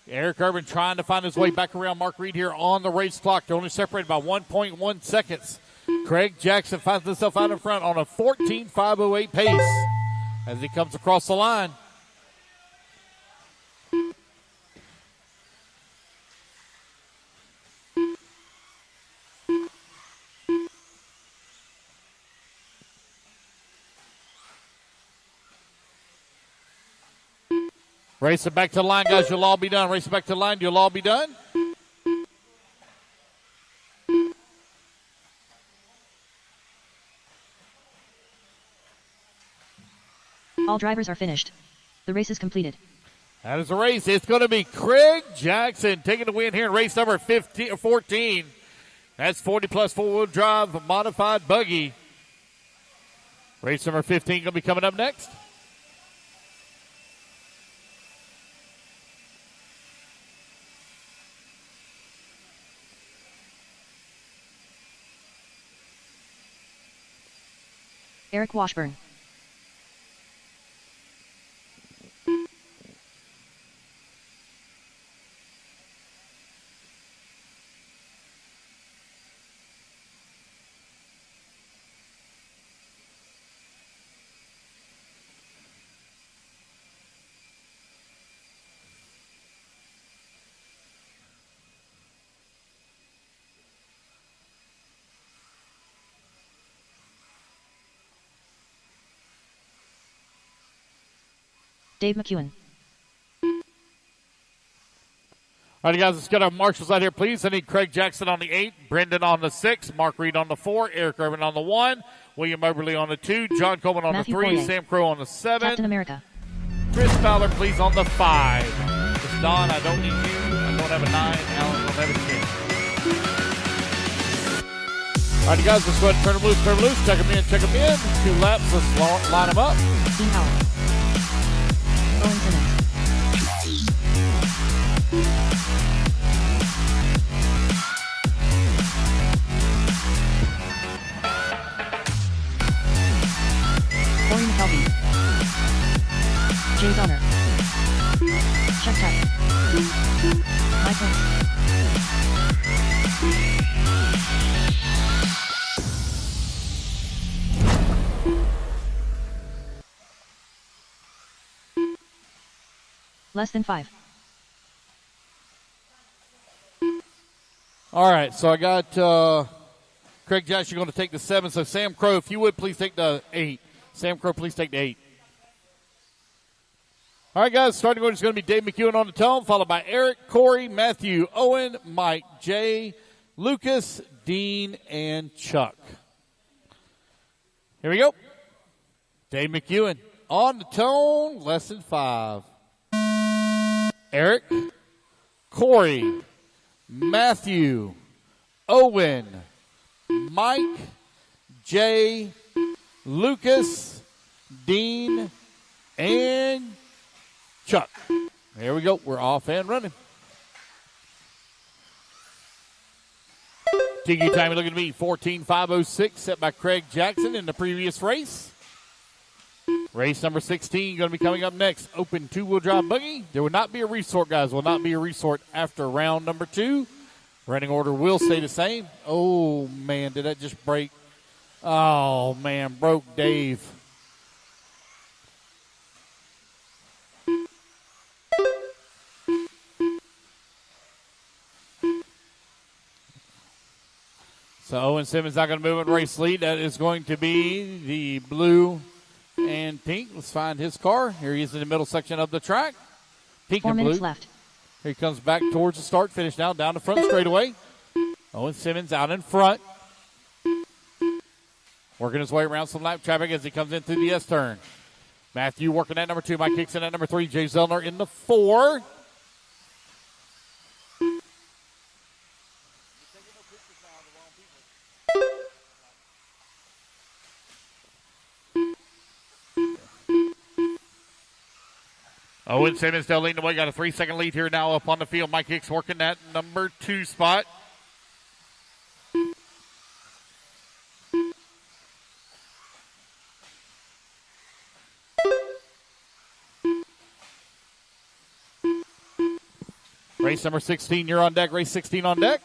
Speaker 3: Eric Irvin trying to find his way back around Mark Reed here on the race clock. They're only separated by 1.1 seconds. Craig Jackson finds himself out in front on a 14.508 pace as he comes across the line. Race it back to the line, guys. You'll all be done. Race it back to the line. You'll all be done.
Speaker 4: All drivers are finished. The race is completed.
Speaker 3: That is the race. It's going to be Craig Jackson taking the win here in race number 14. That's 40 plus four-wheel drive modified buggy. Race number 15 going to be coming up next.
Speaker 4: Eric Washburn. Dave McEwen.
Speaker 3: All right, guys, let's get our marshals out here, please. I need Craig Jackson on the 8, Brendan on the 6, Mark Reed on the 4, Eric Irvin on the 1, William Oberly on the 2, John Coleman on
Speaker 4: Matthew
Speaker 3: the 3,
Speaker 4: Poirier.
Speaker 3: Sam Crow on the 7.
Speaker 4: Captain America.
Speaker 3: Chris Fowler, please, on the 5. It's Don, I don't need you. I don't have a 9. Alan, I don't have a 10. All right, you guys, let's go ahead and turn them loose, turn them loose. Check them in, check them in. 2 laps, let's line them up.
Speaker 4: Dean Howard. Owen Simmons. Corey McKelvey. Jay Donner. Chuck Tuck. Mike Prince. Less than 5.
Speaker 3: All right, so I got Craig Jackson going to take the 7. So Sam Crow, if you would, please take the 8. Sam Crow, please take the 8. All right, guys, starting order is going to be Dave McEwen on the tone, followed by Eric, Corey, Matthew, Owen, Mike, Jay, Lucas, Dean, and Chuck. Here we go. Dave McEwen on the tone, less than 5. Eric, Corey, Matthew, Owen, Mike, Jay, Lucas, Dean, and Chuck. There we go. We're off and running. TQ time looking to be 14.506 set by Craig Jackson in the previous race. Race number 16 going to be coming up next. Open two-wheel drive buggy. There will not be a resort, guys. Will not be a resort after round number 2. Running order will stay the same. Oh, man, did that just break? Oh, man, broke Dave. So Owen Simmons not going to move in race lead. That is going to be the blue and pink. Let's find his car. Here he is in the middle section of the track. Pink
Speaker 4: 4
Speaker 3: and blue.
Speaker 4: minutes left.
Speaker 3: Here he comes back towards the start finish now, down the front straightaway. Owen Simmons out in front. Working his way around some lap traffic as he comes in through the S-turn. Matthew working at number 2. Mike Hickson at number 3. Jay Zellner in the 4. Owen Simmons still leading the way. Got a 3-second lead here now up on the field. Mike Hicks working that number 2 spot. Race number 16, you're on deck. Race 16 on deck.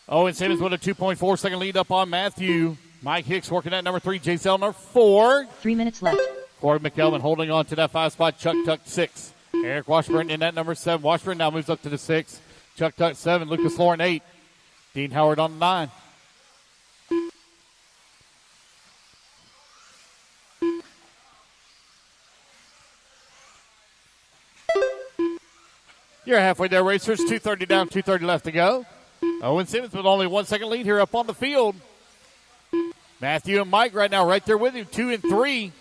Speaker 3: Owen Simmons with a 2.4-second lead up on Matthew. Mike Hicks working at number 3. Jay Zellner, 4.
Speaker 4: 3 minutes left.
Speaker 3: Corey McKelvin holding on to that 5 spot. Chuck Tuck, 6. Eric Washburn in that number 7. Washburn now moves up to the 6. Chuck Tuck, 7. Lucas Lauren, 8. Dean Howard on the 9. You're halfway there, racers. 2:30 down, 2:30 left to go. Owen Simmons with only 1 second lead here up on the field. Matthew and Mike right now right there with him, 2 and 3.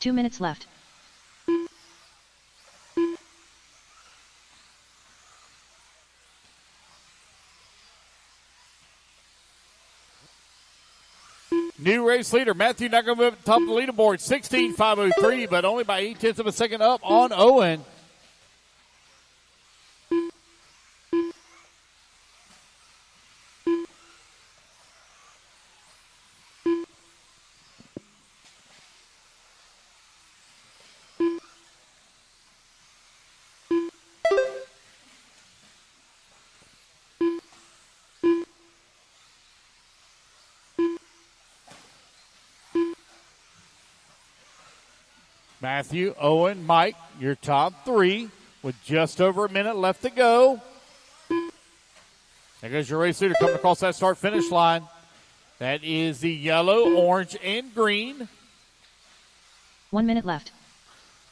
Speaker 4: 2 minutes left.
Speaker 3: New race leader, Matthew not going to move up top of the leaderboard, 16.503, but only by 0.8 of a second up on Owen. Matthew, Owen, Mike, your top three with just over a minute left to go. There goes your race leader coming across that start-finish line. That is the yellow, orange, and green.
Speaker 4: 1 minute left.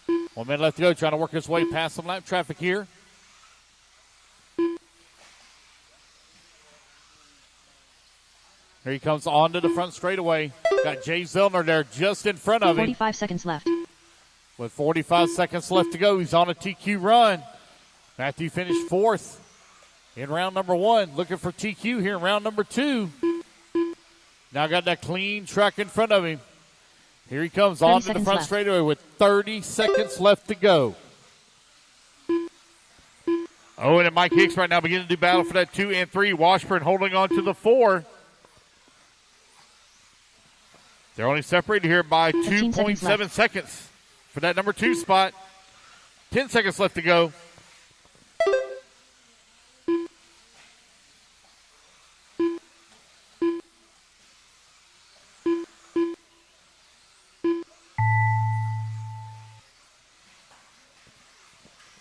Speaker 3: 1 minute left to go, trying to work his way past some lap traffic here. Here he comes onto the front straightaway. Got Jay Zellner there just in front of him.
Speaker 4: 45 seconds left.
Speaker 3: With 45 seconds left to go, he's on a TQ run. Matthew finished fourth in round number one. Looking for TQ here in round number two. Now got that clean track in front of him. Here he comes onto the front straightaway with 30 seconds left to go. Owen and Mike Hicks right now beginning to do battle for that 2 and 3. Washburn holding on to the 4. They're only separated here by 2.7 seconds for that number 2 spot. 10 seconds left to go.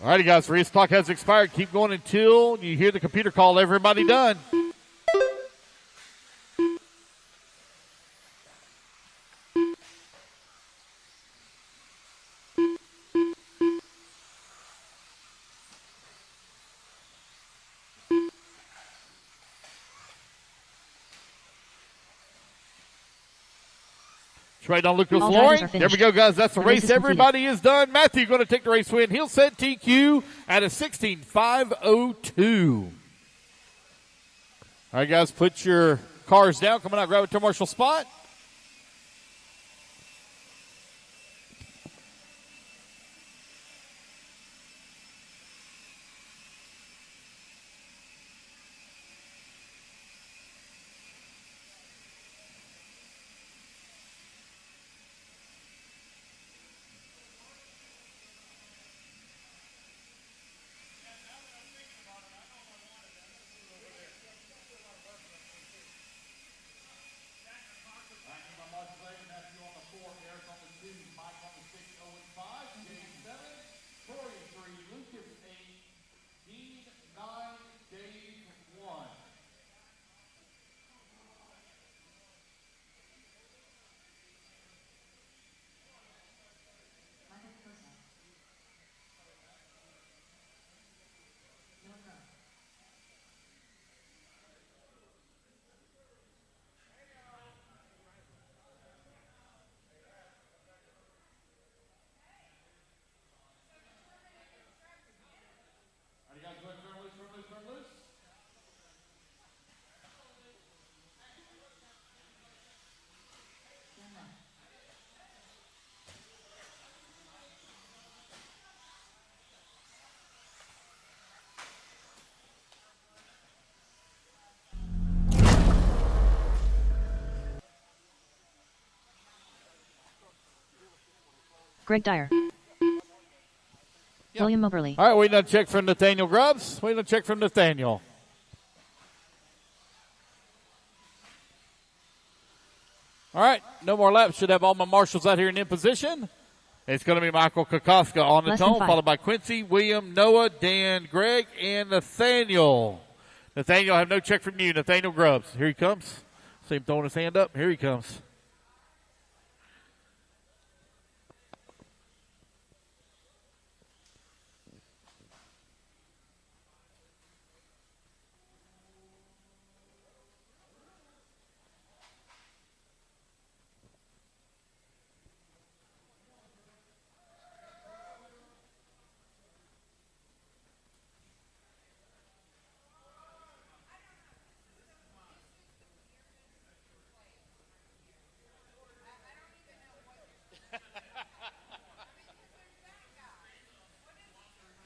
Speaker 3: All righty, guys, race clock has expired. Keep going until you hear the computer call everybody done. Right on Lucas Loring. There we go, guys. That's the race. Everybody is done. Matthew going to take the race win. He'll set TQ at a 16.502. All right, guys, put your cars down. Come on out, grab a turn marshal spot.
Speaker 4: Greg Dyer. William Moberly.
Speaker 3: All right, waiting on a check from Nathaniel Grubbs. Waiting on a check from Nathaniel. All right, no more laps. Should have all my marshals out here in position. It's going to be Michael Kokoska on the tone, followed by Quincy, William, Noah, Dan, Greg, and Nathaniel. Nathaniel, I have no check from you. Nathaniel Grubbs. Here he comes. See him throwing his hand up. Here he comes.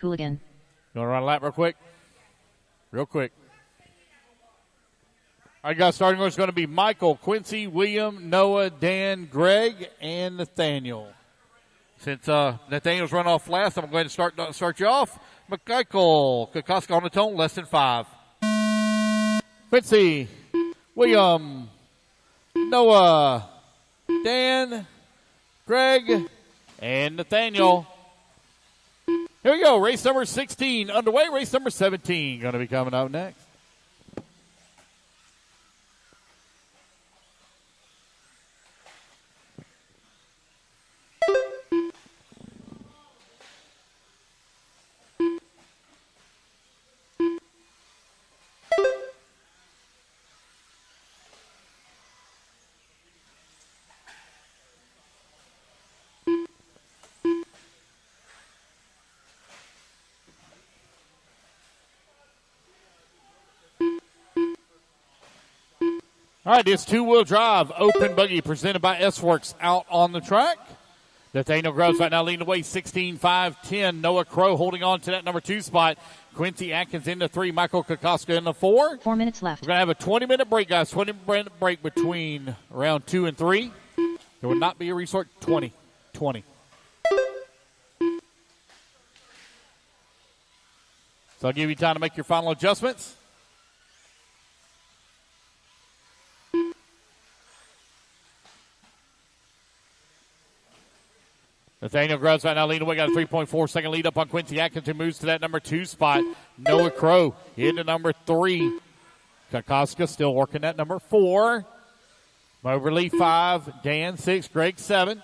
Speaker 4: Hooligan.
Speaker 3: You want to run a lap real quick? Real quick. All right, guys, starting order is going to be Michael, Quincy, William, Noah, Dan, Greg, and Nathaniel. Since Nathaniel's run off last, I'm going to start you off. Michael Kokoska on the tone, less than 5. Quincy, William, Noah, Dan, Greg, and Nathaniel. Here we go. Race number 16 underway. Race number 17 going to be coming up next. All right, it's two-wheel drive, open buggy presented by S-Works out on the track. Nathaniel Groves right now leading the way, 16-5-10. Noah Crow holding on to that number 2 spot. Quincy Atkins in the 3, Michael Kokoska in the 4.
Speaker 4: 4 minutes left.
Speaker 3: We're going to have a 20-minute break, guys. 20-minute break between round 2 and 3. There will not be a restart. 20. So I'll give you time to make your final adjustments. Nathaniel Grubbs right now leading away, got a 3.4 second lead up on Quincy Atkins, who moves to that number 2 spot. Noah Crow into number 3. Kokoska still working that number 4. Moberly 5, Dan 6, Greg 7.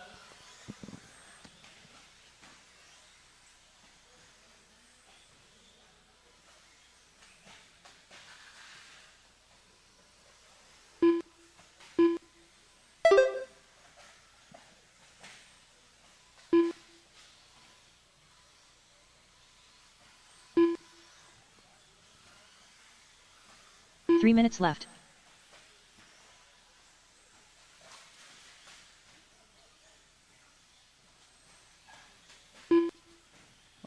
Speaker 4: Three minutes left.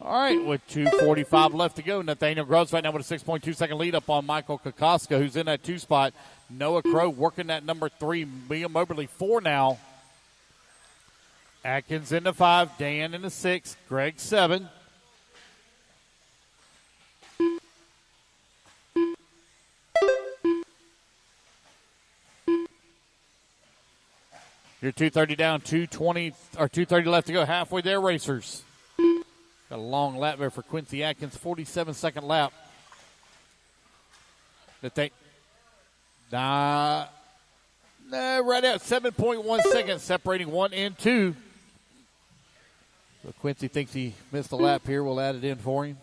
Speaker 3: All right, with 2:45 left to go, Nathaniel Groves right now with a 6.2 second lead up on Michael Kokoska, who's in that 2 spot. Noah Crow working that number 3. William Moberly 4 now. Atkins in the 5, Dan in the 6, Greg 7. You're 2:30 down, 2:30 left to go. Halfway there, racers. Got a long lap there for Quincy Atkins, 47-second lap. Right out, 7.1 seconds separating 1 and 2. So Quincy thinks he missed a lap here. We'll add it in for him.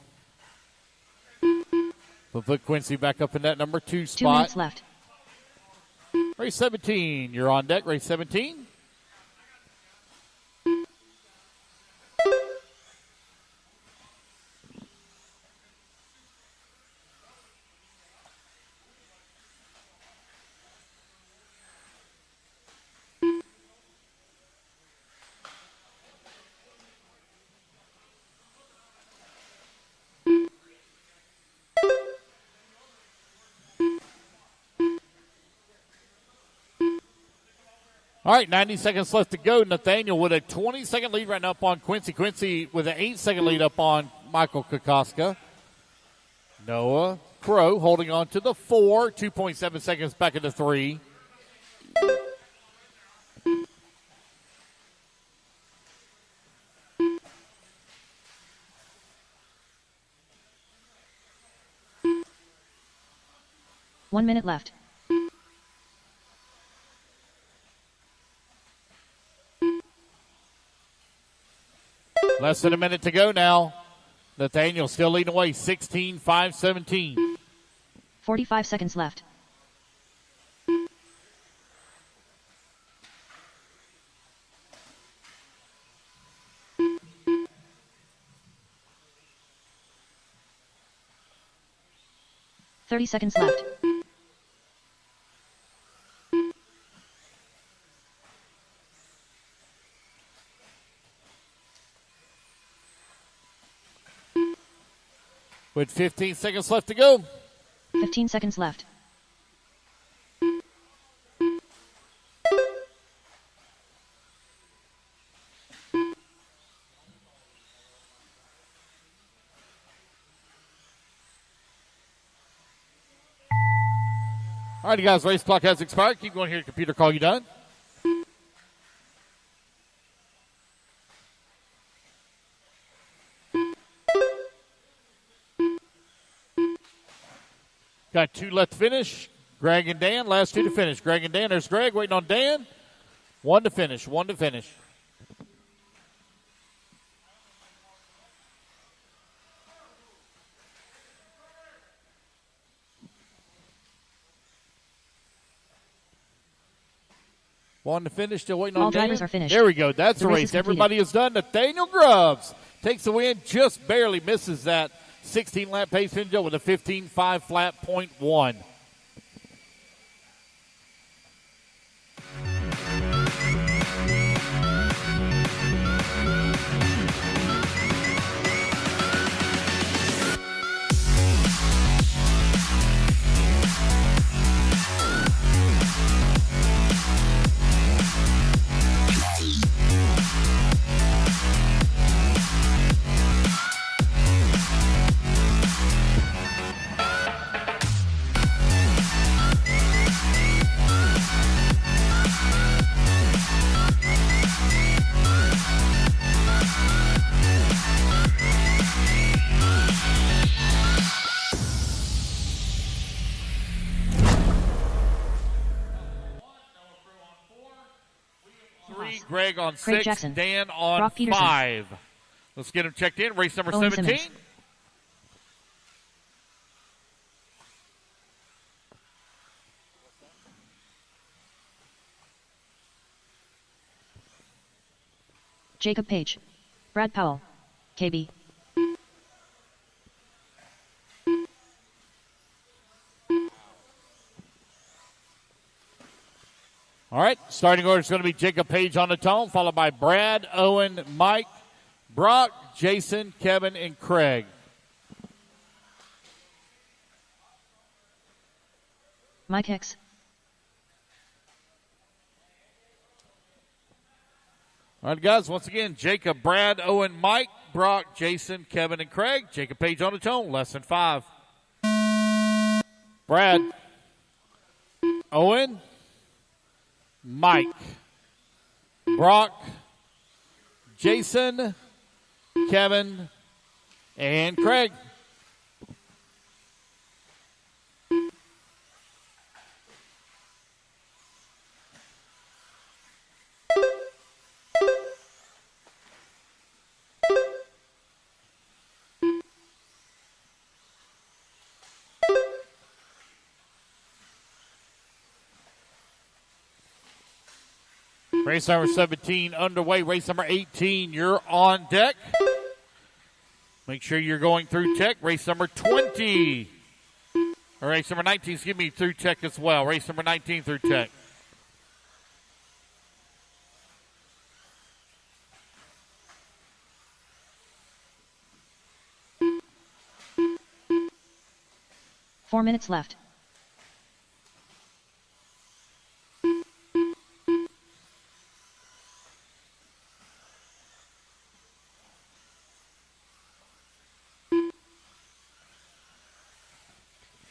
Speaker 3: We'll put Quincy back up in that number 2 spot.
Speaker 4: 2 minutes left.
Speaker 3: Race 17, you're on deck, race 17. All right, 90 seconds left to go. Nathaniel with a 20-second lead right now up on Quincy. Quincy with an 8-second lead up on Michael Kokoska. Noah Crow holding on to the 4. 2.7 seconds back into 3.
Speaker 4: One minute left.
Speaker 3: Less than a minute to go now. Nathaniel still leading away, 16-5-17.
Speaker 4: 45 seconds left. $30 seconds left.
Speaker 3: with 15 seconds left to go.
Speaker 4: 15 seconds left.
Speaker 3: All right, you guys, race clock has expired. Keep going here. Computer call you done. Got 2 left to finish. Greg and Dan, last 2 to finish. Greg and Dan, there's Greg waiting on Dan. 1 to finish, 1 to finish. One to finish, still waiting on
Speaker 4: All
Speaker 3: Dan.
Speaker 4: drivers are finished.
Speaker 3: There we go. That's the
Speaker 4: race
Speaker 3: race.
Speaker 4: is completed.
Speaker 3: Everybody is done. Nathaniel Grubbs takes the win, just barely misses that 16-lap pace finish with a 15.5 flat .1. Greg on
Speaker 4: Craig
Speaker 3: 6,
Speaker 4: Jackson.
Speaker 3: Dan on
Speaker 4: Brock Peterson.
Speaker 3: 5. Let's get him checked in. Race number
Speaker 4: Owen
Speaker 3: 17.
Speaker 4: Simmons. Jacob Page. Brad Powell. KB.
Speaker 3: All right, starting order is going to be Jacob Page on the tone, followed by Brad, Owen, Mike, Brock, Jason, Kevin, and Craig.
Speaker 4: Mike Hicks.
Speaker 3: All right, guys, once again, Jacob, Brad, Owen, Mike, Brock, Jason, Kevin, and Craig. Jacob Page on the tone, less than 5. Brad, Owen, Mike, Brock, Jason, Kevin, and Craig. Race number 17 underway. Race number 18, you're on deck. Make sure you're going through check. Race number 20. Or race number 19, excuse me, through check as well. Race number 19 through check.
Speaker 4: Four minutes left.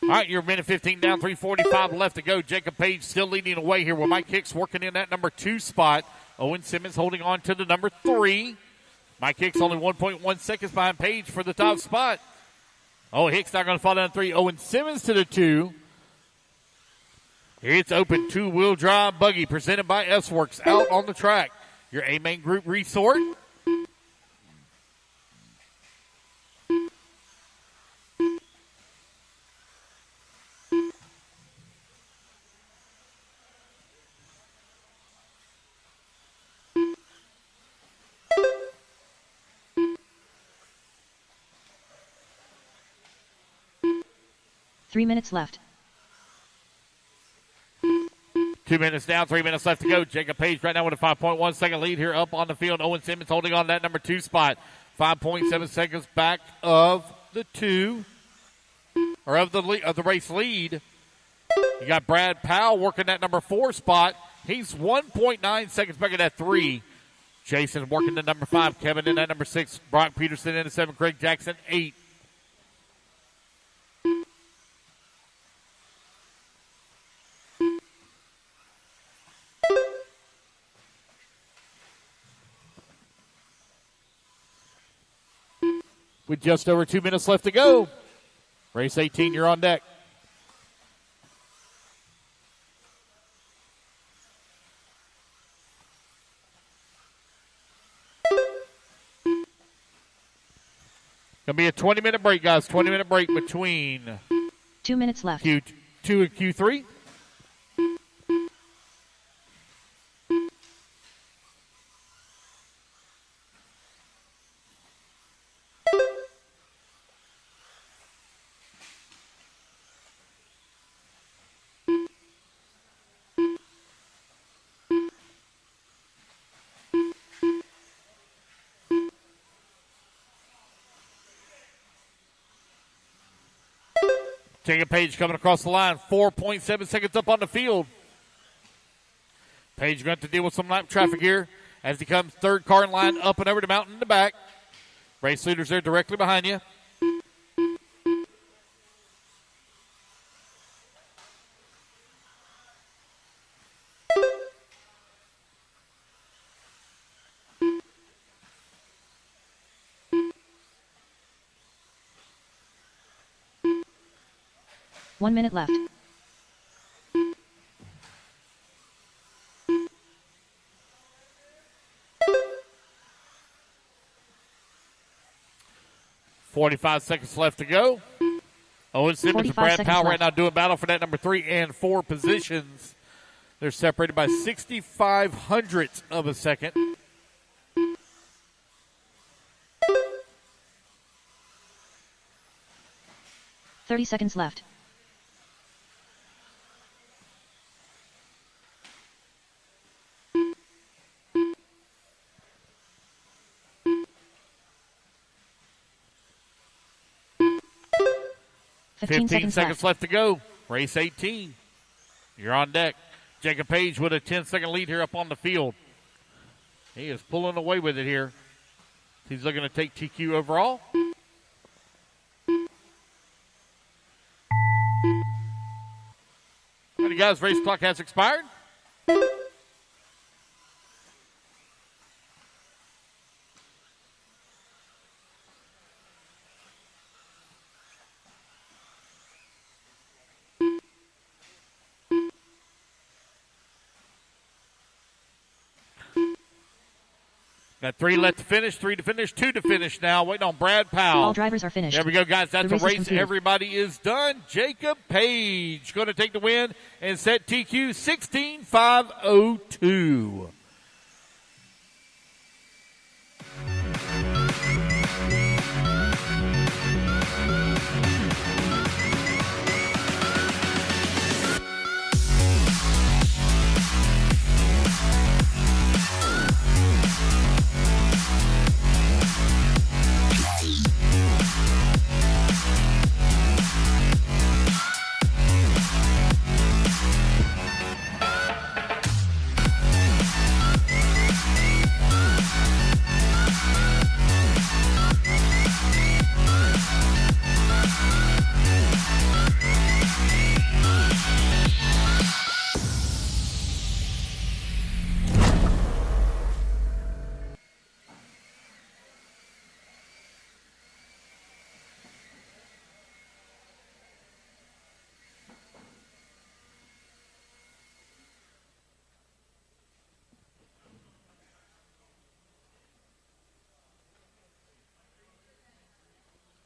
Speaker 3: All right, you're a minute 15 down, 3:45 left to go. Jacob Page still leading away here with Mike Hicks working in that number 2 spot. Owen Simmons holding on to the number 3. Mike Hicks only 1.1 seconds behind Page for the top spot. Oh, Hicks not going to fall down to 3. Owen Simmons to the 2. Here it's open 2-wheel drive buggy presented by S-Works out on the track. Your A-Main Group Resort.
Speaker 4: Three minutes left.
Speaker 3: 2 minutes down, 3 minutes left to go. Jacob Page right now with a 5.1 second lead here up on the field. Owen Simmons holding on that number 2 spot. 5.7 seconds back of the race lead. You got Brad Powell working that number 4 spot. He's 1.9 seconds back at that 3. Jason working the number 5. Kevin in that number 6. Brock Peterson in the 7. Craig Jackson 8. With just over 2 minutes left to go. Race 18, you're on deck. Gonna be a 20-minute break, guys. 20-minute break between
Speaker 4: 2 minutes left.
Speaker 3: Q2 and Q3. Jacob Page coming across the line, 4.7 seconds up on the field. Page going to have to deal with some lap traffic here as he comes third car in line up and over the mountain in the back. Race leaders there directly behind you.
Speaker 4: One minute left.
Speaker 3: .45 seconds left to go. Owen Simmons and Brad Powell right now doing battle for that number 3 and 4 positions. They're separated by 0.65 of a second.
Speaker 4: .30 seconds left.
Speaker 3: Fifteen seconds left to go. Race 18. You're on deck. Jacob Page with a 10-second lead here up on the field. He is pulling away with it here. He's looking to take TQ overall. Ready, guys, race clock has expired. Got 3 left to finish, 3 to finish, 2 to finish now. Waiting on Brad Powell.
Speaker 4: All drivers are finished.
Speaker 3: There we go, guys. That's
Speaker 4: the
Speaker 3: a race.
Speaker 4: completed.
Speaker 3: Everybody is done. Jacob Page going to take the win and set TQ 16.502.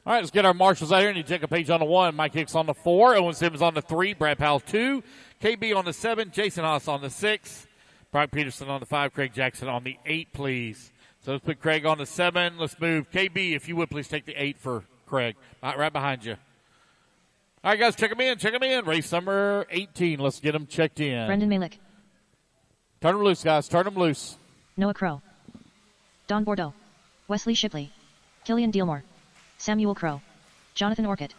Speaker 3: All right, let's get our marshals out here. And you take a Page on the 1. Mike Hicks on the 4. Owen Simmons on the 3. Brad Powell 2. KB on the 7. Jason Haas on the 6. Brock Peterson on the 5. Craig Jackson on the 8, please. So let's put Craig on the 7. Let's move KB, if you would, please take the 8 for Craig. Right behind you. All right, guys, check them in. Check them in. Race number 18. Let's get them checked in.
Speaker 4: Brendan Malik.
Speaker 3: Turn them loose, guys. Turn them loose.
Speaker 4: Noah Crow. Don Bordeaux. Wesley Shipley. Killian Dealmore. Samuel Crow. Jonathan Orchid.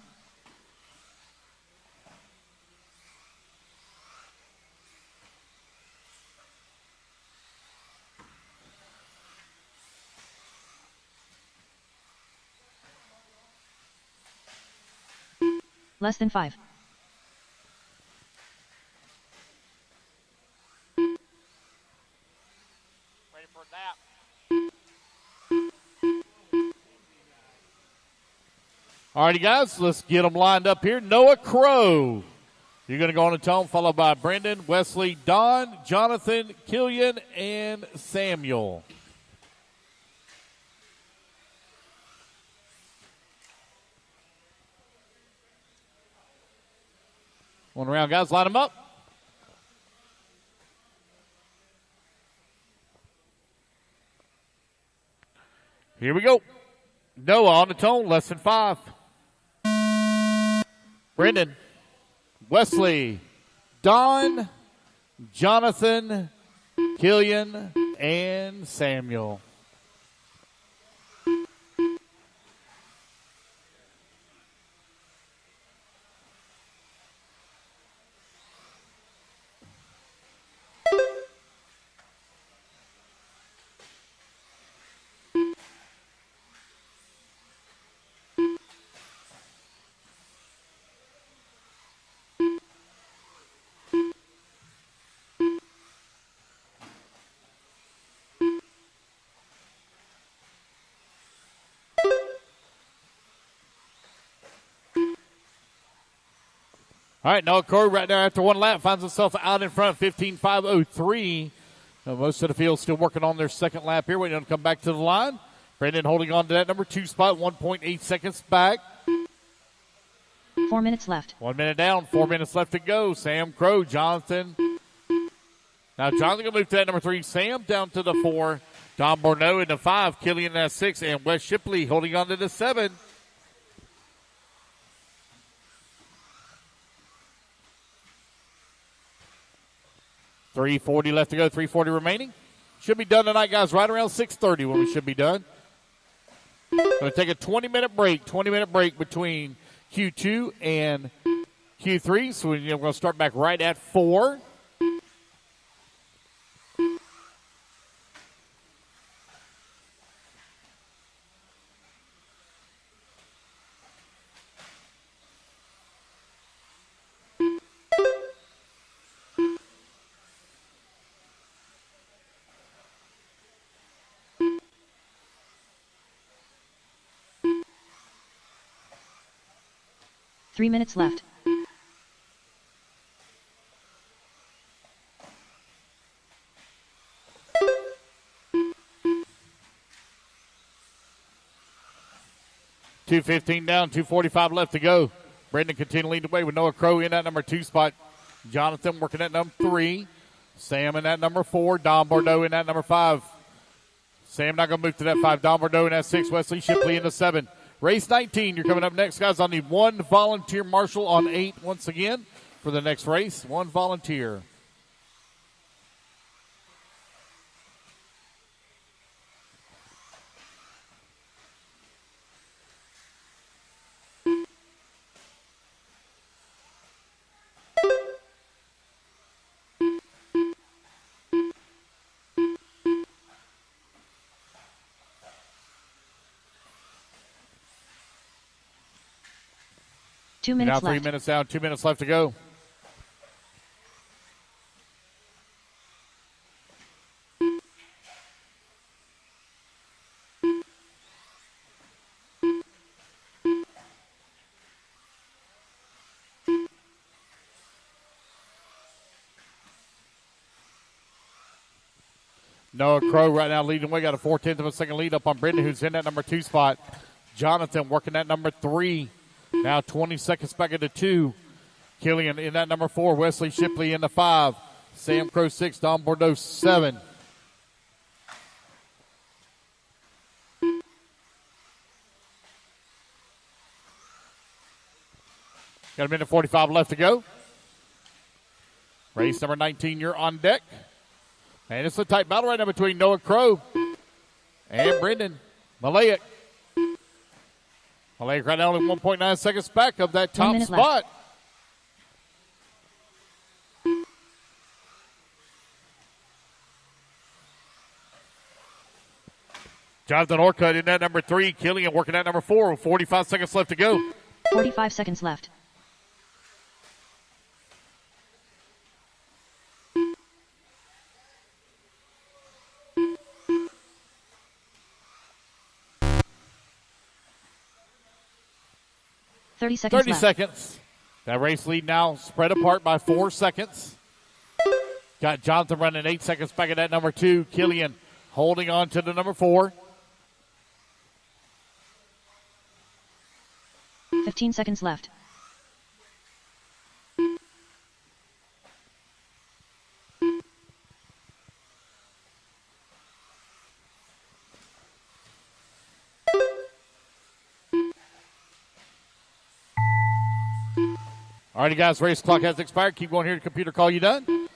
Speaker 4: Less than 5.
Speaker 5: Ready for that.
Speaker 3: Alrighty, guys, let's get them lined up here. Noah Crow, you're going to go on the tone, followed by Brendan, Wesley, Don, Jonathan, Killian, and Samuel. One round, guys, line them up. Here we go. Noah on the tone, less than 5. Brendan, Wesley, Don, Jonathan, Killian, and Samuel. All right, Noah Crow right there after one lap finds himself out in front, 15.503. Most of the field still working on their second lap here, waiting to come back to the line. Brendan holding on to that number 2 spot, 1.8 seconds back.
Speaker 4: 4 minutes left.
Speaker 3: 1 minute down, 4 minutes left to go. Sam Crow, Jonathan. Now Jonathan going to move to that number 3. Sam down to the 4. Don Borneau in the 5. Killian at 6. And Wes Shipley holding on to the 7. .340 left to go, 340 remaining. Should be done tonight, guys, right around 6:30 when we should be done. Going to take a 20-minute break between Q2 and Q3. So we're going to start back right at 4.
Speaker 4: Three minutes left.
Speaker 3: .215 down, 2:45 left to go. Brendan continuing to lead the way with Noah Crow in that number 2 spot. Jonathan working at number 3. Sam in that number 4. Don Bordeaux in that number 5. Sam not going to move to that 5. Don Bordeaux in that 6. Wesley Shipley in the 7. Race 19, you're coming up next, guys. I'll need one volunteer marshal on 8 once again for the next race. One volunteer.
Speaker 4: Two minutes
Speaker 3: now 3
Speaker 4: left.
Speaker 3: minutes down, 2 minutes left to go. Noah Crow right now leading the way. Got a 4/10 of a second lead up on Brendan, who's in that number 2 spot. Jonathan working that number 3. Now 20 seconds back into 2. Killian in that number 4. Wesley Shipley in the 5. Sam Crow 6. Don Bordeaux 7. Got a minute 45 left to go. Race number 19, you're on deck. And it's a tight battle right now between Noah Crow and Brendan Malayek. Lake right now only 1.9 seconds back of that top spot. Jonathan Orcutt in that number 3. Killian working at number 4 with 45 seconds left to go.
Speaker 4: 45 seconds left. Thirty
Speaker 3: seconds. That race lead now spread apart by 4 seconds. Got Jonathan running 8 seconds back at that number 2. Killian holding on to the number 4.
Speaker 4: 15 seconds left.
Speaker 3: All righty, guys, race clock has expired. Keep going here. The computer call you done.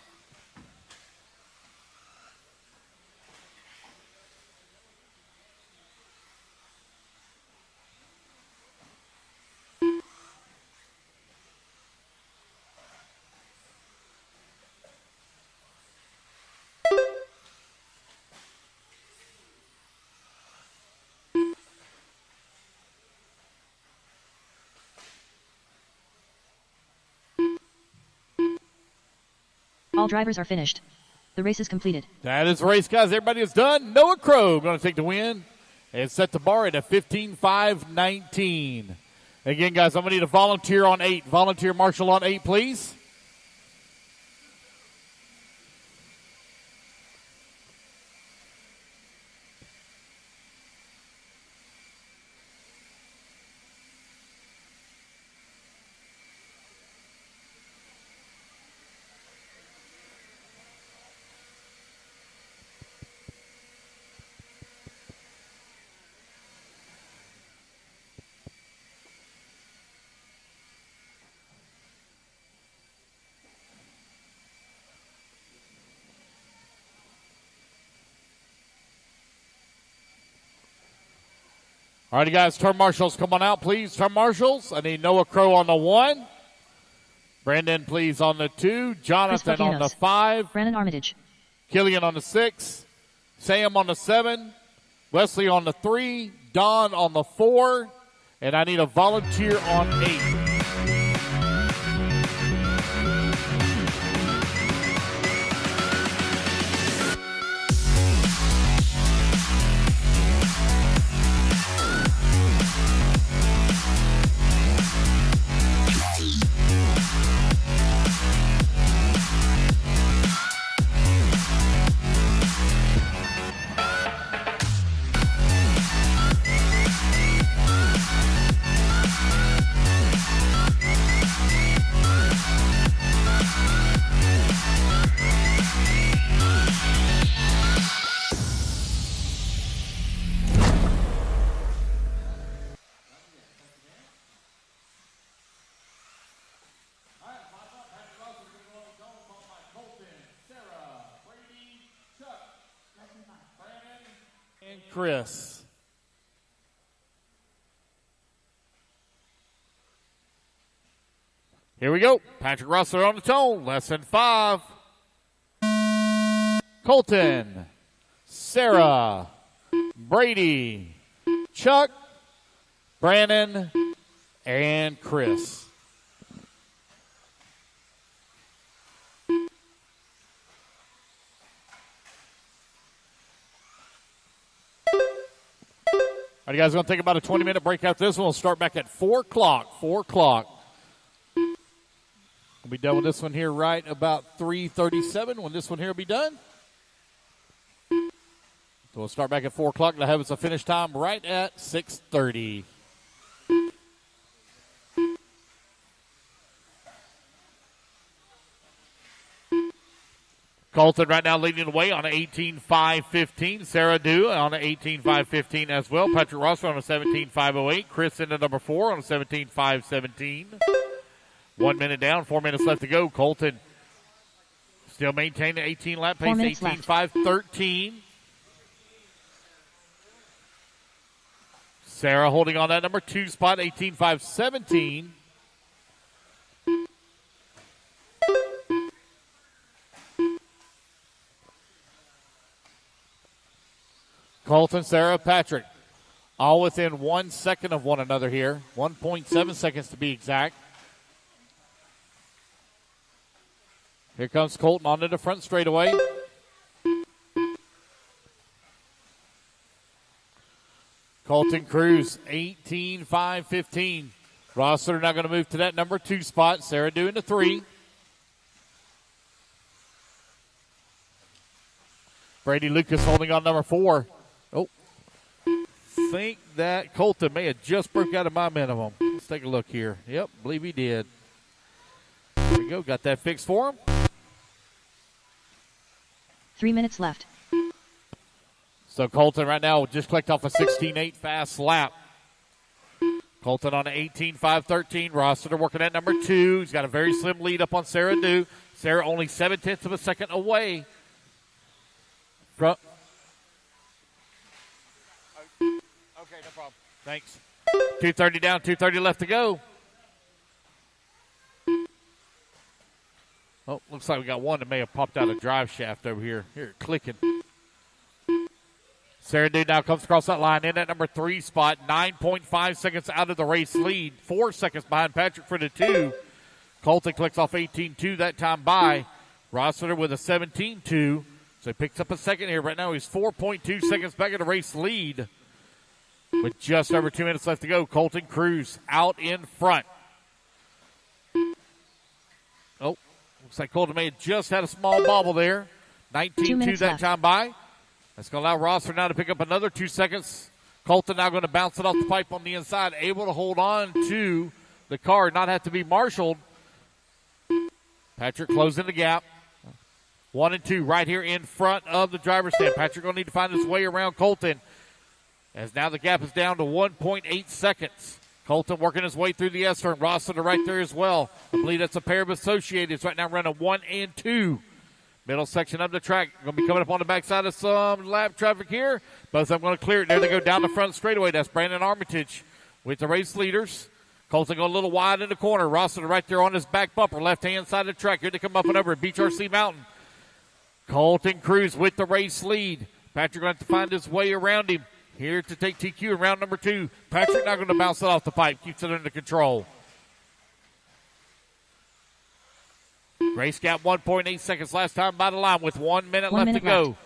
Speaker 4: All drivers are finished. The race is completed.
Speaker 3: That is the race, guys. Everybody is done. Noah Crow going to take the win and set the bar at a 15.519. Again, guys, I'm going to need a volunteer on 8. Volunteer marshal on 8, please. All righty, guys, turn marshals, come on out, please. Turn marshals. I need Noah Crow on the 1. Brandon, please, on the 2. Jonathan on the 5.
Speaker 4: Brandon Armitage.
Speaker 3: Killian on the 6. Sam on the 7. Wesley on the 3. Don on the 4. And I need a volunteer on 8. Chris. Here we go. Patrick Russell on the tone. Lesson 5. Colton, Sarah, Brady, Chuck, Brandon, and Chris. All right, guys, we're going to take about a 20-minute break after this one. We'll start back at 4 o'clock. 4 o'clock. We'll be done with this one here right about 3:37 when this one here will be done. So we'll start back at 4 o'clock. That'll have us a finish time right at 6:30. Colton right now leading the way on an 18.515. Sarah Dew on an 18.515 as well. Patrick Rosser on a 17.508. Chris into number 4 on a 17.517. 1 minute down, 4 minutes left to go. Colton still maintaining 18 lap pace, 18.513. Sarah holding on that number 2 spot, 18-5-17. Colton, Sarah, Patrick, all within 1 second of one another here. 1.7 seconds to be exact. Here comes Colton onto the front straightaway. Colton Cruz, 18-5-15. Rossiter now going to move to that number 2 spot. Sarah doing the 3. Brady Lucas holding on number 4. Oh, think that Colton may have just broke out of my minimum. Let's take a look here. Yep, believe he did. There we go. Got that fixed for him.
Speaker 4: 3 minutes left.
Speaker 3: So Colton right now just clicked off a 16-8 fast lap. Colton on an 18-5-13. Rossiter working at number 2. He's got a very slim lead up on Sarah Dew. Sarah only 0.7 of a second away. Okay, no problem. Thanks. 2:30 down, 2:30 left to go. Oh, looks like we got one that may have popped out a drive shaft over here. Here, clicking. Sarah Dew now comes across that line in at number 3 spot. 9.5 seconds out of the race lead. 4 seconds behind Patrick for the 2. Colton clicks off 18-2 that time by. Rossiter with a 17-2. So he picks up a second here. Right now he's 4.2 seconds back in the race lead. With just over 2 minutes left to go. Colton Cruz out in front. Oh, looks like Colton may have just had a small bobble there. 19-2 that time by. That's going to allow Rossiter now to pick up another 2 seconds. Colton now going to bounce it off the pipe on the inside. Able to hold on to the car, not have to be marshaled. Patrick closing the gap. 1 and 2 right here in front of the driver's stand. Patrick going to need to find his way around Colton. As now the gap is down to 1.8 seconds. Colton working his way through the S-turn. Rossiter right there as well. I believe that's a pair of associates right now running 1 and 2. Middle section of the track. Going to be coming up on the backside of some lap traffic here. Both of them going to clear it. There they go down the front straightaway. That's Brandon Armitage with the race leaders. Colton going a little wide in the corner. Rossiter right there on his back bumper. Left-hand side of the track. Here they come up and over at Beachrc Mountain. Colton Cruz with the race lead. Patrick going to have to find his way around him. Here to take TQ in round number 2. Patrick not going to bounce it off the pipe. Keeps it under control. Race gap 1.8 seconds last time by the line with 1 minute left to go.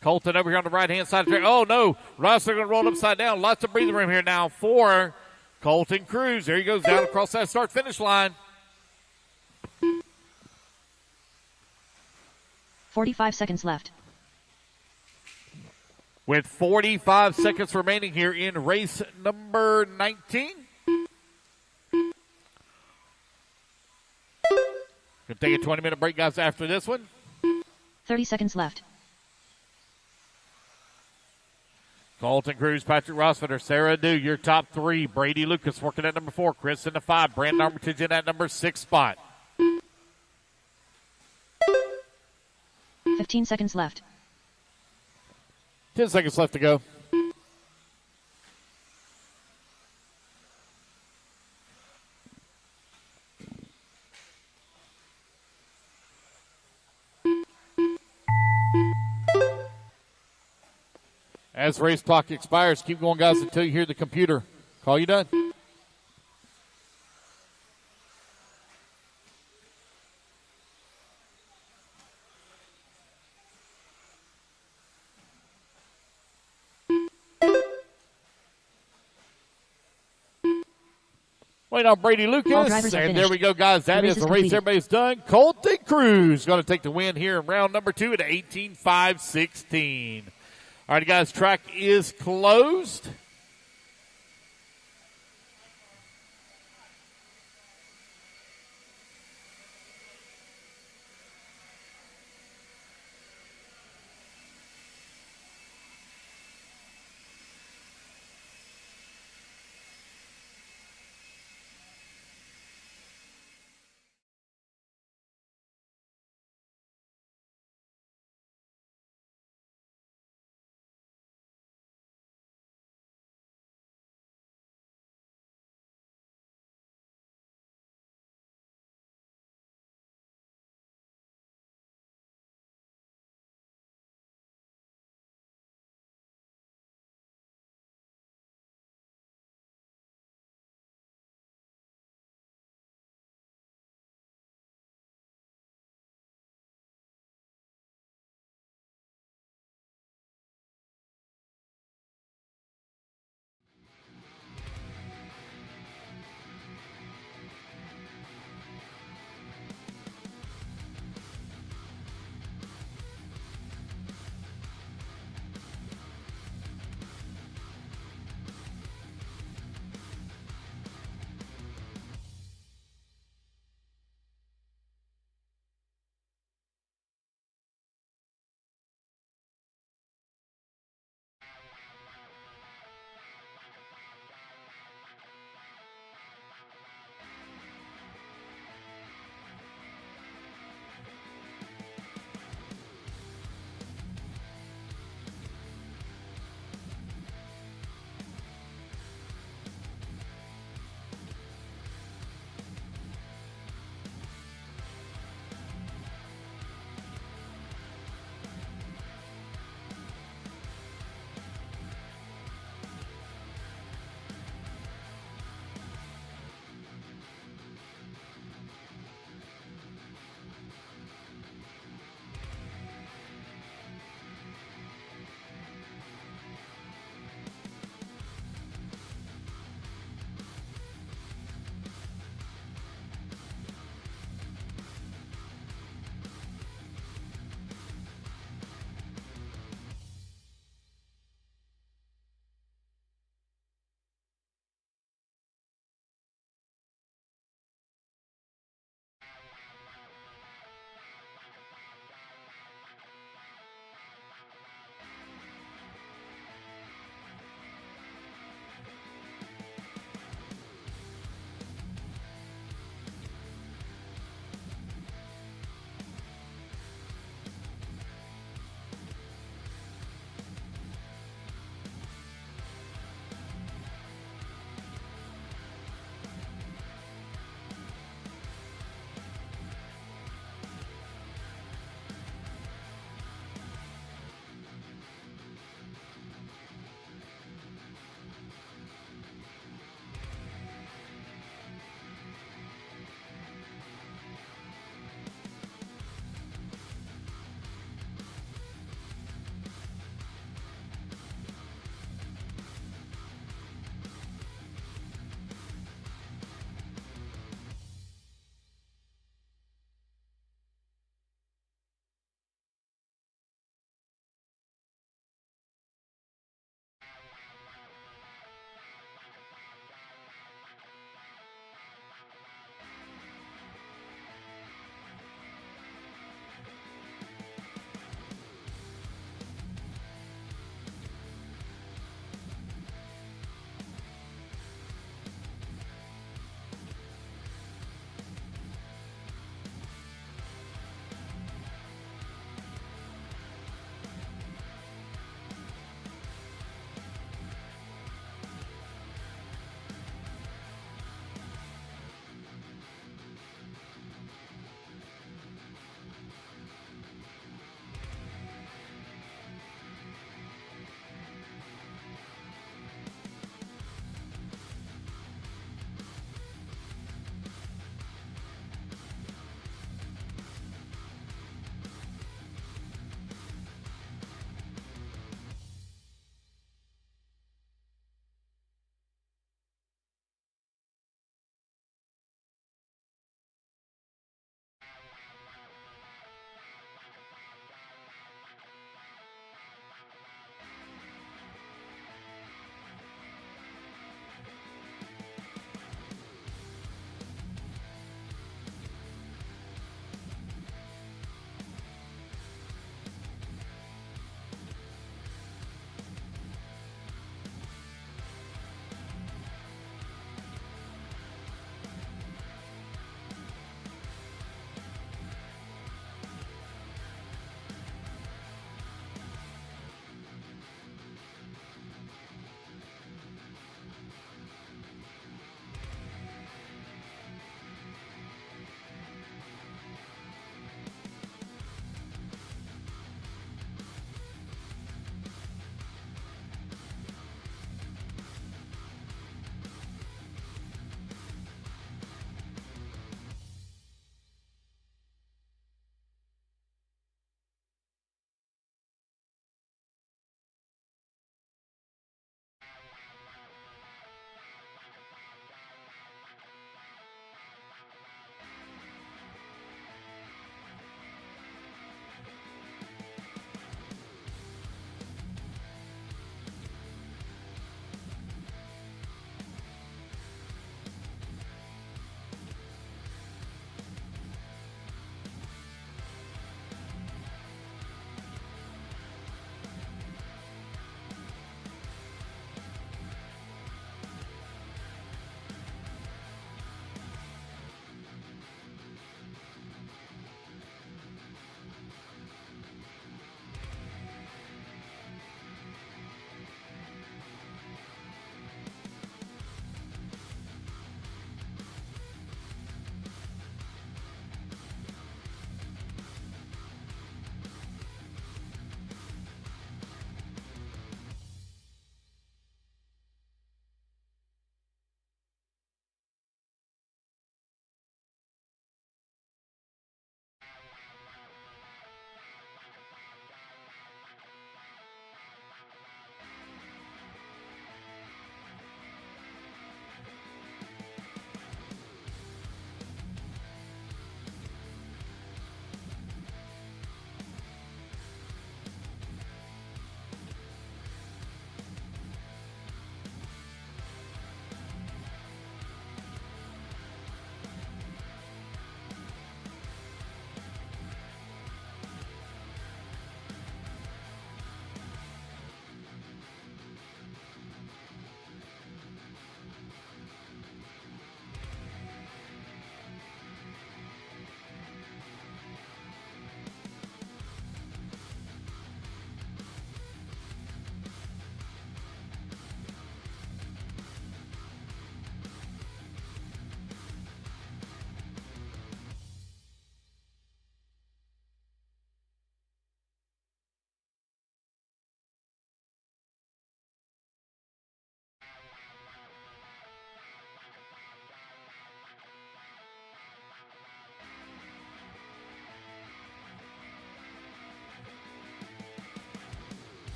Speaker 3: Colton over here on the right-hand side of the track. Oh, no. Rossiter going to roll upside down. Lots of breathing room here now for Colton Cruz. There he goes down across that start-finish line.
Speaker 4: 45 seconds left.
Speaker 3: With 45 seconds remaining here in race number 19. Going to take a 20-minute break, guys, after this one.
Speaker 4: 30 seconds left.
Speaker 3: Colton Cruz, Patrick Rossiter, Sarah Dew, your top 3. Brady Lucas working at number 4. Chris in the 5. Brandon Armitage in at number 6 spot.
Speaker 4: 15 seconds left.
Speaker 3: 10 seconds left to go. As race clock expires, keep going, guys, until you hear the computer call you done. Wait on Brady Lucas, and there we go, guys. That is the race. Everybody's done. Colton Cruz going to take the win here in round number 2 at 18-5-16. All right, guys, track is closed.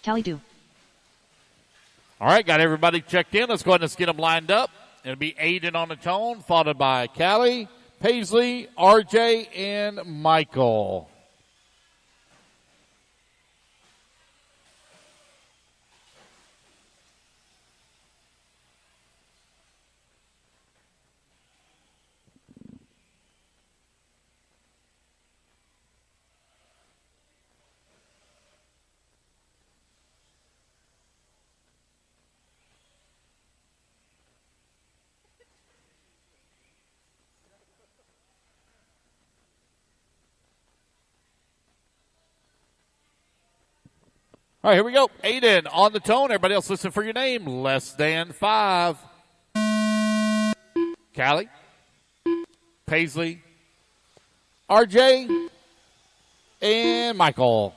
Speaker 4: Callie Do.
Speaker 3: All right, got everybody checked in. Let's go ahead and get them lined up. It'll be Aiden on the tone, followed by Callie, Paisley, RJ, and Michael. All right, here we go. Aiden on the tone. Everybody else listen for your name. Less than 5. Callie, Paisley, RJ, and Michael.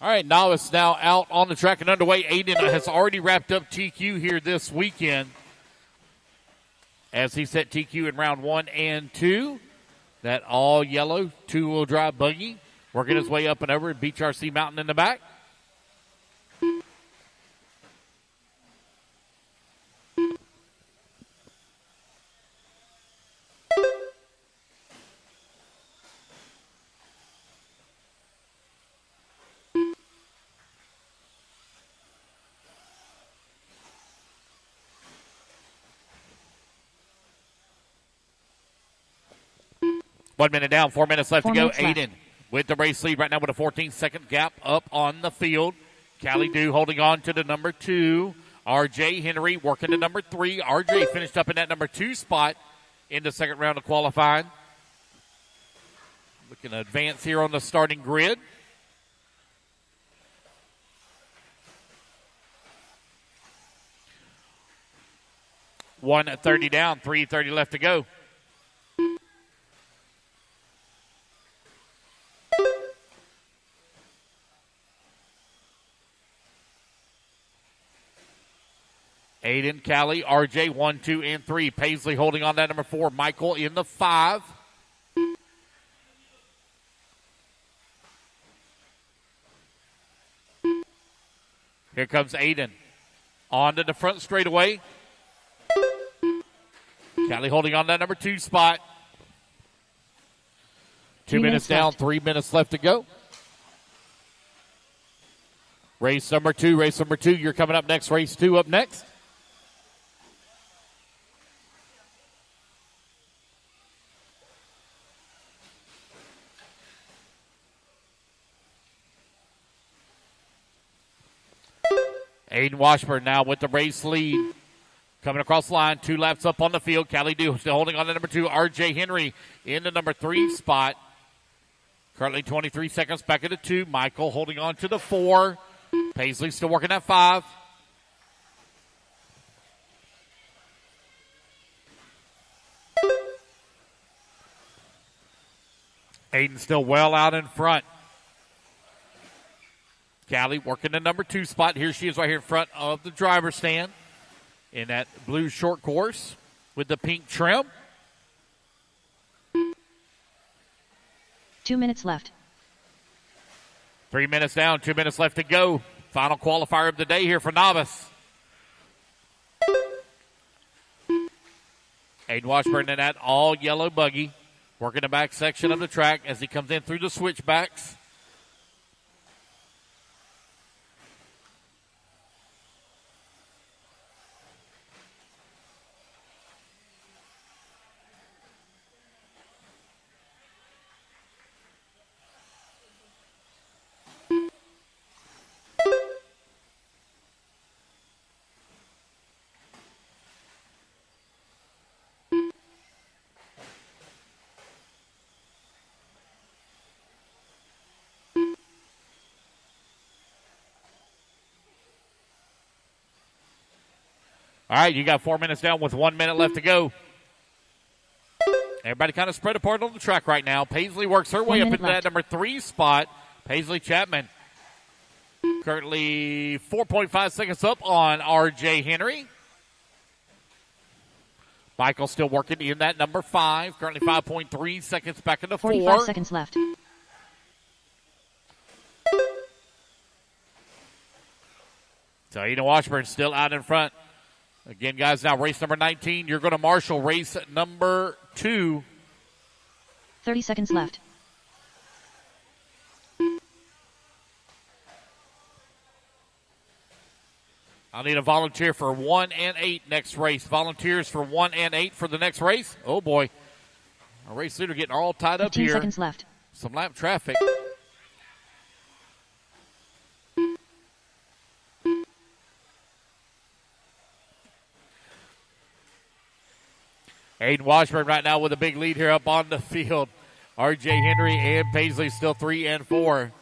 Speaker 3: All right, Novice now out on the track and underway. Aiden has already wrapped up TQ here this weekend, as he set TQ in round 1 and 2. That all yellow 2-wheel drive buggy working his way up and over at Beachrc Mountain in the back. One minute down, 4 minutes left to go. Aiden with the race lead right now with a 14-second gap up on the field. Callie Dew holding on to the number 2. R.J. Henry working to number 3. R.J. finished up in that number 2 spot in the second round of qualifying. Looking to advance here on the starting grid. $1:30 down, 3:30 left to go. Aiden, Callie, RJ, 1, 2, and 3. Paisley holding on that number 4. Michael in the 5. Here comes Aiden. On to the front straightaway. Callie holding on that number 2 spot. 2 minutes down, 3 minutes left to go. Race number 2, you're coming up next. Race 2 up next. Aiden Washburn now with the race lead. Coming across the line, 2 laps up on the field. Callie Dew still holding on to number 2. R.J. Henry in the number 3 spot. Currently 23 seconds back at the 2. Michael holding on to the 4. Paisley still working at 5. Aiden still well out in front. Callie working the number 2 spot. Here she is right here in front of the driver's stand in that blue short course with the pink trim.
Speaker 4: 2 minutes left.
Speaker 3: 3 minutes down, 2 minutes left to go. Final qualifier of the day here for Novice. Aiden Washburn in that all yellow buggy, working the back section of the track as he comes in through the switchbacks. All right, you got 4 minutes down with 1 minute left to go. Everybody kind of spread apart on the track right now. Paisley works her way up into that number 3 spot. Paisley Chapman currently 4.5 seconds up on R.J. Henry. Michael still working in that number 5. Currently 5.3 seconds back into 4.
Speaker 4: 45 seconds left.
Speaker 3: So Aiden Washburn still out in front. Again, guys, now race number 19. You're going to marshal race number 2.
Speaker 4: 30 seconds left.
Speaker 3: I'll need a volunteer for 1 and 8 next race. Volunteers for 1 and 8 for the next race. Oh, boy. Our race leader getting all tied up
Speaker 4: 15
Speaker 3: here.
Speaker 4: seconds left.
Speaker 3: Some lap traffic. Aiden Washburn right now with a big lead here up on the field. R.J. Henry and Paisley still 3 and 4.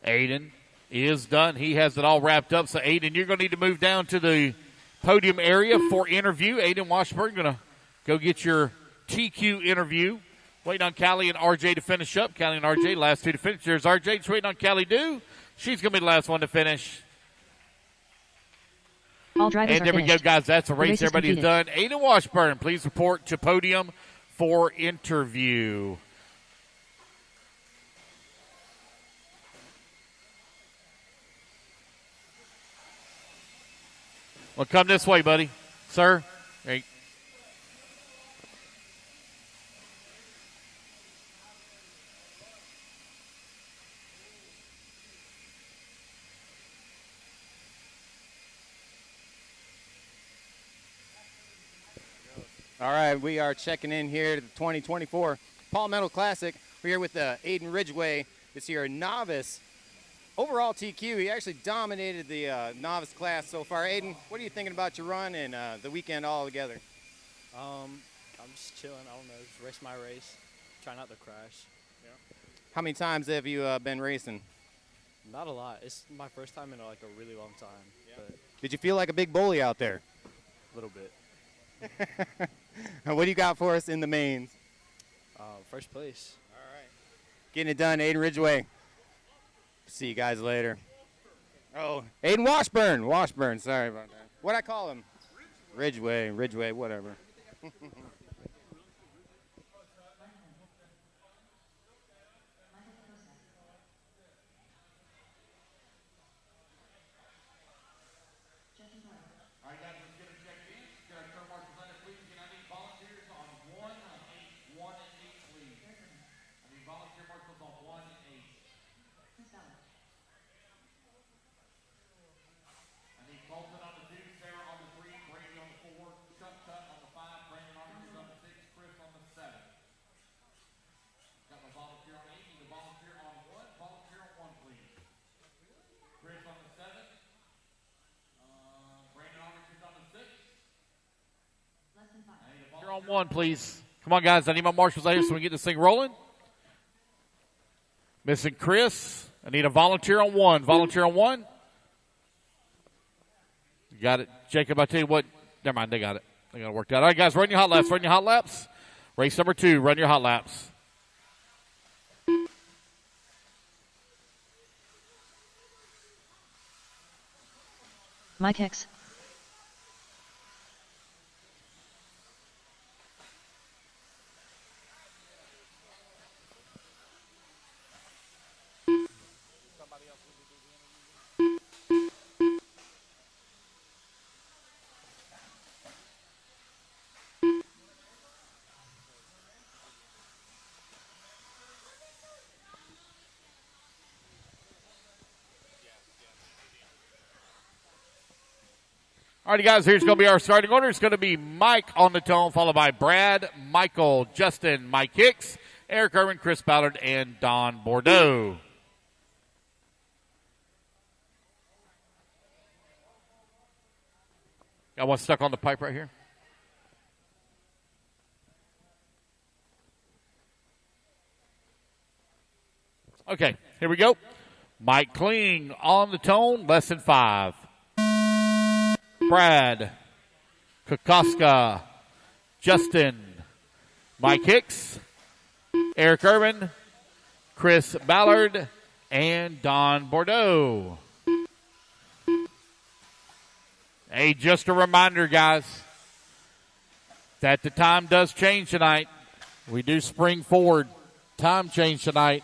Speaker 3: Aiden is done. He has it all wrapped up. So, Aiden, you're going to need to move down to the podium area for interview. Aiden Washburn going to go get your TQ interview. Waiting on Callie and RJ to finish up. Callie and RJ, last 2 to finish. There's RJ. Just waiting on Callie do. She's going to be the last one to finish.
Speaker 4: All drivers
Speaker 3: and there we go, guys. That's a race. Everybody's done. Aiden Washburn, please report to podium for interview. Well, come this way, buddy. Sir. Hey.
Speaker 8: All right, we are checking in here to the 2024 Palmetto Classic. We're here with Aiden Ridgway, this year novice. Overall TQ, he actually dominated the novice class so far. Aiden, what are you thinking about your run and the weekend all together?
Speaker 9: I'm just chilling. I don't know, just race my race. Try not to crash. Yeah.
Speaker 8: How many times have you been racing?
Speaker 9: Not a lot. It's my first time in like a really long time. Yeah. But
Speaker 8: Did you feel like a big bully out there?
Speaker 9: a little bit.
Speaker 8: What do you got for us in the mains?
Speaker 9: First place.
Speaker 8: All right. Getting it done, Aiden Ridgway. See you guys later. Oh, Aiden Washburn. Washburn, sorry about that. What'd I call him? Ridgway, whatever.
Speaker 3: You're on 1, please. Come on, guys. I need my marshals out here so we can get this thing rolling. Missing Chris. I need a volunteer on 1. Volunteer on 1. You got it. Jacob, I tell you what. Never mind. They got it. They got it worked out. All right, guys. Run your hot laps. Run your hot laps. Race number 2. Run your hot laps.
Speaker 4: Mike Hicks.
Speaker 3: All righty, guys, here's going to be our starting order. It's going to be Mike on the tone, followed by Brad, Michael, Justin, Mike Hicks, Eric Irwin, Chris Ballard, and Don Bordeaux. Got one stuck on the pipe right here. Okay, here we go. Mike Kling on the tone, less than 5. Brad, Kokoska, Justin, Mike Hicks, Eric Irvin, Chris Ballard, and Don Bordeaux. Hey, just a reminder, guys, that the time does change tonight. We do spring forward. Time change tonight.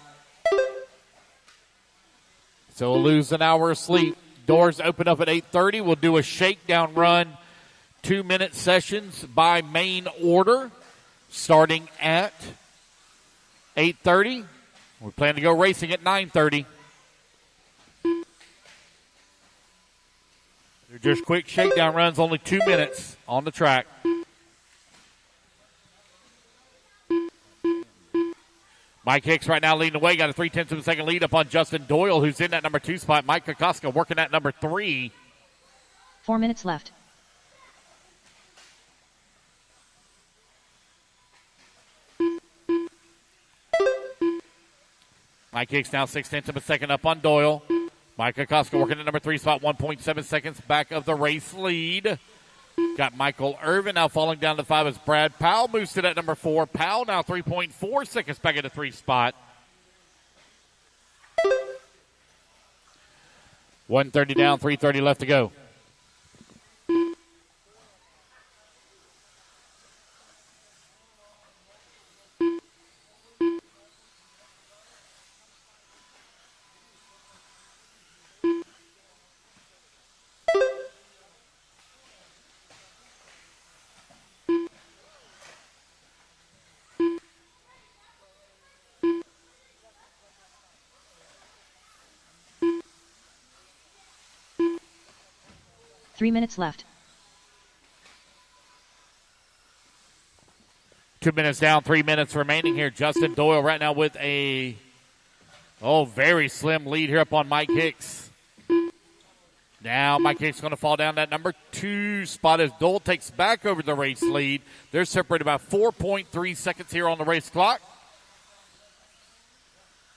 Speaker 3: So we'll lose an hour of sleep. Doors open up at 8:30. We'll do a shakedown run, 2-minute sessions by main order, starting at 8:30. We plan to go racing at 9:30. They're just quick shakedown runs, only 2 minutes on the track. Mike Hicks right now leading the way. Got a 3/10 of a second lead up on Justin Doyle, who's in that number 2 spot. Mike Kokoska working at number 3.
Speaker 4: 4 minutes left.
Speaker 3: Mike Hicks now 6/10 of a second up on Doyle. Mike Kokoska working at number 3 spot, 1.7 seconds back of the race lead. Got Michael Irvin now falling down to 5 as Brad Powell moves to that number 4. Powell now 3.4 seconds back at the 3 spot. 1:30 down, 3:30 left to go.
Speaker 4: Three minutes left.
Speaker 3: 2 minutes down, 3 minutes remaining here. Justin Doyle right now with a very slim lead here up on Mike Hicks. Now Mike Hicks going to fall down that number 2 spot as Doyle takes back over the race lead. They're separated about 4.3 seconds here on the race clock.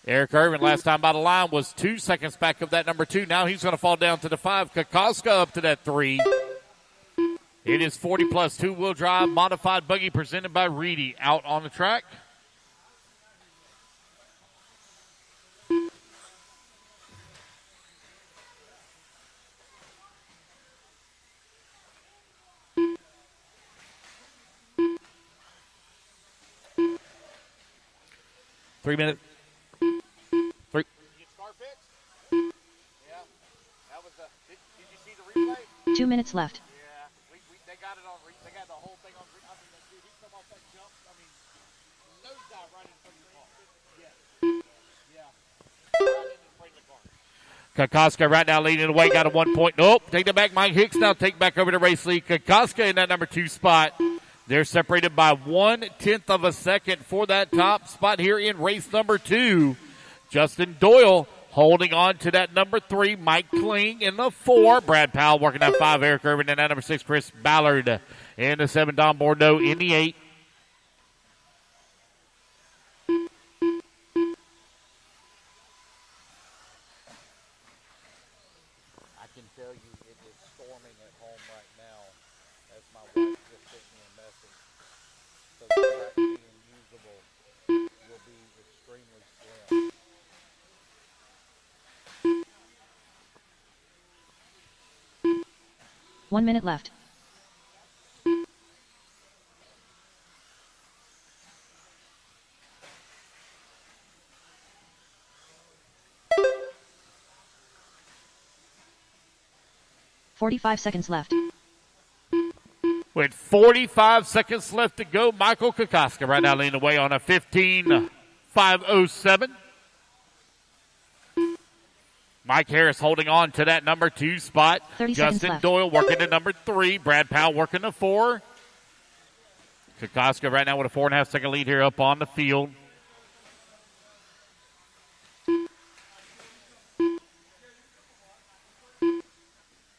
Speaker 3: Eric Irvin last time by the line was 2 seconds back of that number 2. Now he's going to fall down to the 5. Kokoska up to that 3. It is 40 plus 2-wheel drive modified buggy presented by Reedy out on the track. Three minutes.
Speaker 4: 2 minutes left.
Speaker 3: Yeah, they got it on. They got the whole thing on. I mean, dude, he come off that jump. I mean, nose dive right in front of the car. Yeah. Right in front of the car. Kokoska right now leading the way. Got a 1 point. Nope. Take that back. Mike Hicks now take back over the race lead. Kokoska in that number 2 spot. They're separated by 1/10 of a second for that top spot here in race number 2. Justin Doyle holding on to that number 3, Mike Kling in the 4. Brad Powell working at 5, Eric Irvin in that number 6, Chris Ballard in the 7, Don Bordeaux in the 8.
Speaker 10: I can tell you it is storming at home right now as my wife just sent me a message. So the track being usable will be extremely slim.
Speaker 4: 1 minute left. "45 seconds left.
Speaker 3: With 45 seconds left to go, Michael Kokoska right now leading away on a 15.507. Mike Harris holding on to that number 2 spot.
Speaker 4: 30 seconds
Speaker 3: Justin
Speaker 4: left.
Speaker 3: Doyle working to number 3. Brad Powell working to 4. Kokoska right now with a 4.5 second lead here up on the field.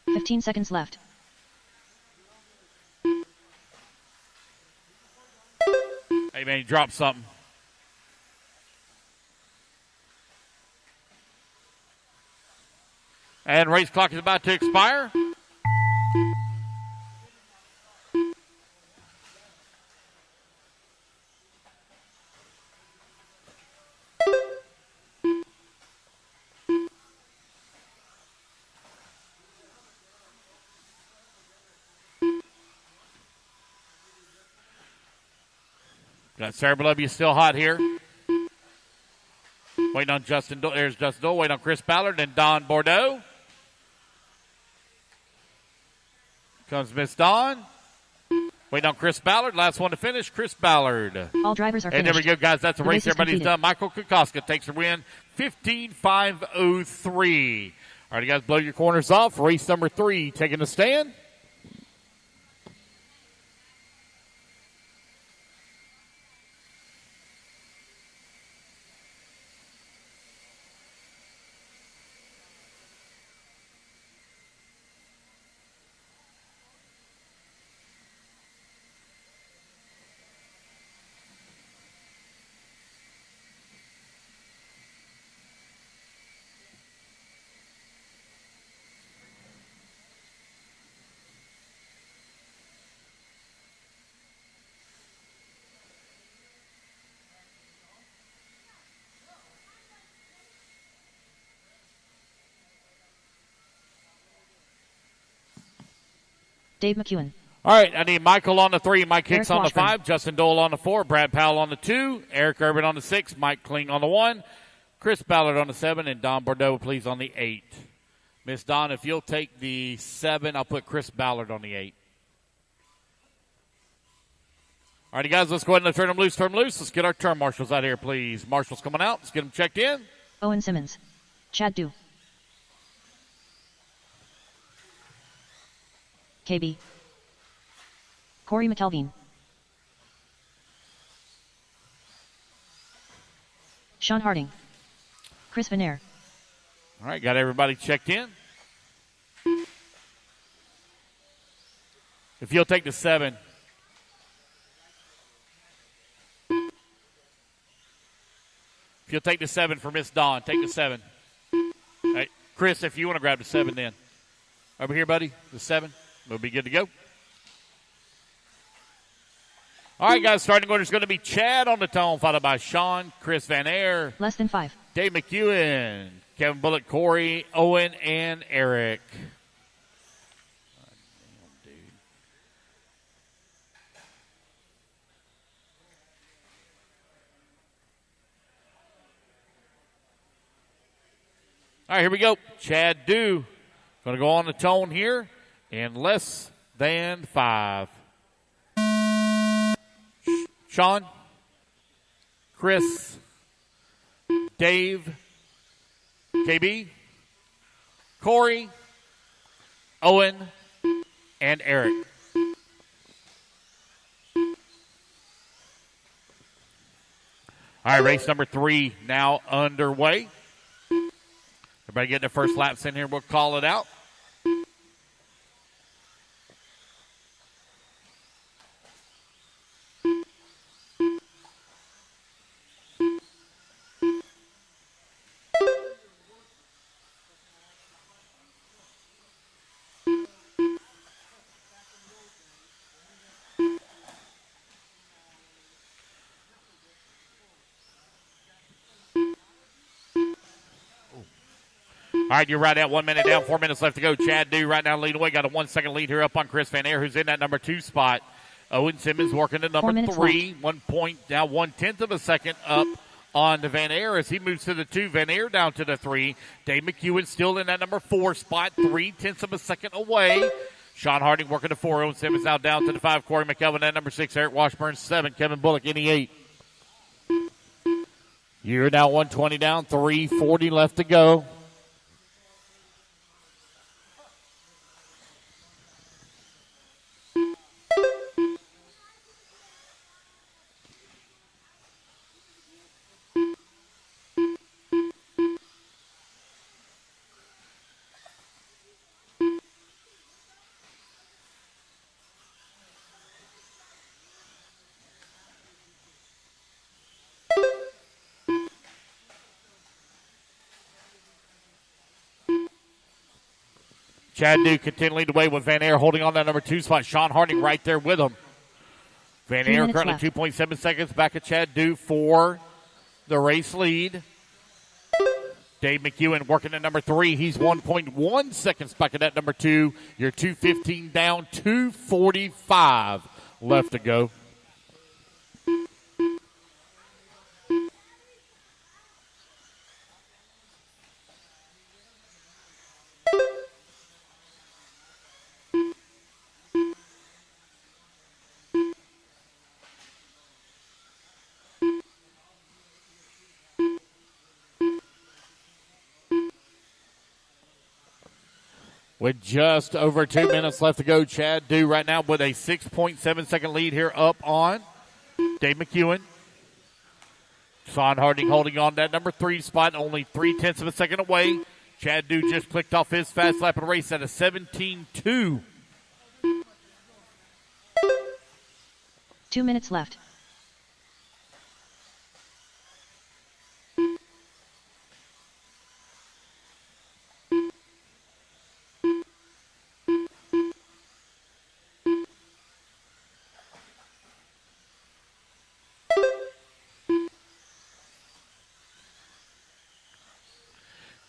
Speaker 4: "15 seconds left.
Speaker 3: Hey, man, you dropped something. And race clock is about to expire. Got Sarah Belovia still hot here. Waiting on Justin. There's Justin Dole. Waiting on Chris Ballard and Don Bordeaux. Comes Miss Dawn. Waiting on Chris Ballard. Last one to finish, Chris Ballard.
Speaker 4: All drivers are
Speaker 3: and
Speaker 4: finished.
Speaker 3: there we go, guys. That's a
Speaker 4: The
Speaker 3: race
Speaker 4: race is
Speaker 3: everybody's
Speaker 4: completed.
Speaker 3: done. Michael Kukoska takes her win, 15.503. All right, you guys, blow your corners off. Race number 3 taking the stand.
Speaker 4: Dave McEwen.
Speaker 3: All right, I need Michael on the 3, Mike Hicks
Speaker 4: Eric
Speaker 3: on the
Speaker 4: Washburn.
Speaker 3: 5, Justin Dole on the 4, Brad Powell on the 2, Eric Urban on the 6, Mike Kling on the 1, Chris Ballard on the 7, and Don Bordeaux, please, on the 8. Miss Don, if you'll take the 7, I'll put Chris Ballard on the 8. All right, guys, let's go ahead and turn them loose, Let's get our turn marshals out here, please. Marshals coming out. Let's get them checked in.
Speaker 4: Owen Simmons. Chad Dew. KB. Corey McKelveen. Sean Harding. Chris Venaire.
Speaker 3: All right, got everybody checked in. If you'll take the 7. If you'll take the 7 for Miss Dawn, take the 7. Hey, Chris, if you want to grab the 7 then. Over here, buddy, the 7. We'll be good to go. All right, guys, starting order is going to be Chad on the tone, followed by Sean, Chris Van Air,
Speaker 4: Less than 5.
Speaker 3: Dave McEwen, Kevin Bullock, Corey, Owen, and Eric. All right, here we go. Chad Dew going to go on the tone here in less than 5. Sean, Chris, Dave, KB, Corey, Owen, and Eric. All right, race number 3 now underway. Everybody get their first laps in here. We'll call it out. All right, you're right at 1 minute down, 4 minutes left to go. Chad Dew right now leading away. Got a 1 second lead here up on Chris Van Air, who's in that number 2 spot. Owen Simmons working to number 3. 1 point down, 1/10 of a second up on the Van Air as he moves to the 2. Van Air down to the 3. Dave McEwen still in that number 4 spot, 0.3 of a second away. Sean Harding working to 4. Owen Simmons now down to the 5. Corey McKelvin at number 6. Eric Washburn 7. Kevin Bullock in the 8. You're now 120 down, 3:40 left to go. Chad Dew continuing the way with Van Air holding on that number 2 spot. Sean Harding right there with him. Van Air currently 2.7 seconds back at Chad Dew for the race lead. Dave McEwen working at number 3. He's 1.1 seconds back at that number 2. You're 2:15 down, 2:45 left to go. With just over 2 minutes left to go, Chad Dew right now with a 6.7-second lead here up on Dave McEwen. Sean Harding holding on that number 3 spot, only 0.3 of a second away. Chad Dew just clicked off his fast lap of the race at a 17.2.
Speaker 4: 2 minutes left.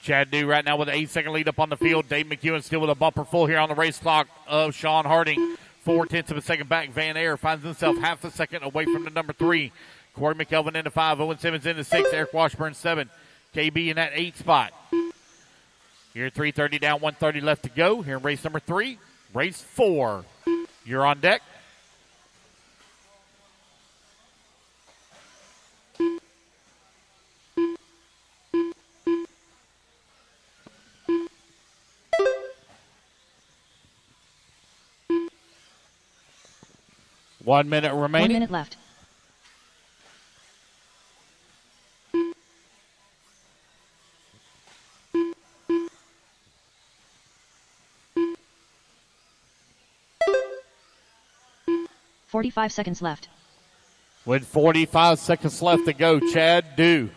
Speaker 3: Chad Dew right now with an 8-second lead up on the field. Dave McEwen still with a bumper full here on the race clock of Sean Harding. 0.4 of a second back. Van Air finds himself half a second away from the number 3. Corey McElvin into 5. Owen Simmons into 6. Eric Washburn 7. KB in that 8 spot. Here 3:30 down, 1:30 left to go. Here in race number 3. Race 4. You're on deck. One minute remaining.
Speaker 4: 1 minute left. $45 left.
Speaker 3: With 45 seconds left to go, Chad Dew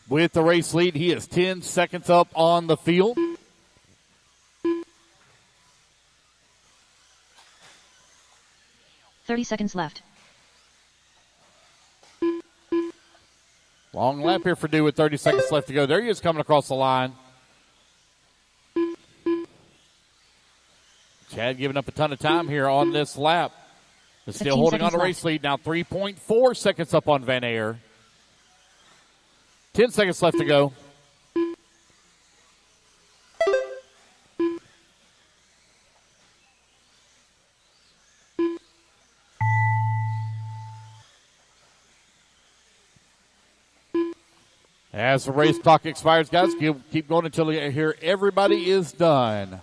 Speaker 3: with the race lead. He is 10 seconds up on the field.
Speaker 4: $30 left.
Speaker 3: Long lap here for Dew with 30 seconds left to go. There he is coming across the line. Chad giving up a ton of time here on this lap. Is still holding on to race lead now. 3.4 seconds up on Van Aer. 10 seconds left to go. As the race clock expires, guys, keep going until you hear everybody is done.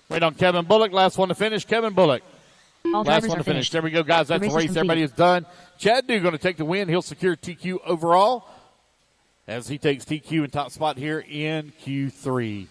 Speaker 3: Wait on Kevin Bullock. Last one to finish. Kevin Bullock.
Speaker 4: All
Speaker 3: last one to finish. There we go, guys. That's the race. Everybody is done. Chad Dew going to take the win. He'll secure TQ overall as he takes TQ in top spot here in Q3.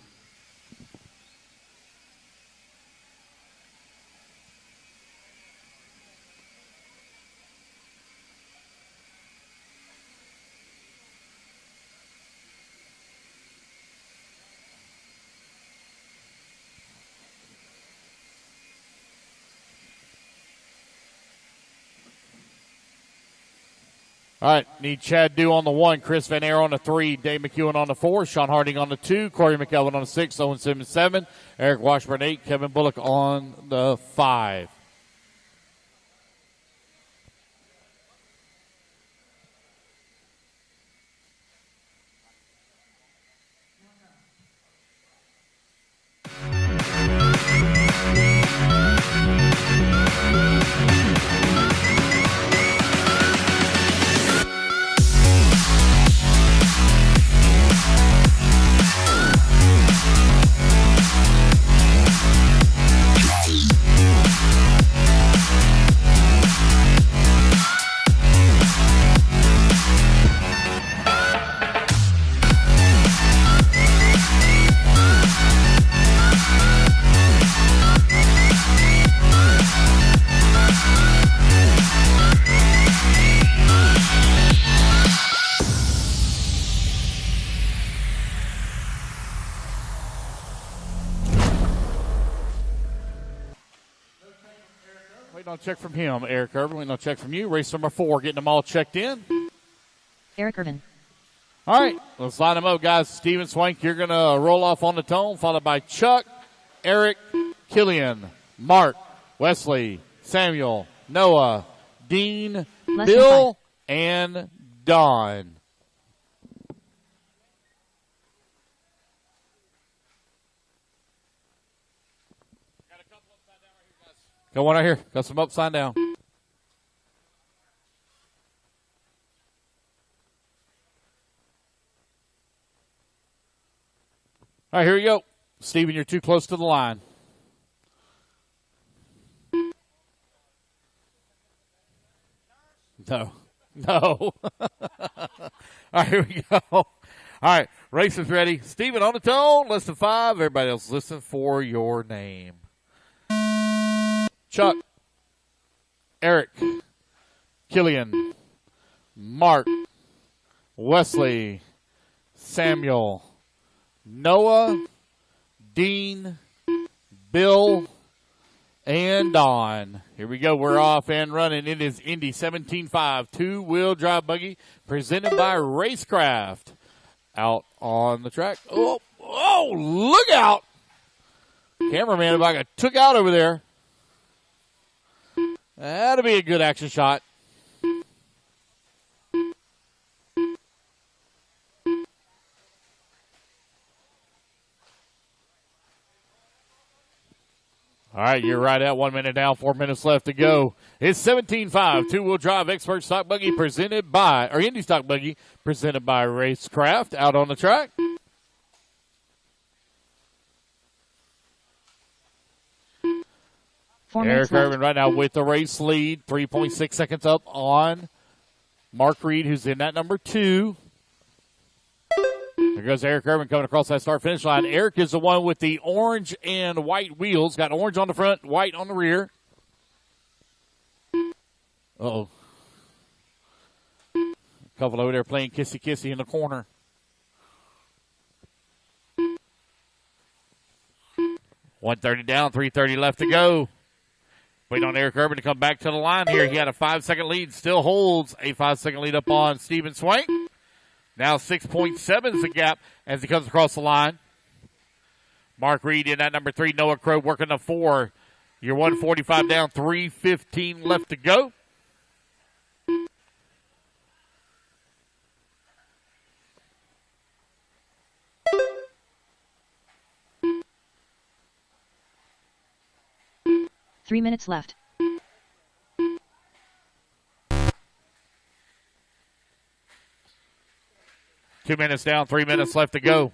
Speaker 3: All right, need Chad Dew on the 1, Chris Van Aer on the 3, Dave McEwen on the 4, Sean Harding on the 2, Corey McElvin on the 6, Owen Simmons 7, Eric Washburn 8, Kevin Bullock on the 5. Check from him, Eric Irvin. We no check from you. Race number 4, getting them all checked in.
Speaker 4: Eric Irvin.
Speaker 3: All right, let's line them up, guys. Steven Swank, you're going to roll off on the tone, followed by Chuck, Eric, Killian, Mark, Wesley, Samuel, Noah, Dean, Bill, and Don. Got one right here. Got some upside down. All right, here we go. Steven, you're too close to the line. No. All right, here we go. All right, race is ready. Steven on the tone, less than 5. Everybody else listen for your name. Chuck, Eric, Killian, Mark, Wesley, Samuel, Noah, Dean, Bill, and Don. Here we go. We're off and running. It is Indy 17.5 two-wheel drive buggy presented by Racecraft. Out on the track. Oh, look out. Cameraman about got took out over there. That'll be a good action shot. All right, you're right at 1 minute down, 4 minutes left to go. It's 17.5 two-wheel drive expert stock buggy presented by, or Indy stock buggy presented by Racecraft. Out on the track. Eric Irvin right now with the race lead, 3.6 seconds up on Mark Reed, who's in that number 2. There goes Eric Irvin coming across that start-finish line. Eric is the one with the orange and white wheels. Got orange on the front, white on the rear. Uh-oh. A couple over there playing kissy-kissy in the corner. $130 down, $330 left to go. Waiting on Eric Irvin to come back to the line here. He had a 5-second lead, still holds a 5-second lead up on Steven Swank. Now 6.7 is the gap as he comes across the line. Mark Reed in that number 3. Noah Crow working the 4. You're 145 down, 3:15 left to go.
Speaker 4: Three minutes left.
Speaker 3: 2 minutes down, 3 minutes left to go.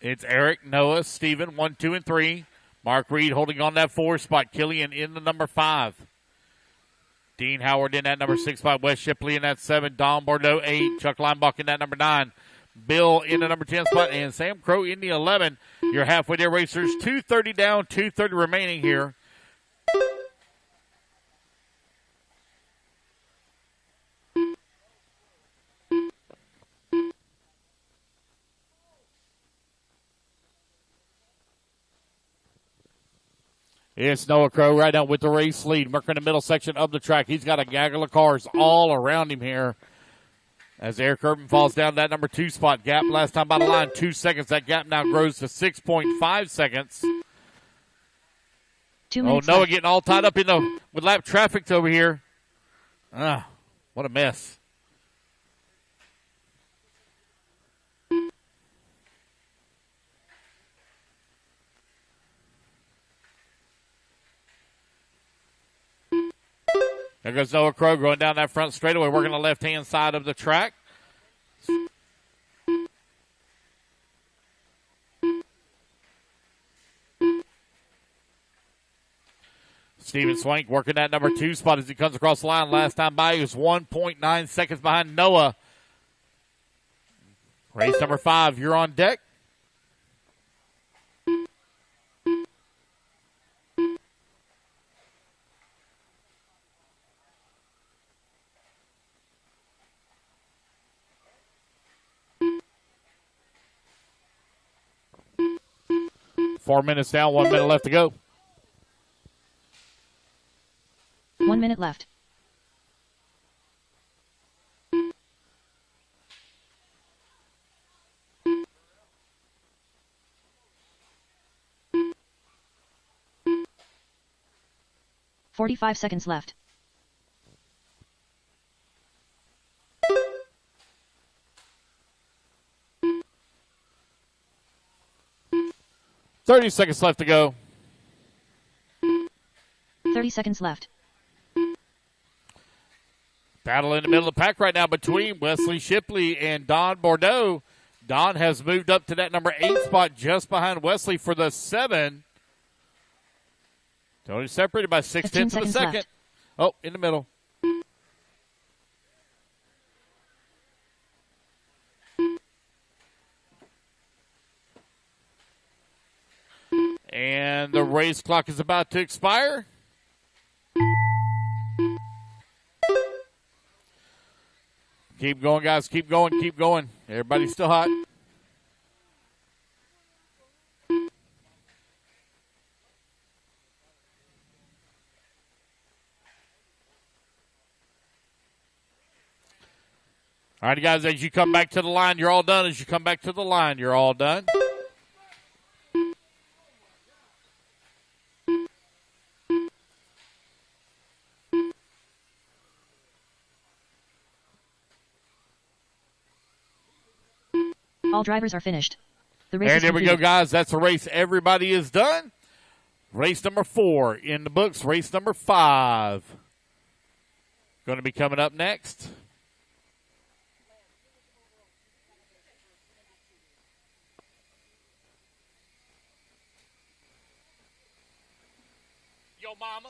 Speaker 3: It's Eric, Noah, Steven, 1, 2, and 3. Mark Reed holding on that 4 spot. Killian in the number 5. Dean Howard in that number 6 spot. Wes Shipley in that 7. Don Bordeaux 8. Chuck Linebuck in that number 9. Bill in the number 10 spot. And Sam Crow in the 11. You're halfway there, racers. 2:30 down, 2:30 remaining here. It's Noah Crow right now with the race lead. Working the middle section of the track. He's got a gaggle of cars all around him here. As Eric Irvin falls down that number 2 spot. Gap last time by the line, 2 seconds. That gap now grows to 6.5 seconds.
Speaker 4: 2 minutes
Speaker 3: Noah
Speaker 4: left.
Speaker 3: getting all tied up with lap traffic over here. What a mess. There goes Noah Crow going down that front straightaway, working the left-hand side of the track. Steven Swank working that number 2 spot as he comes across the line. Last time by, he was 1.9 seconds behind Noah. Race number 5, you're on deck. Four minutes down, 1 minute left to go.
Speaker 4: 1 minute left. $45 seconds left.
Speaker 3: $30 seconds left to go.
Speaker 4: 30 seconds left.
Speaker 3: Battle in the middle of the pack right now between Wesley Shipley and Don Bordeaux. Don has moved up to that number 8 spot just behind Wesley for the 7. Tony separated by 6/10 of a second.
Speaker 4: Left.
Speaker 3: Oh, in the middle. And the race clock is about to expire. Keep going, guys. Keep going. Keep going. Everybody's still hot. All right, guys, as you come back to the line, you're all done. As you come back to the line, you're all done.
Speaker 4: All drivers are finished. The race
Speaker 3: And
Speaker 4: is
Speaker 3: there we
Speaker 4: completed.
Speaker 3: go, guys. That's a race. Everybody is done. Race number 4 in the books. Race number 5 going to be coming up next. Yo, mama.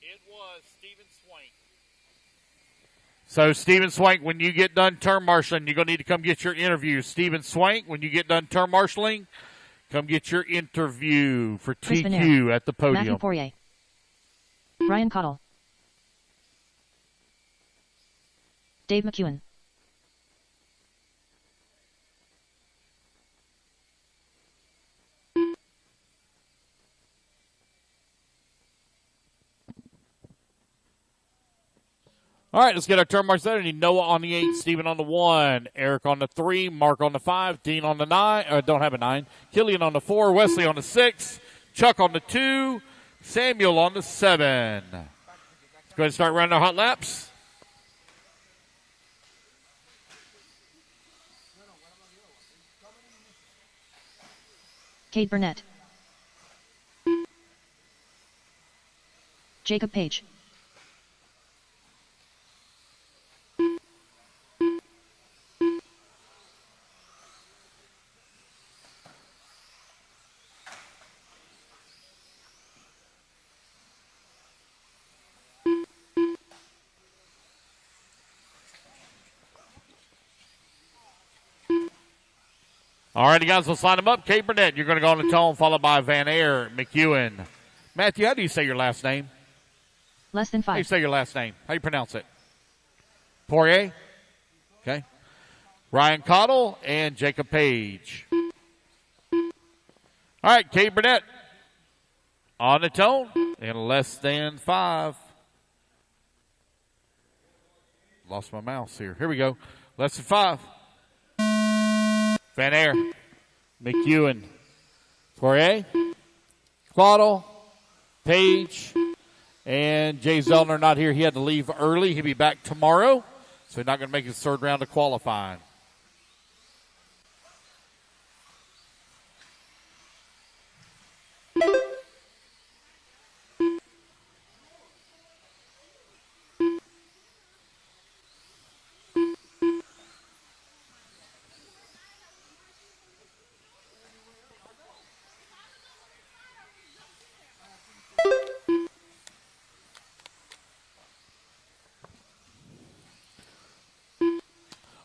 Speaker 3: It was Steven Swank. So, Steven Swank, when you get done term marshaling, you're going to need to come get your interview. Steven Swank, when you get done term marshaling, come get your interview for
Speaker 4: Chris
Speaker 3: TQ
Speaker 4: Venere,
Speaker 3: at the podium.
Speaker 4: Matthew Poirier. Ryan Cottle. Dave McEwen.
Speaker 3: All right, let's get our turn marks there. Noah on the 8, Steven on the 1, Eric on the 3, Mark on the 5, Dean on the 9, don't have a 9, Killian on the 4, Wesley on the 6, Chuck on the 2, Samuel on the 7. Let's go ahead and start running our hot laps.
Speaker 4: Cade Burnett. Jacob Page.
Speaker 3: All righty, guys, let's line them up. Cade Burnett, you're going to go on the tone, followed by Van Air, McEwen. Matthew, how do you say your last name?
Speaker 4: Less than
Speaker 3: How do you
Speaker 4: 5.
Speaker 3: say your last name? How do you pronounce it? Poirier? Okay. Ryan Cottle and Jacob Page. All right, Cade Burnett on the tone in less than 5. Lost my mouse here. Here we go. Less than 5. Van Air, McEwen, Poirier, Cottle, Page, and Jay Zellner not here. He had to leave early. He'll be back tomorrow, so he's not going to make his third round of qualifying.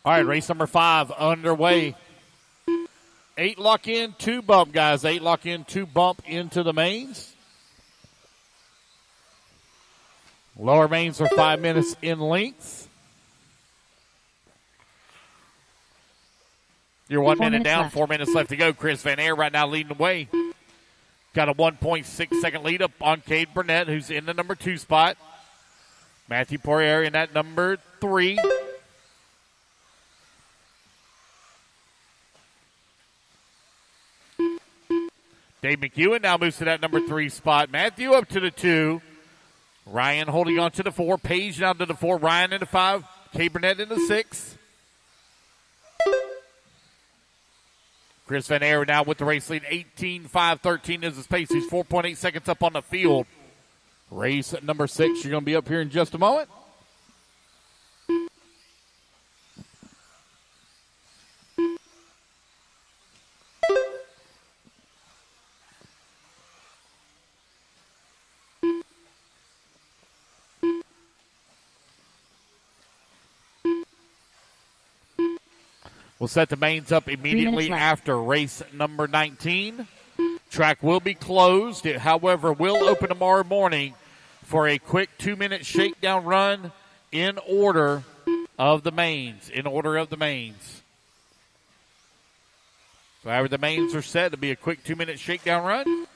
Speaker 3: All right, race number 5 underway. 8 lock in, 2 bump, guys. 8 lock in, 2 bump into the mains. Lower mains are 5 minutes in length. You're 1 minute down,
Speaker 4: left.
Speaker 3: 4 minutes left to go. Chris Van Air right now leading the way. Got a 1.6 second lead up on Cade Burnett, who's in the number 2 spot. Matthew Poirier in that number 3. Dave McEwen now moves to that number 3 spot. Matthew up to the 2. Ryan holding on to the 4. Page down to the 4. Ryan in the 5. Kay Burnett in the 6th. Chris Van Air now with the race lead. 18.513 is his pace. He's 4.8 seconds up on the field. Race at number 6. You're going to be up here in just a moment. We'll set the mains up immediately after race number 19. Track will be closed. It, however, will open tomorrow morning for a quick 2-minute shakedown run in order of the mains. So however the mains are set, it'll be a quick 2-minute shakedown run.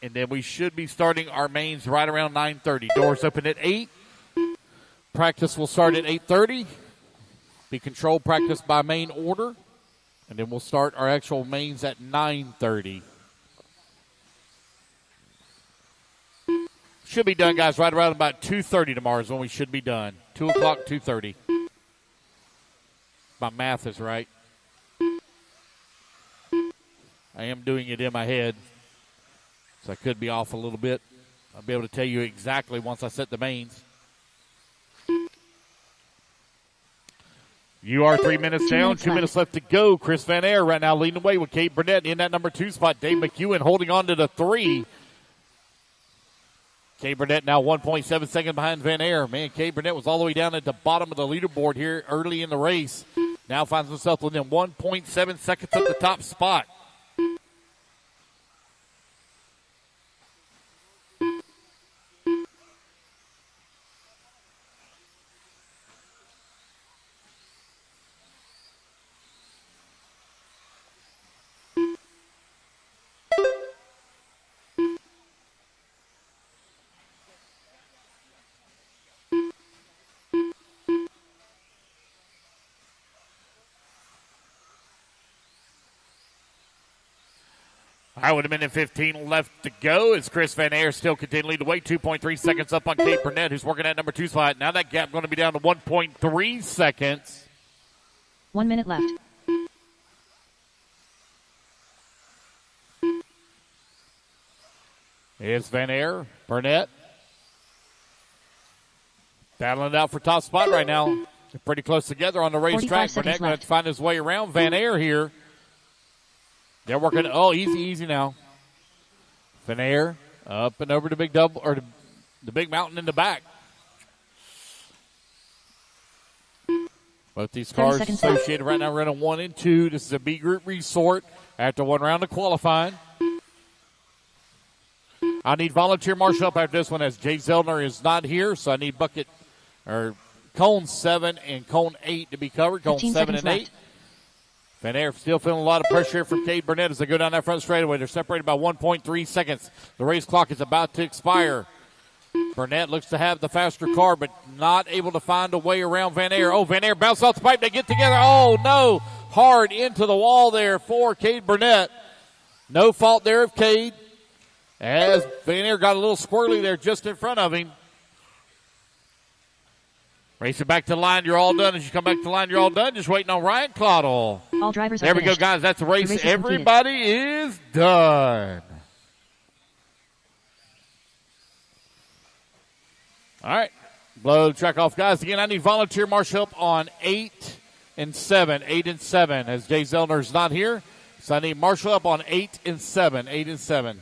Speaker 3: And then we should be starting our mains right around 9:30. Doors open at 8. Practice will start at 8:30. Be controlled practice by main order. And then we'll start our actual mains at 9:30. Should be done, guys, right around about 2:30 tomorrow is when we should be done. 2 o'clock, 2:30. My math is right. I am doing it in my head, so I could be off a little bit. I'll be able to tell you exactly once I set the mains. You are 3 minutes down, 2 minutes left to go. Chris Van Air right now leading the way with Kate Burnett in that number 2 spot. Dave McEwen holding on to the 3. Kate Burnett now 1.7 seconds behind Van Air. Man, Kate Burnett was all the way down at the bottom of the leaderboard here early in the race. Now finds himself within 1.7 seconds of the top spot. All right, with a minute and 15 left to go as Chris Van Air still continuing to wait. 2.3 seconds up on Kate Burnett, who's working at number 2 spot. Now that gap going to be down to 1.3 seconds.
Speaker 4: 1 minute left.
Speaker 3: Here's Van Air, Burnett. Battling it out for top spot right now. They're pretty close together on the racetrack. Burnett going to find his way around Van Air here. They're working. Oh, easy now. Van Air up and over the big double or the big mountain in the back. Both these cars associated right now running 1 and 2. This is a B group resort after 1 round of qualifying. I need volunteer marshal up after this one as Jay Zellner is not here, so I need bucket or cone 7 and cone 8 to be covered. Cone 7 and 8. Van Air still feeling a lot of pressure from Cade Burnett as they go down that front straightaway. They're separated by 1.3 seconds. The race clock is about to expire. Burnett looks to have the faster car, but not able to find a way around Van Air. Oh, Van Air bounced off the pipe. They get together. Oh, no. Hard into the wall there for Cade Burnett. No fault there of Cade as Van Air got a little squirrely there just in front of him. Racing back to the line, you're all done. As you come back to the line, you're all done. Just waiting on Ryan Claudel.
Speaker 4: All drivers
Speaker 3: there
Speaker 4: are
Speaker 3: we
Speaker 4: finished.
Speaker 3: go, guys. That's the race.
Speaker 4: The race is
Speaker 3: Everybody is done. All right. Blow the track off, guys. Again, I need volunteer marshal up on 8 and 7. 8 and 7 as Jay Zellner's not here. So I need marshal up on 8 and 7. 8 and 7.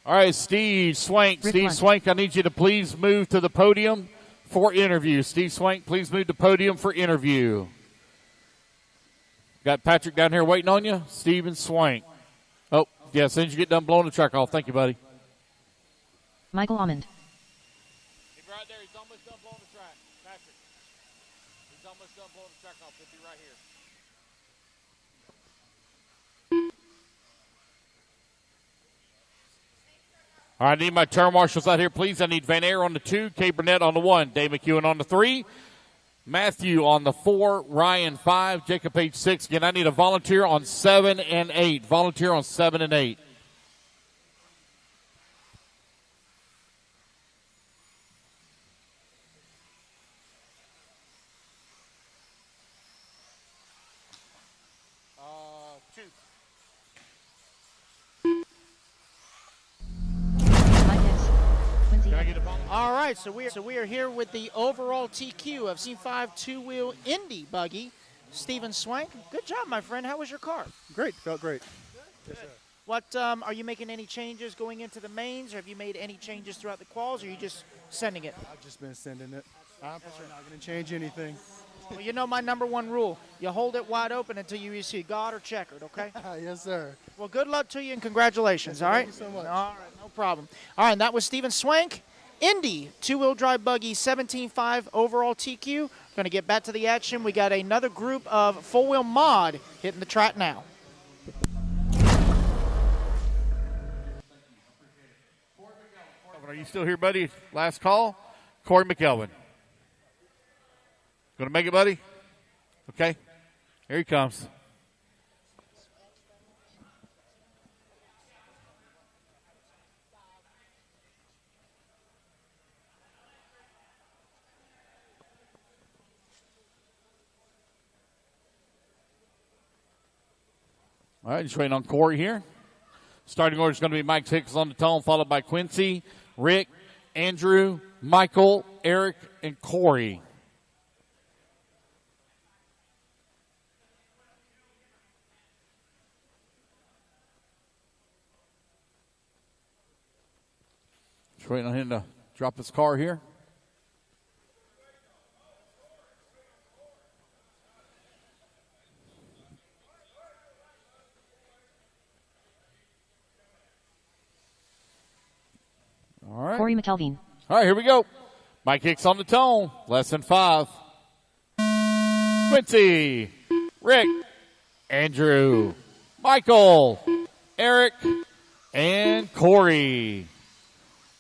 Speaker 3: All right, Steve Swank. Steve Swank, I need you to please move to the podium for interview. Steve Swank, please move to podium for interview. Got Patrick down here waiting on you. Steven Swank. Oh, yeah, as soon as you get done blowing the track off. Thank you, buddy.
Speaker 4: Michael Almond.
Speaker 3: He's right there. He's almost done blowing the track. Patrick. He's almost done blowing the track off. He'll be right here. All right, I need my turn marshals out here, please. I need Van Air on the 2, Kay Burnett on the 1, Dave McEwen on the 3, Matthew on the 4, Ryan 5, Jacob Page 6. Again, I need a volunteer on 7 and 8. Volunteer on 7 and 8.
Speaker 5: All right, so we are here with the overall TQ of C5 two-wheel Indy buggy, Steven Swank. Good job, my friend. How was your car?
Speaker 11: Great, felt great.
Speaker 5: Yes, sir. What are you making any changes going into the mains, or have you made any changes throughout the quals, or are you just sending it?
Speaker 11: I've just been sending it. I'm probably not going to change anything.
Speaker 5: Well, you know my number one rule. You hold it wide open until you see God or checkered, okay?
Speaker 11: Yes, sir.
Speaker 5: Well, good luck to you and congratulations, all right?
Speaker 11: Thank you so much.
Speaker 5: All right, no problem. All right, and that was Steven Swank. Indy two-wheel drive buggy 17.5 overall TQ. Going to get back to the action. We got another group of four-wheel mod hitting the track now.
Speaker 3: Are you still here, buddy? Last call. Corey McElvin. Going to make it, buddy? Okay. Here he comes. All right, just waiting on Corey here. Starting order is going to be Mike Hicks on the tone, followed by Quincy, Rick, Andrew, Michael, Eric, and Corey. Just waiting on him to drop his car here. All right.
Speaker 4: Corey McKelveen.
Speaker 3: All right, here we go. Mike Hicks on the tone. Less than 5. Quincy, Rick, Andrew, Michael, Eric, and Corey.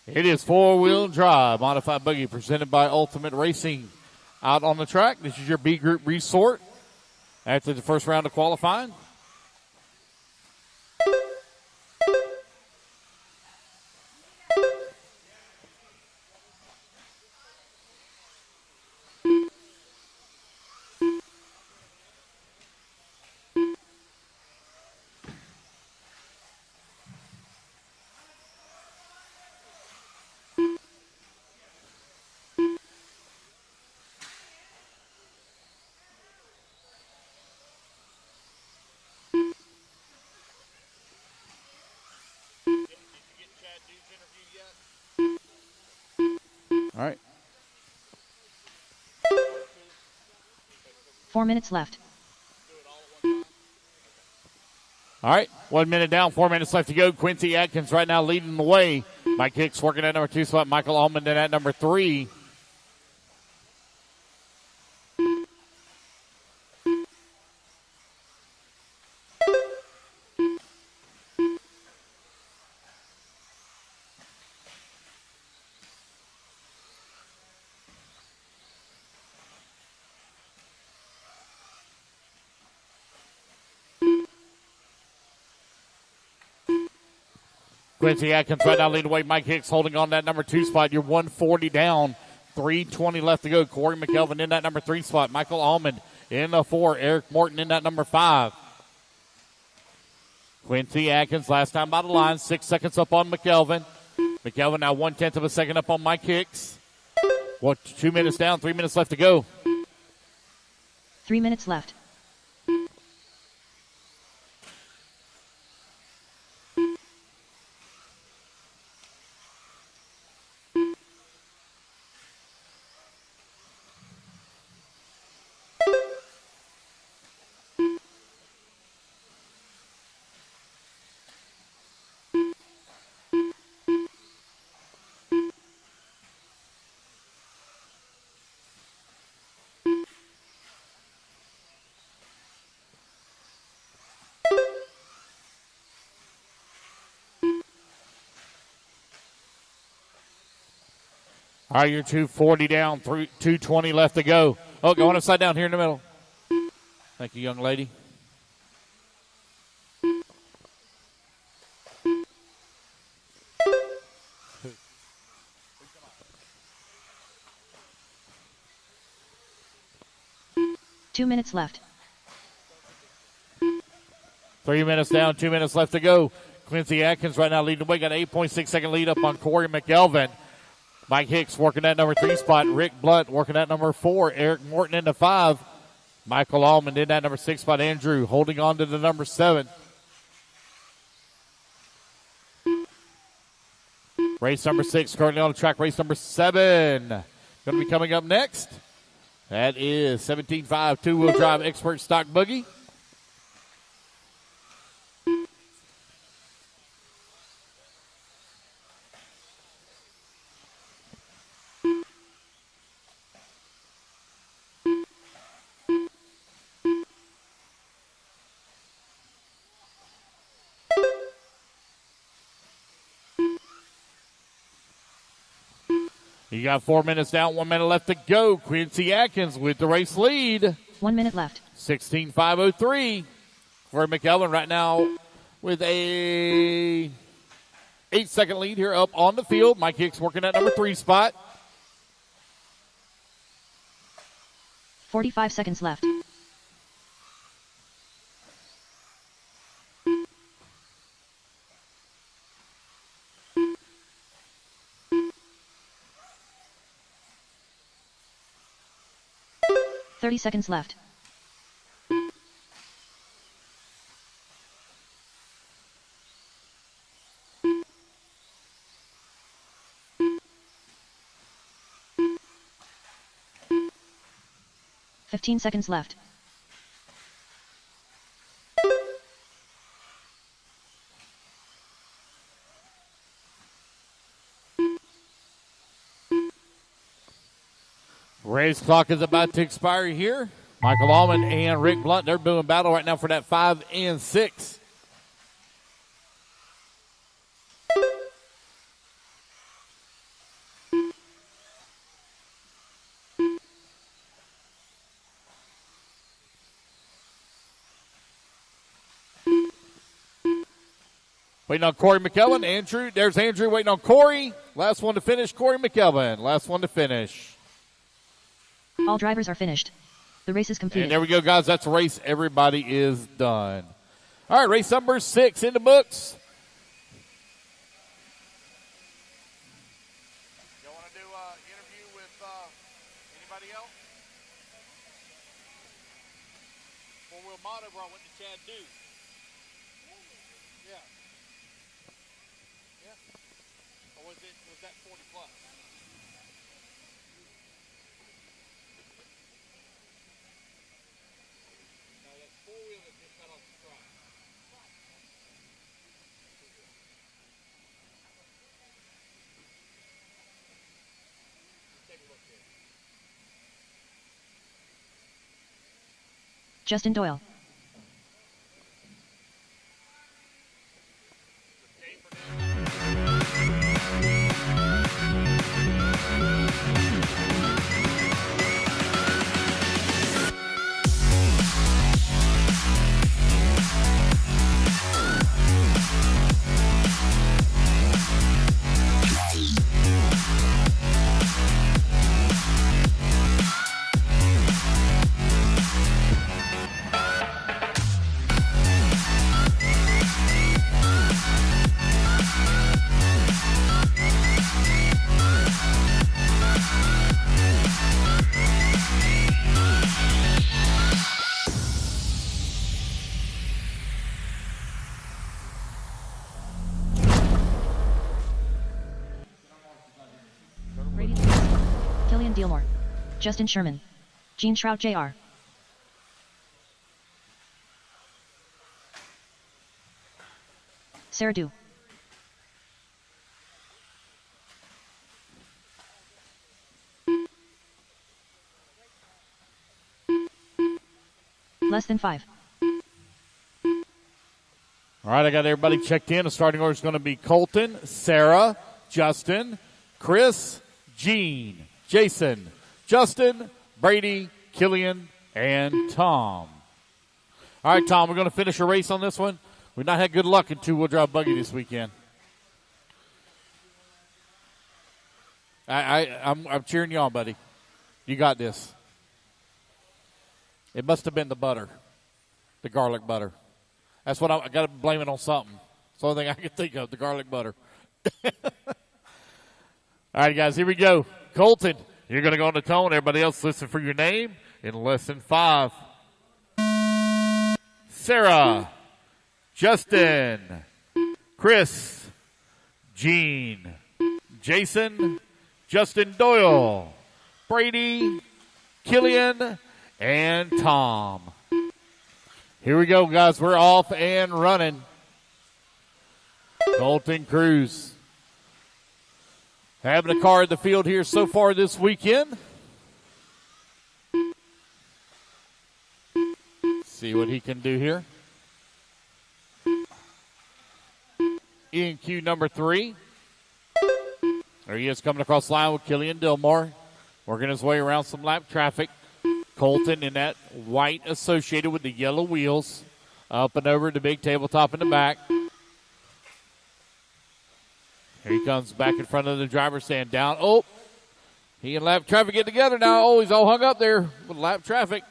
Speaker 3: It is four-wheel drive modified buggy presented by Ultimate Racing out on the track. This is your B group resort after the first round of qualifying. All right.
Speaker 4: 4 minutes left.
Speaker 3: All right. 1 minute down, 4 minutes left to go. Quincy Atkins right now leading the way. Mike Hicks working at number 2 spot. Michael Allman in at number 3. Quincy Atkins right now leading the way. Mike Hicks holding on that number 2 spot. You're 140 down. 3:20 left to go. Corey McKelvin in that number 3 spot. Michael Allman in the 4. Eric Morton in that number 5. Quincy Atkins last time by the line. 6 seconds up on McKelvin. McKelvin now 1/10 of a second up on Mike Hicks. 2 minutes down. 3 minutes left to go.
Speaker 4: 3 minutes left.
Speaker 3: All right, you're 240 down, 220 left to go. Oh, going upside down here in the middle. Thank you, young lady.
Speaker 4: Two minutes left.
Speaker 3: 3 minutes down, 2 minutes left to go. Quincy Atkins right now leading the way. Got an 8.6 second lead up on Corey McElvin. Mike Hicks working that number 3 spot. Rick Blunt working that number 4. Eric Morton into 5. Michael Allman in that number 6 spot. Andrew holding on to the number 7. Race number 6 currently on the track. Race number 7 going to be coming up next. That is 17.5 two-wheel drive expert stock buggy. You got 4 minutes down, 1 minute left to go. Quincy Atkins with the race lead.
Speaker 4: 1 minute left.
Speaker 3: 16.503 for McElvin right now with a 8-second lead here up on the field. Mike Hicks working that number 3 spot.
Speaker 4: 45 seconds left. Thirty seconds left. Fifteen seconds left.
Speaker 3: Race clock is about to expire here. Michael Allman and Rick Blunt, they're doing battle right now for that 5 and 6. Waiting on Corey McElvin. Andrew, there's Andrew waiting on Corey. Last one to finish, Corey McElvin. Last one to finish.
Speaker 4: All drivers are finished. The race is completed.
Speaker 3: And there we go, guys. That's a race. Everybody is done. All right, race number 6 in the books.
Speaker 12: Y'all want to do an interview with anybody else? Four-wheel moto brought what did Chad do? Yeah. Yeah. Or was that 40 plus?
Speaker 4: Justin Doyle. Dealmore. Justin Sherman. Gene Shrout Jr. Sarah Du. Less than 5.
Speaker 3: All right, I got everybody checked in. The starting order is going to be Colton, Sarah, Justin, Chris, Gene, Jason, Justin, Brady, Killian, and Tom. All right, Tom, we're going to finish a race on this one. We've not had good luck in two-wheel drive buggy this weekend. I'm cheering you on, buddy. You got this. It must have been the butter, the garlic butter. That's what I got to blame it on something. It's the only thing I can think of, the garlic butter. All right, guys, here we go. Colton, you're going to go on the tone. Everybody else, listen for your name in lesson 5. Sarah, Justin, Chris, Gene, Jason, Justin Doyle, Brady, Killian, and Tom. Here we go, guys. We're off and running. Colton Cruz having a car in the field here so far this weekend. See what he can do here. EQ number 3. There he is coming across the line with Killian Dillmore. Working his way around some lap traffic. Colton in that white associated with the yellow wheels. Up and over the big tabletop in the back. Here he comes back in front of the driver's stand. Down. Oh, he and lap traffic get together now. Oh, he's all hung up there with lap traffic.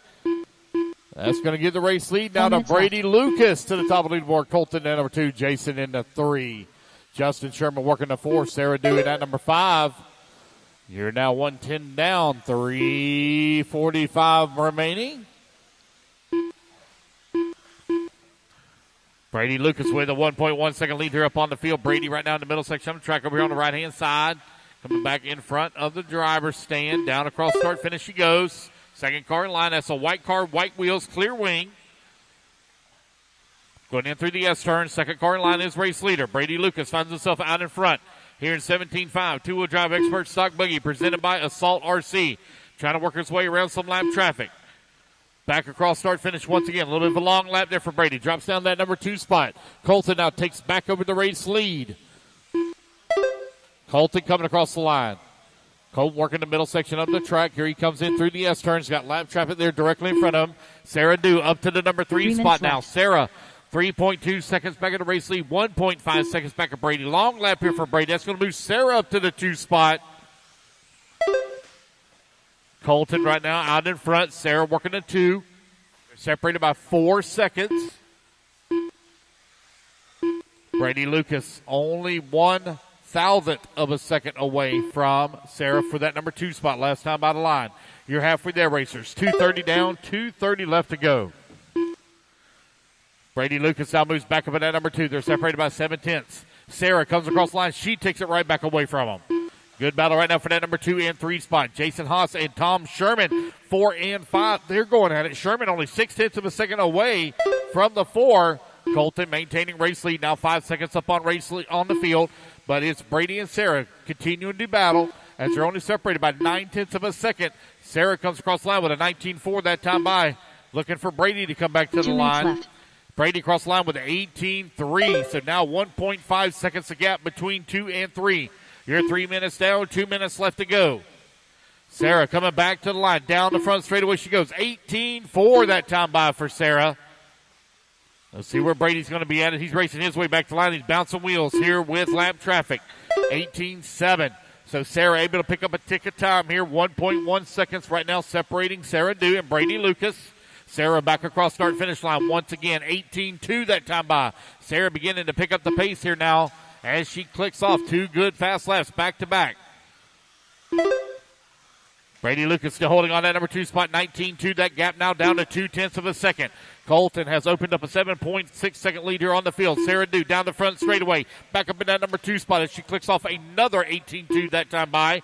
Speaker 3: That's going to give the race lead now to Brady Lucas to the top of the leaderboard. Colton at number 2, Jason in the 3. Justin Sherman working the 4. Sarah Dewey at number 5. You're now 110 down, 3:45 remaining. Brady Lucas with a 1.1 second lead here up on the field. Brady right now in the middle section of the track over here on the right-hand side. Coming back in front of the driver's stand. Down across start finish she goes. Second car in line. That's a white car, white wheels, clear wing. Going in through the S-turn. Second car in line is race leader. Brady Lucas finds himself out in front. Here in 17.5, two-wheel drive expert stock buggy presented by Assault RC. Trying to work his way around some lap traffic. Back across start finish once again. A little bit of a long lap there for Brady. Drops down that number 2 spot. Colton now takes back over the race lead. Colton coming across the line. Colton working the middle section of the track. Here he comes in through the S-turns. Got lap traffic there directly in front of him. Sarah Dew up to the number 3 spot now. Sarah, 3.2 seconds back of the race lead. 1.5 seconds back of Brady. Long lap here for Brady. That's going to move Sarah up to the 2 spot. Colton right now out in front. Sarah working the 2. They're separated by 4 seconds. Brady Lucas only 1/1000th of a second away from Sarah for that number 2 spot. Last time by the line. You're halfway there, racers. 2:30 down, 2:30 left to go. Brady Lucas now moves back up at that number 2. They're separated by 7/10. Sarah comes across the line. She takes it right back away from him. Good battle right now for that number 2 and 3 spot. Jason Haas and Tom Sherman, 4 and 5. They're going at it. Sherman only 0.6 of a second away from the 4. Colton maintaining race lead. Now 5 seconds up on race lead on the field. But it's Brady and Sarah continuing to battle as they're only separated by 0.9 of a second. Sarah comes across the line with a 19.4 that time by. Looking for Brady to come back to the line. Left. Brady across the line with an 18.3. So now 1.5 seconds a gap between 2 and 3. You're 3 minutes down, 2 minutes left to go. Sarah coming back to the line. Down the front straightaway she goes. 18.4 that time by for Sarah. Let's see where Brady's going to be at it. He's racing his way back to the line. He's bouncing wheels here with lap traffic. 18.7. So Sarah able to pick up a tick of time here. 1.1 seconds right now separating Sarah Dew and Brady Lucas. Sarah back across start finish line once again. 18.2 that time by. Sarah beginning to pick up the pace here now as she clicks off 2 good fast laps back to back. Brady Lucas still holding on that number 2 spot. 19.2. That gap now down to 0.2 of a second. Colton has opened up a 7.6 second lead here on the field. Sarah Dew down the front straightaway. Back up in that number 2 spot as she clicks off another 18.2 that time by.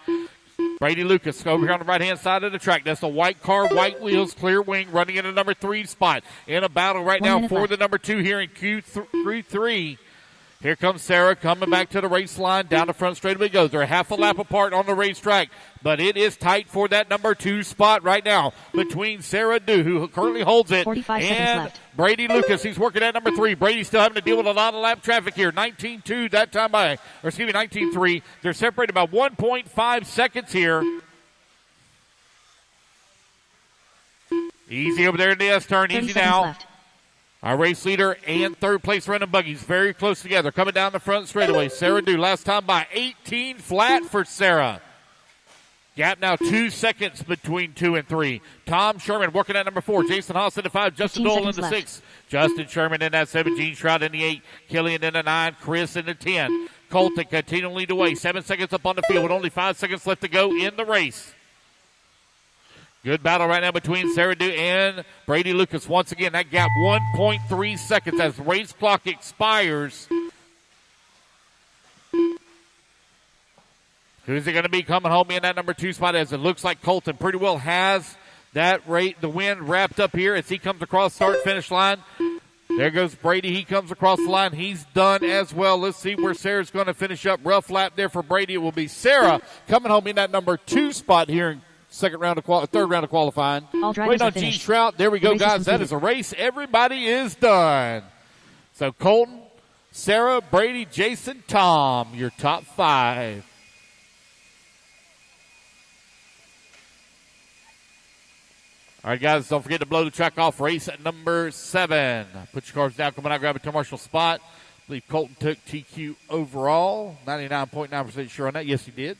Speaker 3: Brady Lucas over here on the right-hand side of the track. That's a white car, white wheels, clear wing, running in the number 3 spot. In a battle right now for the number 2 here in Q3. Here comes Sarah coming back to the race line. Down the front straightaway goes. They're half a lap apart on the racetrack, but it is tight for that number 2 spot right now between Sarah Dew, who currently holds it,
Speaker 4: 45 seconds
Speaker 3: and
Speaker 4: left.
Speaker 3: Brady Lucas. He's working at number 3. Brady's still having to deal with a lot of lap traffic here. 19-2 that time by, or excuse me, 19-3. They're separated by 1.5 seconds here. Easy over there in the S turn. Easy now.
Speaker 4: Left.
Speaker 3: Our race leader and third place running buggies very close together. Coming down the front straightaway. Sarah Dew last time by 18 flat for Sarah. Gap now 2 seconds between 2 and 3. Tom Sherman working at number 4. Jason Haas in the 5. Justin Dole in the 6. Justin Sherman in that 7. Gene Shroud in the 8. Killian in the 9. Chris in the 10. Colton continuing to lead the way. 7 seconds up on the field with only 5 seconds left to go in the race. Good battle right now between Sarah Dew and Brady Lucas. Once again, that gap 1.3 seconds as the race clock expires. Who's it going to be coming home in that number 2 spot, as it looks like Colton pretty well has that rate, the win wrapped up here as he comes across start-finish line. There goes Brady. He comes across the line. He's done as well. Let's see where Sarah's going to finish up. Rough lap there for Brady. It will be Sarah coming home in that number 2 spot here in third round of qualifying. Waiting on Gene Shroud. There we go, guys. That is a race. Everybody is done. So Colton, Sarah, Brady, Jason, Tom, your top 5. All right, guys, don't forget to blow the track off. Race at number 7. Put your cars down. Come on out, grab a commercial spot. I believe Colton took TQ overall. 99.9% sure on that. Yes, he did.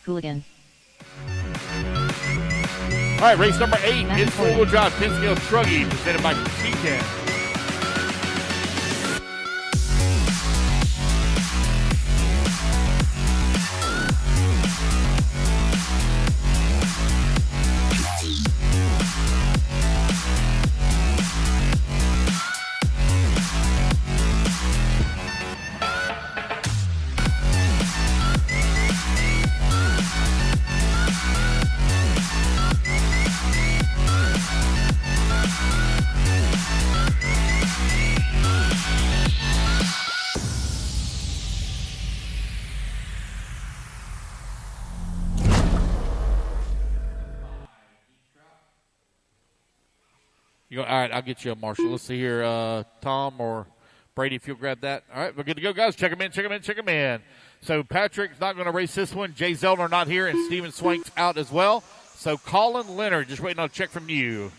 Speaker 4: Hooligan.
Speaker 3: All right, race number 8 is four-wheel drive 10-scale truggy presented by C10. All right, I'll get you a Marshall. Let's see here, Tom or Brady, if you'll grab that. All right, we're good to go, guys. Check them in. So Patrick's not going to race this one. Jay Zeldner not here, and Steven Swank's out as well. So Colin Leonard, just waiting on a check from you.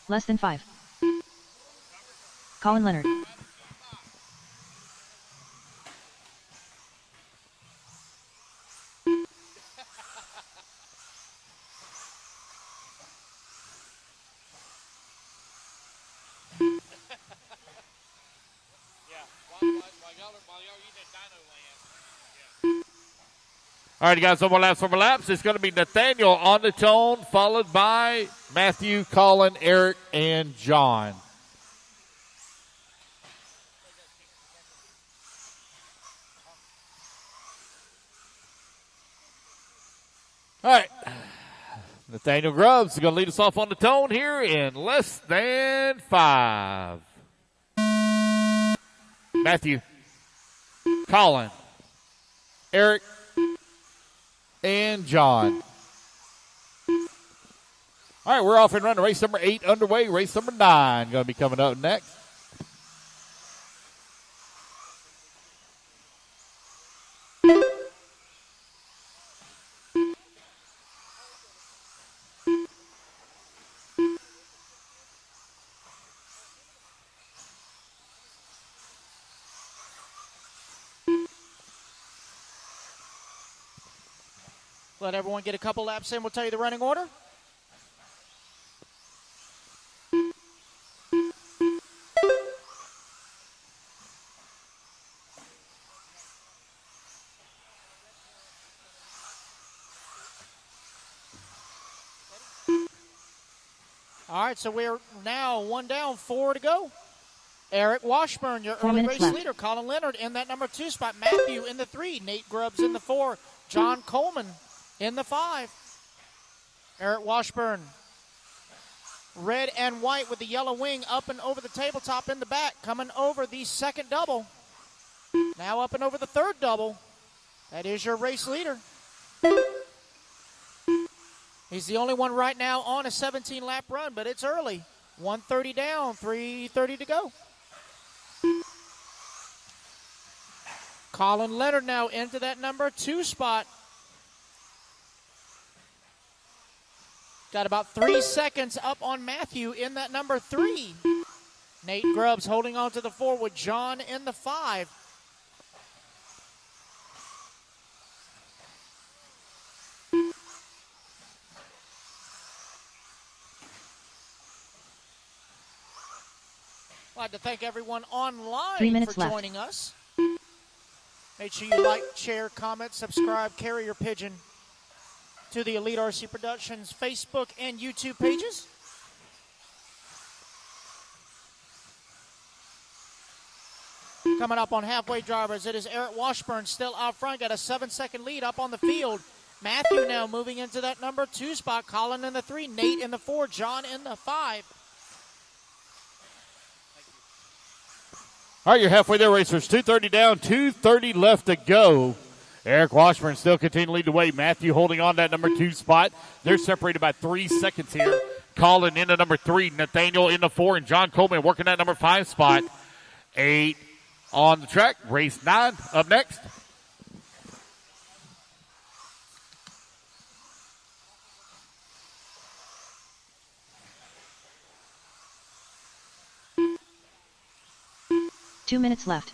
Speaker 4: Less than 5. Colin Leonard.
Speaker 3: All right, guys, more laps. It's going to be Nathaniel on the tone, followed by Matthew, Colin, Eric, and John. All right, Nathaniel Grubbs is going to lead us off on the tone here in less than 5. Matthew, Colin, Eric, and John. All right, we're off and running. Race number 8 underway. Race number 9 going to be coming up next.
Speaker 5: Let everyone get a couple laps in. We'll tell you the running order. All right, so we're now 1 down, 4 to go. Eric Washburn, your
Speaker 4: 4
Speaker 5: early
Speaker 4: minutes
Speaker 5: race
Speaker 4: left.
Speaker 5: leader. Colin Leonard in that number 2 spot. Matthew in the 3. Nate Grubbs in the 4. John Coleman in the 5. Eric Washburn, red and white with the yellow wing up and over the tabletop in the back, coming over the second double. Now up and over the third double. That is your race leader. He's the only one right now on a 17-lap run, but it's early. 1:30 down, 3:30 to go. Colin Leonard now into that number 2 spot. Got about 3 seconds up on Matthew in that number 3. Nate Grubbs holding on to the 4 with John in the 5. I'd like to thank everyone online
Speaker 4: 3 minutes
Speaker 5: for
Speaker 4: left.
Speaker 5: joining us. Make sure you like, share, comment, subscribe, carry your pigeon to the Elite RC Productions Facebook and YouTube pages. Coming up on halfway drivers, it is Eric Washburn still out front, got a 7-second lead up on the field. Matthew now moving into that number 2 spot. Colin in the 3, Nate in the 4, John in the 5.
Speaker 3: All right, you're halfway there, racers. 2:30 down, 2:30 left to go. Eric Washburn still continuing to lead the way. Matthew holding on to that number 2 spot. They're separated by 3 seconds here. Colin in the number 3, Nathaniel in the 4, and John Coleman working that number 5 spot. 8 on the track. Race 9 up next.
Speaker 4: Two minutes left.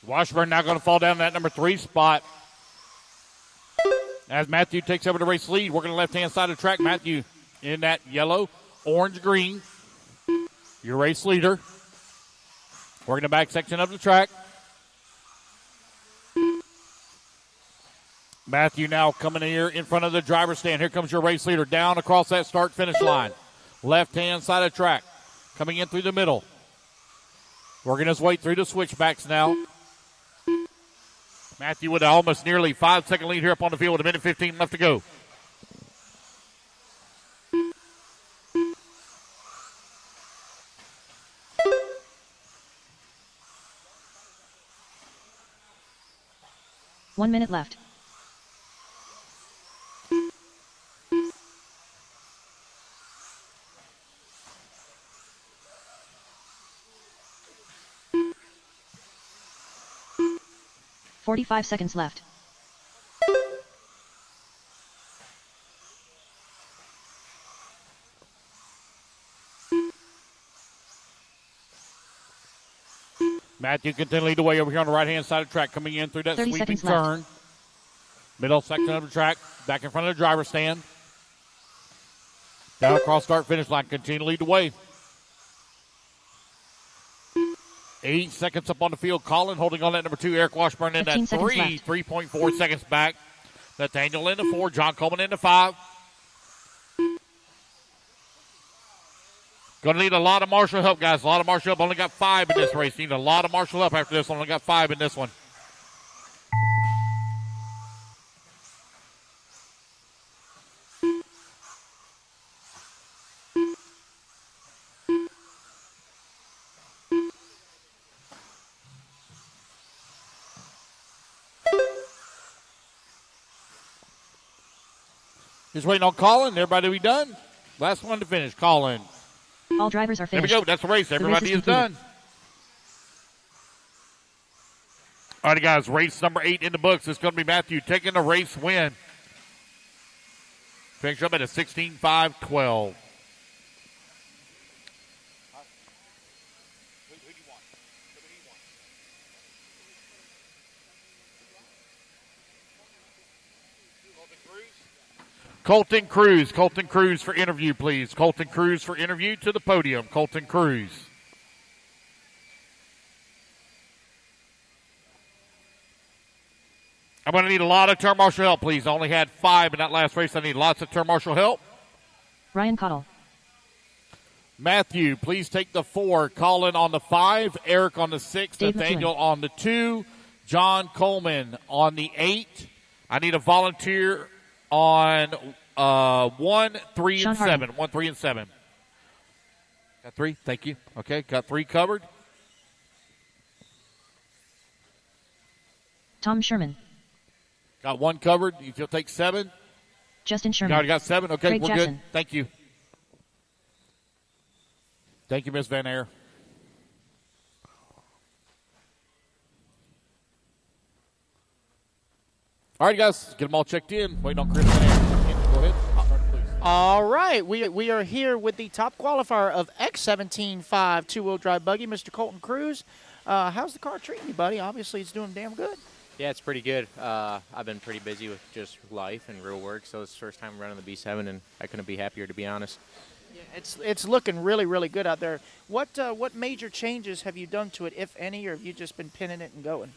Speaker 3: Washburn now going to fall down that number 3 spot. As Matthew takes over the race lead, working the left-hand side of the track. Matthew in that yellow, orange, green. Your race leader. Working the back section of the track. Matthew now coming here in front of the driver's stand. Here comes your race leader down across that start-finish line. Left-hand side of the track. Coming in through the middle. Working his way through the switchbacks now. Matthew with almost nearly 5-second lead here up on the field with 1:15 left to go.
Speaker 4: One minute left. $45 seconds left.
Speaker 3: Matthew continuing to lead the way over here on the right-hand side of the track, coming in through that
Speaker 4: 30
Speaker 3: sweeping
Speaker 4: seconds left.
Speaker 3: turn. Middle section of the track, back in front of the driver's stand. Down across start-finish line, continue to lead the way. 8 seconds up on the field. Colin holding on that number 2. Eric Washburn in that
Speaker 4: 15 seconds
Speaker 3: 3.
Speaker 4: left.
Speaker 3: 3.4 seconds back. Nathaniel in the 4. John Coleman in the 5. Going to need a lot of marshal help, guys. A lot of marshal help. Only got 5 in this race. Need a lot of marshal help after this one. Only got 5 in this one. Just waiting on Colin. Everybody be done. Last one to finish. Colin.
Speaker 4: All drivers are
Speaker 3: There we
Speaker 4: finished.
Speaker 3: go. That's the race.
Speaker 4: The race
Speaker 3: Everybody
Speaker 4: is
Speaker 3: is done. All right, guys. Race number 8 in the books. It's going to be Matthew taking the race win. Finish up at a 16:5:12. Colton Cruz. Colton Cruz for interview, please. Colton Cruz for interview to the podium. Colton Cruz.
Speaker 13: I'm going to need a lot of turn marshal help, please. I only had 5 in that last race. I need lots of turn marshal help.
Speaker 4: Ryan Cottle.
Speaker 13: Matthew, please take the 4. Colin on the 5. Eric on the 6.
Speaker 4: Dave
Speaker 13: Nathaniel
Speaker 4: McEwen.
Speaker 13: on the 2. John Coleman on the 8. I need a volunteer on 1, 3,
Speaker 4: Sean
Speaker 13: and
Speaker 4: Harding.
Speaker 13: 7. 1, 3, and 7. Got 3? Thank you. Okay, got 3 covered.
Speaker 4: Tom Sherman.
Speaker 13: Got 1 covered. You'll take 7.
Speaker 4: Justin
Speaker 13: You
Speaker 4: Sherman.
Speaker 13: already got 7. Okay,
Speaker 4: Craig
Speaker 13: we're
Speaker 4: Jackson.
Speaker 13: good. Thank you. Thank you, Miss Van Air. All right, guys, get them all checked in. Waiting on Chris Van Air. Go ahead.
Speaker 5: All right, we are here with the top qualifier of X17.5 two-wheel drive buggy, Mr. Colton Cruz. How's the car treating you, buddy? Obviously, it's doing damn good.
Speaker 8: Yeah, it's pretty good. I've been pretty busy with just life and real work, so it's the first time running the B7, and I couldn't be happier, to be honest.
Speaker 5: Yeah, it's looking really, really good out there. What major changes have you done to it, if any, or have you just been pinning it and going?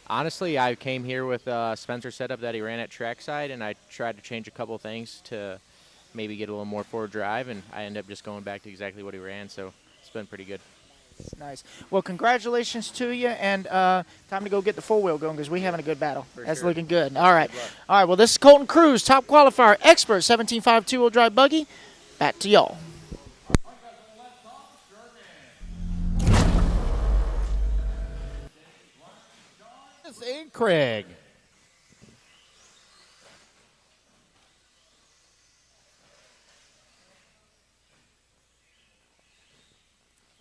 Speaker 8: Honestly, I came here with Spencer's setup that he ran at trackside, and I tried to change a couple things to maybe get a little more forward drive, and I ended up just going back to exactly what he ran, so it's been pretty good.
Speaker 5: Nice. Well, congratulations to you, and time to go get the four-wheel going because we're having a good battle. That's
Speaker 8: sure.
Speaker 5: looking good. All right. All right, well, this is Colton Cruz, top qualifier, expert, 17.5 two-wheel drive buggy. Back to y'all.
Speaker 13: And Craig.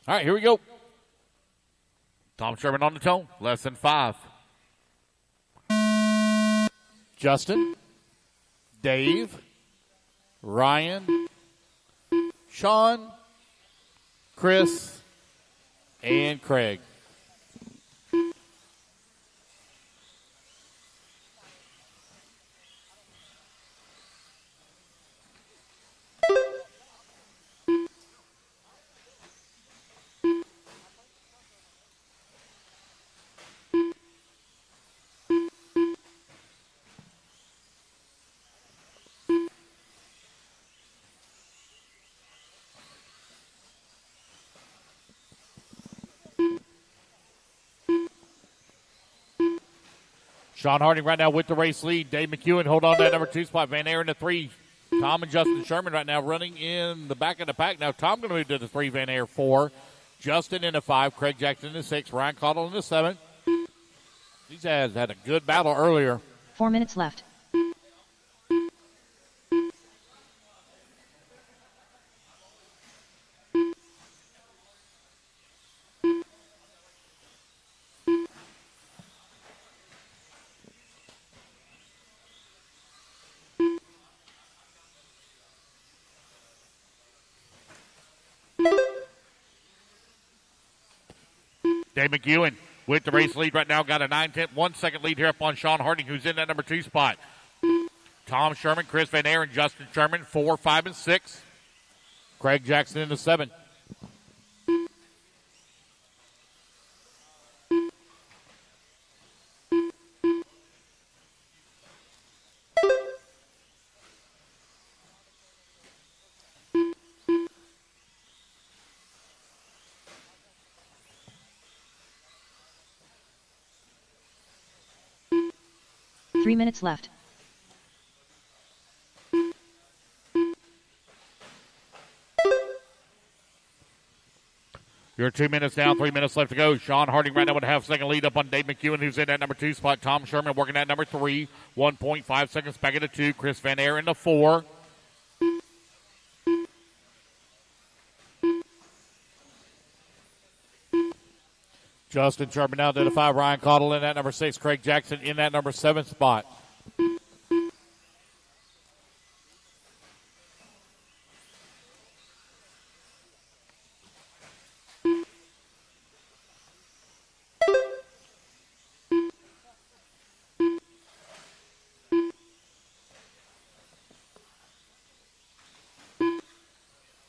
Speaker 13: All right, here we go. Tom Sherman on the tone, less than 5. Justin, Dave, Ryan, Sean, Chris, and Craig. Sean Harding right now with the race lead. Dave McEwen hold on to that number 2 spot. Van Air in the 3. Tom and Justin Sherman right now running in the back of the pack. Now Tom going to move to the 3, Van Air 4. Justin in the 5. Craig Jackson in the 6. Ryan Cottle in the 7. These guys had a good battle earlier.
Speaker 4: 4 minutes left.
Speaker 13: Dave McEwen with the race lead right now. Got a 9-10, 1 second lead here up on Sean Harding, who's in that number 2 spot. Tom Sherman, Chris Van Air, and Justin Sherman, 4, 5, and 6. Craig Jackson in the 7.
Speaker 4: Three minutes left.
Speaker 13: You're 2 minutes down, 3 minutes left to go. Sean Harding right now with a half-second lead up on Dave McEwen, who's in that number 2 spot. Tom Sherman working at number 3, 1.5 seconds back into 2. Chris Van Air in the 4. Justin Sherman down to the 5. Ryan Cottle in that number 6. Craig Jackson in that number 7 spot.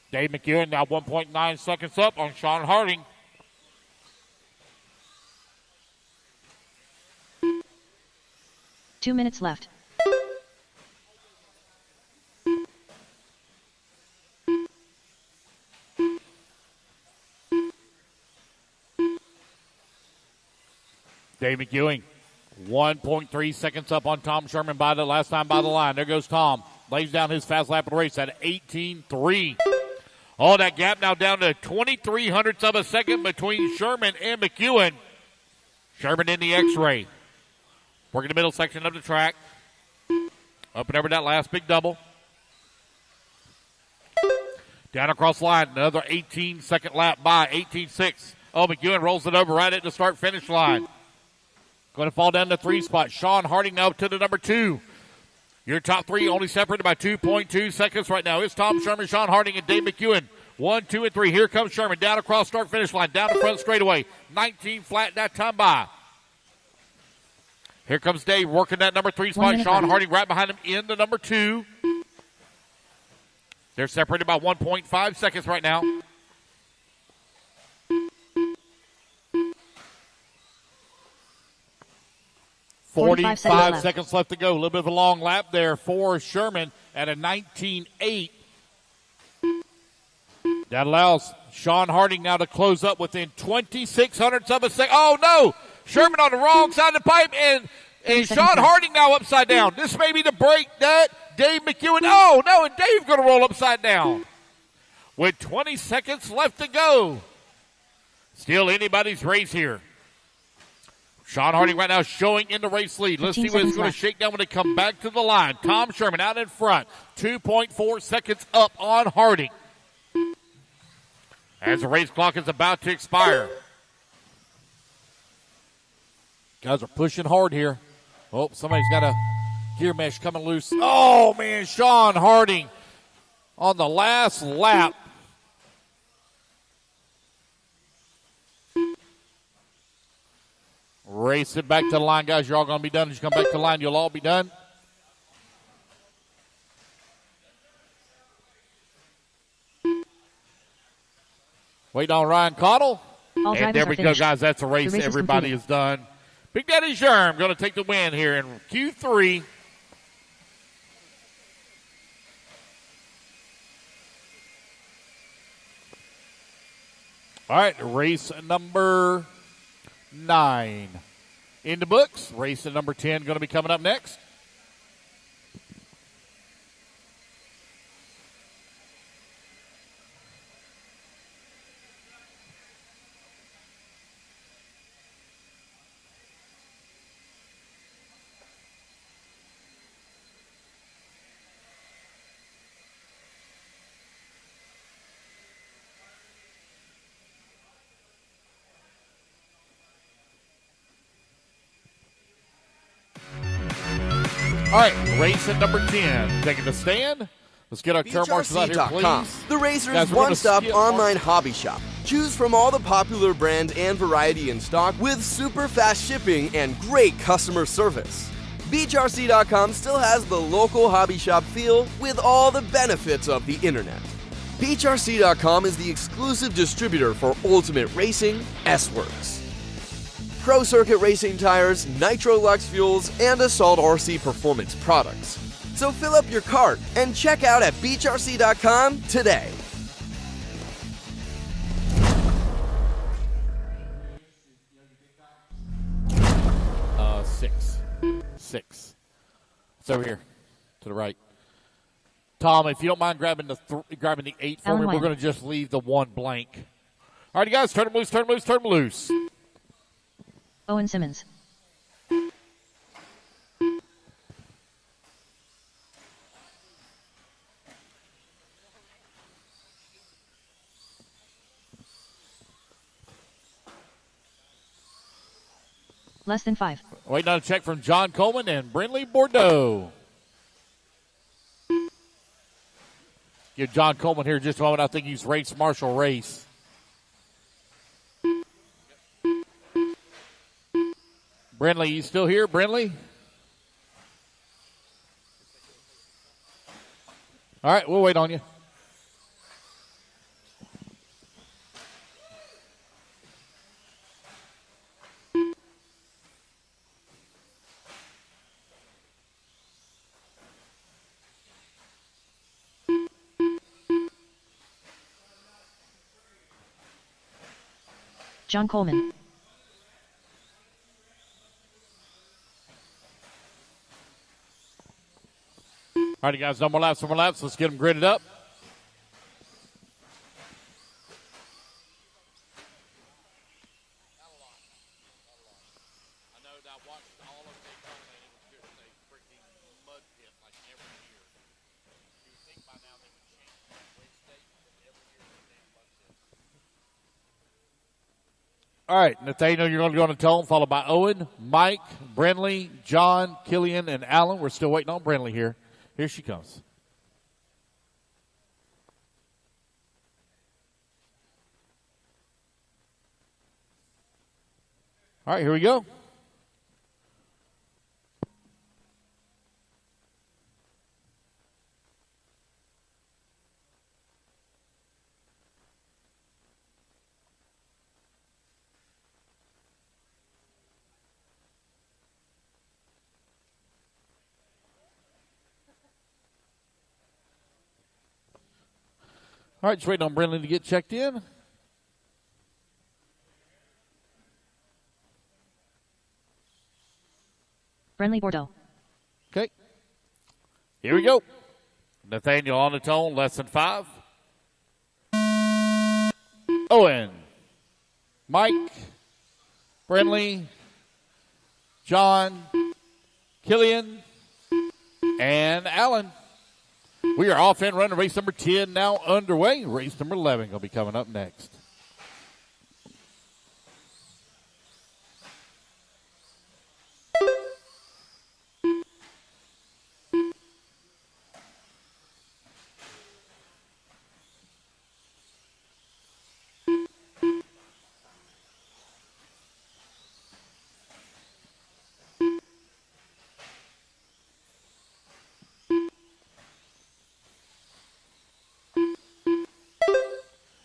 Speaker 13: Dave McEwen now 1.9 seconds up on Sean Harding.
Speaker 4: 2 minutes left.
Speaker 13: Dave McEwing, 1.3 seconds up on Tom Sherman by the last time by the line. There goes Tom. Lays down his fast lap of the race at 18.3. Oh, that gap now down to 23 hundredths of a second between Sherman and McEwen. Sherman in the X-ray. Working the middle section of the track. Up and over that last big double. Down across the line. Another 18-second lap by 18.6. Oh, McEwen rolls it over right at the start-finish line. Going to fall down to 3 spot. Sean Harding now to the number 2. Your top 3 only separated by 2.2 seconds right now. It's Tom Sherman, Sean Harding, and Dave McEwen. 1, 2, and 3. Here comes Sherman down across start-finish line. Down the front straightaway. 19 flat that time by. Here comes Dave working that number 3 spot. Sean Harding right behind him in the number 2. They're separated by 1.5 seconds right now. Forty-five seconds left to go. A little bit of a long lap there for Sherman at a 19.8. That allows Sean Harding now to close up within 26 hundredths of a second. Oh, no! Sherman on the wrong side of the pipe, and Sean Harding now upside down. This may be the break that Dave McEwen. Oh, no, and Dave's going to roll upside down. With 20 seconds left to go. Still anybody's race here. Sean Harding right now showing in the race lead. Let's see what it's going to shake down when they come back to the line. Tom Sherman out in front. 2.4 seconds up on Harding. As the race clock is about to expire. Guys are pushing hard here. Oh, somebody's got a gear mesh coming loose. Oh, man, Sean Harding on the last lap. Race it back to the line, guys. You're all going to be done. As you come back to the line, you'll all be done. Waiting on Ryan Cottle. And there we go, guys. That's a race. Everybody is done. Big Daddy Sherm going to take the win here in Q3. All right, race number 9 in the books. Race number 10 going to be coming up next. All right, race at number 10. Taking the stand. Let's get our turn marshals out here, please.
Speaker 1: The Racer's one-stop online hobby shop. Choose from all the popular brand and variety in stock with super fast shipping and great customer service. Beachrc.com still has the local hobby shop feel with all the benefits of the internet. Beachrc.com is the exclusive distributor for Ultimate Racing, S-Works, Pro Circuit Racing tires, Nitro Lux fuels, and Assault RC performance products. So fill up your cart and check out at beachrc.com today.
Speaker 13: Six. It's over here to the right. Tom, if you don't mind grabbing the 8 for me, we're going to just leave the 1 blank. All right, guys, turn them loose, turn them loose, turn them loose.
Speaker 4: Owen Simmons. Less than 5.
Speaker 13: Waiting on a check from John Coleman and Brindley Bordeaux. Give John Coleman here just a moment. I think he's race marshal race. Brindley, you still here, Brindley? All right, we'll wait on you.
Speaker 4: John Coleman.
Speaker 13: All right, guys, no more laps, no more laps. Let's get them gridded up. All right, Nathaniel, you're going to go on the tone, followed by Owen, Mike, Brenley, John, Killian, and Alan. We're still waiting on Brenley here. Here she comes. All right, here we go. All right, just waiting on Brenley to get checked in.
Speaker 4: Brenley Bordeaux.
Speaker 13: Okay. Here we go. Nathaniel on the tone, less than 5. Owen, Mike, Brenley, John, Killian, and Alan. We are off and running. Race number 10 now underway. Race number 11 going to be coming up next.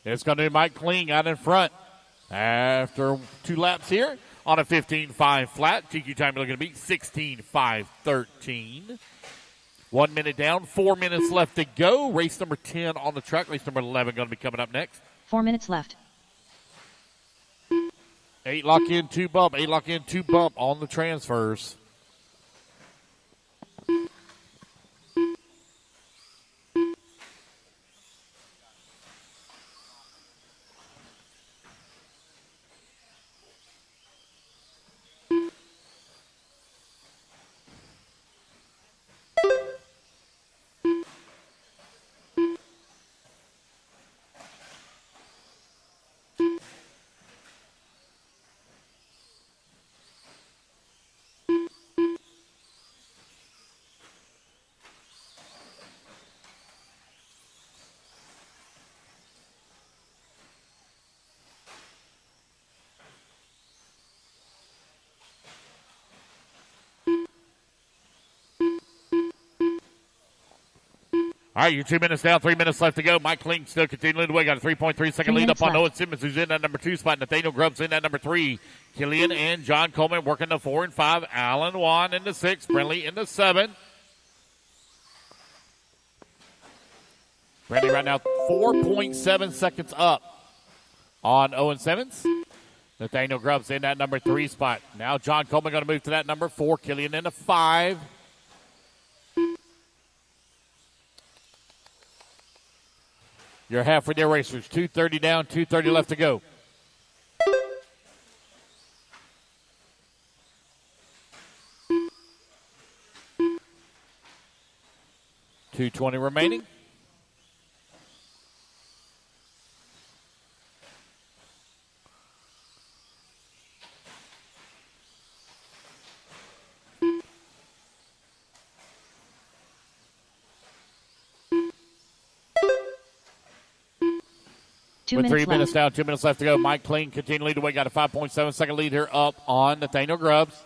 Speaker 13: It's going to be Mike Kling out in front after 2 laps here on a 15.5 flat. TQ time looking to be 16.513. 1 minute down, 4 minutes left to go. Race number 10 on the track. Race number 11 going to be coming up next.
Speaker 4: 4 minutes left.
Speaker 13: 8 lock in, 2 bump. 8 lock in, 2 bump on the transfers. All right, you're 2 minutes down, 3 minutes left to go. Mike Kling still continuing the way. Got a 3.3 second lead up on Owen Simmons, who's in that number 2 spot. Nathaniel Grubbs in that number 3. Killian and John Coleman working the 4 and 5. Alan Wan in the 6. Brenley in the 7. Brenley right now 4.7 seconds up on Owen Simmons. Nathaniel Grubbs in that number 3 spot. Now John Coleman going to move to that number 4. Killian in the 5. You're halfway there, racers. 2:30 down, 2:30 left to go. $2:20 remaining. With 3 minutes down, 2 minutes left to go. Mike Kling continuing to lead the way. Got a 5.7 second lead here up on Nathaniel Grubbs.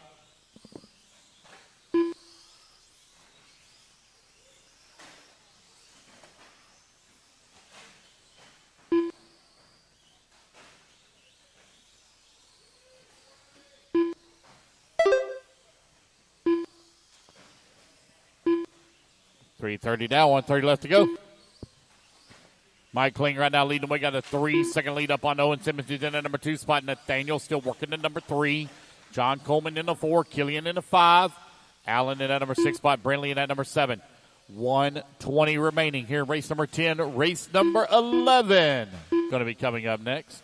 Speaker 13: $3:30 down, 1:30 left to go. Mike Kling right now leading the way, got a 3-second lead up on Owen Simmons, who's in the number 2 spot. Nathaniel still working the number 3. John Coleman in the 4, Killian in the 5. Allen in that number 6 spot, Brindley in that number 7. 1:20 remaining here in race number 10. Race number 11 going to be coming up next.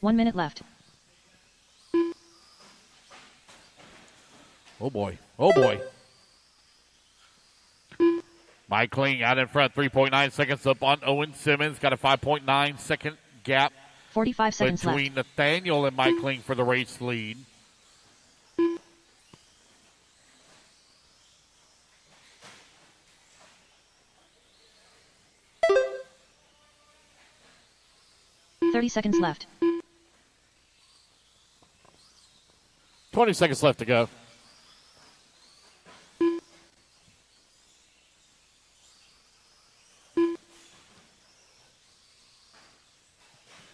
Speaker 4: One minute left.
Speaker 13: Oh, boy. Oh, boy. Mike Kling out in front, 3.9 seconds up on Owen Simmons. Got a 5.9 second gap
Speaker 4: 45 seconds
Speaker 13: between
Speaker 4: left.
Speaker 13: Nathaniel and Mike Kling for the race lead.
Speaker 4: $30 seconds left.
Speaker 13: 20 seconds left to go.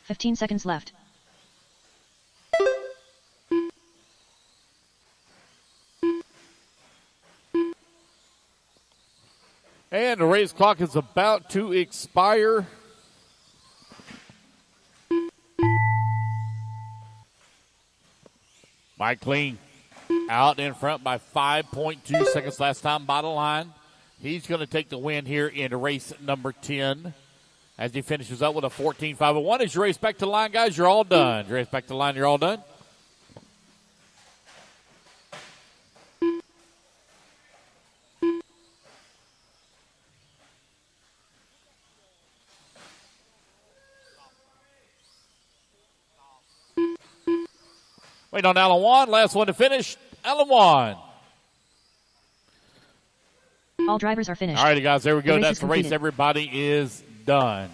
Speaker 4: $15 seconds left.
Speaker 13: And the race clock is about to expire. Mike Kling out in front by 5.2 seconds last time by the line. He's going to take the win here in race number 10 as he finishes up with a 14.501. As you race back to the line, guys, you're all done. You race back to the line, you're all done. Wait on Alan Wan. Last one to finish. Alan Wan.
Speaker 4: All drivers are finished.
Speaker 13: All righty, guys. There we go. That's the race.
Speaker 4: Completed.
Speaker 13: Everybody is done.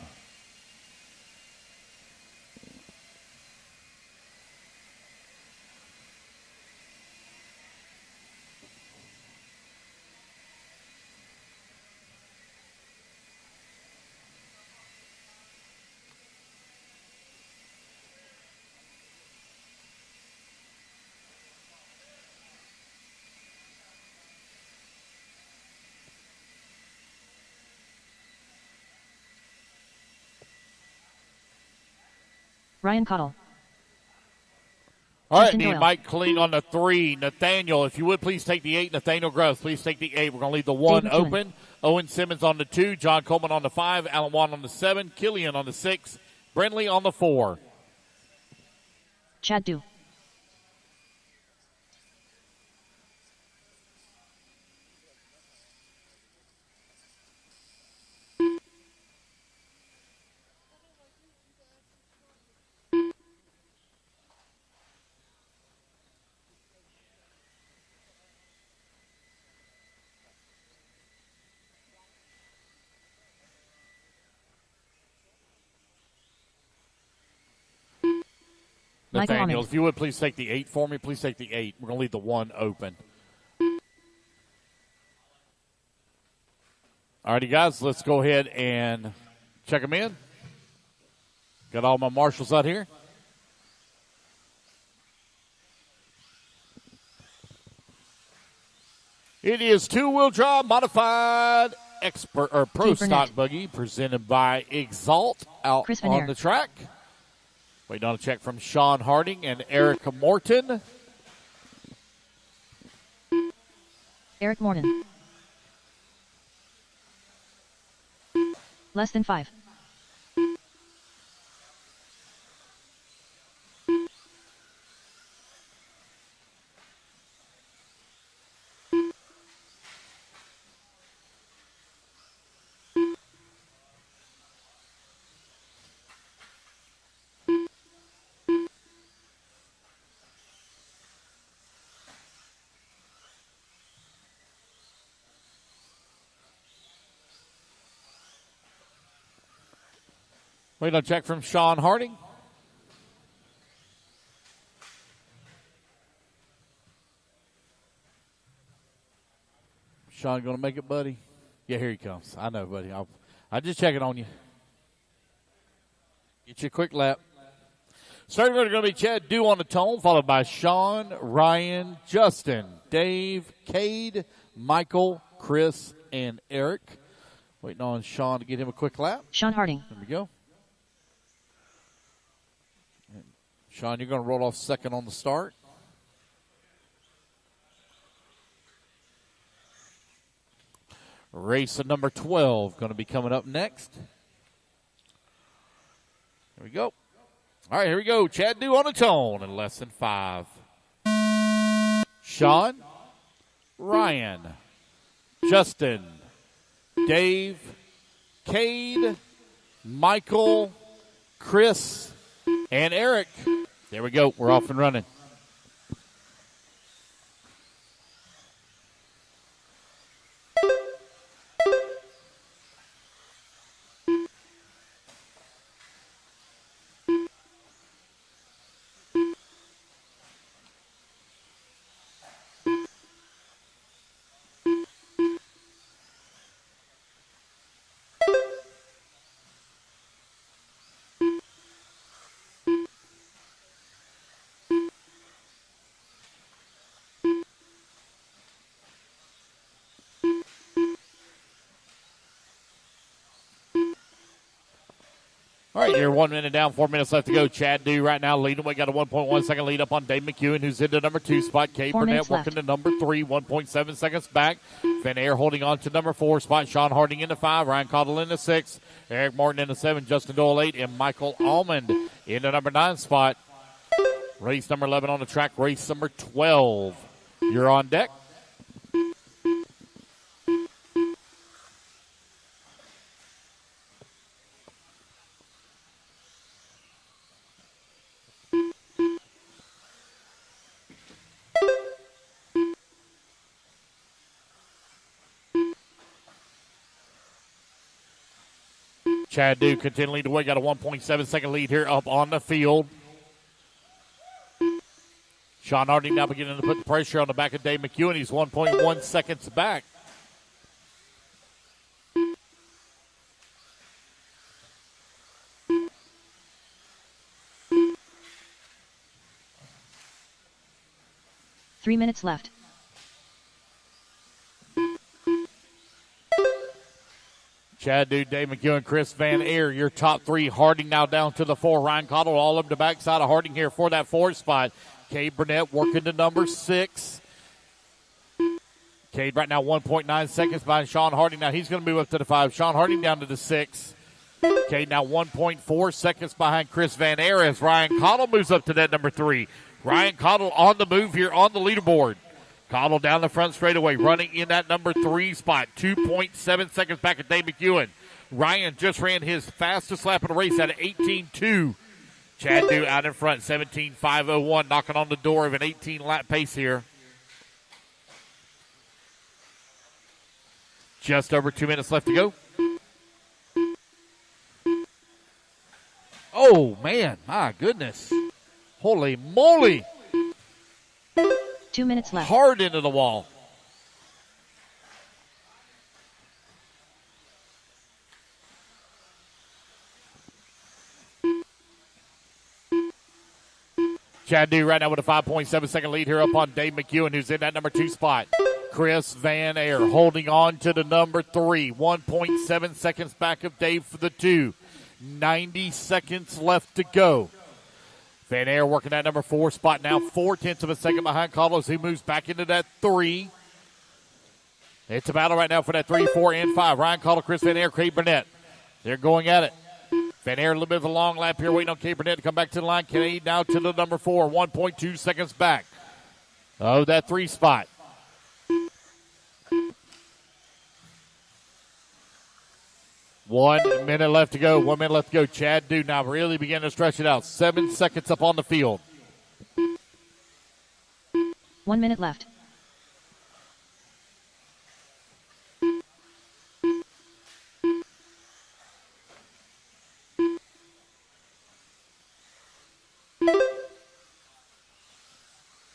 Speaker 4: Ryan Cottle.
Speaker 13: All right,
Speaker 4: Justin
Speaker 13: need
Speaker 4: Doyle.
Speaker 13: Mike Kling on the 3. Nathaniel, if you would, please take the 8. Nathaniel Gross, please take the 8. We're going to leave the 1
Speaker 4: Dave McEwen.
Speaker 13: open. Owen Simmons on the 2. John Coleman on the 5. Alan Wan on the 7. Killian on the 6. Brindley on the 4.
Speaker 4: Chad Dew. Michael
Speaker 13: Nathaniel,
Speaker 4: Ahmed.
Speaker 13: if you would, please take the 8 for me. Please take the 8. We're going to leave the 1 open. All righty, guys, let's go ahead and check them in. Got all my marshals out here. It is two-wheel drive modified expert or pro
Speaker 4: Keith
Speaker 13: stock
Speaker 4: Burnett.
Speaker 13: buggy presented by Exalt out
Speaker 4: Chris
Speaker 13: on
Speaker 4: Vanier.
Speaker 13: the track. Waiting on a check from Sean Harding and Erica Morton.
Speaker 4: Eric Morton. Less than 5.
Speaker 13: Waiting on a check from Sean Harding. Sean going to make it, buddy? Yeah, here he comes. I know, buddy. I'm just checking on you. Get you a quick lap. Starting order going to be Chad Dew on the tone, followed by Sean, Ryan, Justin, Dave, Cade, Michael, Chris, and Eric. Waiting on Sean to get him a quick lap.
Speaker 4: Sean Harding.
Speaker 13: There we go. And Sean, you're going to roll off second on the start. Race of number 12 going to be coming up next. Here we go. All right, here we go. Chad Dew on the tone in less than 5. Sean, Ryan, Justin, Dave, Cade, Michael, Chris, and Eric. There we go. We're off and running. All right, you're 1 minute down, 4 minutes left to go. Chad Dew right now leading. We got a 1.1 second lead up on Dave McEwen, who's into number 2 spot. Kate Burnett working to number 3, 1.7 seconds back. Van Air holding on to number 4 spot. Sean Harding into 5. Ryan Cottle into 6. Eric Martin into 7. Justin Doyle 8. And Michael Almond into number 9 spot. Race number 11 on the track. Race number 12. You're on deck. Chad Dew continuing to win. Got a 1.7 second lead here up on the field. Sean Harding now beginning to put the pressure on the back of Dave McEwen. He's 1.1 seconds back.
Speaker 4: Three minutes left.
Speaker 13: Chad Dew, Dave McEwen, Chris Van Air, your top 3. Harding now down to the 4. Ryan Cottle all up the backside of Harding here for that 4 spot. Cade Burnett working to number 6. Cade right now 1.9 seconds behind Sean Harding. Now he's going to move up to the 5. Sean Harding down to the 6. Cade now 1.4 seconds behind Chris Van Air as Ryan Cottle moves up to that number 3. Ryan Cottle on the move here on the leaderboard. Cottle down the front straightaway, running in that number 3 spot. 2.7 seconds back at Dave McEwen. Ryan just ran his fastest lap of the race at 18.2. Chad Dew out in front, 17.501, knocking on the door of an 18-lap pace here. Just over 2 minutes left to go. Oh, man, my goodness. Holy moly.
Speaker 4: 2 minutes left.
Speaker 13: Hard into the wall. Chad Dew right now with a 5.7 second lead here up on Dave McEwen, who's in that number 2 spot. Chris Van Air holding on to the number 3. 1.7 seconds back of Dave for the 2. 90 seconds left to go. Van Air working that number 4 spot now, 0.4 of a second behind Cottle as he moves back into that 3. It's a battle right now for that 3, 4, and 5. Ryan Cottle, Chris Van Air, Cade Burnett. They're going at it. Van Air a little bit of a long lap here, waiting on Cade Burnett to come back to the line. Cade now to the number 4, 1.2 seconds back of that 3 spot. One minute left to go. 1 minute left to go. Chad Dew now really beginning to stretch it out. 7 seconds up on the field.
Speaker 4: 1 minute left.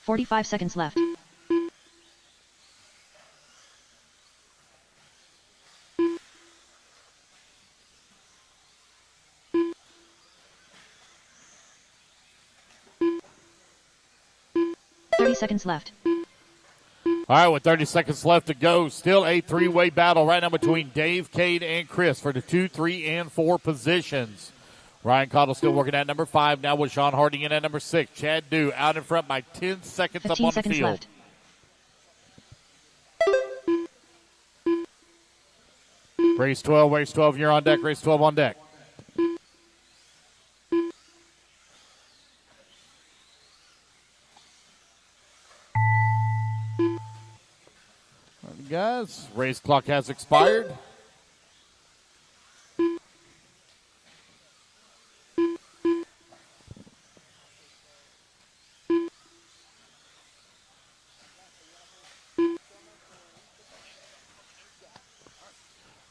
Speaker 4: "45 seconds left. 30 seconds left.
Speaker 13: All right, with 30 seconds left to go, still a three-way battle right now between Dave, Cade, and Chris for the 2, 3, and 4 positions. Ryan Cottle still working at number 5, now with Sean Harding in at number 6. Chad Dew out in front by 10 seconds up on the field.
Speaker 4: Left.
Speaker 13: Race 12, you're on deck, race 12 on deck. Guys, race clock has expired.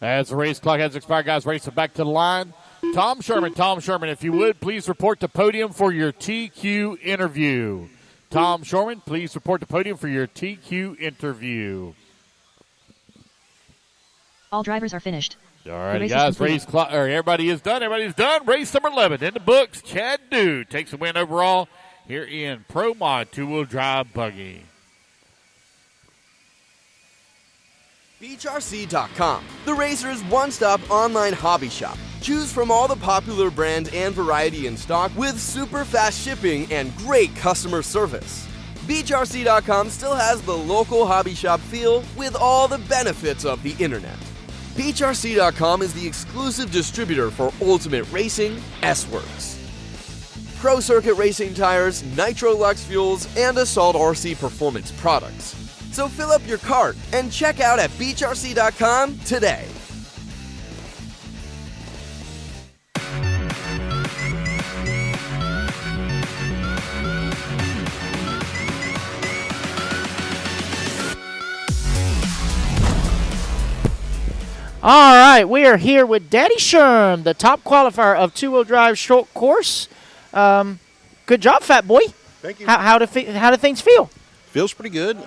Speaker 13: As the race clock has expired, guys, race it back to the line. Tom Sherman, if you would, please report to podium for your TQ interview. Tom Sherman, please report to podium for your TQ interview.
Speaker 4: All drivers are finished.
Speaker 13: All right, guys, race clock. Everybody is done. Everybody's done. Race number 11 in the books. Chad Dew takes the win overall here in Pro Mod 2-wheel drive buggy.
Speaker 1: Beachrc.com, the racer's one-stop online hobby shop. Choose from all the popular brand and variety in stock with super fast shipping and great customer service. Beachrc.com still has the local hobby shop feel with all the benefits of the internet. Beachrc.com is the exclusive distributor for Ultimate Racing, S-Works, Pro Circuit Racing tires, Nitro Lux fuels, and Assault RC performance products. So fill up your cart and check out at Beachrc.com today.
Speaker 5: All right, we are here with Daddy Sherm, the top qualifier of two-wheel drive short course. Good job, fat boy.
Speaker 14: Thank you.
Speaker 5: How do things feel?
Speaker 14: Feels pretty good.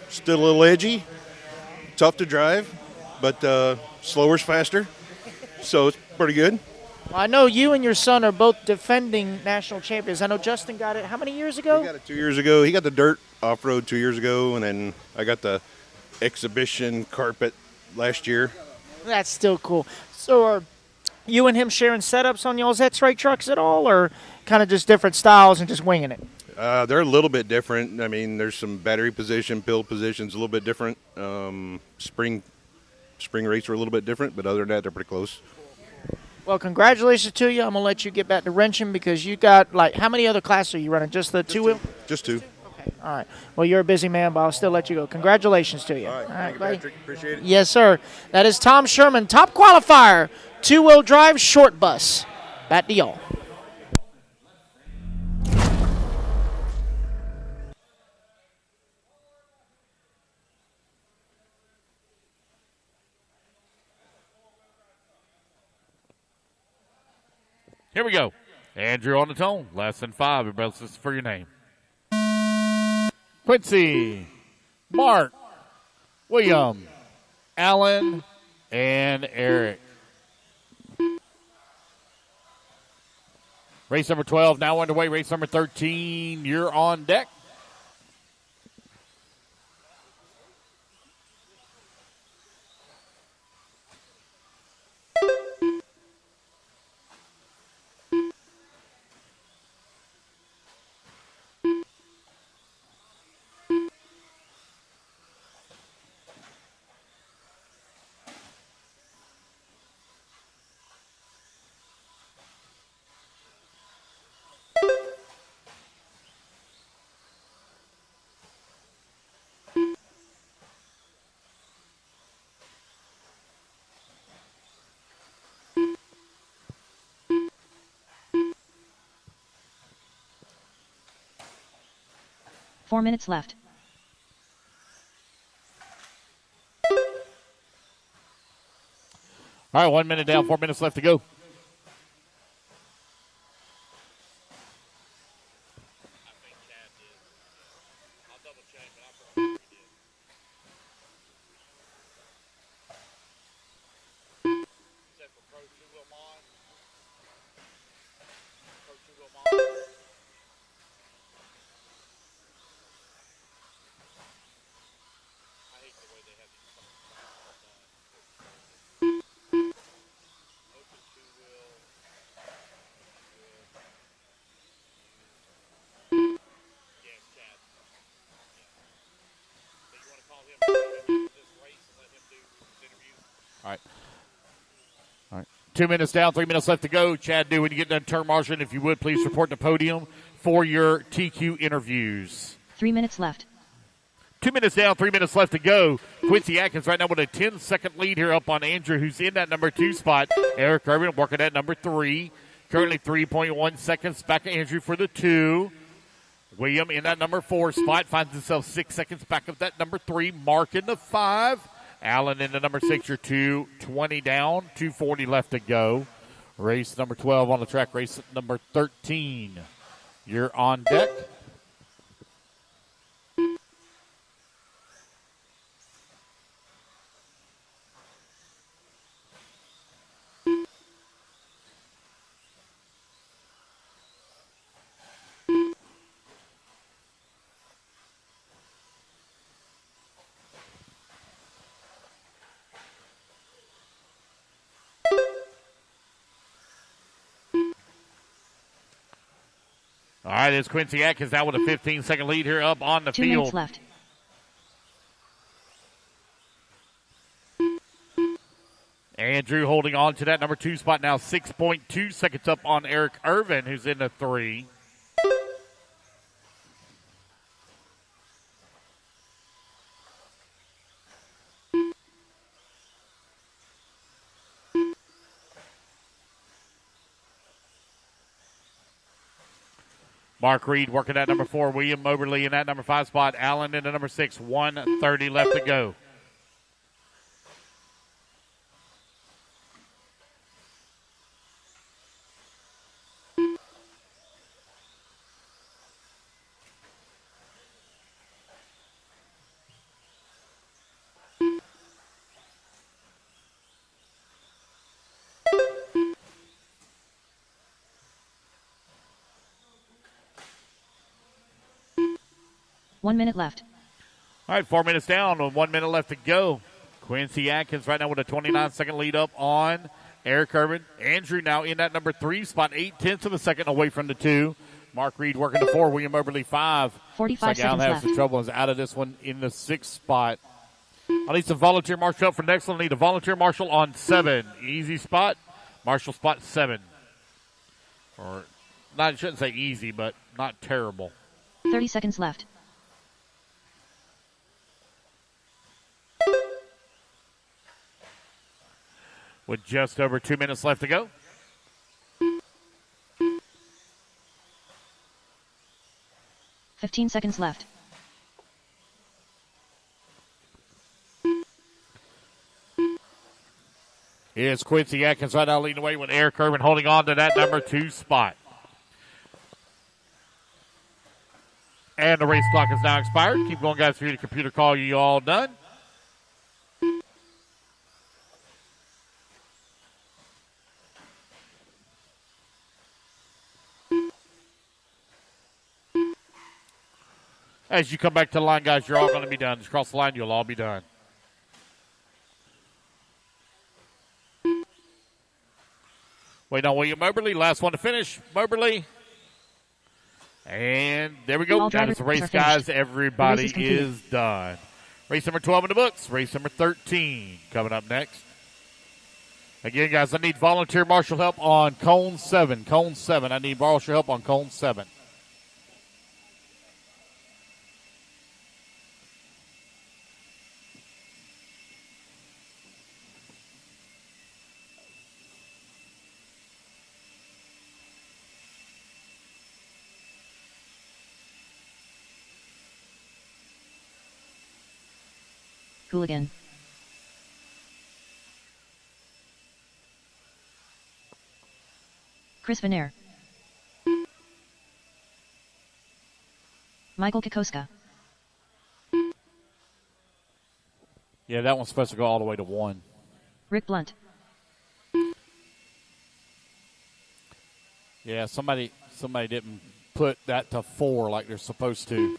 Speaker 14: Still a little edgy, tough to drive, but slower's faster, so it's pretty good.
Speaker 5: Well, I know you and your son are both defending national champions. I know Justin got it how many years ago?
Speaker 14: He got it 2 years ago. He got the dirt off-road 2 years ago, and then I got the exhibition carpet last year.
Speaker 5: That's still cool. So are you and him sharing setups on y'all's X-Ray trucks at all, or kind of just different styles and just winging it?
Speaker 14: They're a little bit different. I mean, there's some battery position, build positions a little bit different. Spring rates are a little bit different, but other than that, they're pretty close.
Speaker 5: Well, congratulations to you. I'm going to let you get back to wrenching because you got, like, how many other classes are you running? Just the two-wheel?
Speaker 14: Just two.
Speaker 5: Okay. All right. Well, you're a busy man, but I'll still let you go. Congratulations to you.
Speaker 14: All right. Thank you,
Speaker 5: buddy.
Speaker 14: Patrick. Appreciate it.
Speaker 5: Yes, sir. That is Tom Sherman, top qualifier, two-wheel drive short bus. Back to y'all.
Speaker 13: Here we go. Andrew on the tone. Less than 5. Everybody else, for your name. Quincy, Mark, William, Alan, and Eric. Race number 12 now underway. Race number 13, you're on deck.
Speaker 4: Four minutes left.
Speaker 13: All right, 1 minute down, 4 minutes left to go. All right. 2 minutes down, 3 minutes left to go. Chad, when you get done turn marshaling, if you would, please report to the podium for your TQ interviews.
Speaker 4: 3 minutes left.
Speaker 13: 2 minutes down, 3 minutes left to go. Quincy Atkins right now with a 10-second lead here up on Andrew, who's in that number 2 spot. Eric Urban working at number 3. Currently 3.1 seconds back to Andrew for the 2. William in that number 4 spot finds himself 6 seconds back of that number 3. Mark in the 5. Allen in the number 6. You're 2:20 down, 2:40 left to go. Race number 12 on the track. Race number 13. You're on deck. All right, it's Quincy Atkins now with a 15-second lead here up on the
Speaker 4: 2
Speaker 13: field.
Speaker 4: 2 minutes left.
Speaker 13: Andrew holding on to that number 2 spot now, 6.2 seconds up on Eric Irvin, who's in the 3. Mark Reed working at number 4. William Moberly in that number 5 spot. Allen in the number 6. 1:30 left to go.
Speaker 4: One minute left.
Speaker 13: All right, 4 minutes down with 1 minute left to go. Quincy Atkins right now with a 29-second lead up on Eric Urban. Andrew now in that number 3 spot, 0.8 of a second away from the 2. Mark Reed working the 4. William Moberly 5.
Speaker 4: 45 seconds
Speaker 13: has
Speaker 4: left.
Speaker 13: some trouble. Is out of this one in the 6th spot. I need some volunteer marshal up for next one. I need a volunteer marshal on 7. Easy spot. Marshal spot 7. Or not, I shouldn't say easy, but not terrible.
Speaker 4: 30 seconds left.
Speaker 13: With just over 2 minutes left to go.
Speaker 4: $15 left.
Speaker 13: Here's Quincy Atkins right now leading away with Eric Urban holding on to that number 2 spot. And the race clock is now expired. Keep going, guys, through the computer call. You all done? As you come back to the line, guys, you're all going to be done. Just cross the line, you'll all be done. Wait on William Moberly. Last one to finish. Moberly. And there we go. That is the race, guys. Everybody is done. Race number 12 in the books. Race number 13 coming up next. Again, guys, I need volunteer marshal help on cone 7. Cone 7. I need marshal help on cone 7.
Speaker 4: Hooligan. Chris Veneer. Michael Kokoska.
Speaker 13: Yeah, that one's supposed to go all the way to 1.
Speaker 4: Rick Blunt.
Speaker 13: Yeah, somebody didn't put that to 4 like they're supposed to.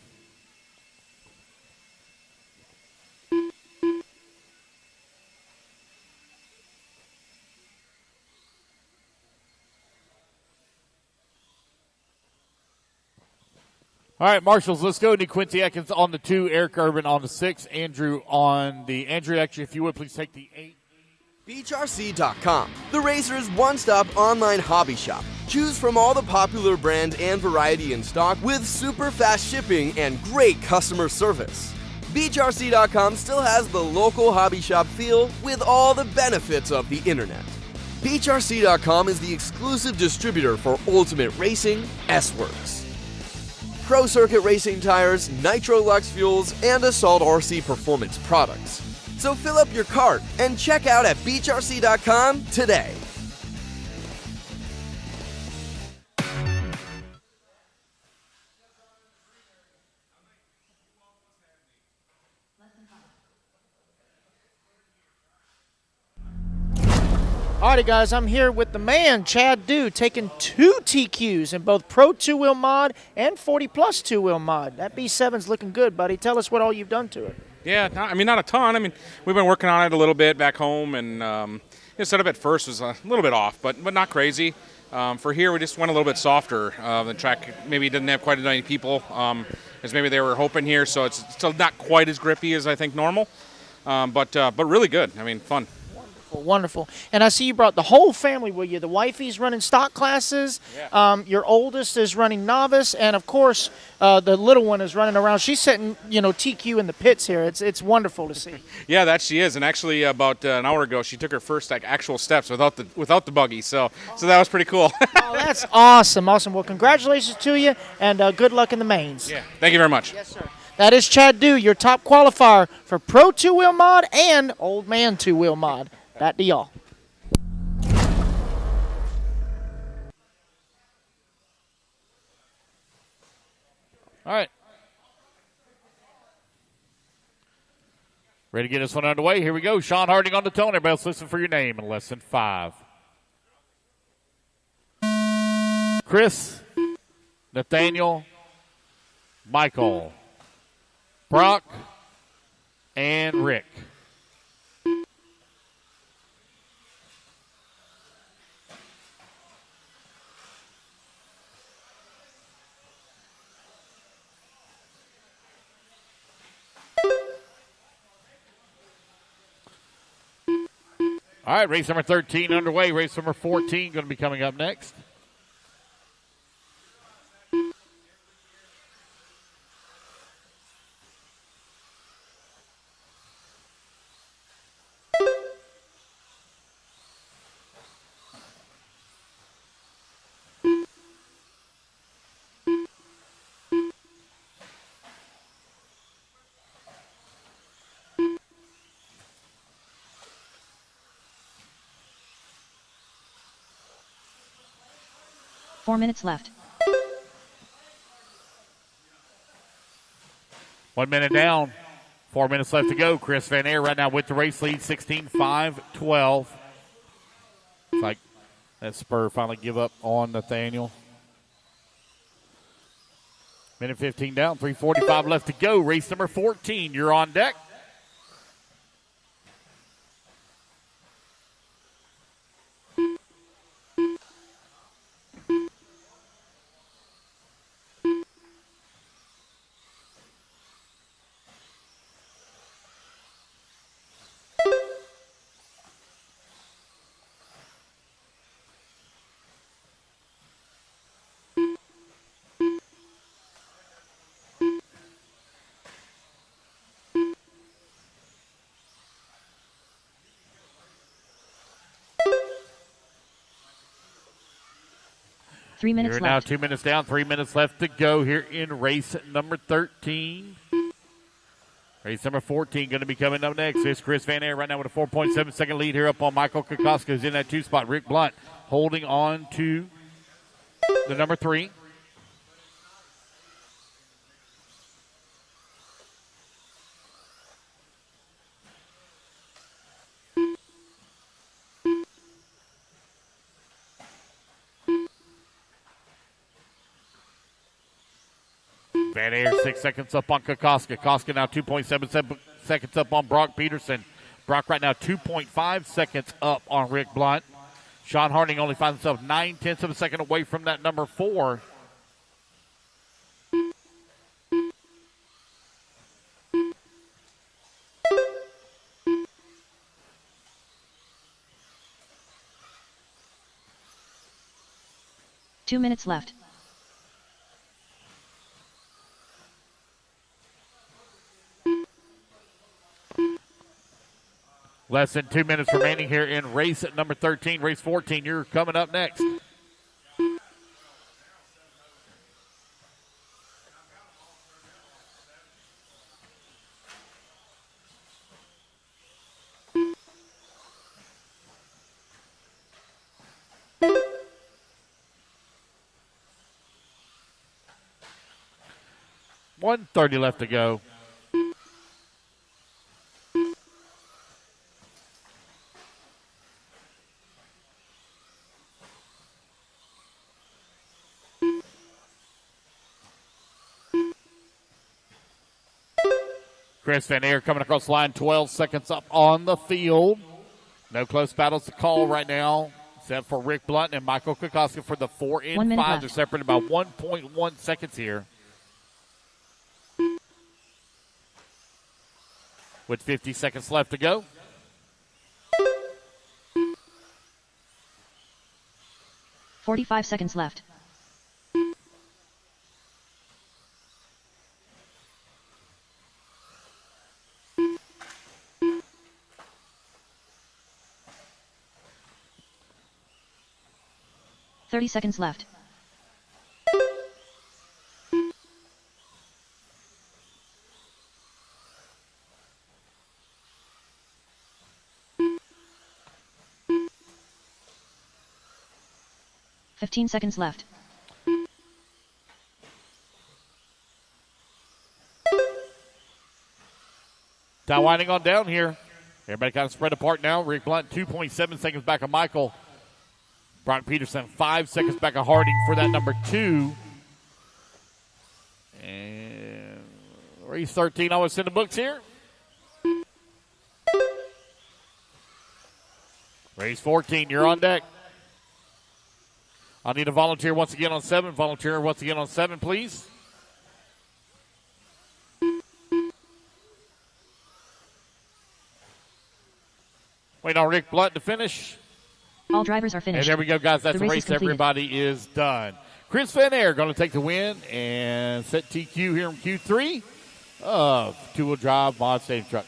Speaker 13: All right, marshals, let's go. Need Quincy Atkins on the 2, Eric Urban on the 6, Andrew on the Andrew. Actually, if you would please take the 8.
Speaker 1: Beachrc.com, the Racer's one-stop online hobby shop. Choose from all the popular brand and variety in stock with super fast shipping and great customer service. Beachrc.com still has the local hobby shop feel with all the benefits of the internet. Beachrc.com is the exclusive distributor for Ultimate Racing, S-Works, Pro Circuit Racing tires, Nitro Lux fuels, and Assault RC performance products. So fill up your cart and check out at beachrc.com today.
Speaker 5: Alrighty, guys, I'm here with the man, Chad Dew, taking 2 TQs in both Pro 2-wheel mod and 40 Plus 2-wheel mod. That B7's looking good, buddy. Tell us what all you've done to it.
Speaker 15: Yeah, not a ton. I mean, we've been working on it a little bit back home, and the setup at first was a little bit off, but not crazy. For here, we just went a little bit softer. The track maybe didn't have quite as many people as maybe they were hoping here, so it's still not quite as grippy as I think normal, but really good. I mean, fun.
Speaker 5: Wonderful. And I see you brought the whole family with you. The wifey's running stock classes. Yeah. Your oldest is running novice. And, of course, the little one is running around. She's setting, TQ in the pits here. It's wonderful to see.
Speaker 15: Yeah, that she is. And actually, about an hour ago, she took her first actual steps without the buggy. So that was pretty cool.
Speaker 5: Oh, that's awesome. Awesome. Well, congratulations to you, and good luck in the mains.
Speaker 15: Yeah. Thank you very much.
Speaker 5: Yes, sir. That is Chad Dew, your top qualifier for Pro 2-wheel mod and Old Man 2-wheel mod. That to y'all.
Speaker 13: All right. Ready to get this one underway? Here we go. Sean Harding on the tone. Everybody else listen for your name in less than 5. Chris, Nathaniel, Michael, Brock, and Rick. All right, race number 13 underway. Race number 14 going to be coming up next.
Speaker 4: Four minutes left.
Speaker 13: 1 minute down. 4 minutes left to go. Chris Van Air right now with the race lead, 16-5-12. It's like that spur finally give up on Nathaniel. Minute 15 down, 3:45 left to go. Race number 14, you're on deck.
Speaker 4: Three minutes
Speaker 13: You're
Speaker 4: left.
Speaker 13: now 2 minutes down, 3 minutes left to go here in race number 13. Race number 14 going to be coming up next. It's Chris Van Air right now with a 4.7 second lead here up on Michael Kokoska, who's in that 2 spot. Rick Blunt holding on to the number 3. Van Aer 6 seconds up on Kokoska. Kokoska now 2.7 seconds up on Brock Peterson. Brock right now 2.5 seconds up on Rick Blunt. Sean Harding only finds himself 9/10 of a second away from that number 4.
Speaker 4: 2 minutes left.
Speaker 13: Less than 2 minutes remaining here in race at number 13. Race 14, you're coming up next. .130 left to go. Chris Van Aer coming across the line, 12 seconds up on the field. No close battles to call right now, except for Rick Blunt and Michael Kokoska for the 4 and
Speaker 4: 1 minute
Speaker 13: 5.
Speaker 4: left.
Speaker 13: They're separated by 1.1 seconds here. With 50 seconds left to go.
Speaker 4: .45 seconds left. .30 seconds left. .15 seconds left.
Speaker 13: Time winding on down here. Everybody kind of spread apart now. Rick Blunt 2.7 seconds back of Michael. Brock Peterson 5 seconds back of Harding for that number 2. And race 13 always in the books here. Race 14, you're on deck. I need a volunteer once again on 7. Volunteer once again on 7, please. Wait on Rick Blunt to finish.
Speaker 4: All drivers are finished.
Speaker 13: And there we go, guys. That's the
Speaker 4: race
Speaker 13: race.
Speaker 4: is completed.
Speaker 13: Everybody is done. Chris Van Aer going to take the win and set TQ here in Q3 of two-wheel drive mod stadium truck.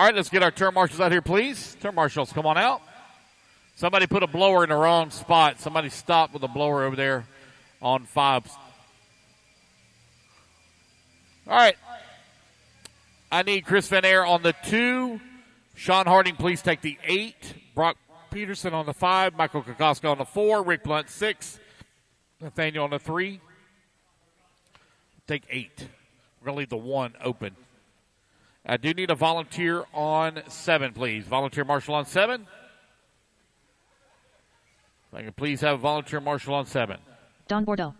Speaker 13: All right, let's get our turn marshals out here, please. Turn marshals, come on out. Somebody put a blower in the wrong spot. Somebody stopped with a blower over there on 5. All right. I need Chris Van Aer on the 2. Sean Harding, please take the 8. Brock Peterson on the 5. Michael Kokoska on the 4. Rick Blunt, 6. Nathaniel on the 3. Take 8. We're going to leave the 1 open. I do need a volunteer on 7, please. Volunteer marshal on 7. If I can please have a volunteer marshal on 7.
Speaker 4: Don Bordeaux.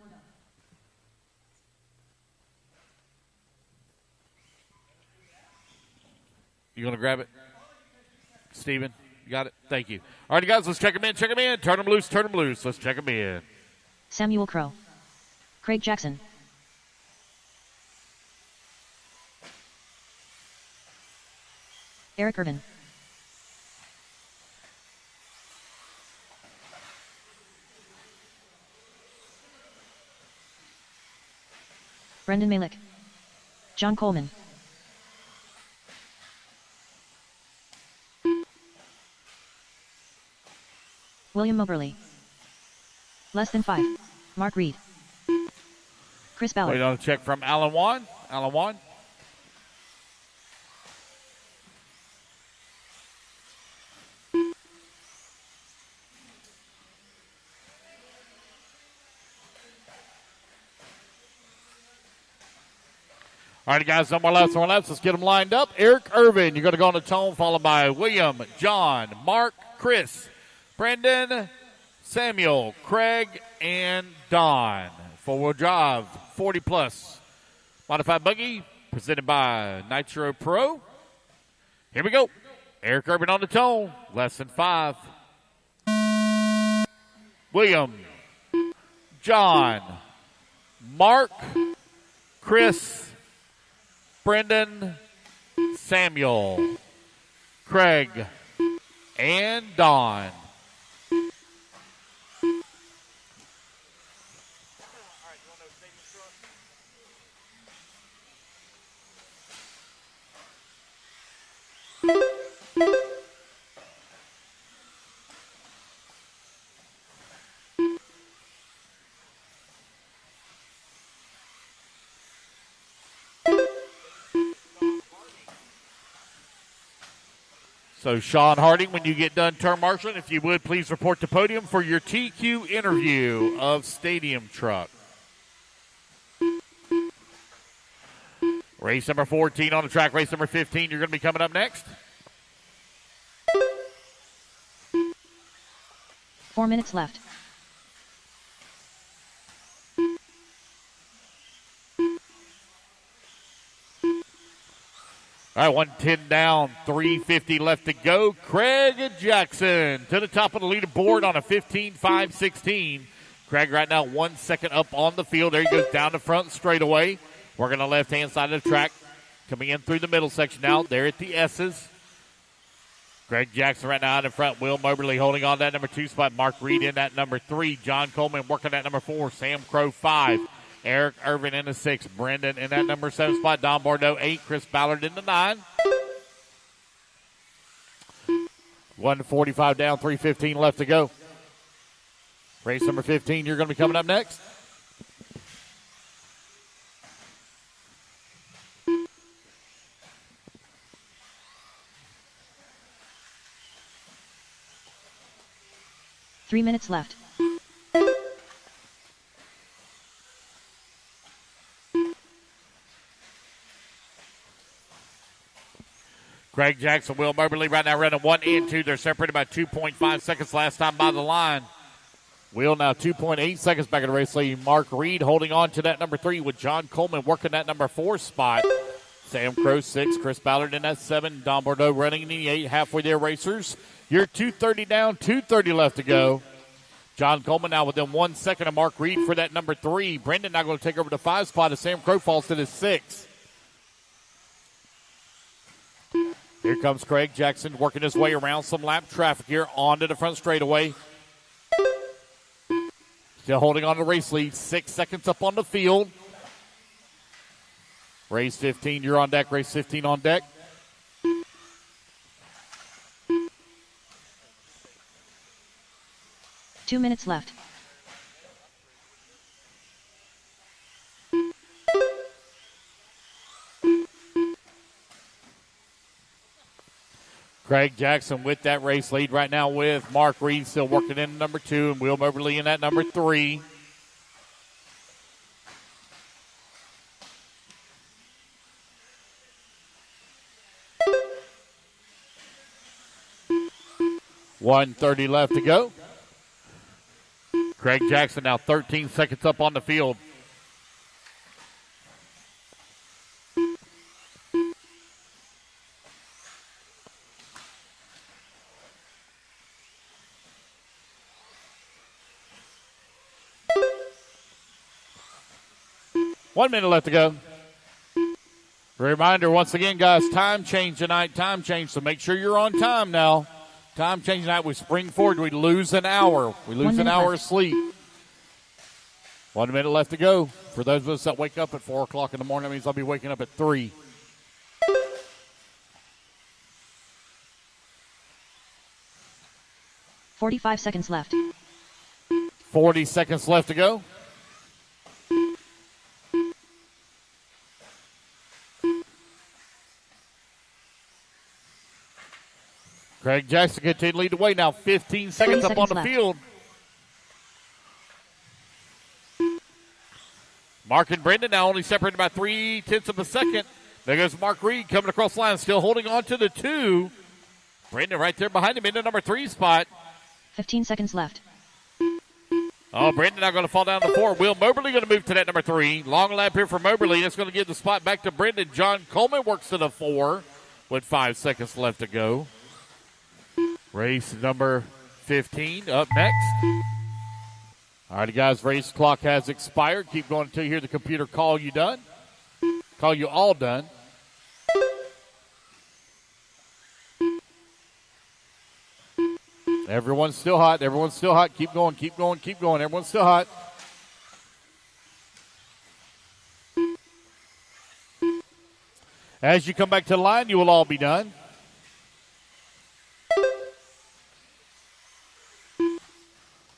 Speaker 13: You going to grab it? Steven, you got it? Thank you. All right, guys, let's check them in. Check them in. Turn them loose. Turn them loose. Let's check them in.
Speaker 4: Samuel Crow. Craig Jackson. Eric Irvin. Brendan Malik. John Coleman. William Moberly. Less than 5. Mark Reed. Chris Ballard.
Speaker 13: Wait on a check from Alan Wan. Alan Wan. All right, guys, someone else. Let's get them lined up. Eric Irvin, you're going to go on the tone, followed by William, John, Mark, Chris, Brendan, Samuel, Craig, and Don. Four-wheel drive, 40-plus. Modified buggy, presented by Nitro Pro. Here we go. Eric Urban on the tone, less than 5. William, John, Mark, Chris, Brendan, Samuel, Craig, and Don. So, Sean Harding, when you get done turn marshaling, if you would, please report to podium for your TQ interview of Stadium Truck. Race number 14 on the track. Race number 15, you're going to be coming up next.
Speaker 4: 4 minutes left.
Speaker 13: All right, 110 down, 350 left to go. Craig Jackson to the top of the leaderboard on a 15.516. Craig right now 1 second up on the field. There he goes down the front straightaway. Working the left-hand side of the track. Coming in through the middle section now. There at the S's. Craig Jackson right now out in front. Will Moberly holding on that number 2 spot. Mark Reed in that number 3. John Coleman working that number 4. Sam Crow 5. Eric Irvin in the 6. Brendan in that number 7 spot. Don Bordeaux 8. Chris Ballard in the 9. 145 down, 315 left to go. Race number 15, you're going to be coming up next.
Speaker 4: Three minutes left.
Speaker 13: Craig Jackson, Will Moberly right now running 1 and 2. They're separated by 2.5 seconds last time by the line. Will now 2.8 seconds back in the race lead. Mark Reed holding on to that number 3 with John Coleman working that number 4 spot. Sam Crow 6, Chris Ballard in that 7. Don Bordeaux running in the 8. Halfway there, racers. You're 230 down, 230 left to go. John Coleman now within 1 second of Mark Reed for that number 3. Brendan now going to take over the 5 spot as Sam Crow falls to the 6. Here comes Craig Jackson working his way around some lap traffic here onto the front straightaway. Still holding on to the race lead. 6 seconds up on the field. Race 15, you're on deck. Race 15 on deck.
Speaker 4: Two minutes left.
Speaker 13: Craig Jackson with that race lead right now with Mark Reed still working in number 2 and Will Moberly in that number 3. $1:30 left to go. Craig Jackson now 13 seconds up on the field. One minute left to go. Reminder once again, guys, time change tonight. Time change, so make sure you're on time now. Time change tonight. We spring forward. We lose an hour. We lose an hour of sleep. 1 minute left to go. For those of us that wake up at 4 o'clock in the morning, that means I'll be waking up at 3.
Speaker 4: $45 seconds left.
Speaker 13: 40 seconds left to go. Craig Jackson continues to lead the way now. 15 seconds up on the field. Mark and Brendan now only separated by 0.3 of a second. There goes Mark Reed coming across the line, still holding on to the 2. Brendan right there behind him in the number 3 spot.
Speaker 4: 15 seconds left.
Speaker 13: Oh, Brendan now going to fall down to 4. Will Moberly going to move to that number 3. Long lap here for Moberly. That's going to give the spot back to Brendan. John Coleman works to the 4 with 5 seconds left to go. Race number 15 up next. All right, guys, race clock has expired. Keep going until you hear the computer call you done. Call you all done. Everyone's still hot. Everyone's still hot. Keep going, keep going, keep going. Everyone's still hot. As you come back to the line, you will all be done.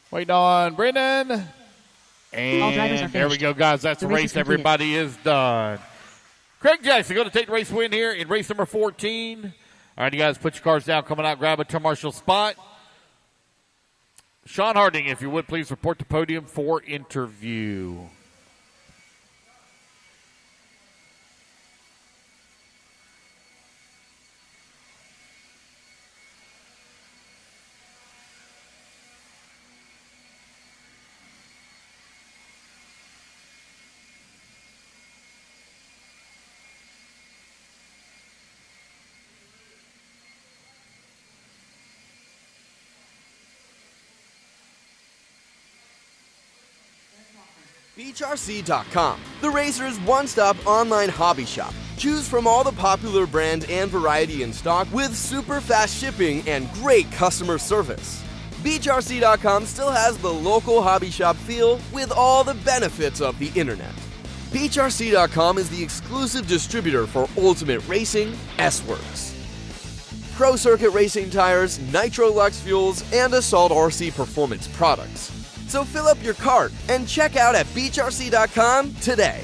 Speaker 13: Waiting on Brendan. And there we go, guys. That's the race. Everybody is done. Craig Jackson going to take the race win here in race number 14. All right, you guys, put your cars down. Coming out, grab a turn marshal spot. Sean Harding, if you would, please report to podium for interview.
Speaker 1: Beachrc.com, the racer's one-stop online hobby shop. Choose from all the popular brand and variety in stock with super fast shipping and great customer service. Beachrc.com still has the local hobby shop feel with all the benefits of the internet. Beachrc.com is the exclusive distributor for Ultimate Racing, S-Works, Pro Circuit Racing tires, Nitro Lux fuels, and Assault RC performance products. So fill up your cart and check out at beachrc.com today.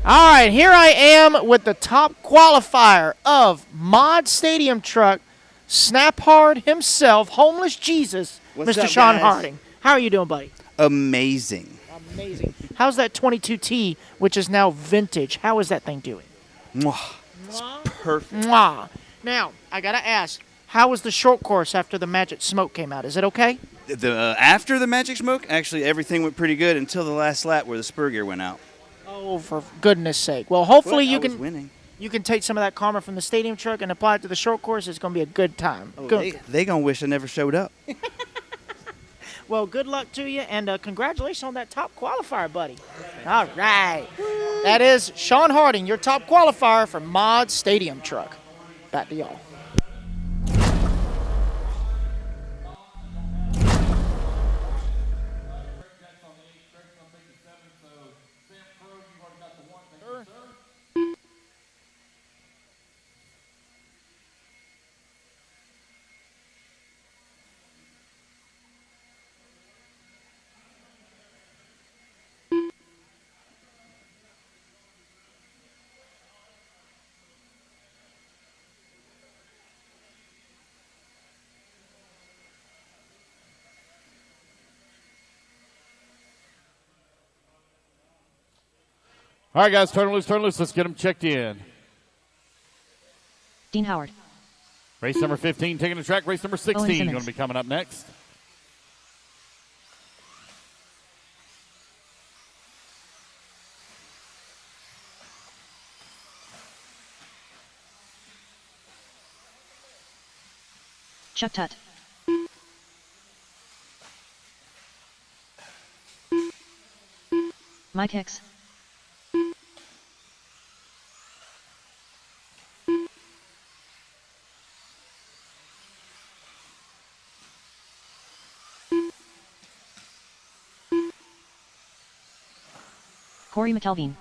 Speaker 5: All right, here I am with the top qualifier of Mod Stadium Truck, Snap Hard himself, Homeless Jesus,
Speaker 16: What's
Speaker 5: Mr.
Speaker 16: up,
Speaker 5: Sean
Speaker 16: guys?
Speaker 5: Harding. How are you doing, buddy?
Speaker 16: Amazing.
Speaker 5: Amazing. How's that 22T, which is now vintage? How is that thing doing?
Speaker 16: Mwah. It's perfect.
Speaker 5: Mwah. Now, I got to ask, how was the short course after the Magic Smoke came out? Is it okay?
Speaker 16: After the Magic Smoke, actually everything went pretty good until the last lap where the spur gear went out.
Speaker 5: Oh, for goodness sake. Well, hopefully
Speaker 16: But
Speaker 5: you
Speaker 16: I was
Speaker 5: can
Speaker 16: winning.
Speaker 5: you can take some of that karma from the stadium truck and apply it to the short course. It's going to be a good time.
Speaker 16: Oh,
Speaker 5: Good.
Speaker 16: they gonna wish I never showed up.
Speaker 5: Well, good luck to you, and congratulations on that top qualifier, buddy. All right. That is Sean Harding, your top qualifier for Mod Stadium Truck. Back to y'all.
Speaker 13: All right, guys, turn loose, turn loose. Let's get them checked in.
Speaker 4: Dean Howard.
Speaker 13: Race number 15 taking the track. Race number 16 going to be coming up next.
Speaker 4: Chuck Tutt. Mike Hicks. Corey McKelveen.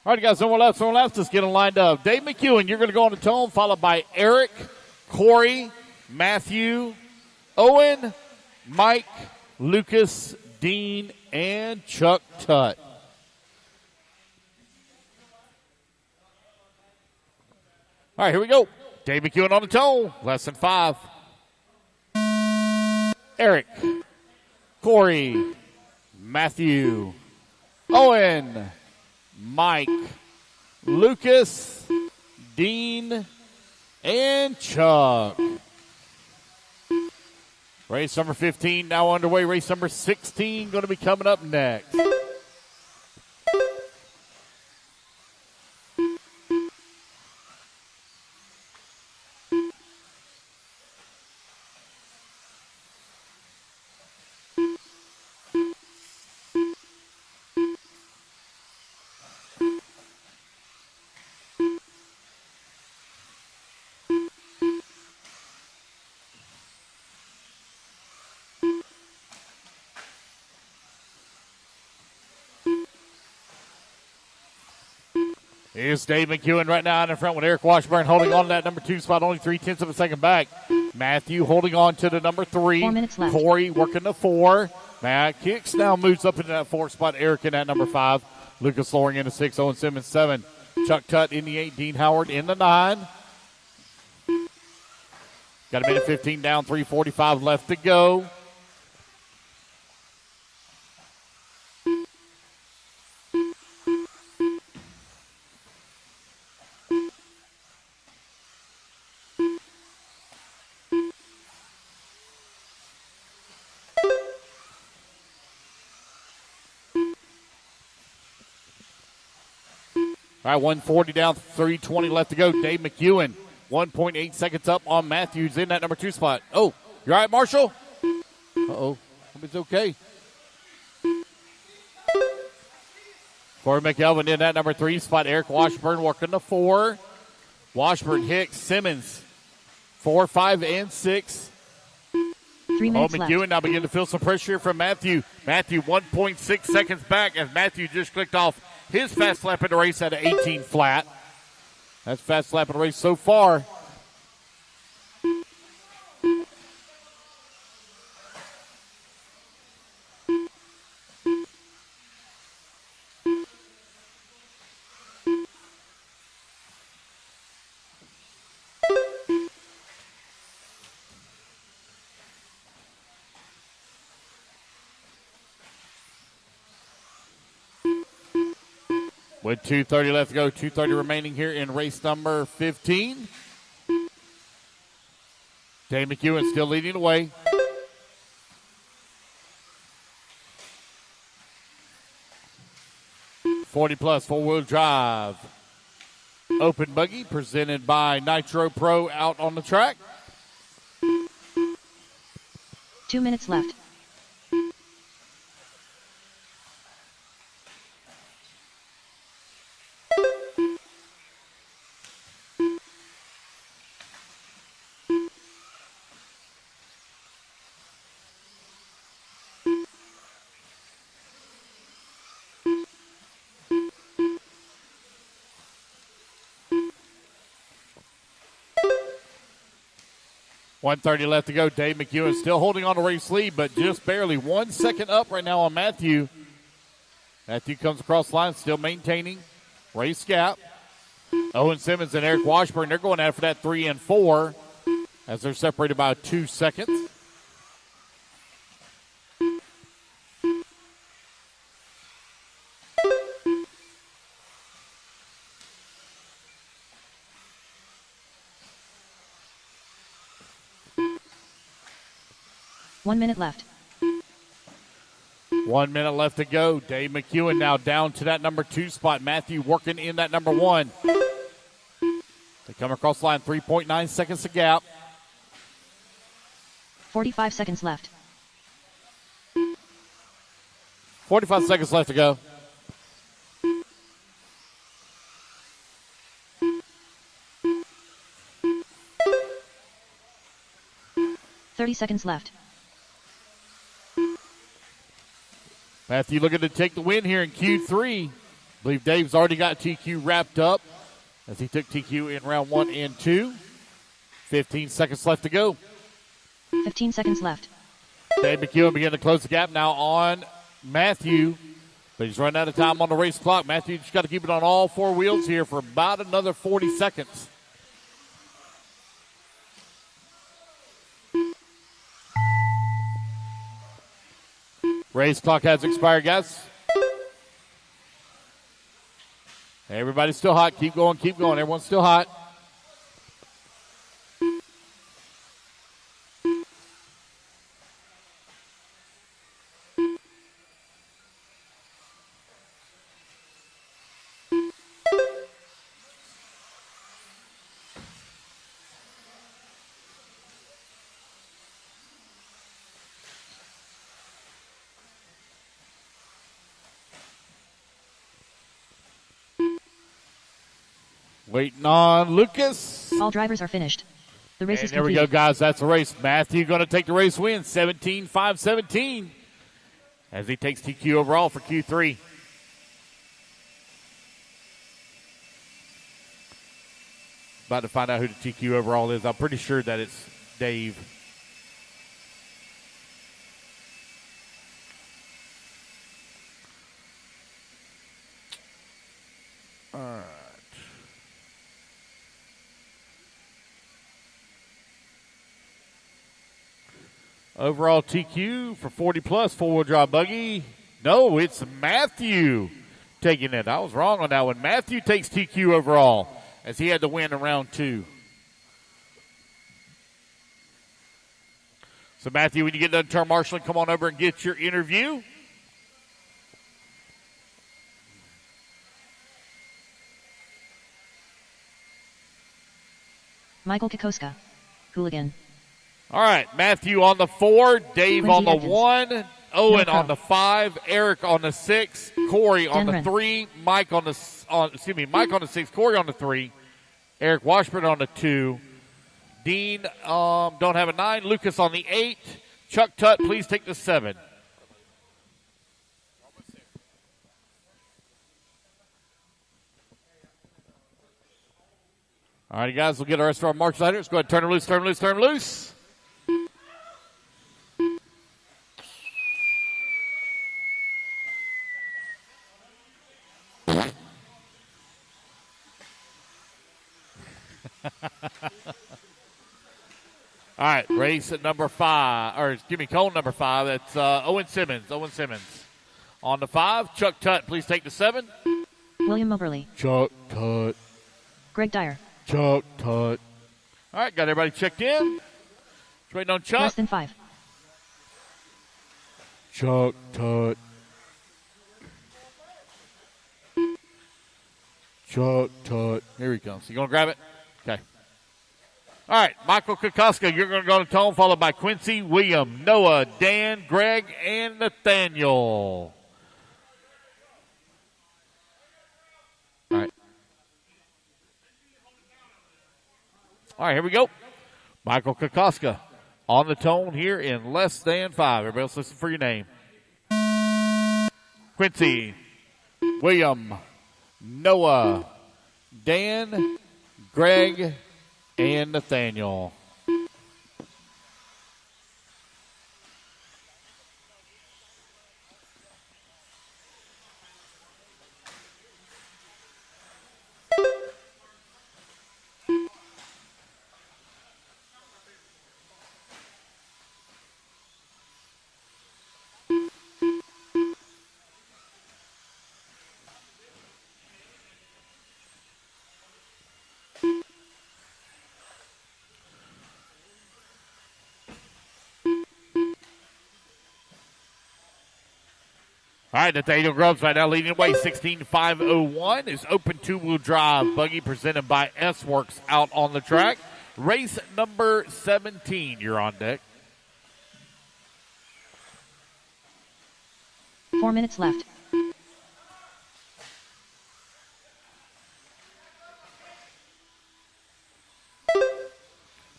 Speaker 13: All right, guys, someone left. Let's get them lined up. Dave McEwen, you're going to go on the tone, followed by Eric, Corey, Matthew, Owen, Mike, Lucas, Dean, and Chuck Tutt. All right, here we go. Dave McEwen on the tone. Less than 5. Eric, Corey, Matthew, Owen, Mike, Lucas, Dean, and Chuck. Race number 15 now underway. Race number 16 going to be coming up next. Here's Dave McEwen right now out in front with Eric Washburn holding on to that number 2 spot, only 0.3 of a second back. Matthew holding on to the number 3.
Speaker 4: 4 minutes left.
Speaker 13: Corey working the 4. Matt Kicks now moves up into that 4 spot. Eric in that number 5. Lucas lowering into 6. Owen Simmons 7. Chuck Tutt in the 8. Dean Howard in the 9. Got a minute 15 down, 3:45 left to go. All right, 140 down, 3:20 left to go. Dave McEwen, 1.8 seconds up on Matthews in that number 2 spot. Oh, you all right, Marshall? Uh-oh, hope it's okay. Corey McElvin in that number 3 spot. Eric Washburn working the 4. Washburn, Hicks, Simmons, 4, 5, and 6.
Speaker 4: 3 minutes
Speaker 13: McEwen
Speaker 4: left.
Speaker 13: now beginning to feel some pressure from Matthew. Matthew 1.6 seconds back as Matthew just clicked off his fast lap in the race at an 18 flat. That's fast lap in the race so far. With 2:30 left to go, 2:30 remaining here in race number 15. Dave McEwen still leading the way. +40 4-wheel drive. Open buggy presented by Nitro Pro out on the track.
Speaker 4: 2 minutes left.
Speaker 13: .130 left to go. Dave McEwen still holding on to race lead, but just barely 1 second up right now on Matthew. Matthew comes across the line, still maintaining race gap. Owen Simmons and Eric Washburn, they're going after that 3 and 4 as they're separated by 2 seconds.
Speaker 4: One minute left.
Speaker 13: 1 minute left to go. Dave McEwen now down to that number 2 spot. Matthew working in that number 1. They come across the line, 3.9 seconds to gap.
Speaker 4: 45 seconds left.
Speaker 13: 45 seconds left to go.
Speaker 4: .30 seconds left.
Speaker 13: Matthew looking to take the win here in Q3. I believe Dave's already got TQ wrapped up as he took TQ in round 1 and 2. 15 seconds left to go.
Speaker 4: 15 seconds left.
Speaker 13: Dave McEwen beginning to close the gap now on Matthew, but he's running out of time on the race clock. Matthew just got to keep it on all 4 wheels here for about another 40 seconds. Race clock has expired, guys. Everybody's still hot. Keep going, keep going. Everyone's still hot. Waiting on Lucas.
Speaker 4: All drivers are finished. The race
Speaker 13: And
Speaker 4: is
Speaker 13: there
Speaker 4: complete.
Speaker 13: we go, guys. That's the race. Matthew going to take the race win, 17-5-17, as he takes TQ overall for Q3. About to find out who the TQ overall is. I'm pretty sure that it's Dave. All right. Overall TQ for 40-plus, four-wheel drive buggy. No, it's Matthew taking it. I was wrong on that one. Matthew takes TQ overall, as he had to win in round 2. So, Matthew, when you get done turn marshaling, come on over and get your interview.
Speaker 4: Michael Kokoska. Hooligan.
Speaker 13: All right, Matthew on the 4, Dave
Speaker 4: Quincy
Speaker 13: on the
Speaker 4: Atkins.
Speaker 13: 1, Owen
Speaker 4: No
Speaker 13: on the 5, Eric on the 6, Corey on the
Speaker 4: Dan
Speaker 13: 3, Mike on the 6, Corey on the 3, Eric Washburn on the 2, Dean don't have a 9, Lucas on the 8, Chuck Tutt, please take the 7. All right, guys, we'll get our rest of our marks later. Let's go ahead and turn them loose, turn them loose, turn them loose. All right, race at number 5, or excuse me, cone number 5. That's Owen Simmons. Owen Simmons. On the 5, Chuck Tutt, please take the 7.
Speaker 4: William Moberly.
Speaker 13: Chuck Tutt.
Speaker 4: Greg Dyer.
Speaker 13: Chuck Tutt. All right, got everybody checked in. Just waiting on Chuck.
Speaker 4: Less than 5.
Speaker 13: Chuck Tutt. Chuck Tutt. Here he comes. You going to grab it? Okay. All right, Michael Kokoska, you're going to go to tone, followed by Quincy, William, Noah, Dan, Greg, and Nathaniel. All right. All right, here we go. Michael Kokoska on the tone here in less than 5. Everybody else listen for your name. Quincy, William, Noah, Dan, Greg, and Nathaniel. All right, Nathaniel Grubbs right now leading the way, 16.501 is open two-wheel drive buggy presented by S-Works out on the track. Race number 17, you're on deck.
Speaker 4: 4 minutes left.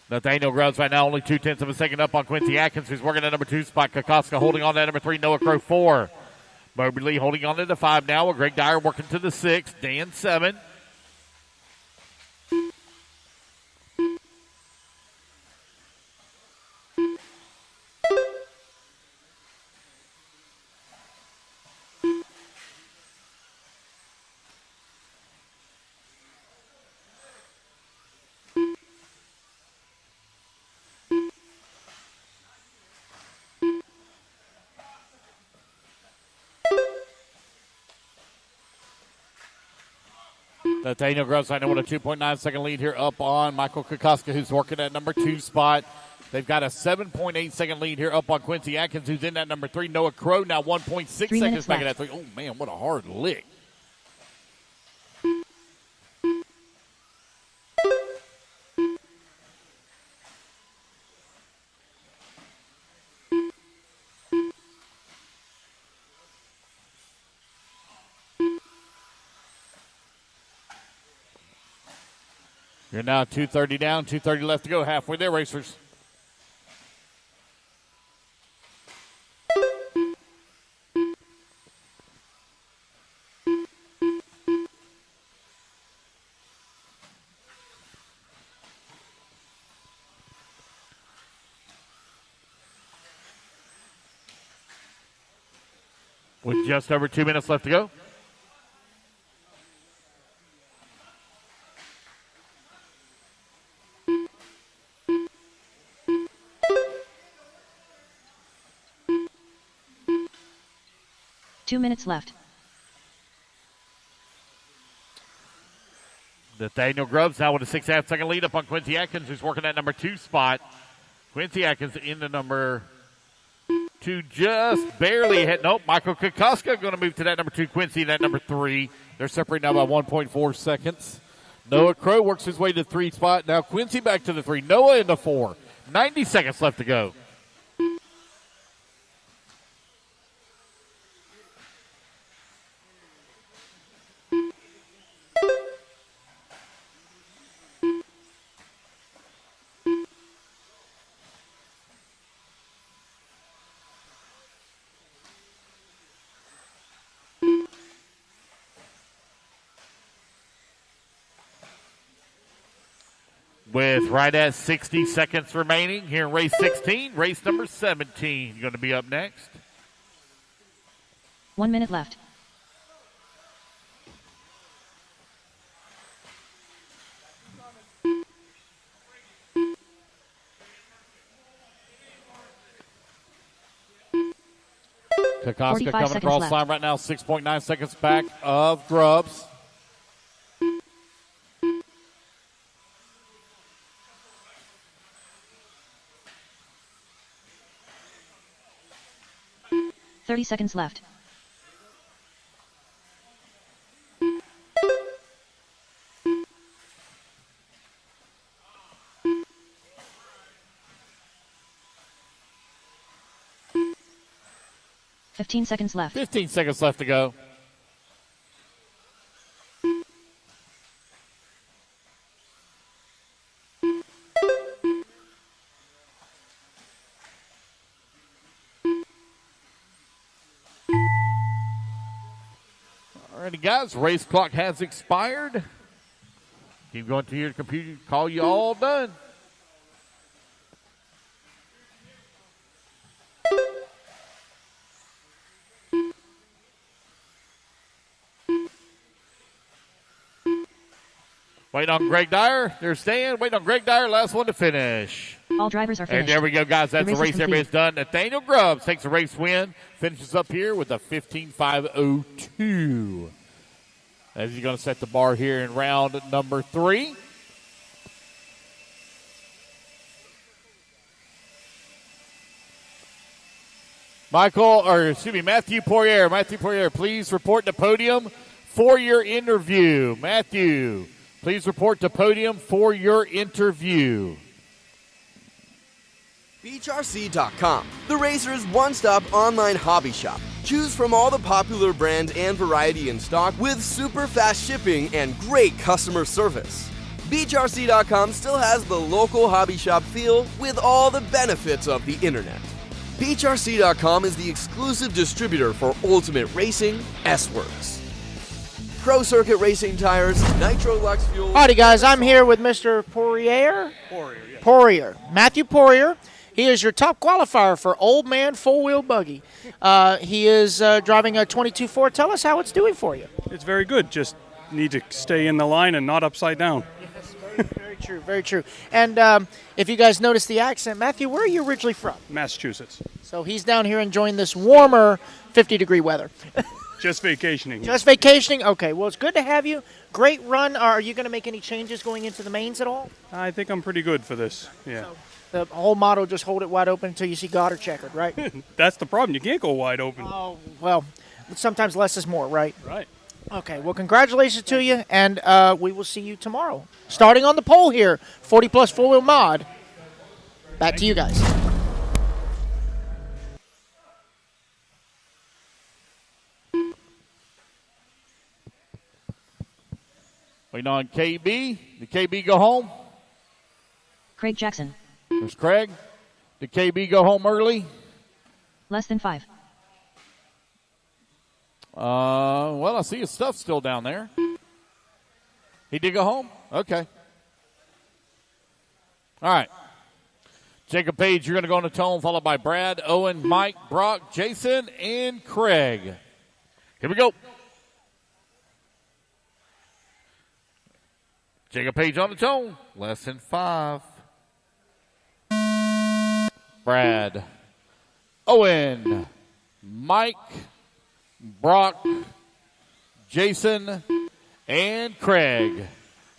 Speaker 13: Nathaniel Grubbs right now only 0.2 of a second up on Quincy Atkins, who's working at number 2 spot. Kokoska holding on to number 3, Noah Crow 4. Moberly holding on to the 5 now, with Greg Dyer working to the 6, Dan 7. Nathaniel Grubbs right now with a 2.9-second lead here up on Michael Kokoska, who's working at number 2 spot. They've got a 7.8-second lead here up on Quincy Atkins, who's in at number 3. Noah Crow now 1.6 seconds back at that 3. Oh, man, what a hard lick. You're now 2:30 down, 2:30 left to go. Halfway there, racers. With just over 2 minutes left to go.
Speaker 4: Two minutes left.
Speaker 13: Nathaniel Grubbs now with a 6.5-second lead up on Quincy Atkins, who's working at number 2 spot. Quincy Atkins in the number 2, just barely ahead. Nope, Michael Kokoska going to move to that number 2. Quincy that number 3. They're separating now by 1.4 seconds. Noah Crow works his way to the 3 spot. Now Quincy back to the 3. Noah into 4. 90 seconds left to go. With right at 60 seconds remaining here in race 16, race number 17 going to be up next.
Speaker 4: 1 minute left.
Speaker 13: Kokoska coming across line right now, 6.9 seconds back of Grubbs.
Speaker 4: Thirty seconds left. Fifteen seconds left.
Speaker 13: 15 seconds left to go. Alrighty, guys, race clock has expired. Keep going to your computer, call you all done. Waiting on Greg Dyer. They're staying. Waiting on Greg Dyer, last one to finish.
Speaker 4: All drivers are finished.
Speaker 13: And there we go, guys. That's the race. Everybody's done. Nathaniel Grubbs takes a race win. Finishes up here with a 15.502. As he's going to set the bar here in round number 3. Matthew Poirier. Matthew Poirier, please report to podium for your interview. Matthew, please report to podium for your interview.
Speaker 1: Beachrc.com, the racer's one-stop online hobby shop. Choose from all the popular brand and variety in stock with super fast shipping and great customer service. Beachrc.com still has the local hobby shop feel with all the benefits of the internet. Beachrc.com is the exclusive distributor for Ultimate Racing, S-Works, Pro Circuit Racing tires, Nitro Lux Fuel.
Speaker 5: Howdy, guys. I'm here with Mr. Poirier. Poirier. Matthew Poirier. He is your top qualifier for Old Man Full-Wheel Buggy. He is driving a 22.4. Tell us how it's doing for you.
Speaker 17: It's very good. Just need to stay in the line and not upside down.
Speaker 5: Yes, very true, very true. And if you guys notice the accent, Matthew, where are you originally from?
Speaker 17: Massachusetts.
Speaker 5: So he's down here enjoying this warmer 50-degree weather.
Speaker 17: Just vacationing.
Speaker 5: Just vacationing? Okay, well, it's good to have you. Great run. Are you going to make any changes going into the mains at all?
Speaker 17: I think I'm pretty good for this. Yeah.
Speaker 5: The whole motto, just hold it wide open until you see God or checkered, right?
Speaker 17: That's the problem. You can't go wide open.
Speaker 5: Oh, well, sometimes less is more, right?
Speaker 17: Right.
Speaker 5: Okay, well, congratulations to you, and we will see you tomorrow. Starting on the pole here, 40-plus four-wheel mod. Back to you guys.
Speaker 13: Waiting on KB. Did KB go home?
Speaker 4: Craig Jackson.
Speaker 13: There's Craig. Did KB go home early?
Speaker 4: Less than 5.
Speaker 13: Well, I see his stuff still down there. He did go home? Okay. All right. Jacob Page, you're going to go on the tone, followed by Brad, Owen, Mike, Brock, Jason, and Craig. Here we go. Jacob Page on the tone. Less than 5. Brad, Owen, Mike, Brock, Jason, and Craig.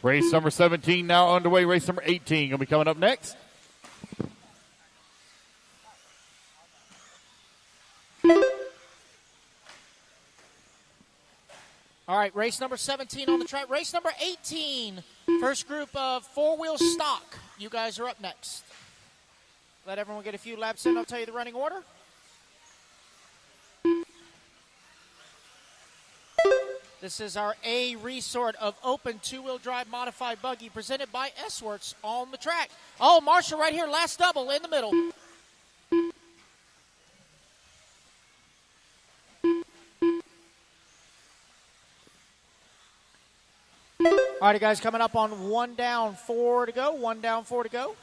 Speaker 13: Race number 17 now underway. Race number 18 going to be coming up next.
Speaker 5: All right, race number 17 on the track. Race number 18, first group of four-wheel stock. You guys are up next. Let everyone get a few laps in. I'll tell you the running order. This is our A resort of open two-wheel drive modified buggy presented by S-Works on the track. Oh, Marshall right here, last double in the middle. All right, guys, coming up on 1 down, 4 to go. 1 down, 4 to go.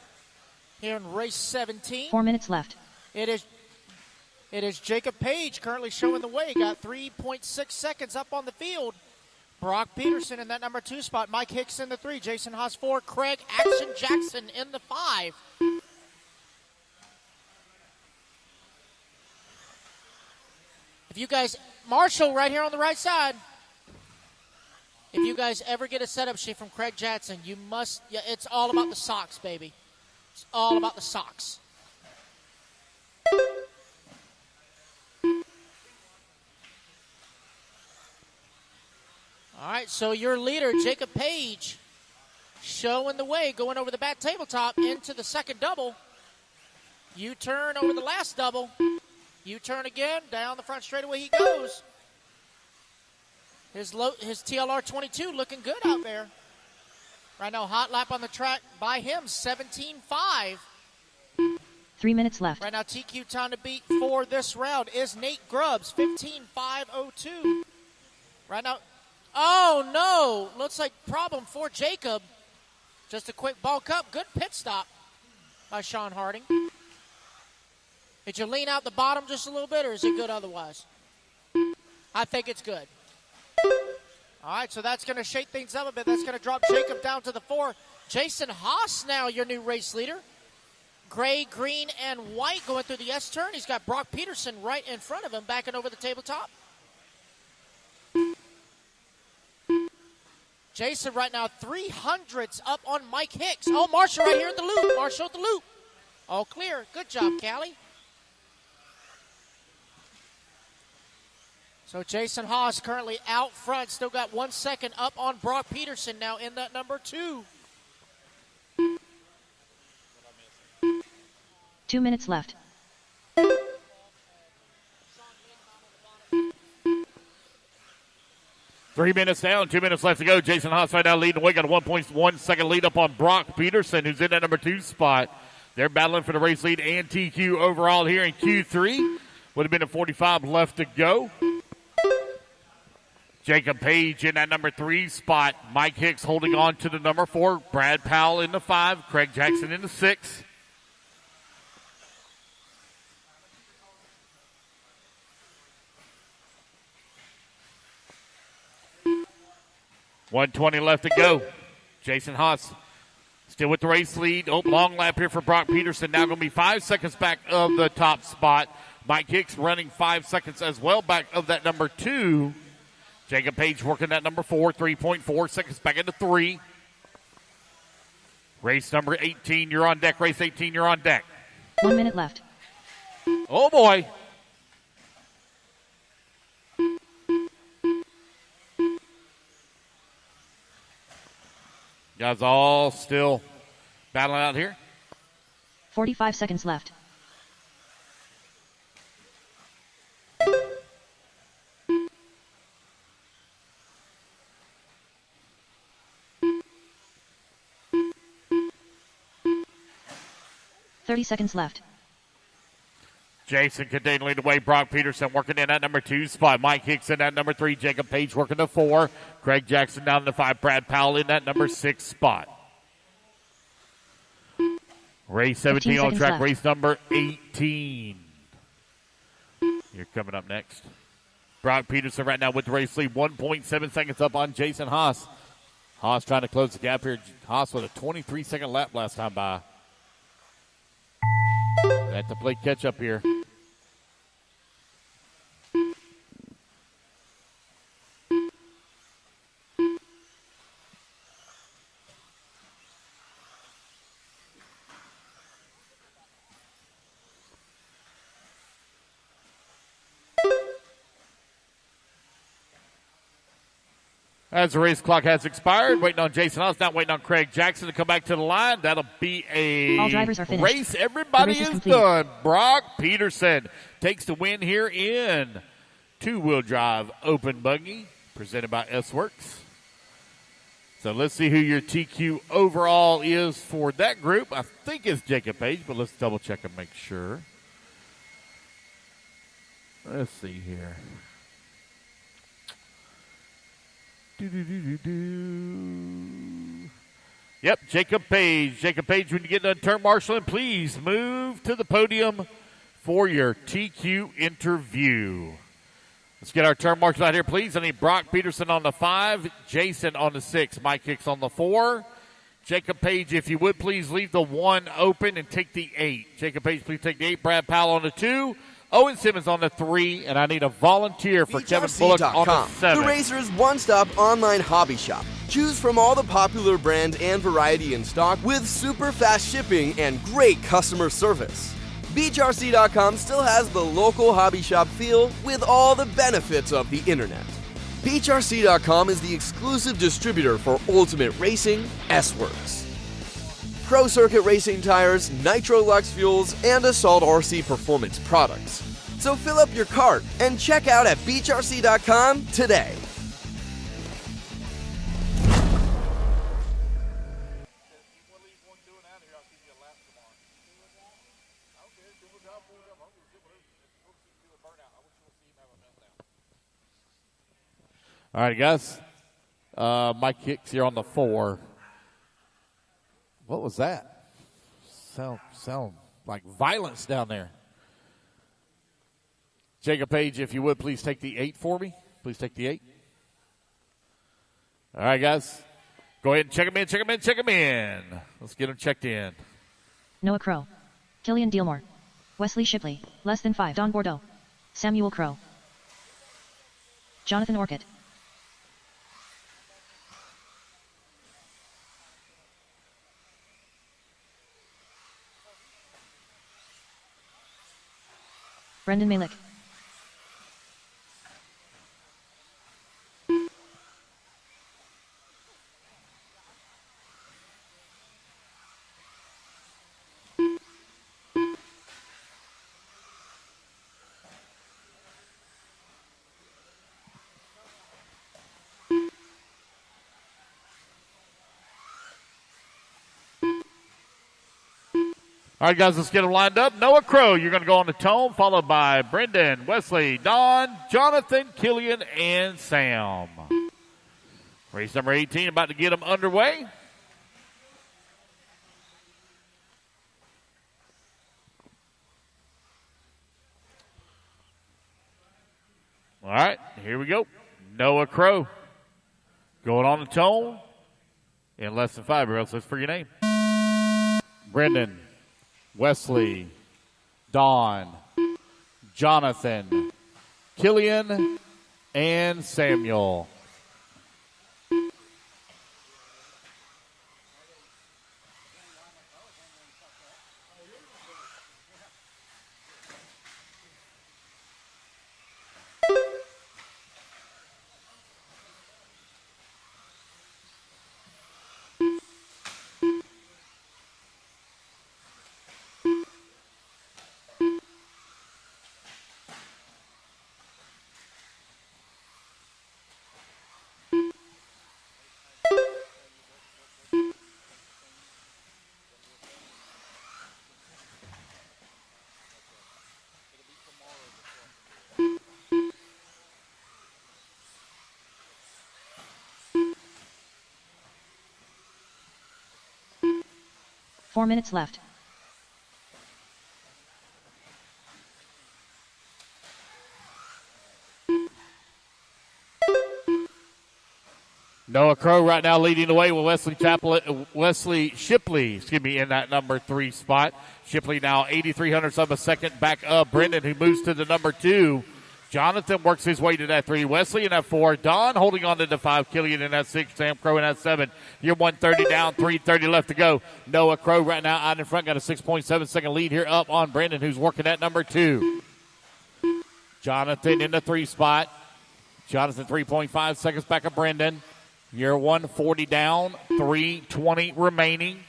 Speaker 5: Here in race 17.
Speaker 4: 4 minutes left.
Speaker 5: It is Jacob Page currently showing the way. Got 3.6 seconds up on the field. Brock Peterson in that number 2 spot. Mike Hicks in the 3. Jason Haas 4. Craig Action Jackson in the 5. If you guys, Marshall right here on the right side. If you guys ever get a setup sheet from Craig Jackson, you must, it's all about the socks, baby. It's all about the socks. All right, so your leader, Jacob Page, showing the way, going over the back tabletop into the second double. U-turn over the last double. U-turn again, down the front straightaway he goes. His TLR 22 looking good out there. Right now, hot lap on the track by him, 17.5.
Speaker 4: 3 minutes left.
Speaker 5: Right now, TQ time to beat for this round is Nate Grubbs, 15.502. Right now, oh no, looks like problem for Jacob. Just a quick bulk up, good pit stop by Sean Harding. Did you lean out the bottom just a little bit, or is it good otherwise? I think it's good. All right, so that's going to shake things up a bit. That's going to drop Jacob down to the 4. Jason Haas now your new race leader. Gray, green, and white going through the S-turn. He's got Brock Peterson right in front of him, backing over the tabletop. Jason right now 300s up on Mike Hicks. Oh, Marshall right here at the loop. Marshall at the loop. All clear. Good job, Callie. So Jason Haas currently out front. Still got 1 second up on Brock Peterson now in that number 2.
Speaker 4: 2 minutes left.
Speaker 13: 3 minutes down, 2 minutes left to go. Jason Haas right now leading the way. Got a 1.1 second lead up on Brock Peterson, who's in that number 2 spot. They're battling for the race lead and TQ overall here in Q3. Would have been a 45 left to go. Jacob Page in that number 3 spot. Mike Hicks holding on to the number 4. Brad Powell in the 5. Craig Jackson in the 6. $120 left to go. Jason Haas still with the race lead. Oh, long lap here for Brock Peterson. Now going to be 5 seconds back of the top spot. Mike Hicks running 5 seconds as well, back of that number 2. Jacob Page working that number 4, 3.4 seconds back into 3. Race number 18, you're on deck. Race 18, you're on deck.
Speaker 4: 1 minute left.
Speaker 13: Oh, boy. Guys all still battling out here.
Speaker 4: 45 seconds left. $30 left.
Speaker 13: Jason continuing to lead the way. Brock Peterson working in that number 2 spot. Mike Hicks in that number 3. Jacob Page working the 4. Craig Jackson down the 5. Brad Powell in that number 6 spot. Race 17 on track.
Speaker 4: Left.
Speaker 13: Race number 18. You're coming up next. Brock Peterson right now with the race lead. 1.7 seconds up on Jason Haas. Haas trying to close the gap here. Haas with a 23-second lap last time by. They have to play catch up here. As the race clock has expired, waiting on Jason Haas, not waiting on Craig Jackson to come back to the line. That'll be a
Speaker 4: All drivers are finished.
Speaker 13: race. Everybody
Speaker 4: The race
Speaker 13: is
Speaker 4: complete.
Speaker 13: done. Brock Peterson takes the win here in two-wheel drive open buggy, presented by S-Works. So let's see who your TQ overall is for that group. I think it's Jacob Page, but let's double check and make sure. Let's see here. Yep, Jacob Page. Jacob Page, when you get done turn marshaling, please move to the podium for your TQ interview. Let's get our turn marshal out here, please. I need Brock Peterson on the 5, Jason on the 6, Mike Hicks on the 4. Jacob Page, if you would, please leave the 1 open and take the 8. Jacob Page, please take the 8. Brad Powell on the 2. Owen Simmons on the 3, and I need a volunteer for Kevin Bullock on the 7.
Speaker 1: The Racer's one-stop online hobby shop. Choose from all the popular brand and variety in stock with super fast shipping and great customer service. Beachrc.com still has the local hobby shop feel with all the benefits of the internet. Beachrc.com is the exclusive distributor for Ultimate Racing, S-Works, Pro Circuit Racing tires, Nitro Lux fuels, and Assault RC performance products. So fill up your cart and check out at beachrc.com today.
Speaker 13: All right, guys. Mike Hicks here on the 4. What was that? Sound like violence down there. Jacob Page, if you would, please take the 8 for me. Please take the 8. All right, guys. Go ahead and check them in. Let's get them checked in.
Speaker 4: Noah Crow. Killian Dealmore. Wesley Shipley. Less than 5. Don Bordeaux. Samuel Crow. Jonathan Orchid. Brendan Malik.
Speaker 13: All right, guys, let's get them lined up. Noah Crow, you're going to go on the tone, followed by Brendan, Wesley, Don, Jonathan, Killian, and Sam. Race number 18 about to get them underway. All right, here we go. Noah Crow going on the tone in less than 5. Let's look for your name. Brendan, Wesley, Don, Jonathan, Killian, and Samuel.
Speaker 4: Four minutes left.
Speaker 13: Noah Crow right now leading the way with Wesley Shipley, in that number 3 spot. Shipley now 8,300 of a second back up. Brendan, who moves to the number 2. Jonathan works his way to that 3. Wesley in that 4. Don holding on to the 5. Killian in that 6. Sam Crow in that 7. You're 130 down, 330 left to go. Noah Crow right now out in front, got a 6.7 second lead here up on Brendan, who's working at number 2. Jonathan in the 3 spot. Jonathan 3.5 seconds back of Brendan. You're 140 down, 320 remaining.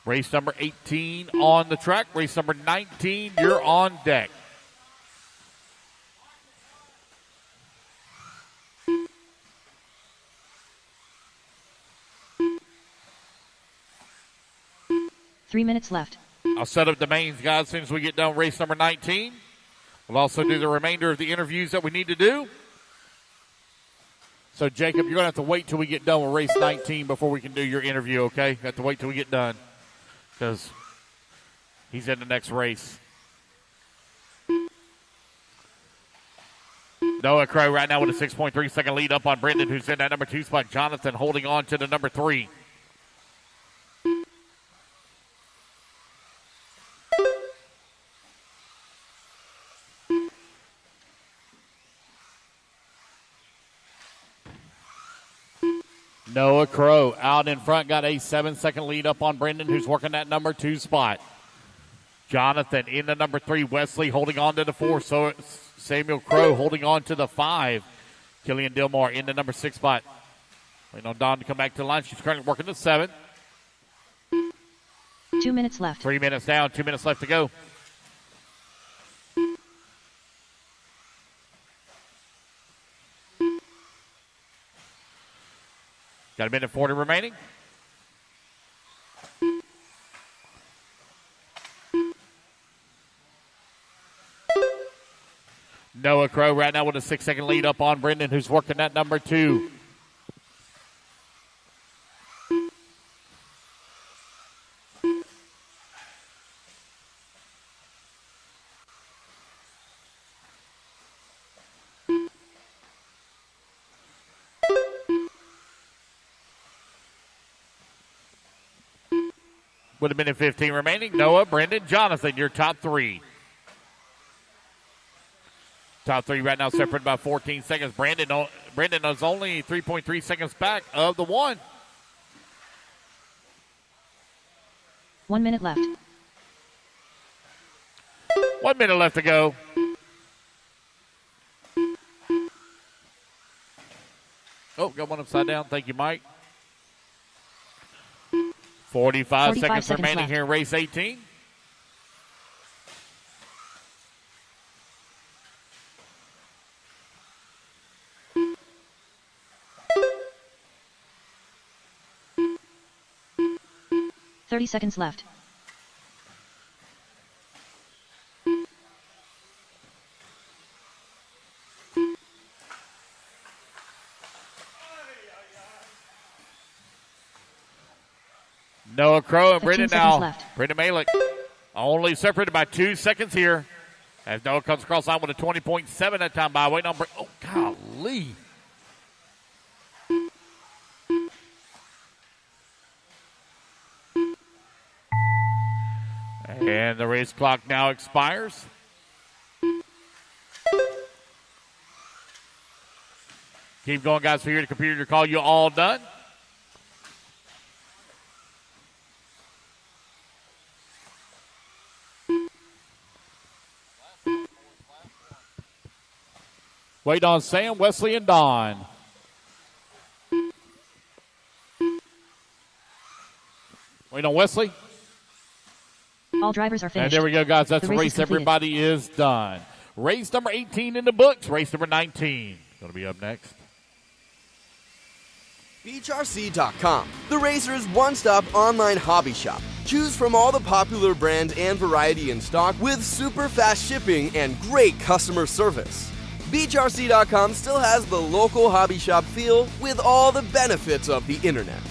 Speaker 13: Race number 18 on the track. Race number 19, you're on deck.
Speaker 4: Three minutes left.
Speaker 13: I'll set up the mains, guys, as soon as we get done race number 19. We'll also do the remainder of the interviews that we need to do. So, Jacob, you're going to have to wait till we get done with race 19 before we can do your interview, okay? You have to wait till we get done because he's in the next race. Noah Crow right now with a 6.3 second lead up on Brendan, who's in that number 2 spot. Jonathan holding on to the number 3. Noah Crow out in front, got a 7-second lead up on Brendan, who's working that number 2 spot. Jonathan in the number 3. Wesley holding on to the 4. So Samuel Crow holding on to the 5. Killian Dillmore in the number 6 spot. Waiting on Dawn to come back to the line. She's currently working the 7.
Speaker 4: 2 minutes left.
Speaker 13: 3 minutes down, 2 minutes left to go. Got a minute 40 remaining. Noah Crow right now with a 6-second lead up on Brendan, who's working that number 2. With a minute 15 remaining, Noah, Brendan, Jonathan, your top 3. Top 3 right now separated by 14 seconds. Brendan is only 3.3 seconds back of the 1.
Speaker 4: 1 minute left.
Speaker 13: 1 minute left to go. Oh, got one upside down. Thank you, Mike. 45 seconds remaining
Speaker 4: left.
Speaker 13: here in race 18.
Speaker 4: $30 seconds left.
Speaker 13: Noah Crow and
Speaker 4: 15
Speaker 13: Brendan
Speaker 4: seconds
Speaker 13: now.
Speaker 4: left.
Speaker 13: Brendan Malik only separated by 2 seconds here. As Noah comes across line with a 20.7 that time by waiting on Oh, golly. And the race clock now expires. Keep going, guys. For here, the computer to call you all done. Wait on Sam, Wesley, and Don. Wait on Wesley.
Speaker 4: All drivers are finished.
Speaker 13: And there we go, guys. That's the race.
Speaker 4: Is completed.
Speaker 13: Everybody is done. Race number 18 in the books. Race number 19 going to be up next.
Speaker 1: Beachrc.com, the racer's one-stop online hobby shop. Choose from all the popular brand and variety in stock with super fast shipping and great customer service. Beachrc.com still has the local hobby shop feel with all the benefits of the internet.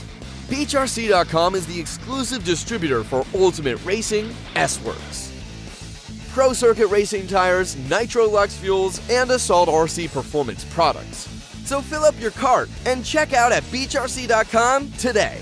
Speaker 1: Beachrc.com is the exclusive distributor for Ultimate Racing, S-Works, Pro Circuit Racing tires, Nitro Lux fuels, and Assault RC performance products. So fill up your cart and check out at Beachrc.com today.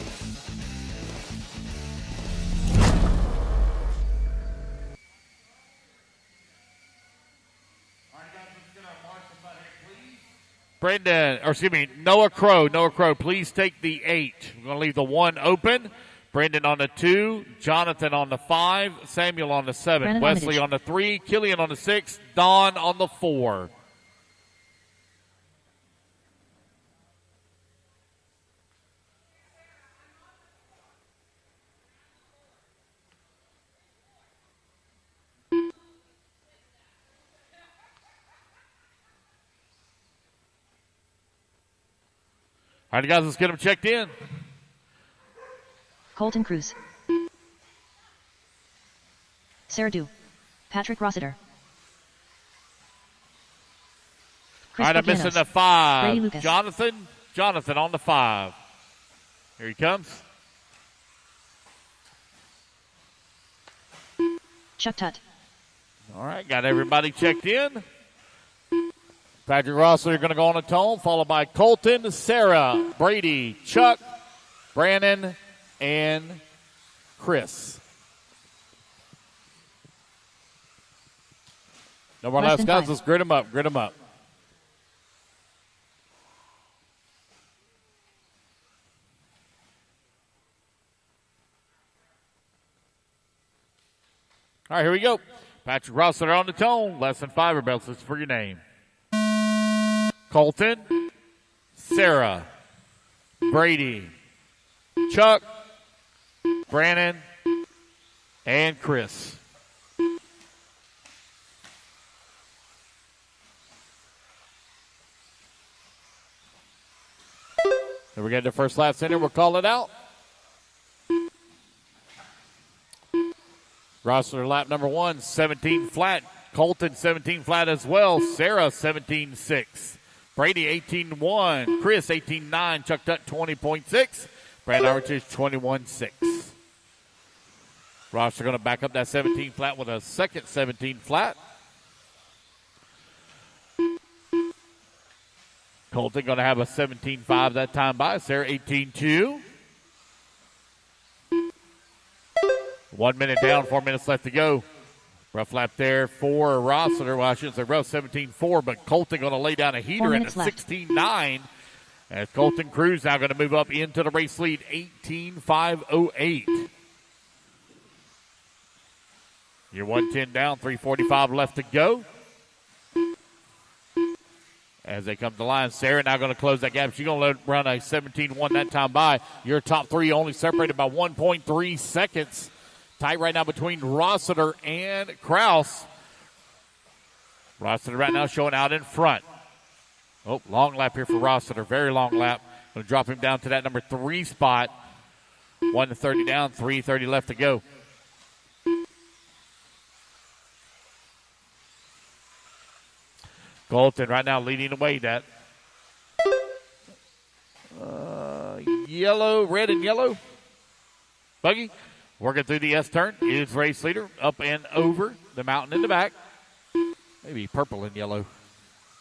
Speaker 13: Noah Crow, please take the 8. We're going to leave the 1 open. Brendan on the 2, Jonathan on the 5, Samuel on the 7,
Speaker 4: Brandon
Speaker 13: Wesley
Speaker 4: Armitage.
Speaker 13: on the 3, Killian on the 6, Don on the 4. All right, guys, let's get them checked in.
Speaker 4: Colton Cruz. Sarah Dew. Patrick Rossiter.
Speaker 13: All right, I'm missing the
Speaker 4: Brady
Speaker 13: 5.
Speaker 4: Lucas.
Speaker 13: Jonathan on the 5. Here he comes.
Speaker 4: Chuck Tutt.
Speaker 13: All right, got everybody checked in. Patrick Rossler going to go on a tone, followed by Colton, Sarah, Brady, Chuck, Brandon, and Chris. No more last guys. Let's grid them up. All right, here we go. Patrick Rossler on the tone. Less than 5 belts. Listen for your name. Colton, Sarah, Brady, Chuck, Brandon, and Chris. Then we get the first lap center. We'll call it out. Rossler lap number 1, 17 flat. Colton 17 flat as well. Sarah 17.6. Brady 18.1. Chris 18.9. Chuck Tutt 20.6. Brandon Armitage 21.6. Rossler going to back up that 17 flat with a second 17 flat. Colton going to have a 17.5 that time by. Sarah 18.2. 1 minute down, 4 minutes left to go. Rough lap there for Rossler. Well, I shouldn't say rough, 17.4, but Colton going to lay down a heater at a 16.9. As Colton Cruz now going to move up into the race lead, 18.508. You're 110 down, 3:45 left to go. As they come to the line, Sarah now going to close that gap. She's going to run a 17.1 that time by. Your top 3 only separated by 1.3 seconds. Tight right now between Rossiter and Kraus. Rossiter right now showing out in front. Oh, long lap here for Rossiter. Very long lap. Going to drop him down to that number 3 spot. 1:30 down, 3:30 left to go. Colton right now leading the way. That yellow, red and yellow. Buggy working through the S turn is race leader up and over the mountain in the back. Maybe purple and yellow.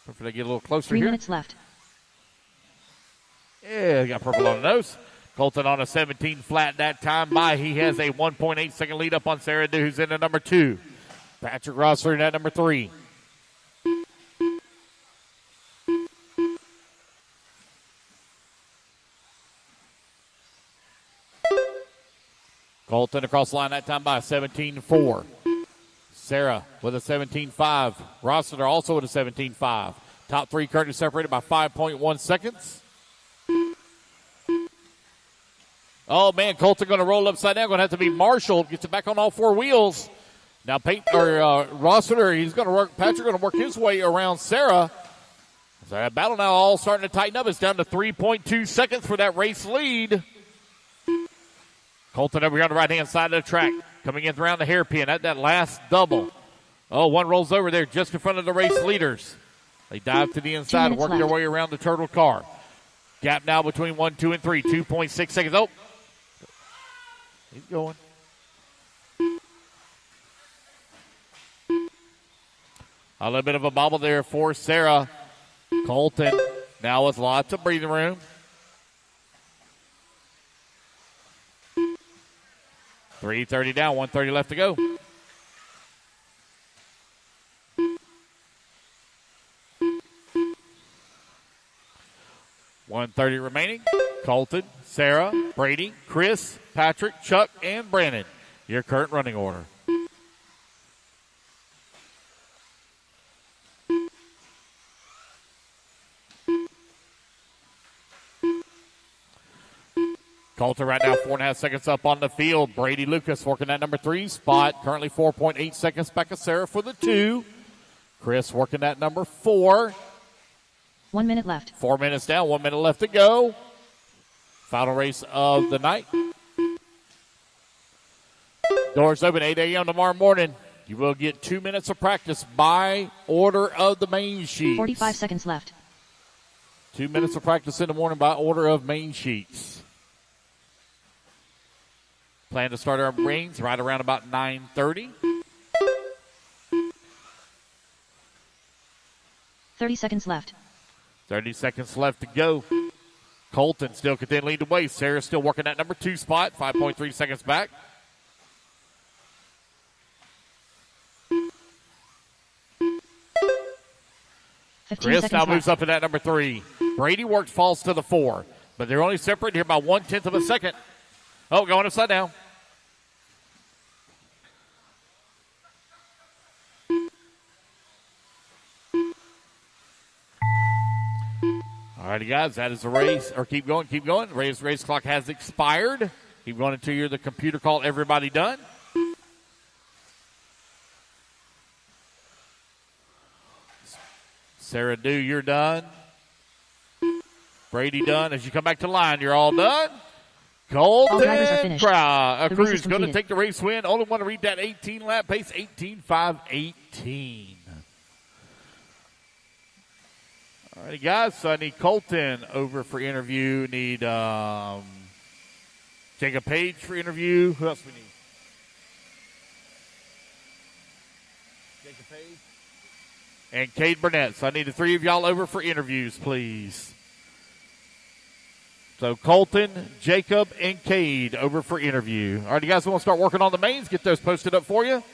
Speaker 13: Hopefully they get a little closer
Speaker 4: 3
Speaker 13: here.
Speaker 4: minutes left.
Speaker 13: Yeah, they got purple on the nose. Colton on a 17 flat that time by. He has a 1.8 second lead up on Sarah Dew, who's in at number 2. Patrick Rossler in at number 3. Colton across the line that time by a 17-4. Sarah with a 17-5. Rossiter also with a 17-5. Top three currently separated by 5.1 seconds. Oh, man, Colton going to roll upside down. Going to have to be Marshall. Gets it back on all four wheels. Now, Rossiter, he's going to work. Patrick going to work his way around Sarah. So that battle now all starting to tighten up. It's down to 3.2 seconds for that race lead. Colton over here on the right-hand side of the track. Coming in around the hairpin at that last double. Oh, one rolls over there just in front of the race leaders. They dive to the inside, work their way around the turtle car. Gap now between 1, 2, and 3. 2.6 seconds. Oh, he's going. A little bit of a bobble there for Sarah. Colton now with lots of breathing room. .330 down, 130 left to go. .130 remaining. Colton, Sarah, Brady, Chris, Patrick, Chuck, and Brandon. Your current running order. Colton right now 4.5 seconds up on the field. Brady Lucas working that number 3 spot. Currently 4.8 seconds back of Sarah for the 2. Chris working that number 4.
Speaker 4: 1 minute left.
Speaker 13: 4 minutes down, 1 minute left to go. Final race of the night. Doors open 8 a.m. tomorrow morning. You will get 2 minutes of practice by order of the main sheets.
Speaker 4: 45 seconds left.
Speaker 13: 2 minutes of practice in the morning by order of main sheets. Plan to start our rings right around about 9:30.
Speaker 4: 30 seconds left.
Speaker 13: 30 seconds left to go. Colton still continuing to lead the way. Sarah still working that number 2 spot. 5.3 seconds back. Chris now moves up to that number 3. Brady works, falls to the 4. But they're only separated here by 1/10 of a second. Oh, going upside down. All righty, guys, that is the race. Or keep going, keep going. Race clock has expired. Keep going until you're the computer call everybody done. Sarah Dew, you're done. Brady done. As you come back to the line, you're all done. Colton Cruz going to take the race win. Only want to read that 18-lap pace, 18.518. All righty, guys. So I need Colton over for interview. Need Jacob Page for interview. Who else we need? Jacob Page. And Cade Burnett. So I need the 3 of y'all over for interviews, please. So Colton, Jacob, and Cade over for interview. All right, you guys want to start working on the mains? Get those posted up for you.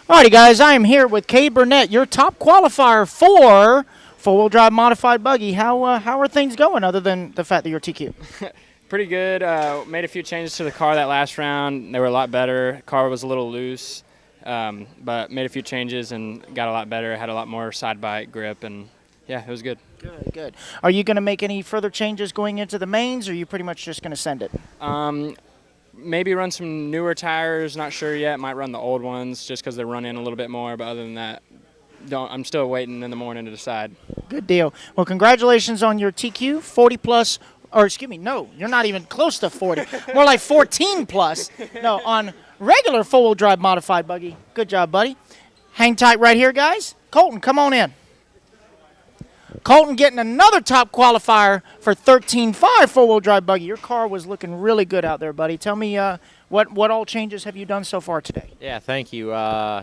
Speaker 5: Alrighty, guys, I am here with Cade Burnett, your top qualifier for four-wheel drive modified buggy. How are things going other than the fact that you're TQ?
Speaker 9: Pretty good. Made a few changes to the car that last round. They were a lot better. Car was a little loose, but made a few changes and got a lot better. Had a lot more side bite grip, and yeah, it was good.
Speaker 5: Good, good. Are you going to make any further changes going into the mains, or are you pretty much just going to send it?
Speaker 9: Maybe run some newer tires. Not sure yet. Might run the old ones just because they run in a little bit more. But other than that, I'm still waiting in the morning to decide.
Speaker 5: Good deal. Well, congratulations on your TQ 40+. Or excuse me, no, you're not even close to 40. More like 14+. No, on regular four-wheel drive modified buggy. Good job, buddy. Hang tight right here, guys. Colton, come on in. Colton getting another top qualifier for 13.5 four-wheel drive buggy. Your car was looking really good out there, buddy. Tell me what all changes have you done so far today?
Speaker 18: Yeah, thank you.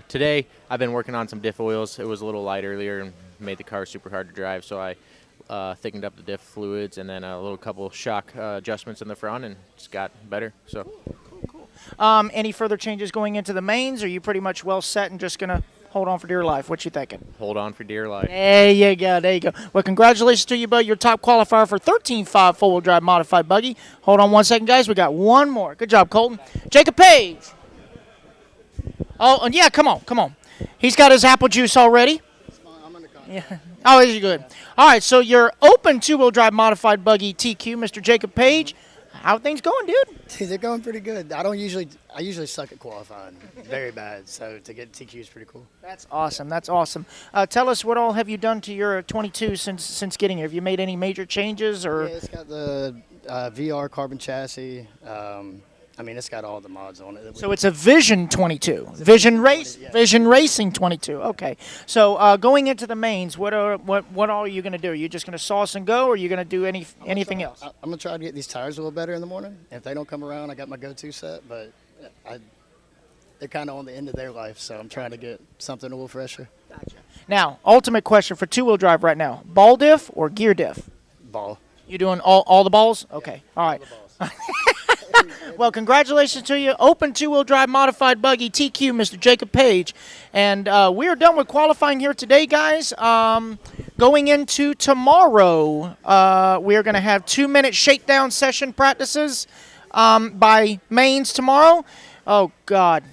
Speaker 18: Today I've been working on some diff oils. It was a little light earlier and made the car super hard to drive, so I thickened up the diff fluids and then a little couple shock adjustments in the front, and it's got better. So.
Speaker 5: Cool. Any further changes going into the mains? Or are you pretty much well set and just going to hold on for dear life? What you thinking?
Speaker 18: Hold on for dear life.
Speaker 5: There you go. There you go. Well, congratulations to you, bud. Your top qualifier for 13.5 four-wheel drive modified buggy. Hold on 1 second, guys. We got one more. Good job, Colton. Jacob Page. Oh, and yeah, come on. He's got his apple juice already. Yeah. Oh, is he good? All right, so your open two-wheel drive modified buggy TQ, Mr. Jacob Page. How are things going, dude?
Speaker 19: They're going pretty good. I usually suck at qualifying, very bad. So to get TQ is pretty cool.
Speaker 5: That's awesome. That's awesome. Tell us, what all have you done to your 22 since getting here? Have you made any major changes, or?
Speaker 19: Yeah, it's got the VR carbon chassis. It's got all the mods on it.
Speaker 5: So it's a Vision 22, Vision Racing 22. Okay. So going into the mains, what all are you going to do? Are you just going to sauce and go, or are you going to do anything else?
Speaker 19: I'm going to try to get these tires a little better in the morning. If they don't come around, I got my go-to set, but they're kind of on the end of their life, so I'm trying to get something a little fresher.
Speaker 5: Gotcha. Now, ultimate question for two-wheel drive right now: ball diff or gear diff?
Speaker 19: Ball.
Speaker 5: You doing all the balls? Okay. All right. Well, congratulations to you. Open two-wheel drive modified buggy TQ, Mr. Jacob Page. And we are done with qualifying here today, guys. Going into tomorrow, we are going to have 2-minute shakedown session practices by mains tomorrow. Oh, God.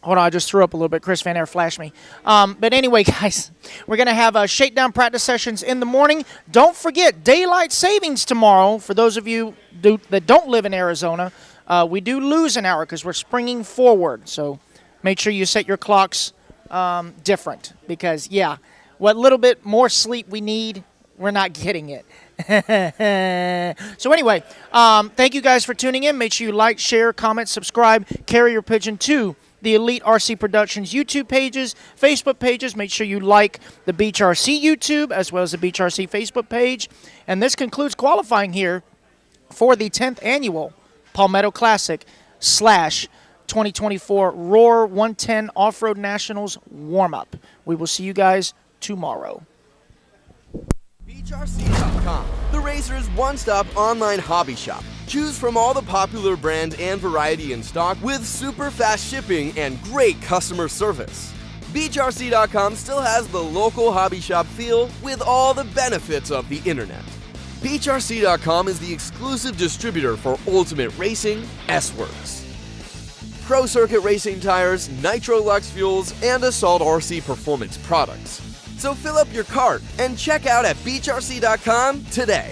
Speaker 5: Hold on, I just threw up a little bit. Chris Van Air flashed me. But anyway, guys, we're going to have shakedown practice sessions in the morning. Don't forget, daylight savings tomorrow. For those of you that don't live in Arizona, we do lose an hour because we're springing forward. So make sure you set your clocks different because, yeah, what little bit more sleep we need, we're not getting it. So anyway, thank you guys for tuning in. Make sure you like, share, comment, subscribe, carrier pigeon to the Elite RC Productions YouTube pages, Facebook pages. Make sure you like the Beachrc YouTube as well as the Beachrc Facebook page. And this concludes qualifying here for the 10th annual Palmetto Classic / 2024 Roar 110 Off-Road Nationals warm-up. We will see you guys tomorrow.
Speaker 1: Beachrc.com, the racer's one-stop online hobby shop. Choose from all the popular brand and variety in stock with super fast shipping and great customer service. Beachrc.com still has the local hobby shop feel with all the benefits of the internet. Beachrc.com is the exclusive distributor for Ultimate Racing, S-Works, Pro Circuit Racing tires, Nitro Lux fuels, and Assault RC performance products. So fill up your cart and check out at Beachrc.com today.